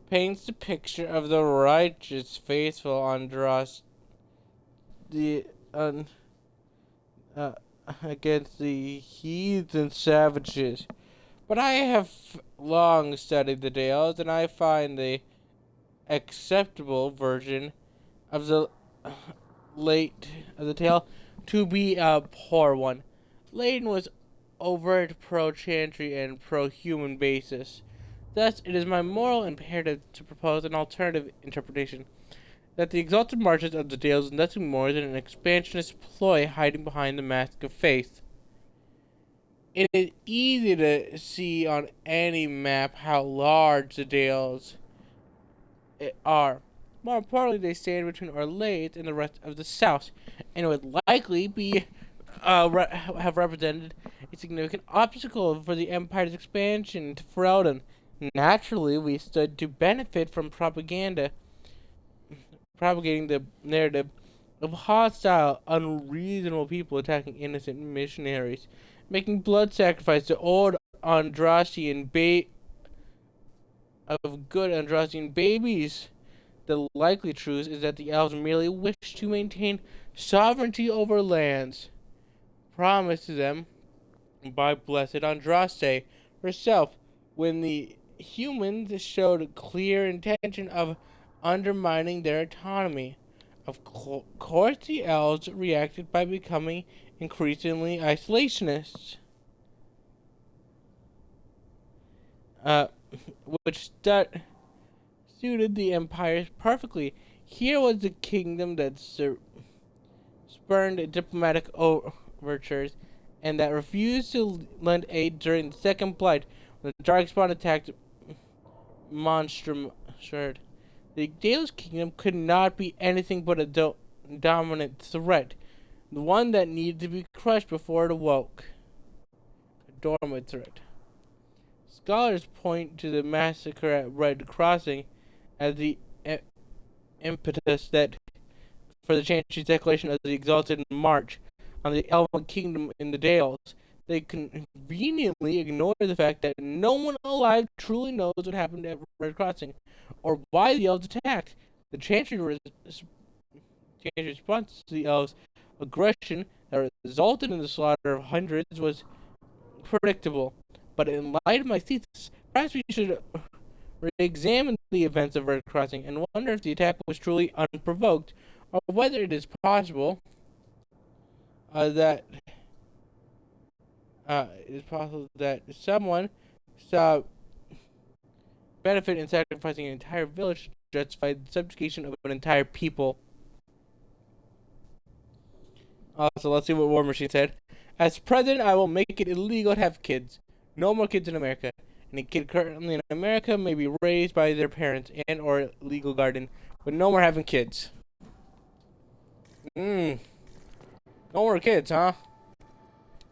paints the picture of the righteous, faithful Andros against the heathen savages. But I have long studied the Dales, and I find the acceptable version of the tale to be a poor one. Layton was overt pro-chantry and pro-human basis. Thus, it is my moral imperative to propose an alternative interpretation, that the exalted marches of the Dales is nothing more than an expansionist ploy hiding behind the mask of faith. It is easy to see on any map how large the Dales are. More importantly, they stand between Orlais and the rest of the South, and would likely be have represented a significant obstacle for the Empire's expansion to Ferelden. Naturally, we stood to benefit from propagating the narrative of hostile, unreasonable people attacking innocent missionaries, making blood sacrifice to old Andrastian good Andrastian babies. The likely truth is that the elves merely wish to maintain sovereignty over lands promised to them by blessed Andraste herself, when the humans showed clear intention of undermining their autonomy. Of course, the elves reacted by becoming increasingly isolationists, which suited the empires perfectly. Here was the kingdom that spurned diplomatic overtures and that refused to lend aid during the Second Blight when the Darkspawn attacked Monstrum. The Dale's kingdom could not be anything but a dominant threat, the one that needed to be crushed before it awoke. A dormant threat. Scholars point to the massacre at Red Crossing as the impetus that for the Chantry's declaration of the exalted march on the Elven Kingdom in the Dales. They conveniently ignore the fact that no one alive truly knows what happened at Red Crossing, or why the elves attacked. The Chantry's response to the elves' aggression that resulted in the slaughter of hundreds was predictable. But in light of my thesis, perhaps we should re-examine the events of Red Crossing and wonder if the attack was truly unprovoked, or whether it is possible that someone saw benefit in sacrificing an entire village to justify the subjugation of an entire people. So let's see what War Machine said. As president, I will make it illegal to have kids. No more kids in America. Any kid currently in America may be raised by their parents and or legal guardian, but no more having kids. No more kids, huh?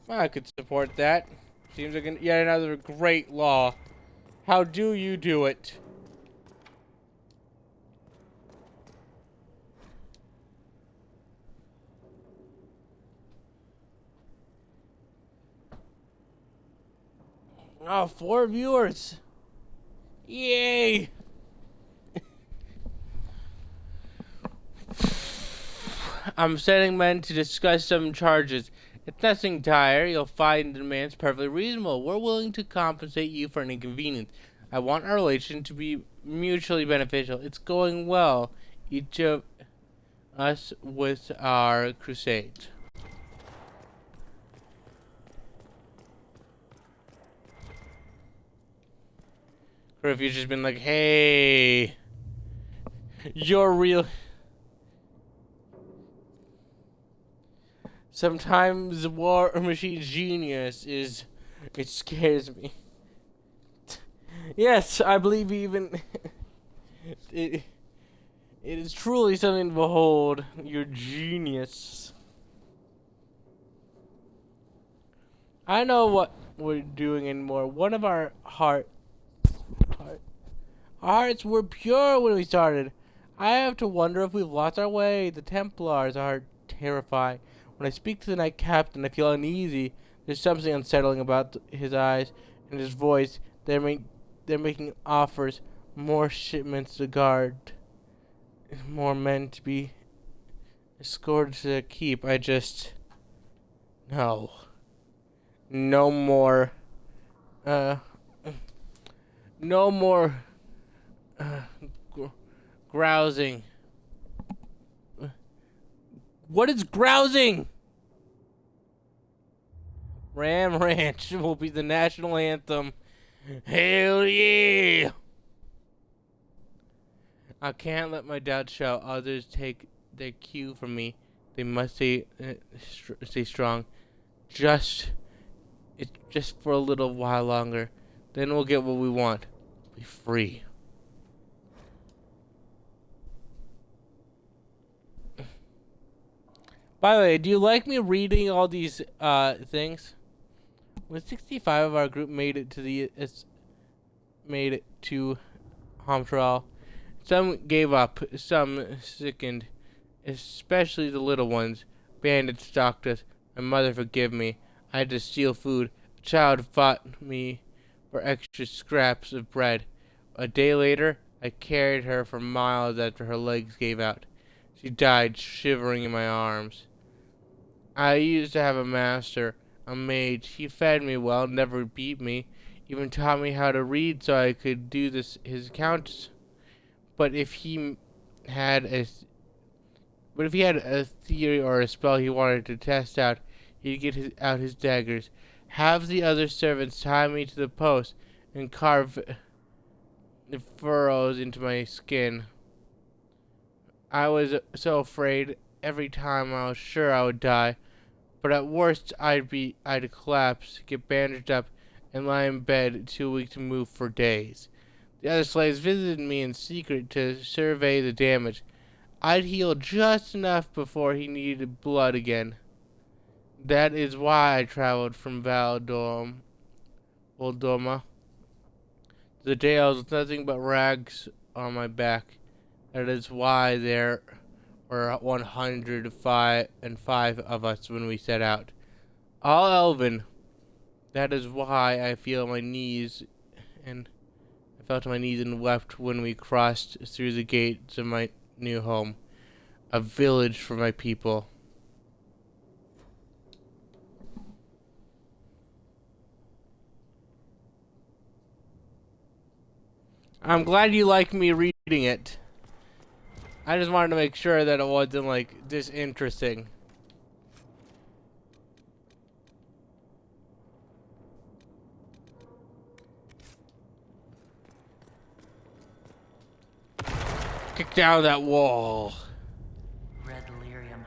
I could support that. Seems like yet another great law. How do you do it? Oh, 4 viewers. Yay! I'm sending men to discuss some charges. It's nothing dire. You'll find the demands perfectly reasonable. We're willing to compensate you for an inconvenience. I want our relation to be mutually beneficial. It's going well, each of us with our crusades. Or if you've just been like, hey, you're real. Sometimes the War Machine's genius is, it scares me. Yes, I believe even it is truly something to behold, your genius. I know what we're doing anymore. One of our hearts were pure when we started. I have to wonder if we've lost our way. The Templars are terrifying. When I speak to the Knight Captain, I feel uneasy. There's something unsettling about his eyes and his voice. They're making offers. More shipments to guard. More men to be escorted to the keep. No. No more. No more. Grousing. What is grousing? Ram Ranch will be the national anthem. Hell yeah! I can't let my doubts show. Others take their cue from me. They must stay strong. It's just for a little while longer. Then we'll get what we want. Be free. By the way, do you like me reading all these things? When 65 of our group made it to Hamtral, some gave up, some sickened, especially the little ones. Bandits stalked us. My mother forgive me. I had to steal food. A child fought me for extra scraps of bread. A day later, I carried her for miles after her legs gave out. She died shivering in my arms. I used to have a master, a mage. He fed me well, never beat me, even taught me how to read so I could do his accounts. But if he had a theory or a spell he wanted to test out, he'd get out his daggers, have the other servants tie me to the post, and carve the furrows into my skin. I was so afraid every time I was sure I would die. But at worst, I'd collapse, get bandaged up, and lie in bed too weak to move for days. The other slaves visited me in secret to survey the damage. I'd heal just enough before he needed blood again. That is why I traveled from Valdorma to the Dales with nothing but rags on my back. That is why there were 105 of us when we set out. All elven. That is why I feel my knees, and I fell to my knees and wept when we crossed through the gates of my new home, a village for my people. I'm glad you like me reading it. I just wanted to make sure that it wasn't like disinteresting. Kick down that wall. Red lyrium.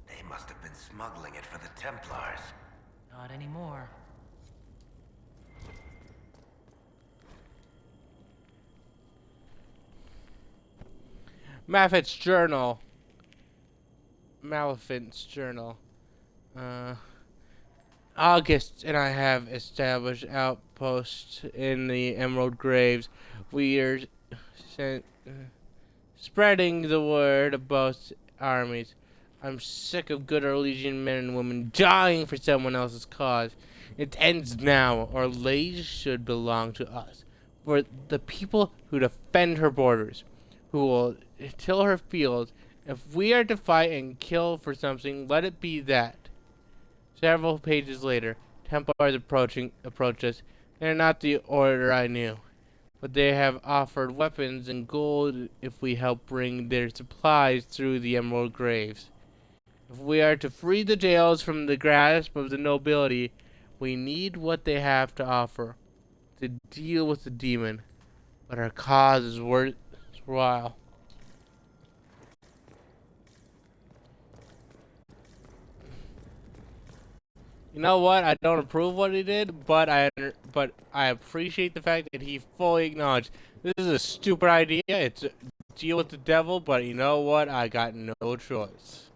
They must have been smuggling it for the Templars. Not anymore. Malefic's journal. August and I have established outposts in the Emerald Graves. We are spreading the word of both armies. I'm sick of good Orlesian men and women dying for someone else's cause. It ends now. Orlais should belong to us. For the people who defend her borders, who will till her fields. If we are to fight and kill for something, let it be that. Several pages later, Templars approach us. They are not the order I knew, but they have offered weapons and gold if we help bring their supplies through the Emerald Graves. If we are to free the jails from the grasp of the nobility, we need what they have to offer to deal with the demon. But our cause is worthwhile. You know what? I don't approve what he did, but I appreciate the fact that he fully acknowledged this is a stupid idea. It's a deal with the devil, but you know what? I got no choice.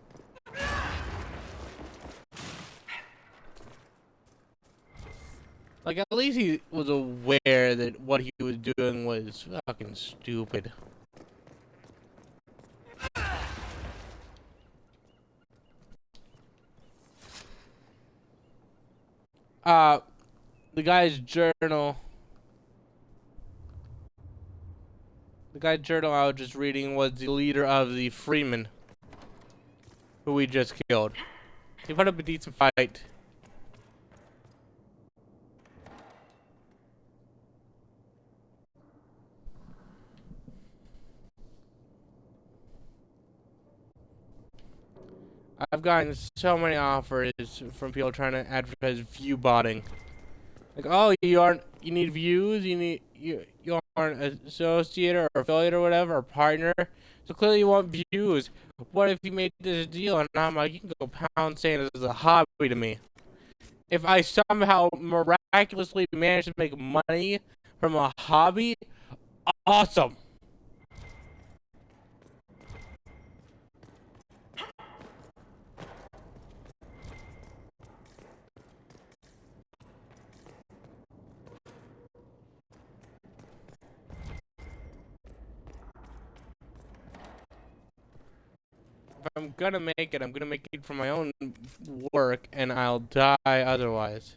Like, at least he was aware that what he was doing was fucking stupid. The guy's journal. The guy's journal I was just reading was the leader of the Freemen, who we just killed. He put up a decent fight. I've gotten so many offers from people trying to advertise view botting. Like, oh, you need views, you aren't an associate or affiliate or whatever, or partner. So clearly you want views. What if you made this deal? And I'm like, you can go pound saying this is a hobby to me. If I somehow miraculously manage to make money from a hobby, awesome. If I'm gonna make it, I'm gonna make it for my own work, and I'll die otherwise.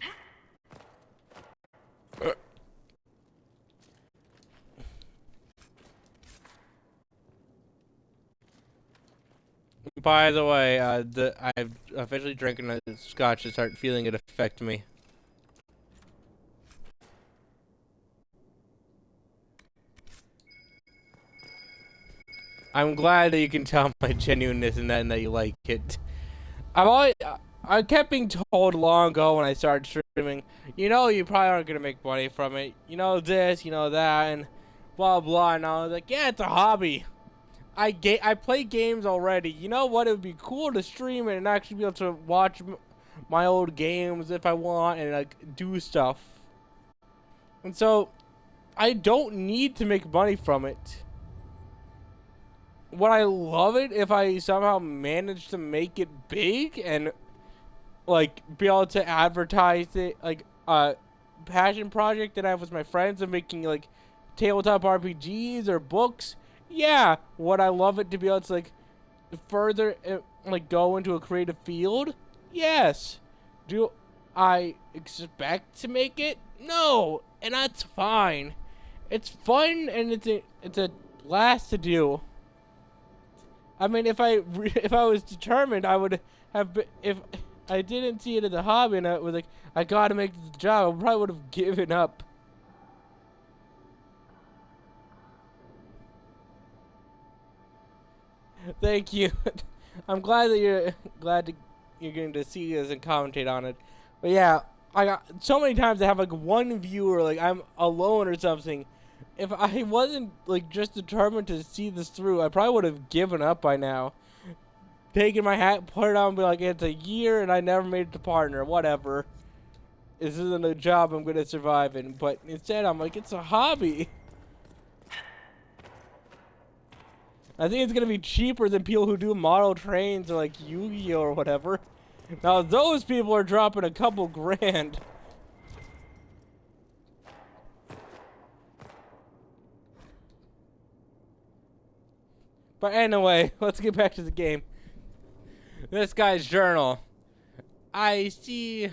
By the way, I've officially drinking a scotch to start feeling it affect me. I'm glad that you can tell my genuineness in that and that you like it. I kept being told long ago when I started streaming, you know, you probably aren't gonna make money from it. You know this, you know that, and blah blah. And I was like, yeah, it's a hobby. I play games already. You know what? It would be cool to stream it and actually be able to watch my old games if I want and like do stuff. And so, I don't need to make money from it. Would I love it if I somehow managed to make it big and like be able to advertise it, like a passion project that I have with my friends of making like tabletop RPGs or books, yeah, would I love it to be able to like further like go into a creative field? Yes. Do I expect to make it? No, and that's fine. It's fun and it's a blast to do. I mean, if I was determined, I would have. If I didn't see it as a hobby and I was like, I gotta make this a job, I probably would have given up. Thank you. I'm glad that you're getting to see this and commentate on it. But yeah, I got so many times I have like one viewer, like I'm alone or something. If I wasn't like just determined to see this through, I probably would have given up by now. Taken my hat, put it on, and be like, it's a year and I never made it to partner, whatever. This isn't a job I'm gonna survive in. But instead I'm like, it's a hobby. I think it's gonna be cheaper than people who do model trains or like Yu-Gi-Oh or whatever. Now those people are dropping a couple grand. But anyway, let's get back to the game. This guy's journal. I see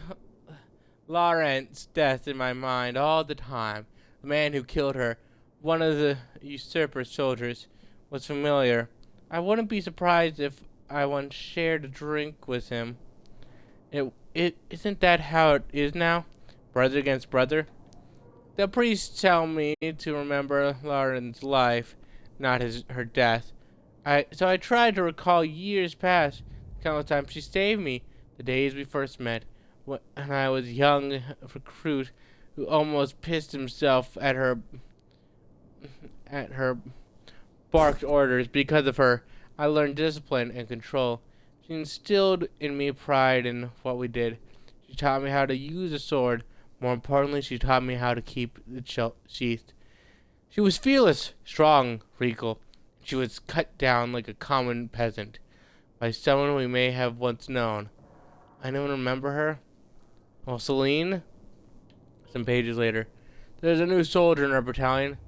Lauren's death in my mind all the time. The man who killed her, one of the usurper's soldiers, was familiar. I wouldn't be surprised if I once shared a drink with him. It isn't that how it is now? Brother against brother? The priests tell me to remember Lauren's life, not her death. So I tried to recall years past, countless times she saved me, the days we first met, when I was a young recruit who almost pissed himself at her barked orders. Because of her, I learned discipline and control. She instilled in me pride in what we did. She taught me how to use a sword. More importantly, she taught me how to keep it sheathed. She was fearless, strong, regal. She was cut down like a common peasant by someone we may have once known. Anyone remember her? Well, Celine? Some pages later. There's a new soldier in our battalion.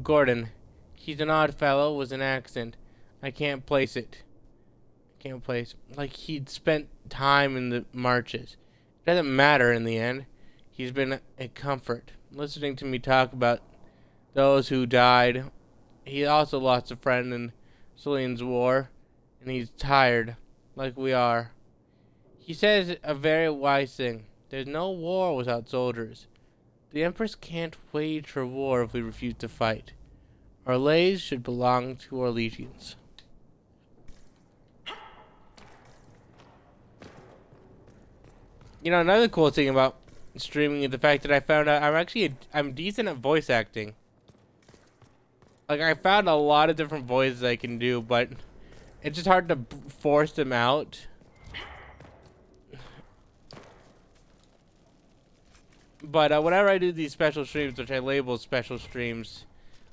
Gordon. He's an odd fellow with an accent. I can't place it. Like he'd spent time in the marches. It doesn't matter in the end. He's been a comfort. Listening to me talk about those who died. He also lost a friend in Celine's war, and he's tired, like we are. He says a very wise thing. There's no war without soldiers. The Empress can't wage her war if we refuse to fight. Our lays should belong to our legions. You know, another cool thing about streaming is the fact that I found out I'm decent at voice acting. Like, I found a lot of different voices I can do, but it's just hard to force them out. But whenever I do these special streams, which I label special streams,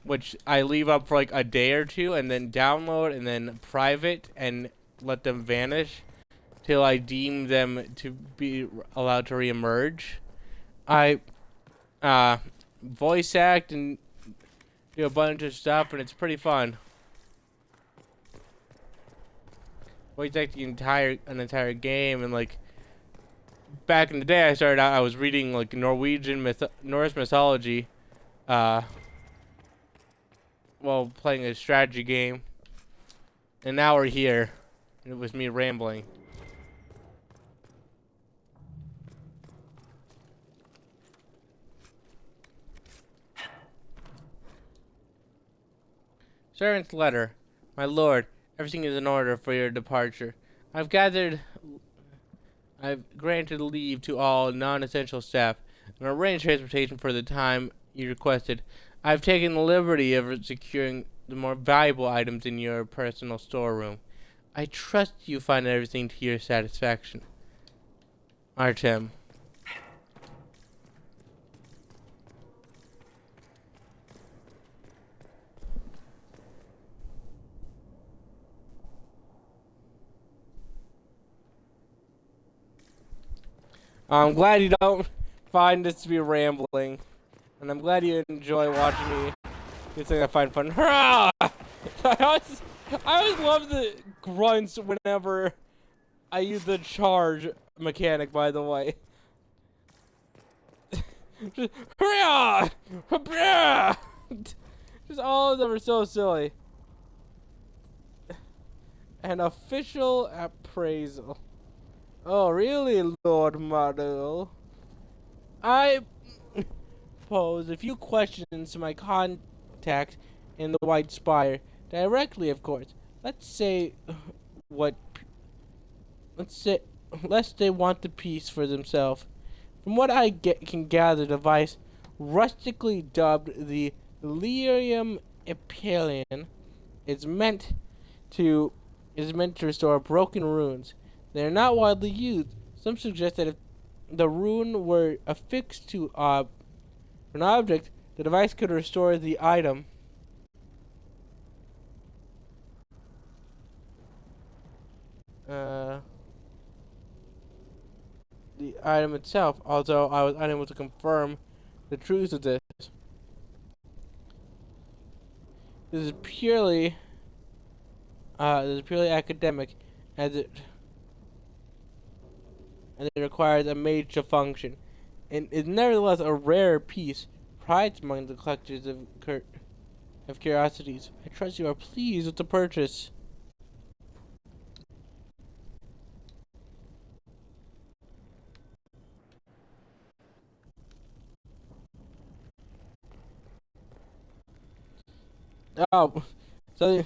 which I leave up for like a day or two, and then download, and then private, and let them vanish till I deem them to be allowed to re-emerge, I voice act and do a bunch of stuff, and it's pretty fun. Voice act an entire game, and like back in the day, I was reading like Norse mythology, while playing a strategy game, and now we're here. And it was me rambling. Servant's letter. My lord, everything is in order for your departure. I've granted leave to all non-essential staff and arranged transportation for the time you requested. I've taken the liberty of securing the more valuable items in your personal storeroom. I trust you find everything to your satisfaction. Artem. I'm glad you don't find this to be rambling, and I'm glad you enjoy watching me Good thing I find fun. Hurrah! I always love the grunts whenever I use the charge mechanic, by the way. Just, hurrah! Hurrah! Just all of them are so silly. An official appraisal. Oh, really, Lord Model? I pose a few questions to my contact in the White Spire. Directly, of course. Let's say lest they want the piece for themselves. From what I can gather, the device, rustically dubbed the Lyrium Epilion, is meant to restore broken runes. They are not widely used. Some suggest that if the rune were affixed to an object, the device could restore the item. The item itself, although I was unable to confirm the truth of this. This is purely academic, as it requires a mage to function, and is nevertheless a rare piece, prized among the collectors of curiosities. I trust you are pleased with the purchase. Oh, so,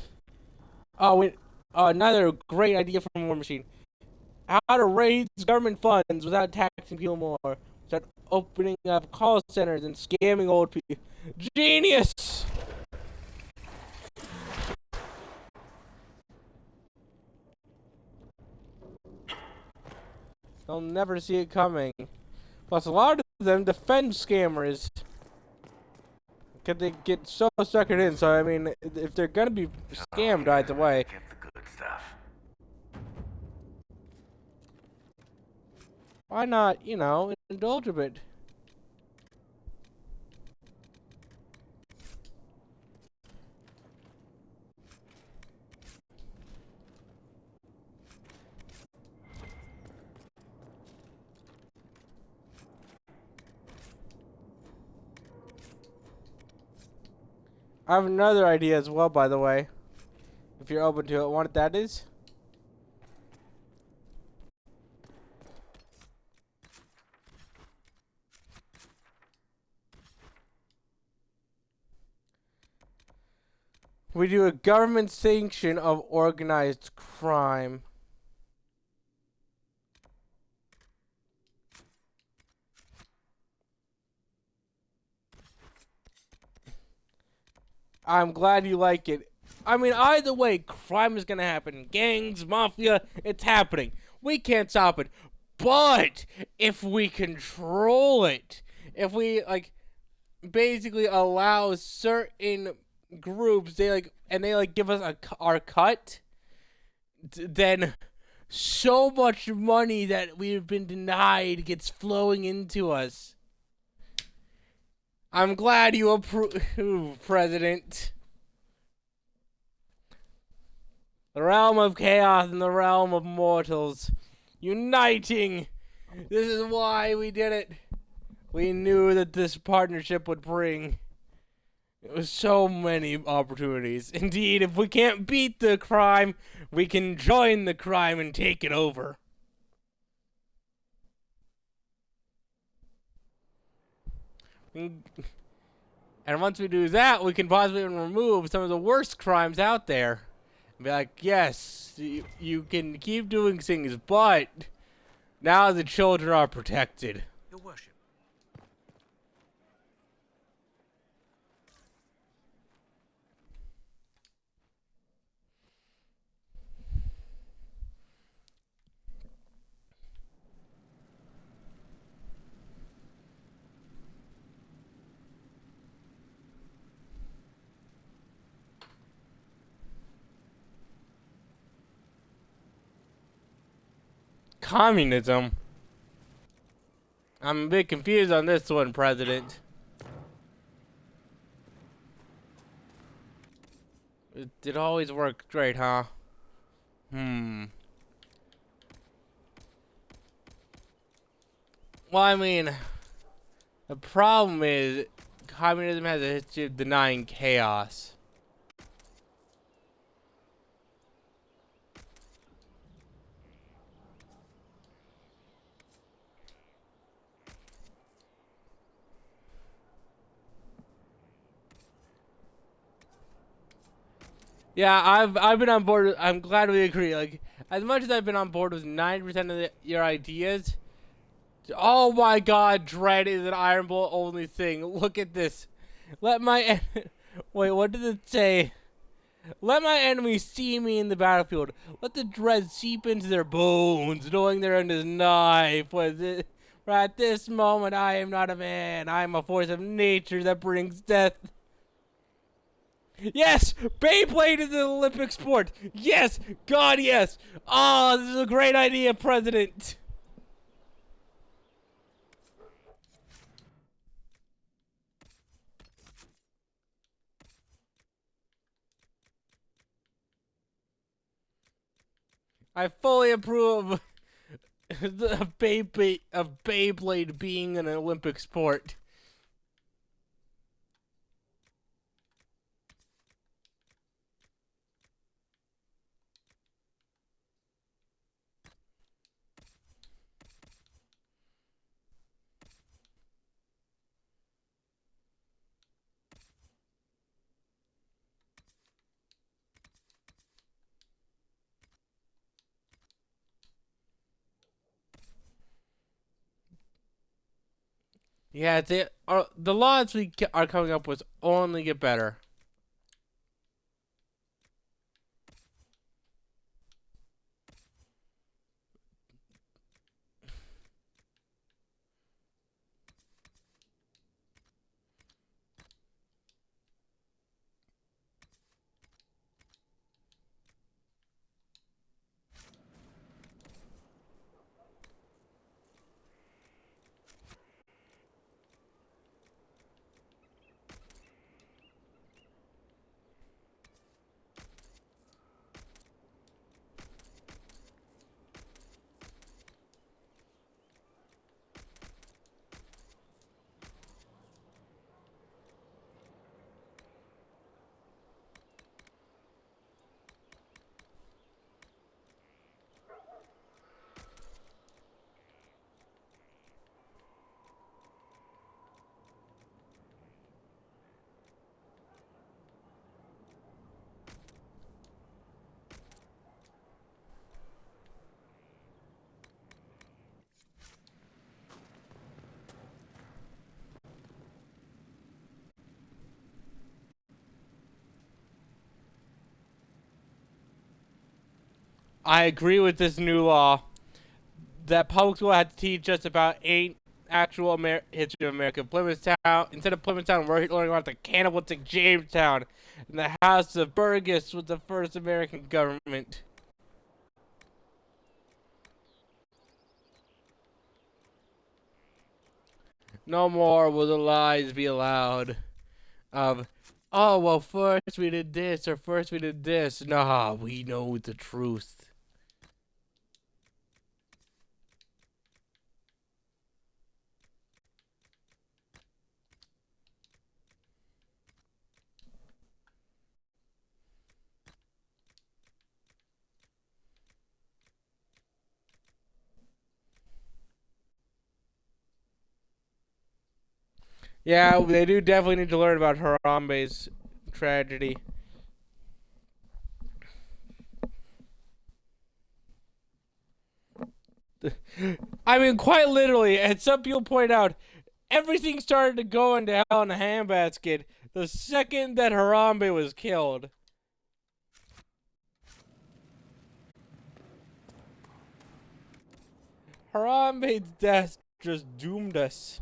another great idea from War Machine. How to raise government funds without taxing people more. Start opening up call centers and scamming old people. Genius! They'll never see it coming. Plus, a lot of them defend scammers. Because they get so suckered in. So, I mean, if they're gonna be scammed either way. Get the good stuff. Why not, indulge a bit? I have another idea as well, by the way. If you're open to it. What that is? We do a government sanction of organized crime. I'm glad you like it. I mean, either way, crime is gonna happen. Gangs, mafia, it's happening. We can't stop it. But if we control it, if we basically allow certain groups, they give us our cut, then so much money that we've been denied gets flowing into us. I'm glad you approve, President. The realm of chaos and the realm of mortals uniting. This is why we did it. We knew that this partnership would bring so many opportunities. Indeed, if we can't beat the crime, we can join the crime and take it over. And once we do that, we can possibly remove some of the worst crimes out there. And be like, yes, you can keep doing things, but now the children are protected. Your worship. Communism? I'm a bit confused on this one, President. It always worked great, huh? Hmm. Well, I mean, the problem is communism has a history of denying chaos. Yeah, I've been on board. I'm glad we agree. Like, as much as I've been on board with 90% of your ideas. Oh my God, Dread is an Iron Bolt only thing. Look at this. Let my wait. What did it say? Let my enemies see me in the battlefield. Let the dread seep into their bones, knowing their end is nigh. For at this moment, I am not a man. I am a force of nature that brings death. Yes! Beyblade is an Olympic sport! Yes! God, yes! Oh, this is a great idea, President! I fully approve of Beyblade being an Olympic sport. Yeah, the laws we are coming up with only get better. I agree with this new law that public school had to teach us about 8 actual history of America. Plymouth Town, instead of Plymouth Town, we're learning about the cannibalistic Jamestown, and the House of Burgess was the first American government. No more will the lies be allowed of, oh, well, first we did this, or first we did this. Nah, we know the truth. Yeah, they do definitely need to learn about Harambe's tragedy. I mean, quite literally, and some people point out, everything started to go into hell in a handbasket the second that Harambe was killed. Harambe's death just doomed us.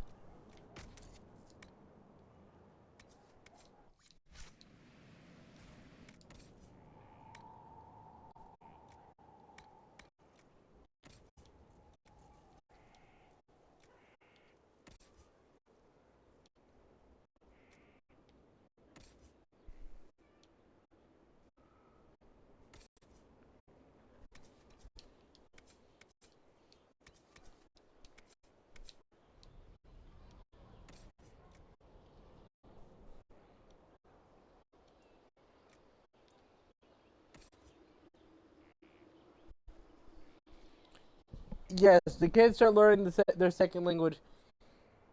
yes, the kids start learning their second language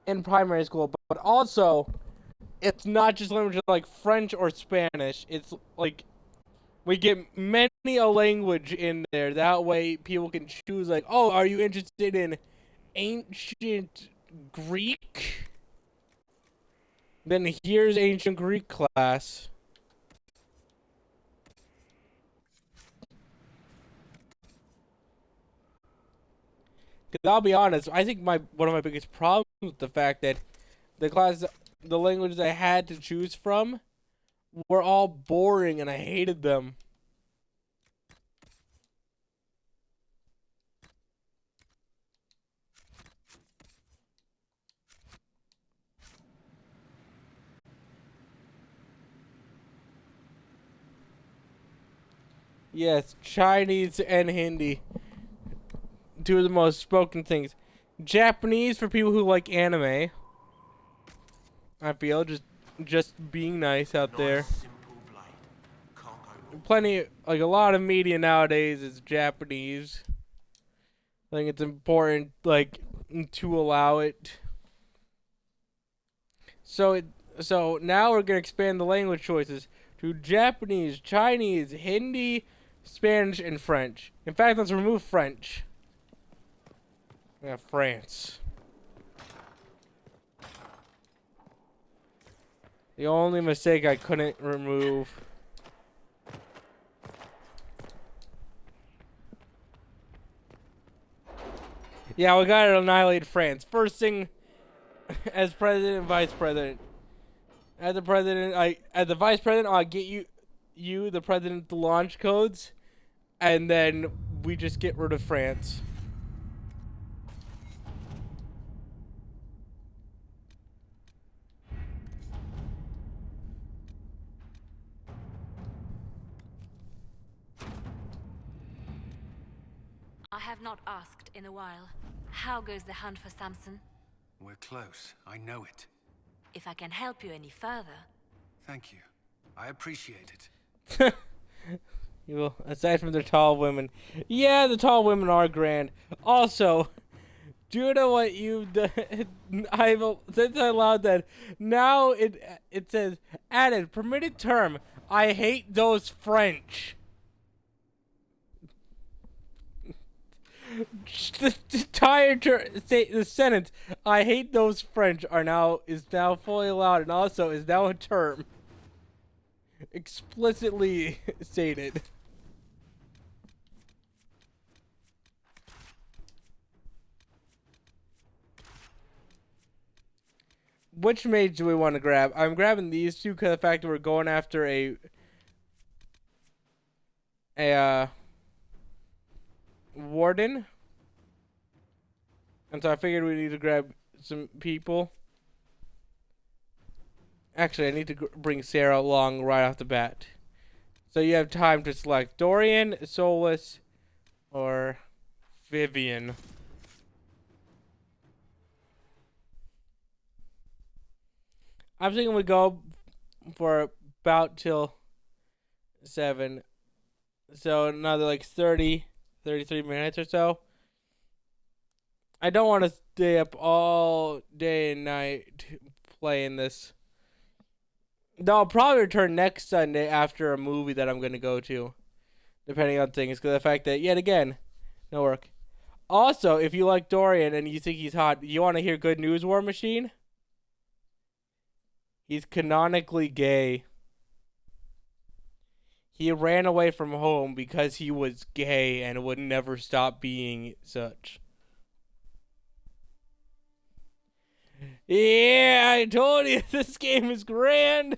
in primary school, but also it's not just languages like French or Spanish. It's like we get many a language in there. That way people can choose like, oh, are you interested in ancient Greek? Then here's ancient Greek class. Cause I'll be honest, I think one of my biggest problems with the fact that the languages I had to choose from were all boring and I hated them. Yes, Chinese and Hindi. Two of the most spoken things. Japanese for people who like anime. I feel just being nice out there. Plenty, like a lot of media nowadays is Japanese. I think it's important, like, to allow it. So now we're gonna expand the language choices to Japanese, Chinese, Hindi, Spanish, and French. In fact, let's remove French. We have France. The only mistake I couldn't remove. Yeah, we gotta annihilate France. First thing, as president and vice president. As the vice president, I'll get you, the president, the launch codes, and then we just get rid of France. I have not asked in a while. How goes the hunt for Samson? We're close. I know it. If I can help you any further. Thank you. I appreciate it. Well, aside from the tall women. Yeah, the tall women are grand. Also, do you know what you've done? Since I allowed that, now it says, added, permitted term, I hate those French. The entire the sentence, I hate those French, is now fully allowed and also is now a term. Explicitly stated. Which mage do we want to grab? I'm grabbing these two because of the fact that we're going after a warden. And so I figured we need to grab some people. Actually, I need to bring Sarah along right off the bat. So you have time to select Dorian, Solus, or Vivian. I'm thinking we go for about till 7. So another like 33 minutes or so. I don't want to stay up all day and night playing this. No, I'll probably return next Sunday after a movie that I'm going to go to. Depending on things. Because the fact that, yet again, no work. Also, if you like Dorian and you think he's hot, you want to hear good news, War Machine? He's canonically gay. He ran away from home because he was gay and would never stop being such. Yeah, I told you this game is grand.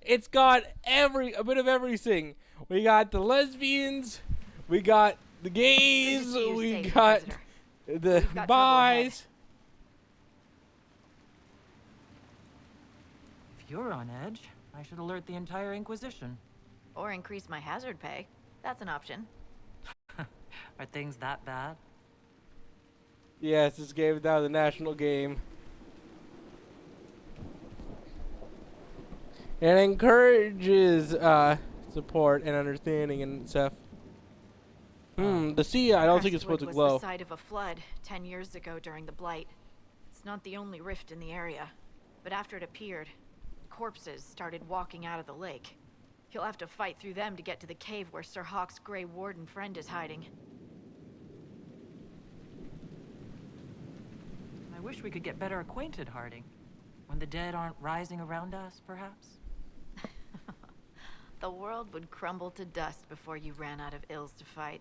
It's got a bit of everything. We got the lesbians, we got the gays, we got the bis. If you're on edge, I should alert the entire Inquisition. Or increase my hazard pay. That's an option. Are things that bad? Yes, this game is now the national game. It encourages support and understanding and stuff. The sea, I don't think it's supposed Crestwood to was glow. the site of a flood 10 years ago during the Blight. It's not the only rift in the area, but after it appeared, corpses started walking out of the lake. You'll have to fight through them to get to the cave where Sir Hawk's Grey Warden friend is hiding. I wish we could get better acquainted, Harding. When the dead aren't rising around us, perhaps? The world would crumble to dust before you ran out of ills to fight.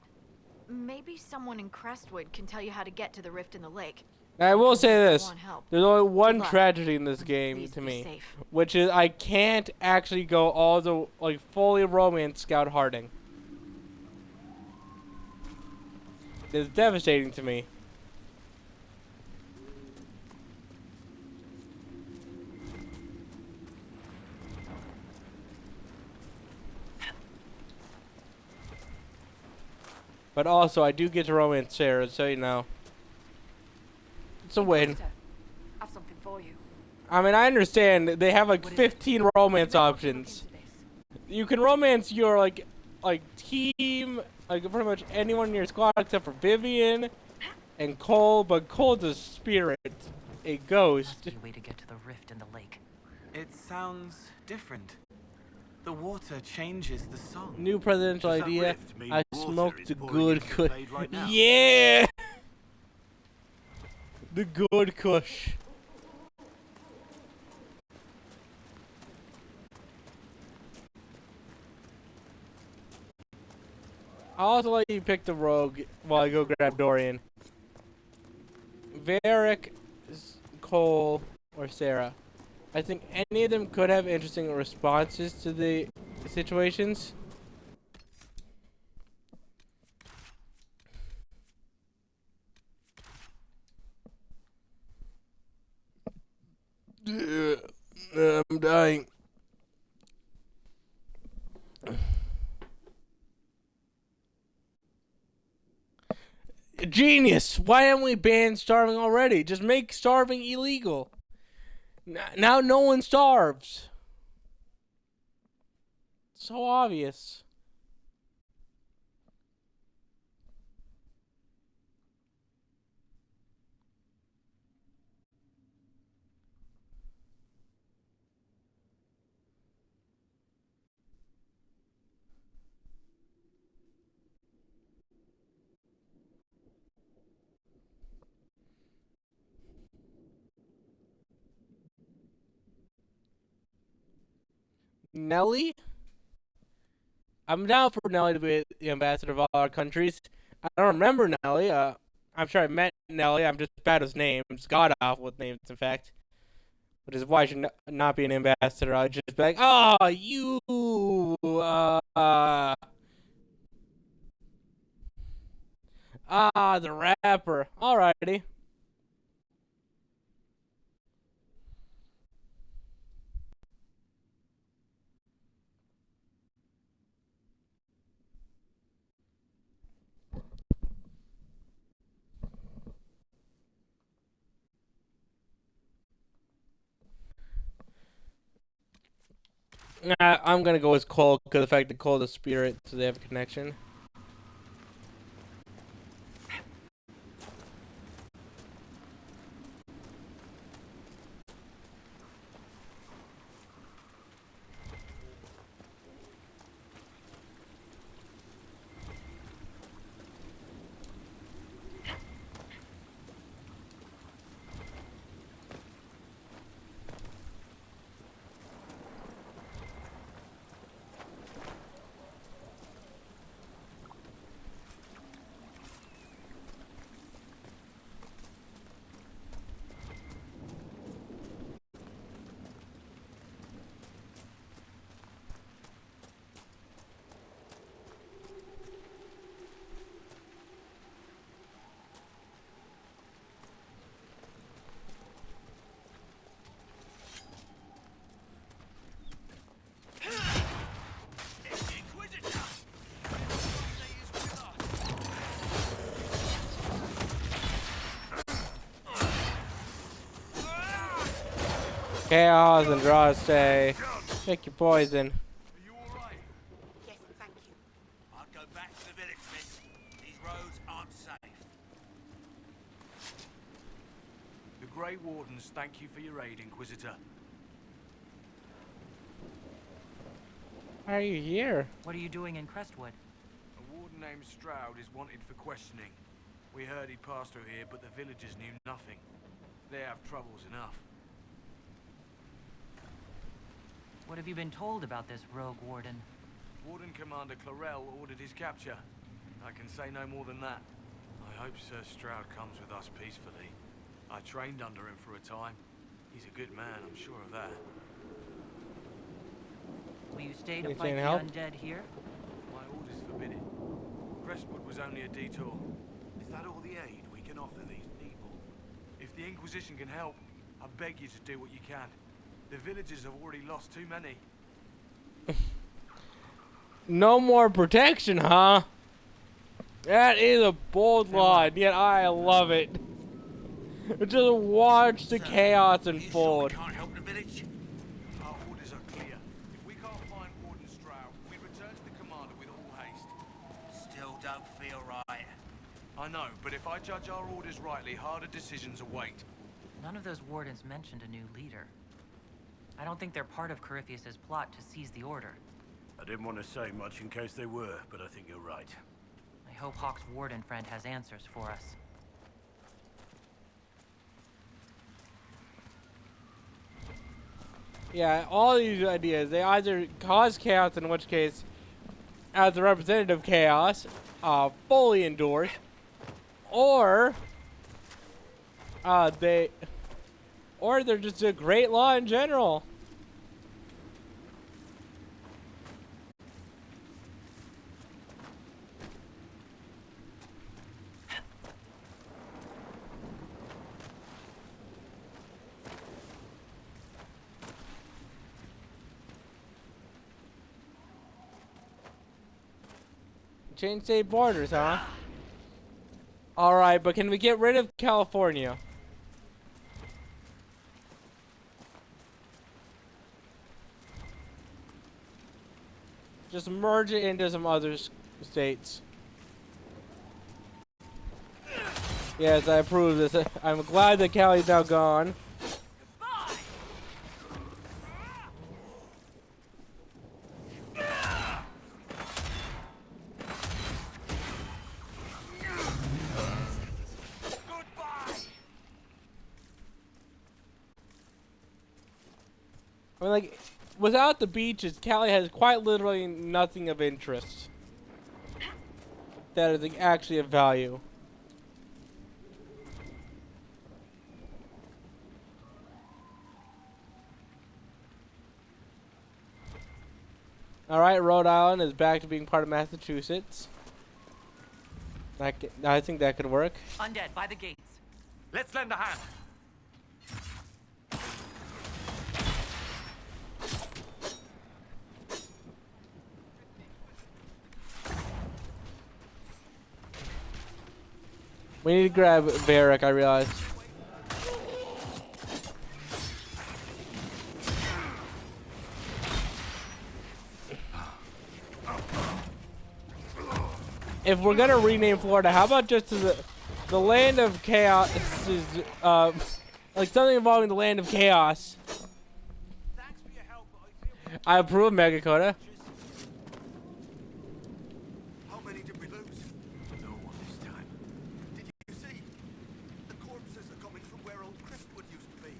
Maybe someone in Crestwood can tell you how to get to the rift in the lake. I will say this. Want help. There's only one luck. tragedy in this game Please to be me. safe. Which is I can't actually go all the, like, fully romance Scout Harding. It's devastating to me. But also, I do get to romance Sarah, so you know. It's a win. I have something for you. I mean, I understand they have like 15 romance options. You can romance your like team, like pretty much anyone in your squad except for Vivian and Cole, but Cole's a spirit, a ghost. Must be a way to get to the rift in the lake. It sounds different. The water changes the song. New presidential Does that idea. rift mean I water smoked is the pouring good into the kush. blade right now? Yeah! The good kush. I'll also let you pick the rogue while I go grab Dorian. Varric, Cole, or Sarah. I think any of them could have interesting responses to the situations. I'm dying. Genius! Why haven't we banned starving already? Just make starving illegal. Now no one starves. So obvious. Nelly? I'm down for Nelly to be the ambassador of all our countries. I don't remember Nelly. I'm sure I met Nelly. I'm just bad with names. God awful with names, in fact. Which is why I should not be an ambassador. I'd just be like, oh, you. The rapper. Alrighty. I'm gonna go with Cole because the fact that Cole's a spirit, so they have a connection. Chaos and draw a stay. Pick your poison. Yes, thank you. I'll go back to the village, miss. These roads aren't safe. The Grey Wardens thank you for your aid, Inquisitor. Why are you here? What are you doing in Crestwood? A warden named Stroud is wanted for questioning. We heard he'd passed through here, but the villagers knew nothing. They have troubles enough. What have you been told about this rogue warden? Warden Commander Clarel ordered his capture. I can say no more than that. I hope Sir Stroud comes with us peacefully. I trained under him for a time. He's a good man, I'm sure of that. Will you stay to Anything fight the help? undead here? My orders forbid it. Crestwood was only a detour. Is that all the aid we can offer these people? If the Inquisition can help, I beg you to do what you can. The villagers have already lost too many. No more protection, huh? That is a bold line, yet I love it. Just watch the chaos unfold. Can't help the village. Our orders are clear. If we can't find Warden Stroud, we return to the commander with all haste. Still don't feel right. I know, but if I judge our orders rightly, harder decisions await. None of those wardens mentioned a new leader. I don't think they're part of Corypheus's plot to seize the order. I didn't want to say much in case they were, but I think you're right. I hope Hawk's warden friend has answers for us. Yeah, all these ideas, they either cause chaos, in which case, as a representative chaos, fully endorse, or they're just a great law in general. Change state borders, huh? Alright, but can we get rid of California? Just merge it into some other states. Yes, I approve this. I'm glad that Cali's now gone. I mean, like, without the beaches, Cali has quite literally nothing of interest that is like, actually of value. Alright, Rhode Island is back to being part of Massachusetts. I think that could work. Undead, by the gates. Let's lend a hand. We need to grab Varric, I realize. If we're gonna rename Florida, how about just the land of chaos? Is, like something involving the land of chaos. I approve, Megakota. How many did we lose? No one this time. Did you see? The corpses are coming from where old Crestwood used to be.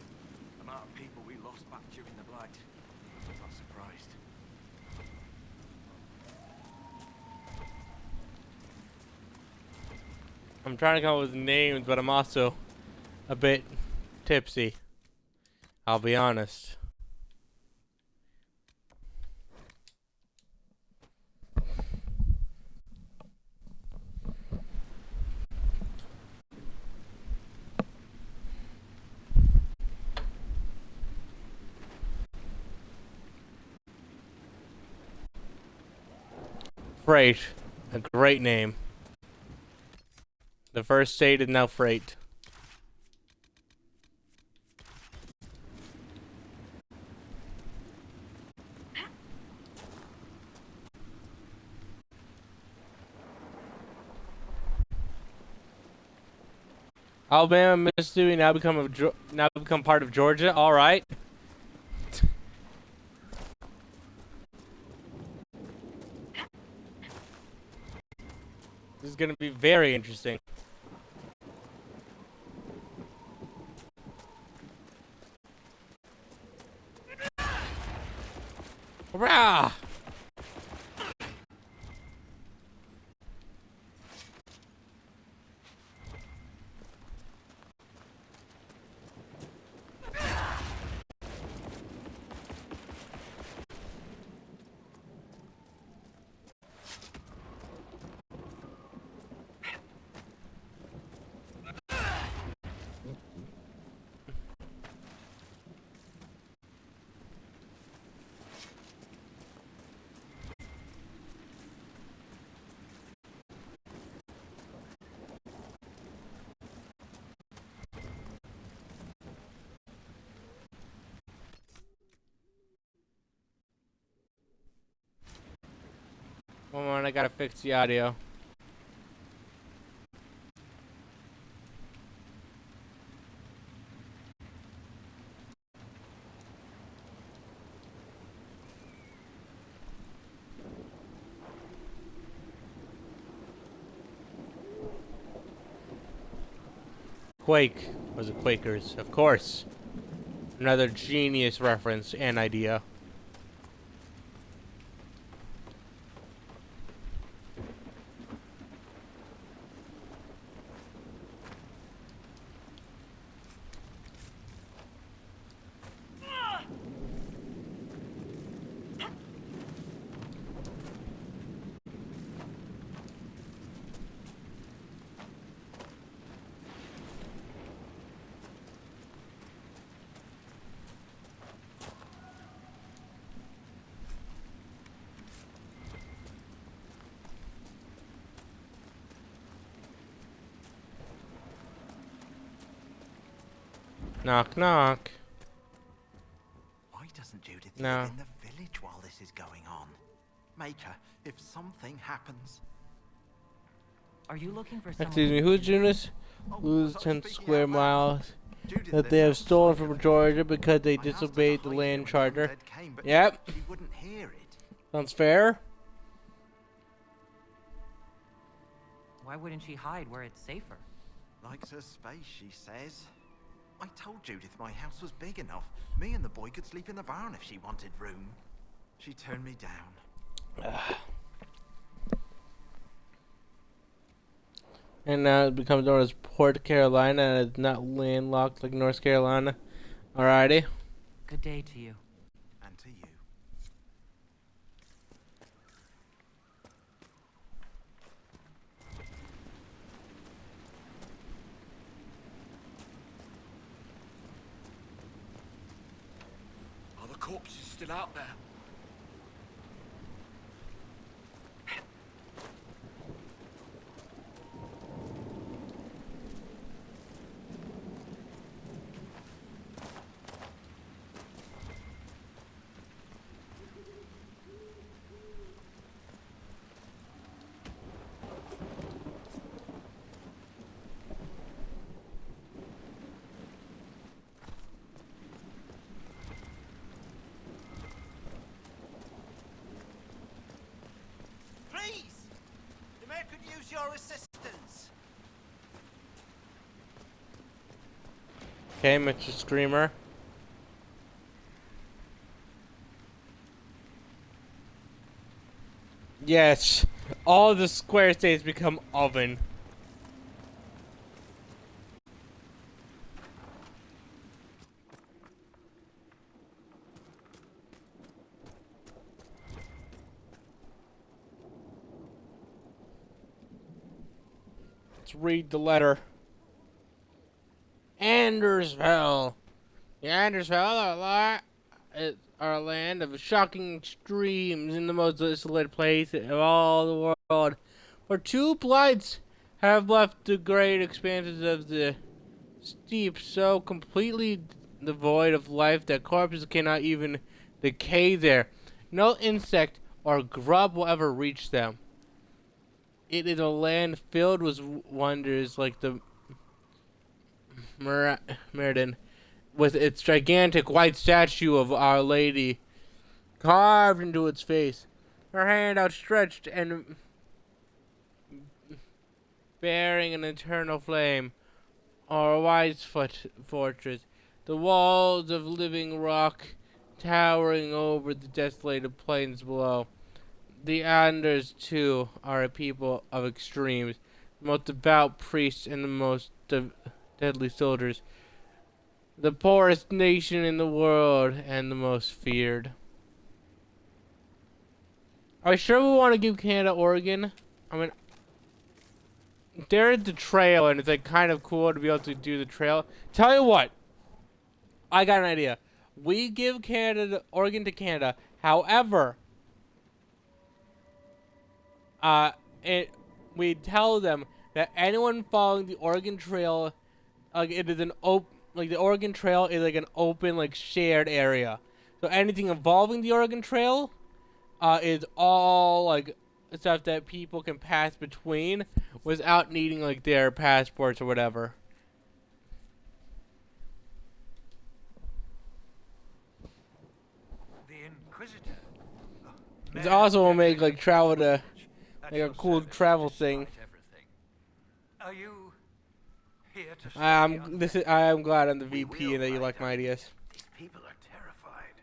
The amount of people we lost back during the Blight. I'm not surprised. I'm trying to come up with names, but I'm also a bit tipsy. I'll be honest. Freight. A great name. The first state is now Freight. Alabama, Mississippi now become part of Georgia. All right. This is gonna be very interesting. Hurrah! One moment, I gotta fix the audio. Quake was the Quakers, of course. Another genius reference and idea. Knock, knock. Why doesn't Judith No. live in the village while this is going on? Make her, if something happens. Are you looking for someone? Excuse me, who's Junius? Lose 10 square miles that they have stolen from Georgia because they disobeyed the land charter. Yep. She wouldn't hear it. Sounds fair. Why wouldn't she hide where it's safer? Likes her space, she says. I told Judith my house was big enough. Me and the boy could sleep in the barn if she wanted room. She turned me down. And now it becomes known as Port Carolina and it's not landlocked like North Carolina. Alrighty. Good day to you. And to you. Are the corpses still out there? Please! The mayor could use your assistance. Okay, Mr. Screamer. Yes. All the square states become oven. Let's read the letter. Andersville. The Andersville is our land of shocking extremes in the most isolated place of all the world. For two blights have left the great expanses of the steep so completely devoid of life that corpses cannot even decay there. No insect or grub will ever reach them. It is a land filled with wonders like the Meriden, with its gigantic white statue of Our Lady carved into its face, her hand outstretched and bearing an eternal flame, or a wise fortress, the walls of living rock towering over the desolated plains below. The Anders, too, are a people of extremes, the most devout priests and the most deadly soldiers, the poorest nation in the world and the most feared. Are we sure we want to give Canada Oregon? I mean, there's the trail, and it's like kind of cool to be able to do the trail. Tell you what, I got an idea. We give Oregon to Canada. However, we tell them that anyone following the Oregon Trail, it is the Oregon Trail is like an open, like shared area. So anything involving the Oregon Trail, is all like stuff that people can pass between without needing like their passports or whatever. The Inquisitor. It's also will make like travel to like a cool travel thing. Are you here to stay I am glad I'm the VP and that you like my ideas. These people are terrified.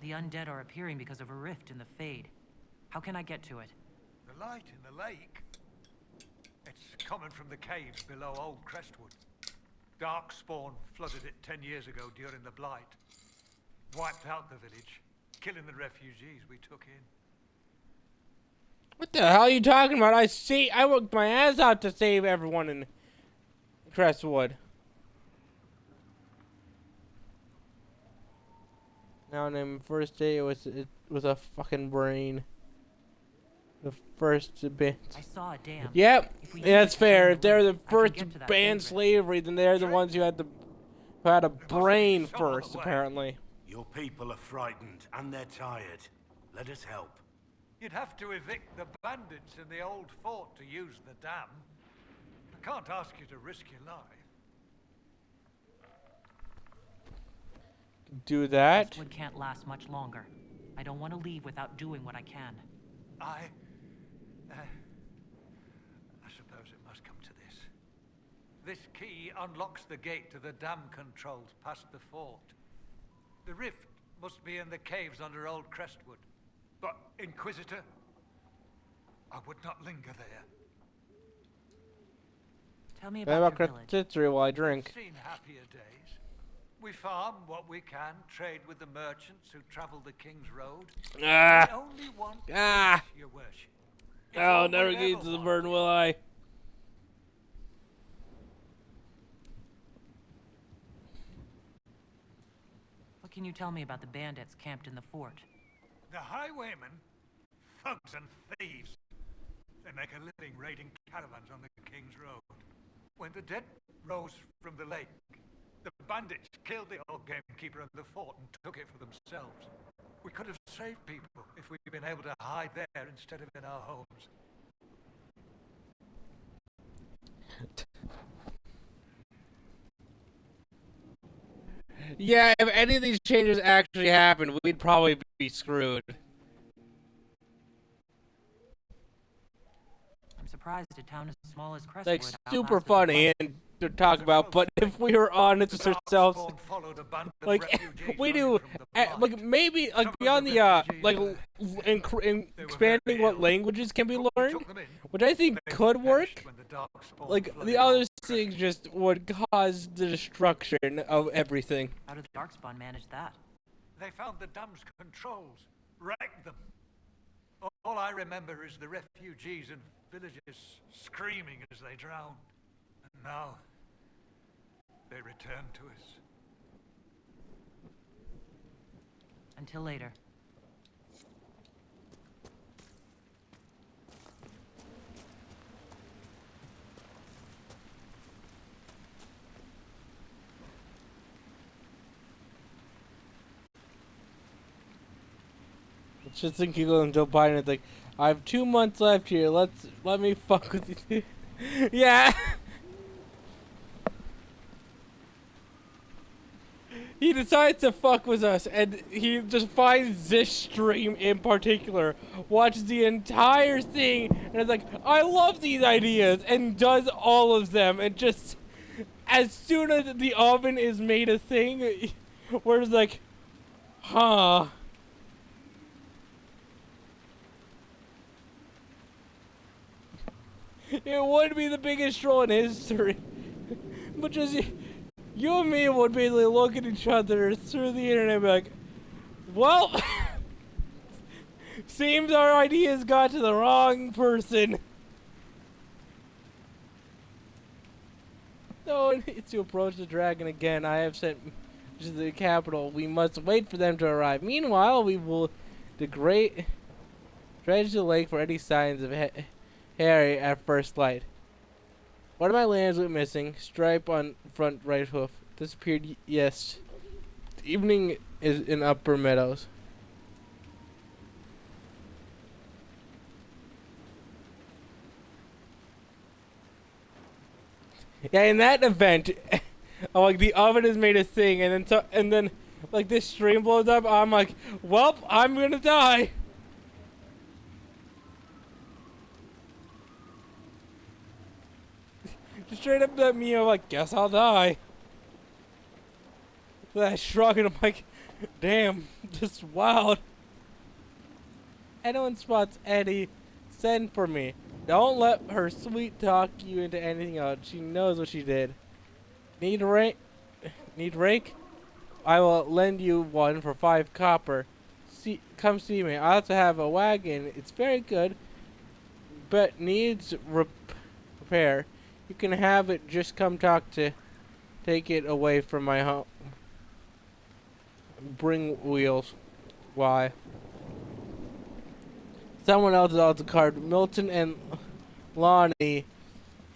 The undead are appearing because of a rift in the Fade. How can I get to it? The light in the lake? It's coming from the caves below Old Crestwood. Darkspawn flooded it 10 years ago during the Blight. Wiped out the village, killing the refugees we took in. What the hell are you talking about? I worked my ass out to save everyone in Crestwood. Now in first day it was a fucking brain. The first bit. I saw a dam. Yep, that's fair. If they're the first to ban slavery, then they're the ones who had a brain first, apparently. Your people are frightened and they're tired. Let us help. You'd have to evict the bandits in the old fort to use the dam. I can't ask you to risk your life. Do that. Crestwood can't last much longer. I don't want to leave without doing what I can. I suppose it must come to this. This key unlocks the gate to the dam controls past the fort. The rift must be in the caves under Old Crestwood. But, Inquisitor, I would not linger there. Tell me about your village. History while I drink. I've seen happier days. We farm what we can, trade with the merchants who travel the King's Road. Ah! We only want Ah! your worship. I'll never get to the burn, will I? What can you tell me about the bandits camped in the fort? The highwaymen, thugs and thieves. They make a living raiding caravans on the King's Road. When the dead rose from the lake, the bandits killed the old gamekeeper in the fort and took it for themselves. We could have saved people if we'd been able to hide there instead of in our homes. Yeah, if any of these changes actually happened, we'd probably be screwed. I'm surprised a town as small as Crestwood Like, super funny and to talk about, but if we were honest with ourselves, like, we do, like, maybe, like, beyond the, like, expanding what languages can be learned, which I think could work, like, the other things just would cause the destruction of everything. How did the Darkspawn manage that? They found the dam's controls, wrecked them. All I remember is the refugees and villagers screaming as they drowned. And now, they return to us. Until later. It's just thinking of Joe Biden. It's like, I have 2 months left here. Let me fuck with you. Yeah, he decides to fuck with us, and he just finds this stream in particular, watches the entire thing, and is like, I love these ideas, and does all of them, and just, as soon as the oven is made a thing, we're just like, huh. It would be the biggest troll in history, but just... You and me would basically look at each other through the internet and be like, well, seems our ideas got to the wrong person. No, it's to approach the dragon again. I have sent to the capital. We must wait for them to arrive. Meanwhile, we will dredge the lake for any signs of Harry at first light. One of my lambs went missing. Stripe on front right hoof. Disappeared, yes. The evening is in Upper Meadows. Yeah, in that event, like the oven has made a thing, and then like this stream blows up. I'm like, well, I'm gonna die. Just straight up that me, I'm like, guess I'll die. Then I shrug and I'm like, damn, this is wild. Anyone spots Eddie, send for me. Don't let her sweet talk you into anything else. She knows what she did. Need a rake? Need rake? I will lend you one for 5 copper. Come see me. I also have a wagon. It's very good, but needs repair. You can have it. Just come take it away from my home. Bring wheels. Why? Someone else is on the card. Milton and Lonnie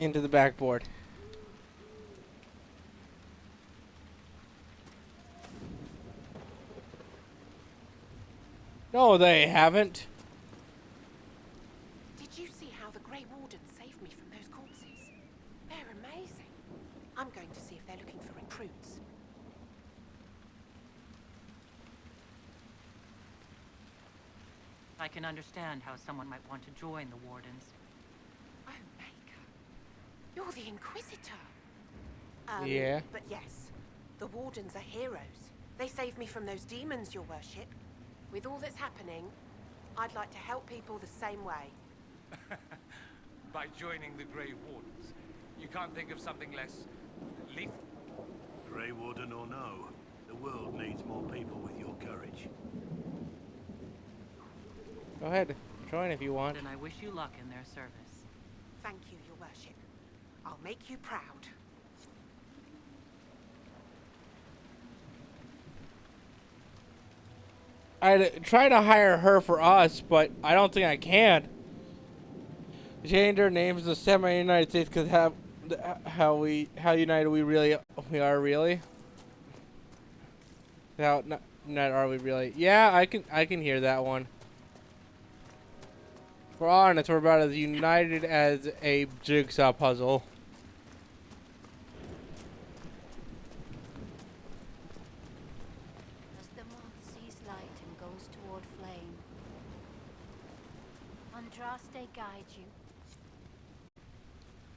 into the backboard. No, they haven't. Did you see how the Grey Warden saved me from those corpses? They're amazing. I'm going to see if they're looking for recruits. I can understand how someone might want to join the Wardens. Oh, Maker. You're the Inquisitor. Yeah. But yes, the Wardens are heroes. They saved me from those demons, your worship. With all that's happening, I'd like to help people the same way. By joining the Grey Wardens, you can't think of something less lethal? Grey Warden or no, the world needs more people with your courage. Go ahead, join if you want. And I wish you luck in their service. Thank you, your worship. I'll make you proud. I'd try to hire her for us, but I don't think I can. Changed our names to semi-United States because how united we are really. How not are we really? Yeah, I can hear that one. We're honest, we're about as united as a jigsaw puzzle. As the moth sees light and goes toward flame, Andraste guides you.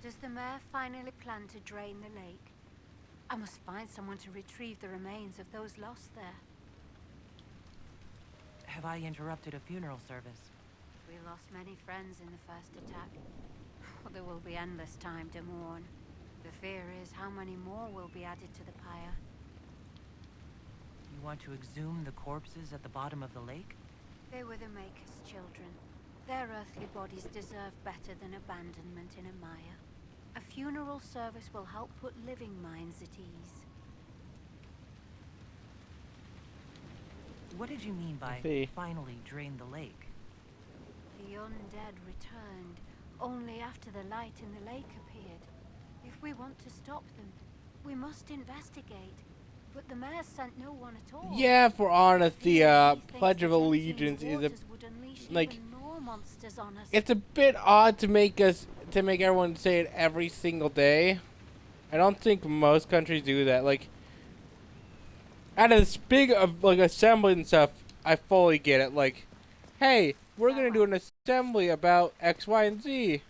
Does the mayor finally plan to drain the lake? I must find someone to retrieve the remains of those lost there. Have I interrupted a funeral service? We lost many friends in the first attack. There will be endless time to mourn. The fear is how many more will be added to the pyre. You want to exhume the corpses at the bottom of the lake? They were the Maker's children. Their earthly bodies deserve better than abandonment in a mire. A funeral service will help put living minds at ease. What did you mean by finally drain the lake? The undead returned only after the light in the lake appeared. If we want to stop them, we must investigate. But the mayor sent no one at all. Yeah, if we're honest, the Pledge of Allegiance is a like. It's a bit odd to make everyone say it every single day. I don't think most countries do that. Like, out of this big of like assembly and stuff, I fully get it. Like, hey, we're gonna do an assembly about X, Y, and Z.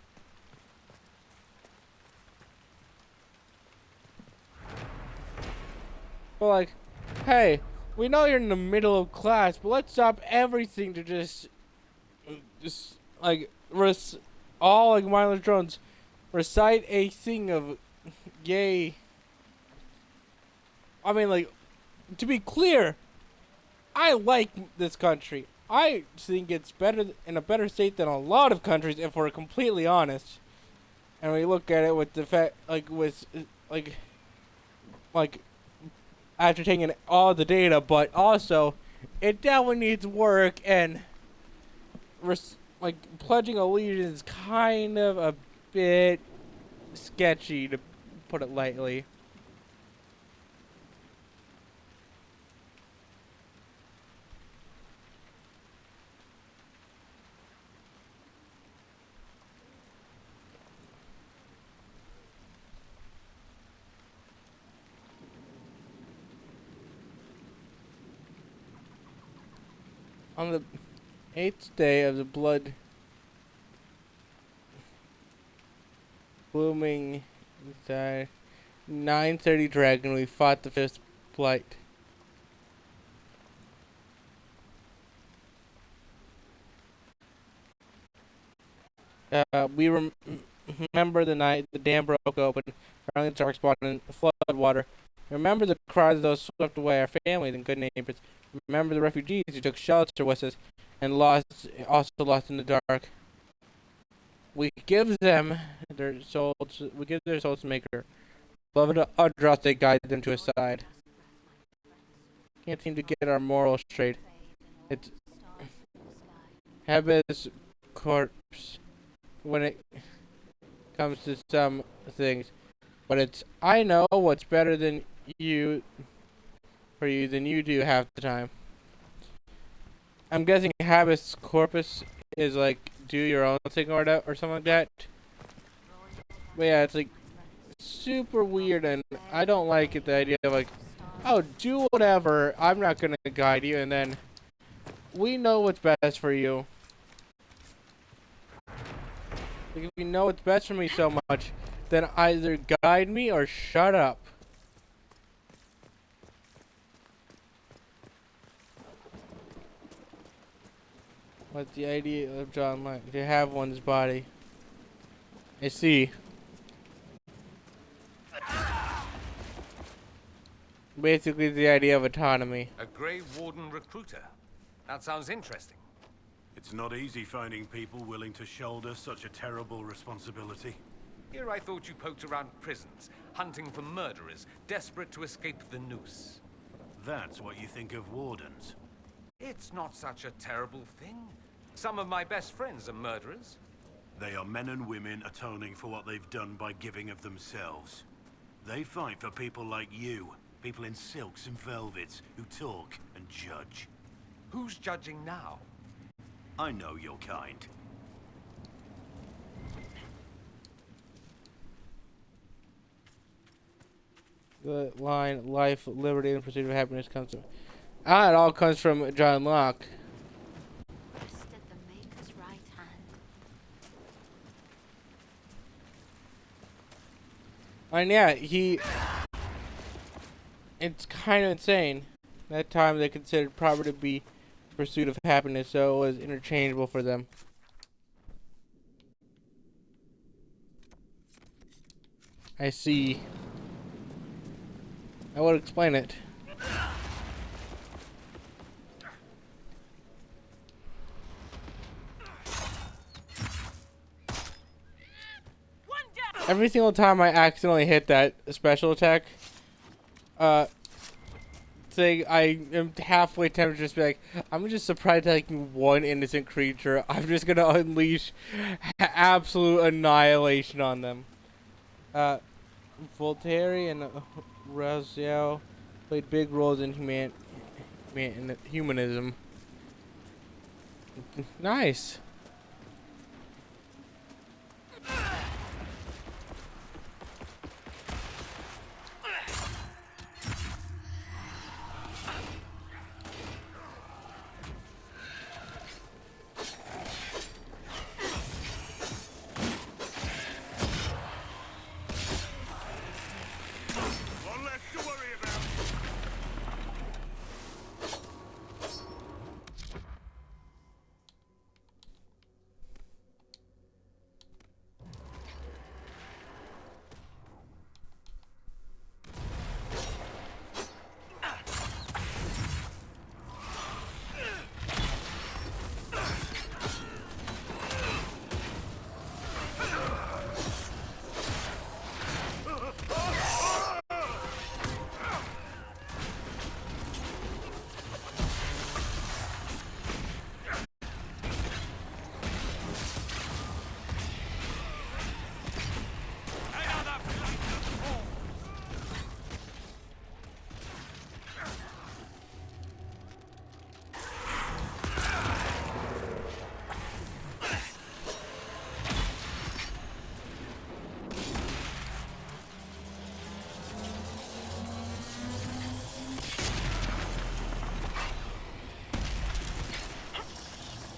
But like, hey, we know you're in the middle of class, but let's stop everything to just like all like mindless drones recite a thing of yay. I mean, like, to be clear, I like this country. I think it's better in a better state than a lot of countries, if we're completely honest. And we look at it with the fact, like after taking all the data, but also it definitely needs work, and like pledging allegiance is kind of a bit sketchy, to put it lightly. On the 8th day of the blood blooming inside 9:30 dragon, we fought the 5th blight. We remember the night the dam broke open, drowning the dark spot in flood water. Remember the cries of those swept away, our families and good neighbors. Remember the refugees who took shelter with us and also lost in the dark. We give them their souls. We give their souls to Maker. Beloved Udroth, they guide them to his side. Can't seem to get our morals straight. It's Hebe's corpse when it comes to some things, but it's I know what's better than you for you than you do half the time. I'm guessing habeas corpus is like do your own thing or something like that. But yeah, it's like super weird, and I don't like it, the idea of like, oh, do whatever, I'm not gonna guide you, and then we know what's best for you. Like, if you know what's best for me so much, then either guide me or shut up. What's the idea of John Locke? To have one's body. I see. Basically the idea of autonomy. A Grey Warden recruiter. That sounds interesting. It's not easy finding people willing to shoulder such a terrible responsibility. Here I thought you poked around prisons, hunting for murderers, desperate to escape the noose. That's what you think of wardens. It's not such a terrible thing. Some of my best friends are murderers. They are men and women atoning for what they've done by giving of themselves. They fight for people like you, people in silks and velvets, who talk and judge. Who's judging now? I know your kind. The line, life, liberty, and pursuit of happiness comes from... it all comes from John Locke. Rest at the Maker's right hand. And yeah, it's kind of insane. That time they considered property to be pursuit of happiness, so it was interchangeable for them. I see. I would explain it. Every single time I accidentally hit that special attack thing, I am halfway tempted to just be like, I'm just surprised at like one innocent creature. I'm just gonna unleash absolute annihilation on them. Voltaire and Raziel played big roles in humanism. Nice.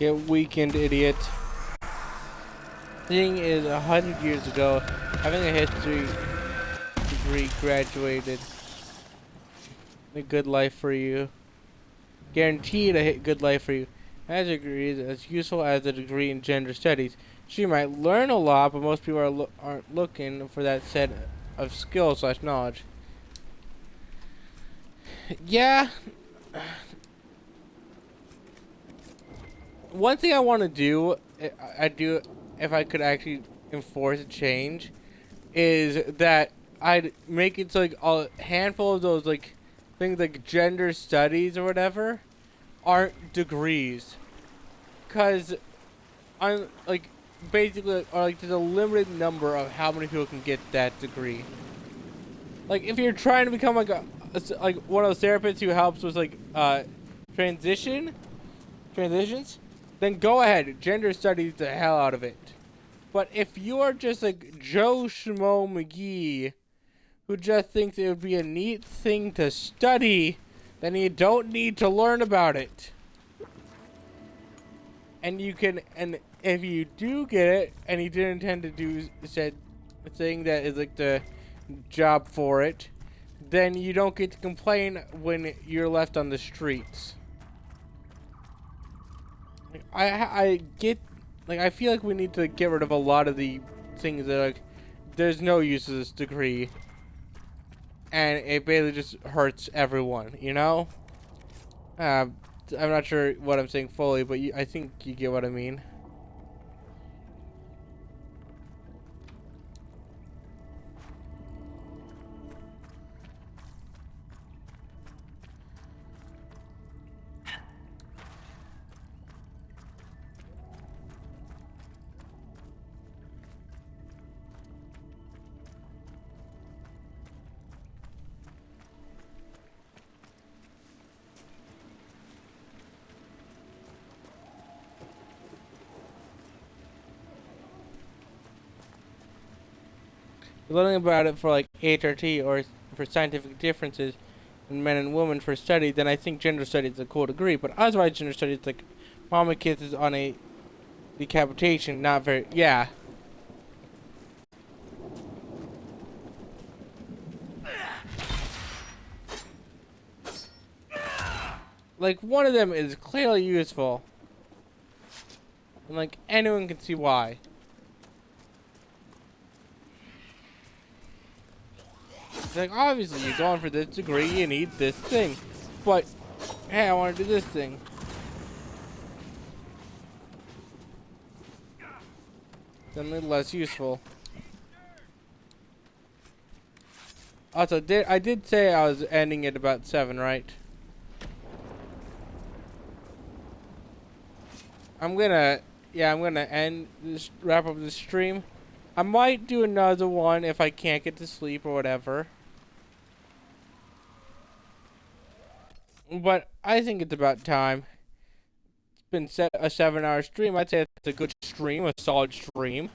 Get weakened, idiot. Thing is, 100 years ago, having a history degree graduated. A good life for you. Guaranteed a good life for you. As a degree is as useful as a degree in gender studies. She might learn a lot, but most people aren't looking for that set of skills / knowledge. Yeah. One thing I want to do, if I could actually enforce a change, is that I'd make it so like a handful of those like things like gender studies or whatever aren't degrees, cause I'm like basically or like there's a limited number of how many people can get that degree. Like if you're trying to become like like one of those therapists who helps with like transitions, then go ahead, gender studies the hell out of it. But if you're just like Joe Schmo McGee, who just thinks it would be a neat thing to study, then you don't need to learn about it. And you can, and if you do get it, and you didn't intend to do said thing that is like the job for it, then you don't get to complain when you're left on the streets. I get, like, I feel like we need to get rid of a lot of the things that, like, there's no use of this degree. And it basically just hurts everyone, you know? I'm not sure what I'm saying fully, but I think you get what I mean. Learning about it for like HRT or for scientific differences in men and women for study, then I think gender studies is a cool degree. But otherwise, gender studies like mama kisses on a decapitation, not very. Yeah. Like one of them is clearly useful, and like anyone can see why. Like, obviously, you're going for this degree, you need this thing. But, hey, I want to do this thing. Then less useful. Also, I did say I was ending at about 7, right? I'm gonna wrap up this stream. I might do another one if I can't get to sleep or whatever. But I think it's about time. It's been a 7-hour stream. I'd say it's a good stream, a solid stream.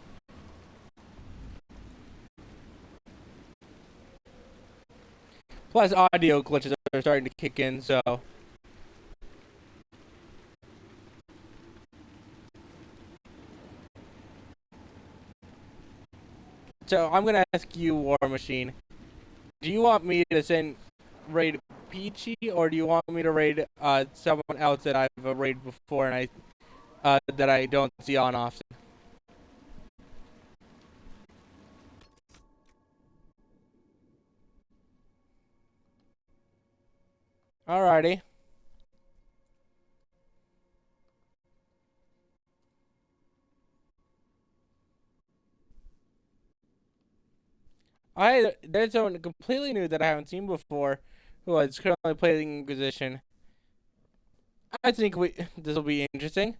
Plus, audio glitches are starting to kick in, so. So, I'm gonna ask you, War Machine. Do you want me to raid Peachy, or do you want me to raid someone else that I've raided before and that I don't see on often? Alrighty. There's someone completely new that I haven't seen before, who is currently playing Inquisition. I think this will be interesting.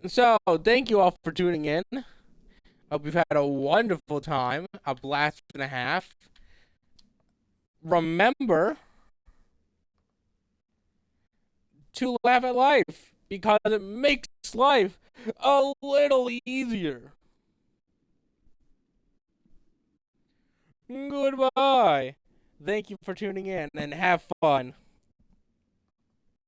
So, thank you all for tuning in. Hope you've had a wonderful time, a blast and a half. Remember to laugh at life, because it makes life a little easier. Goodbye. Thank you for tuning in, and have fun.